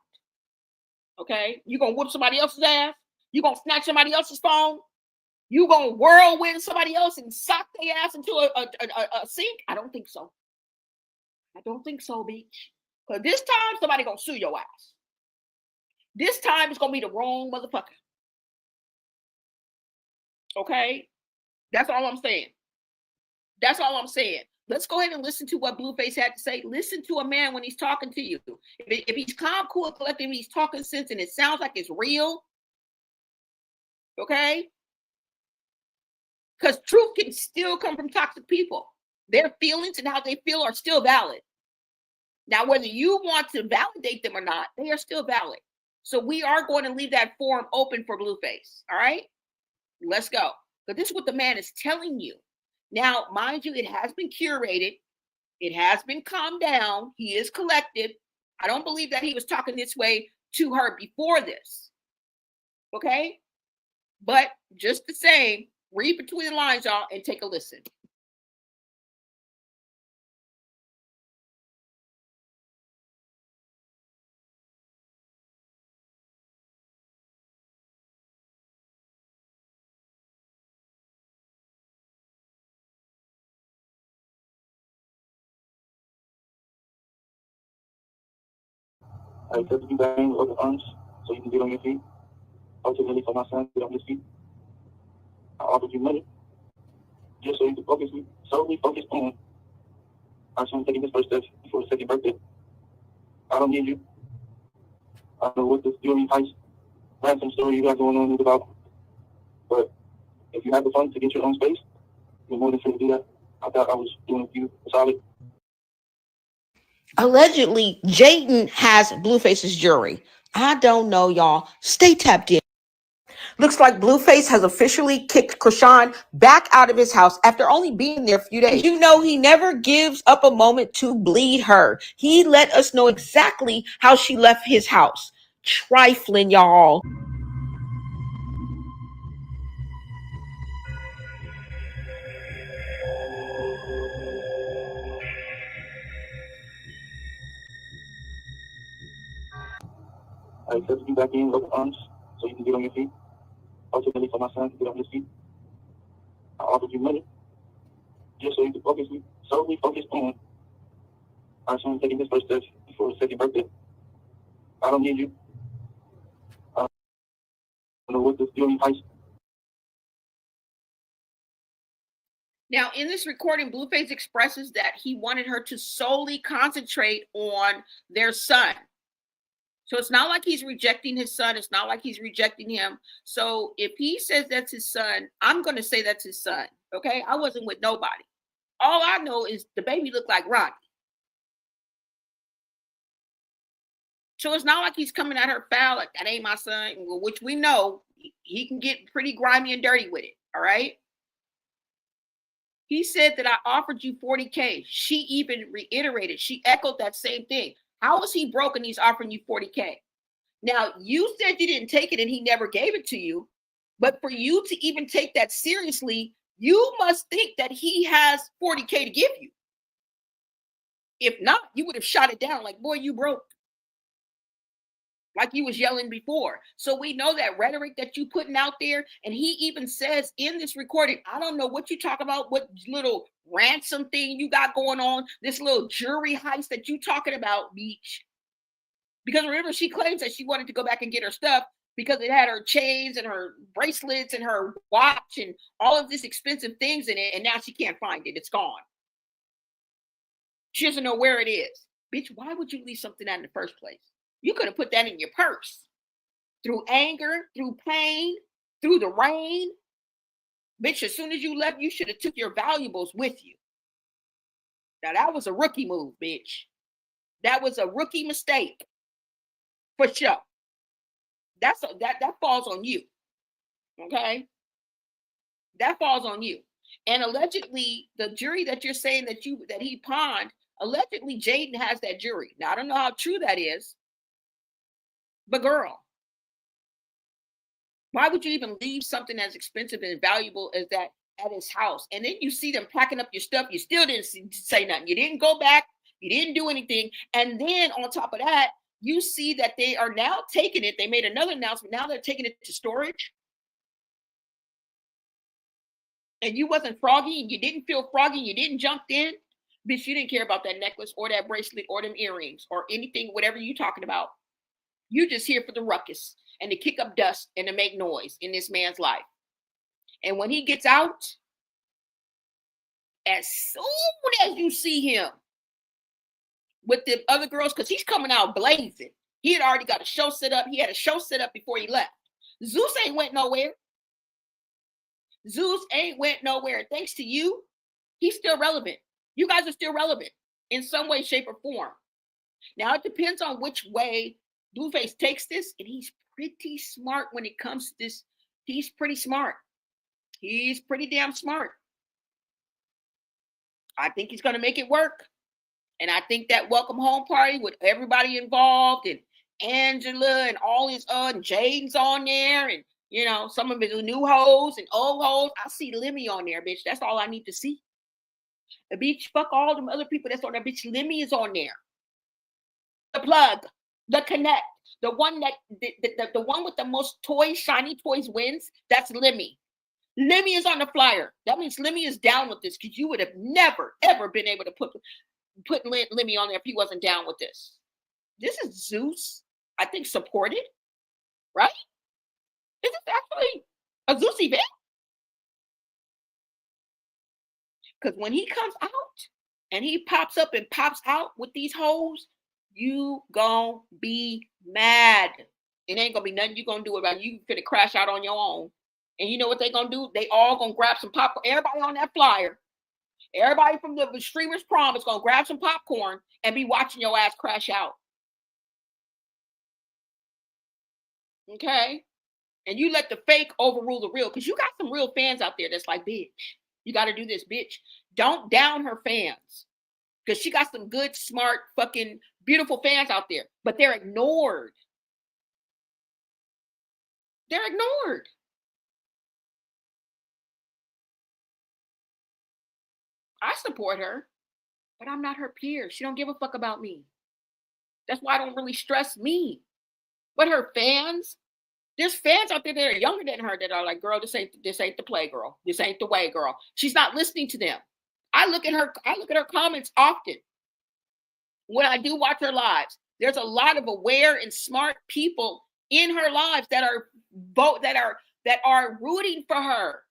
Okay? You're going to whoop somebody else's ass. You're going to snatch somebody else's phone. You gonna whirlwind somebody else and sock their ass into a sink? I don't think so. I don't think so, bitch. Because this time, somebody gonna sue your ass. This time, it's gonna be the wrong motherfucker. Okay? That's all I'm saying. That's all I'm saying. Let's go ahead and listen to what Blueface had to say. Listen to a man when he's talking to you. If he's calm, cool, collected, he's talking sense, and it sounds like it's real. Okay? Because truth can still come from toxic people. Their feelings and how they feel are still valid. Now, whether you want to validate them or not, they are still valid. So we are going to leave that forum open for Blueface. All right? Let's go. But this is what the man is telling you. Now, mind you, it has been curated. It has been calmed down. He is collected. I don't believe that he was talking this way to her before this. Okay? But just the same, read between the lines, y'all, and take a listen.
I accepted you back in with open arms so you can get on your feet. Ultimately, for my son to get on his feet, I offered you money just so you could solely focus on our son taking his first steps before his second birthday. I don't need you. I don't know what this jewelry heist ransom story you got going on is about, but if you have the funds to get your own space, you're more than free to do that. I thought I was doing you a solid.
Allegedly, Jaden has Blueface's jewelry. I don't know, y'all. Stay tapped in. Looks like Blueface has officially kicked Chrisean back out of his house after only being there a few days. You know, he never gives up a moment to bleed her. He let us know exactly how she left his house. Trifling, y'all.
I accepted you back in with open arms so you can get on your feet. Ultimately, for my son to get on his feet, I offered you money just so you could solely focus on our son taking his first steps before his second birthday. I don't need you. I don't know what this jewelry heist.
Now, in this recording, Blueface expresses that he wanted her to solely concentrate on their son. So it's not like he's rejecting his son. It's not like he's rejecting him. So if he says that's his son, I'm going to say that's his son. Okay? I wasn't with nobody. All I know is the baby looked like Ronnie. So it's not like he's coming at her foul like that ain't my son, which we know he can get pretty grimy and dirty with it. All right? He said that I offered you $40K. She even reiterated. She echoed that same thing. How is he broke and he's offering you $40K? Now, you said you didn't take it and he never gave it to you. But for you to even take that seriously, you must think that he has $40K to give you. If not, you would have shot it down like, boy, you broke. Like you was yelling before. So we know that rhetoric that you putting out there, and he even says in this recording, I don't know what you talk about, what little ransom thing you got going on, this little jewelry heist that you talking about, Beach. Because remember, she claims that she wanted to go back and get her stuff because it had her chains and her bracelets and her watch and all of these expensive things in it, and now she can't find it. It's gone. She doesn't know where it is. Bitch, why would you leave something out in the first place? You could have put that in your purse. Through anger, through pain, through the rain. Bitch, as soon as you left, you should have took your valuables with you. Now, that was a rookie move, bitch. That was a rookie mistake. For sure. That falls on you. Okay? That falls on you. And allegedly, the jury that you're saying that he pawned, allegedly Jaden has that jury. Now, I don't know how true that is. But girl, why would you even leave something as expensive and valuable as that at his house? And then you see them packing up your stuff. You still didn't say nothing. You didn't go back. You didn't do anything. And then on top of that, you see that they are now taking it. They made another announcement. Now they're taking it to storage. And you wasn't froggy and you didn't feel froggy. You didn't jump in. Bitch, you didn't care about that necklace or that bracelet or them earrings or anything, whatever you're talking about. You're just here for the ruckus and to kick up dust and to make noise in this man's life. And when he gets out, as soon as you see him with the other girls, because he's coming out blazing. He had already got a show set up. He had a show set up before he left. Zeus ain't went nowhere. Zeus ain't went nowhere. Thanks to you, he's still relevant. You guys are still relevant in some way, shape, or form. Now, it depends on which way Blueface takes this, and he's pretty smart when it comes to this. He's pretty smart. He's pretty damn smart. I think he's going to make it work. And I think that welcome home party with everybody involved and Angela and all his and Jaden's on there and, you know, some of his new hoes and old hoes. I see Lemmy on there, bitch. That's all I need to see. The bitch, fuck all them other people that's on there. Bitch, Lemmy is on there. The plug. The connect, the one that the one with the most toys, shiny toys wins. That's Lemmy. Lemmy is on the flyer. That means Lemmy is down with this because you would have never ever been able to put Lemmy on there if he wasn't down with this. This is Zeus. I think, supported, right? Is this actually a Zeus event? Because when he comes out and he pops up and pops out with these hoes, you gonna be mad. It ain't gonna be nothing you gonna do about it. You finna crash out on your own. And you know what they gonna do? They all gonna grab some popcorn. Everybody on that flyer, everybody from the streamers prom is gonna grab some popcorn and be watching your ass crash out. Okay? And you let the fake overrule the real, because you got some real fans out there that's like, bitch, you got to do this, bitch. Don't down her fans, because she got some good, smart, fucking beautiful fans out there, but they're ignored. They're ignored. I support her, but I'm not her peer. She don't give a fuck about me. That's why I don't really stress me. But her fans, there's fans out there that are younger than her that are like, girl, this ain't the play, girl. This ain't the way, girl. She's not listening to them. I look at her comments often when I do watch her lives. There's a lot of aware and smart people in her lives that are rooting for her.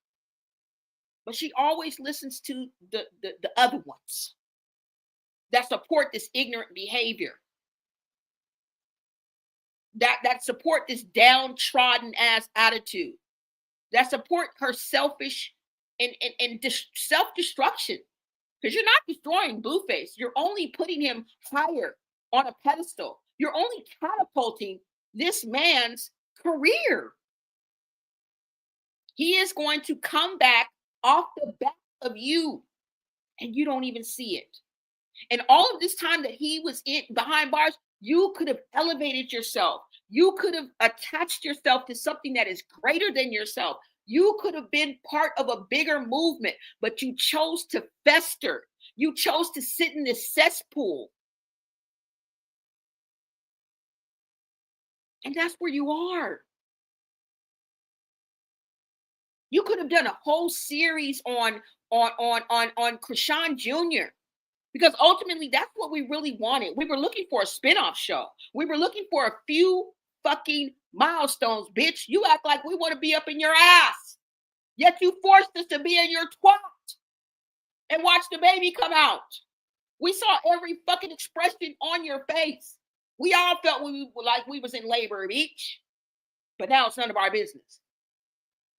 But she always listens to the other ones that support this ignorant behavior. That support this downtrodden ass attitude, that support her selfish and self-destruction. Because you're not destroying Blueface. You're only putting him higher on a pedestal. You're only catapulting this man's career. He is going to come back off the back of you, and you don't even see it. And all of this time that he was behind bars, you could have elevated yourself. You could have attached yourself to something that is greater than yourself. You could have been part of a bigger movement, but you chose to fester. You chose to sit in this cesspool. And that's where you are. You could have done a whole series on Chrisean Jr. Because ultimately, that's what we really wanted. We were looking for a spinoff show. We were looking for a few fucking milestones, bitch. You act like we want to be up in your ass. Yet you forced us to be in your twat and watch the baby come out. We saw every fucking expression on your face. We all felt we was in labor, bitch. But now it's none of our business.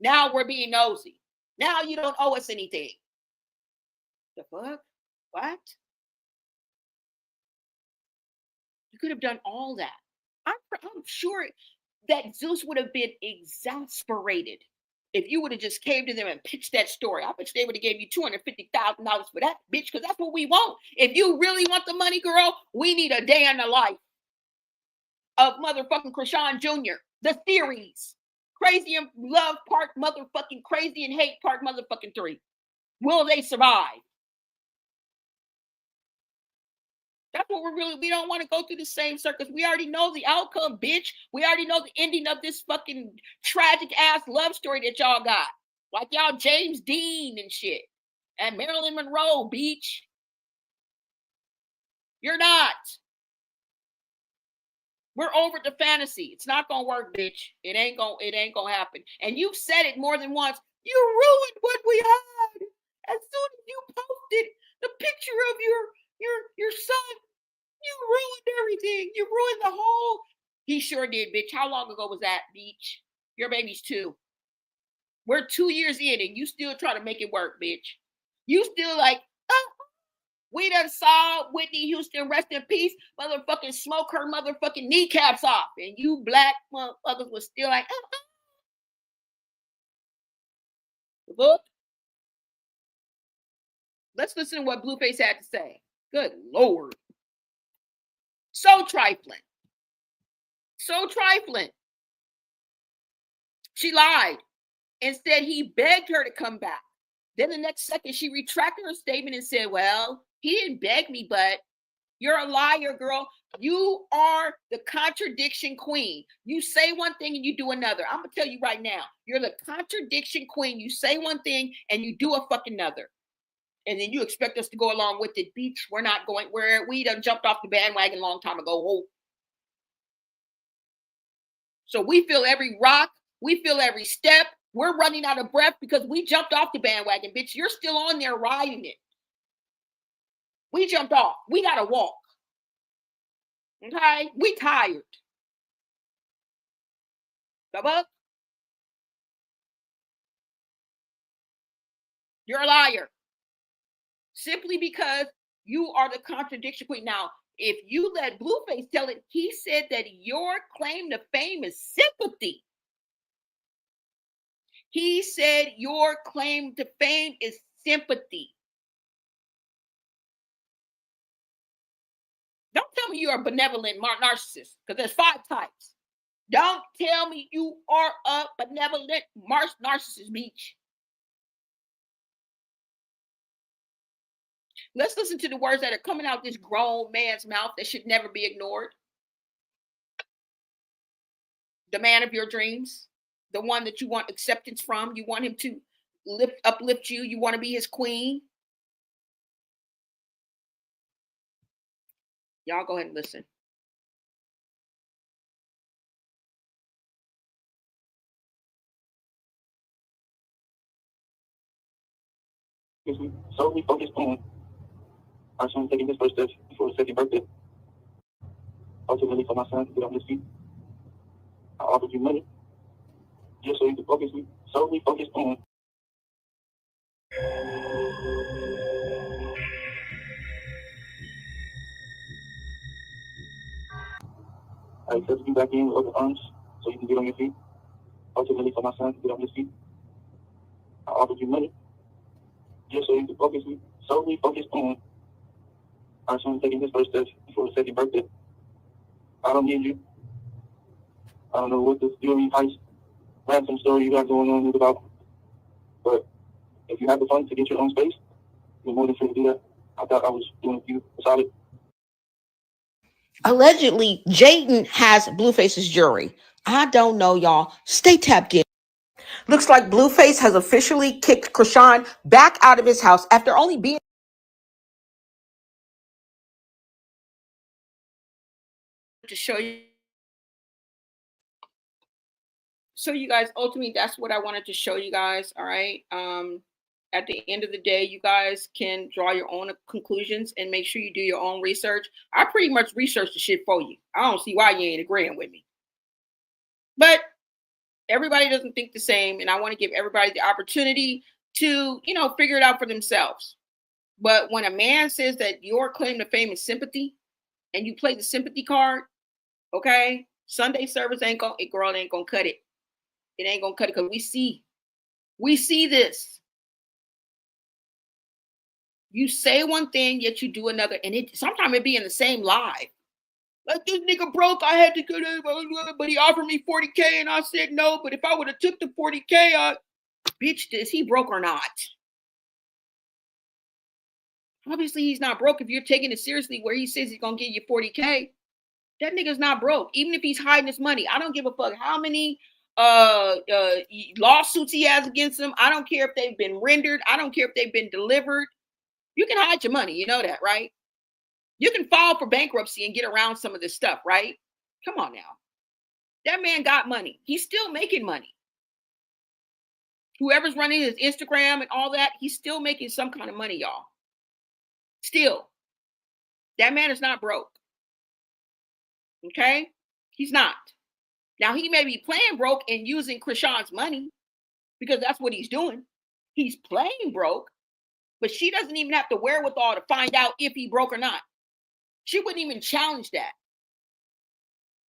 Now we're being nosy. Now you don't owe us anything. The fuck? What? You could have done all that. I'm sure that Zeus would have been exasperated if you would have just came to them and pitched that story. I bet they would have gave you $250,000 for that, bitch, because that's what we want. If you really want the money, girl, we need a day in the life of motherfucking Chrisean Jr., the series. Crazy and Love Part motherfucking Crazy and Hate Part motherfucking 3. Will they survive? That's what we don't want to go through the same circus. We already know the outcome, bitch. We already know the ending of this fucking tragic ass love story that y'all got. Like y'all James Dean and shit. And Marilyn Monroe, bitch. You're not. We're over the fantasy. It's not gonna work, bitch. It ain't gonna happen. And you've said it more than once. You ruined what we had. As soon as you posted the picture of your son, you ruined everything. You ruined the whole. He sure did, bitch. How long ago was that, bitch? Your baby's 2. We're 2 years in, and you still trying to make it work, bitch. You still like, we done saw Whitney Houston, rest in peace, motherfucking smoke her motherfucking kneecaps off. And you black motherfuckers was still like, Look. Let's listen to what Blueface had to say. Good Lord. So trifling. So trifling. She lied and said he begged her to come back. Then the next second, she retracted her statement and said, well, he didn't beg me, but you're a liar, girl. You are the contradiction queen. You say one thing and you do another. I'm going to tell you right now, you're the contradiction queen. You say one thing and you do a fucking another. And then you expect us to go along with it. Bitch, we're not going where we done jumped off the bandwagon a long time ago. Oh. So we feel every rock, we feel every step. We're running out of breath because we jumped off the bandwagon, bitch. You're still on there riding it. We jumped off. We gotta walk. Okay? We tired. Come up. You're a liar. Simply because you are the contradiction queen. Now, if you let Blueface tell it, he said that your claim to fame is sympathy. He said your claim to fame is sympathy. Don't tell me you're a benevolent narcissist, because there's 5 types. Don't tell me you are a benevolent narcissist, beach. Let's listen to the words that are coming out this grown man's mouth that should never be ignored. The man of your dreams, the one that you want acceptance from, you want him to uplift you, you want to be his queen. Y'all go ahead and listen.
Solely focused on our son taking his first steps before his 2nd birthday. Ultimately, for my son to get on his feet, I offered you money just so you could solely focus on. I accepted you back in with open arms so you can get on your feet. Ultimately, for my son to get on his feet, I offered you money just so you could solely focus on our son taking his first steps before his 2nd birthday. I don't need you. I don't know what this jewelry heist ransom story you got going on is about, but if you have the funds to get your own space, you're more than free to do that. I thought I was doing you a solid.
Allegedly, Jaden has Blueface's jewelry. I don't know, y'all. Stay tapped in. Looks like Blueface has officially kicked Chrisean back out of his house after only being to show you. So you guys, ultimately, that's what I wanted to show you guys. All right. At the end of the day, you guys can draw your own conclusions and make sure you do your own research. I pretty much researched the shit for you. I don't see why you ain't agreeing with me. But everybody doesn't think the same, and I want to give everybody the opportunity to, figure it out for themselves. But when a man says that your claim to fame is sympathy, and you play the sympathy card, okay, Sunday service ain't gonna cut it. It ain't gonna cut it because we see this. You say one thing, yet you do another, and sometimes it be in the same lie. Like, this nigga broke, I had to go to, but he offered me 40K, and I said no. But if I would have took the 40K, bitch, is he broke or not? Obviously, he's not broke. If you're taking it seriously, where he says he's gonna give you 40K, that nigga's not broke. Even if he's hiding his money, I don't give a fuck how many lawsuits he has against him. I don't care if they've been rendered. I don't care if they've been delivered. You can hide your money. You know that, right? You can file for bankruptcy and get around some of this stuff, right? Come on now. That man got money. He's still making money. Whoever's running his Instagram and all that, he's still making some kind of money, y'all. Still. That man is not broke. Okay? He's not. Now, he may be playing broke and using Chrisean's money because that's what he's doing. He's playing broke, but she doesn't even have the wherewithal to find out if he broke or not. She wouldn't even challenge that.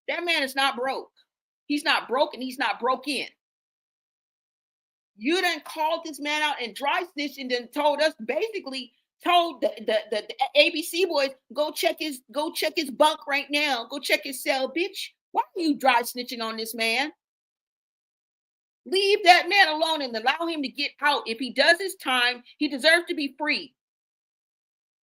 That man is not broke. He's not broke and he's not broke in. You done called this man out and dry snitched and then told us, basically told the ABC boys, go check his bunk right now. Go check his cell, bitch. Why are you dry snitching on this man? Leave that man alone and allow him to get out. If he does his time, he deserves to be free.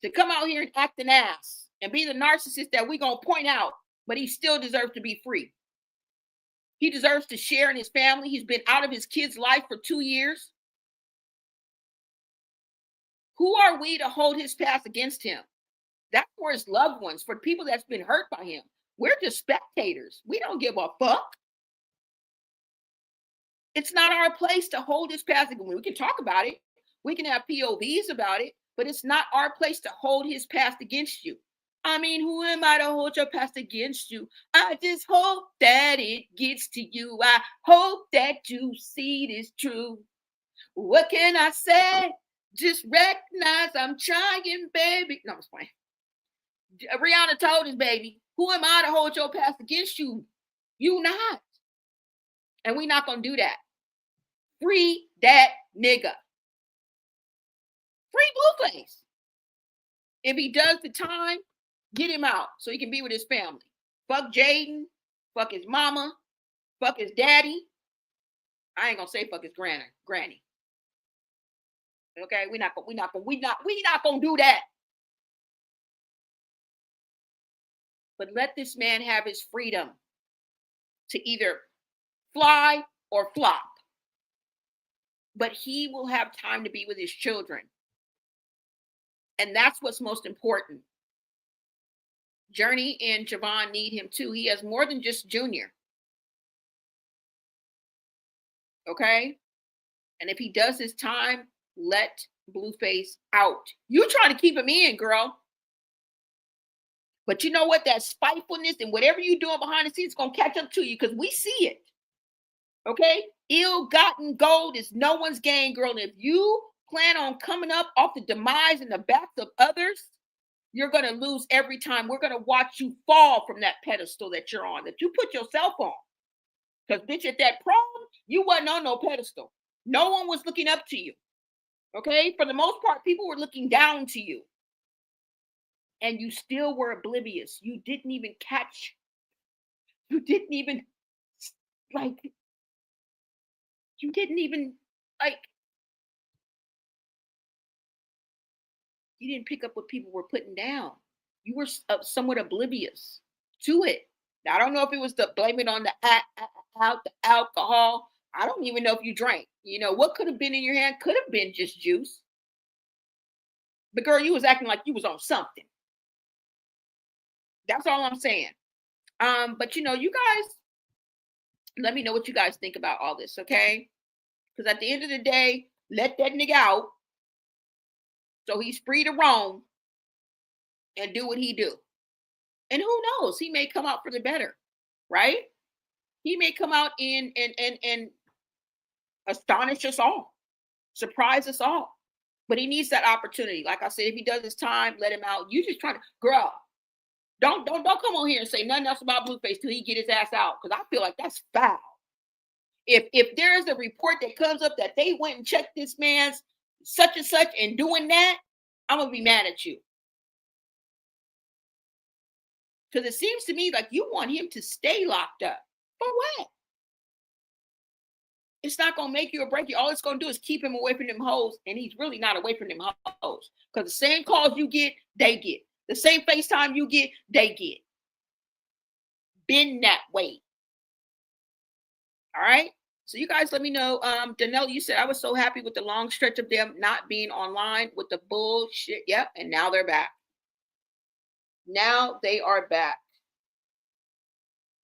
To come out here and act an ass and be the narcissist that we're going to point out, but he still deserves to be free. He deserves to share in his family. He's been out of his kid's life for 2 years. Who are we to hold his past against him? That's for his loved ones, for people that's been hurt by him. We're just spectators. We don't give a fuck. It's not our place to hold his past. We can talk about it. We can have POVs about it, but it's not our place to hold his past against you. I mean, who am I to hold your past against you? I just hope that it gets to you. I hope that you see it is true. What can I say? Just recognize I'm trying, baby. No, I'm just playing. Rihanna told his baby, who am I to hold your past against you? You not. And we not going to do that. Free that nigga. Free Blueface. If he does the time, get him out so he can be with his family. Fuck Jaden. Fuck his mama. Fuck his daddy. I ain't gonna say fuck his granny. Okay, we not gonna do that. But let this man have his freedom to either fly or flop. But he will have time to be with his children. And that's what's most important. Journey and Javon need him too. He has more than just Junior. Okay? And if he does his time, let Blueface out. You trying to keep him in, girl. But you know what? That spitefulness and whatever you're doing behind the scenes is going to catch up to you because we see it. Okay? Ill-gotten gold is no one's gain, girl. And if you plan on coming up off the demise and the backs of others, you're going to lose every time. We're going to watch you fall from that pedestal that you're on, that you put yourself on. Because, bitch, at that prom, you wasn't on no pedestal. No one was looking up to you. Okay? For the most part, people were looking down to you. And you still were oblivious. You didn't even catch. You didn't even, like, you didn't even pick up what people were putting down. You were somewhat oblivious to it. Now, I don't know if it was to blame it on the alcohol. I don't even know if you drank. You know, what could have been in your hand could have been just juice. But girl, you was acting like you was on something. That's all I'm saying. But you know, you guys, let me know what you guys think about all this, okay? Because at the end of the day, let that nigga out so he's free to roam and do what he do. And who knows? He may come out for the better, right? He may come out and astonish us all, surprise us all. But he needs that opportunity. Like I said, if he does his time, let him out. You just trying to, girl, don't come on here and say nothing else about Blueface till he get his ass out. Because I feel like that's foul. If there's a report that comes up that they went and checked this man's such and such and doing that, I'm going to be mad at you. Because it seems to me like you want him to stay locked up. For what? It's not going to make you or break you. All it's going to do is keep him away from them hoes. And he's really not away from them hoes. Because the same calls you get, they get. The same FaceTime you get, they get. Been that way. All right? So you guys let me know. Danelle, you said, I was so happy with the long stretch of them not being online with the bullshit. Yep. And now they're back. Now they are back.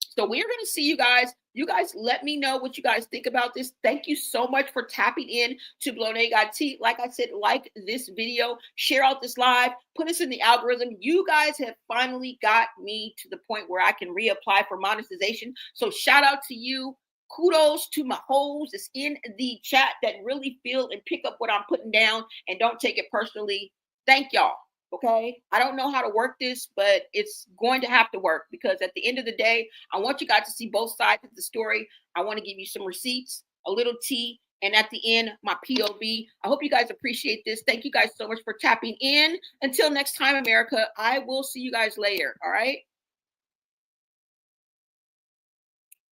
So we're going to see you guys. You guys let me know what you guys think about this. Thank you so much for tapping in to Bloné Got Tea. Like I said, like this video, share out this live, put us in the algorithm. You guys have finally got me to the point where I can reapply for monetization. So shout out to you. Kudos to my hoes that's in the chat that really feel and pick up what I'm putting down and don't take it personally. Thank y'all. Okay, I don't know how to work this, but it's going to have to work because at the end of the day, I want you guys to see both sides of the story. I want to give you some receipts, a little tea, and at the end, my POV. I hope you guys appreciate this. Thank you guys so much for tapping in. Until next time, America, I will see you guys later. All right.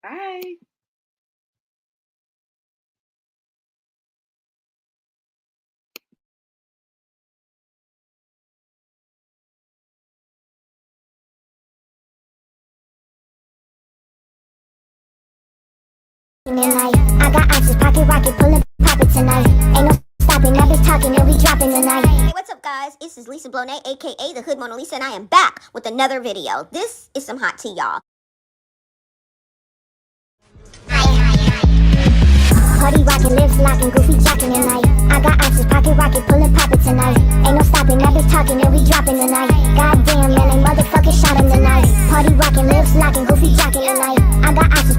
Bye.
Midnight. I got options, pocket rocket, pull it, pop it tonight. Ain't no stopping, I've been talking, and we dropping tonight.
Hey, what's up, guys? This is Lisa Bloné, aka the Hood Mona Lisa, and I am back with another video. This is some hot tea, y'all.
Party rocking, lips locking, goofy jacking tonight. I got ounces, pocket rocket, pullin' poppin' tonight. Ain't no stopping, that bitch talking, and we dropping tonight. Goddamn, man, they motherfucking shot him tonight. Party rocking, lips locking, goofy jacking tonight. I got ounces,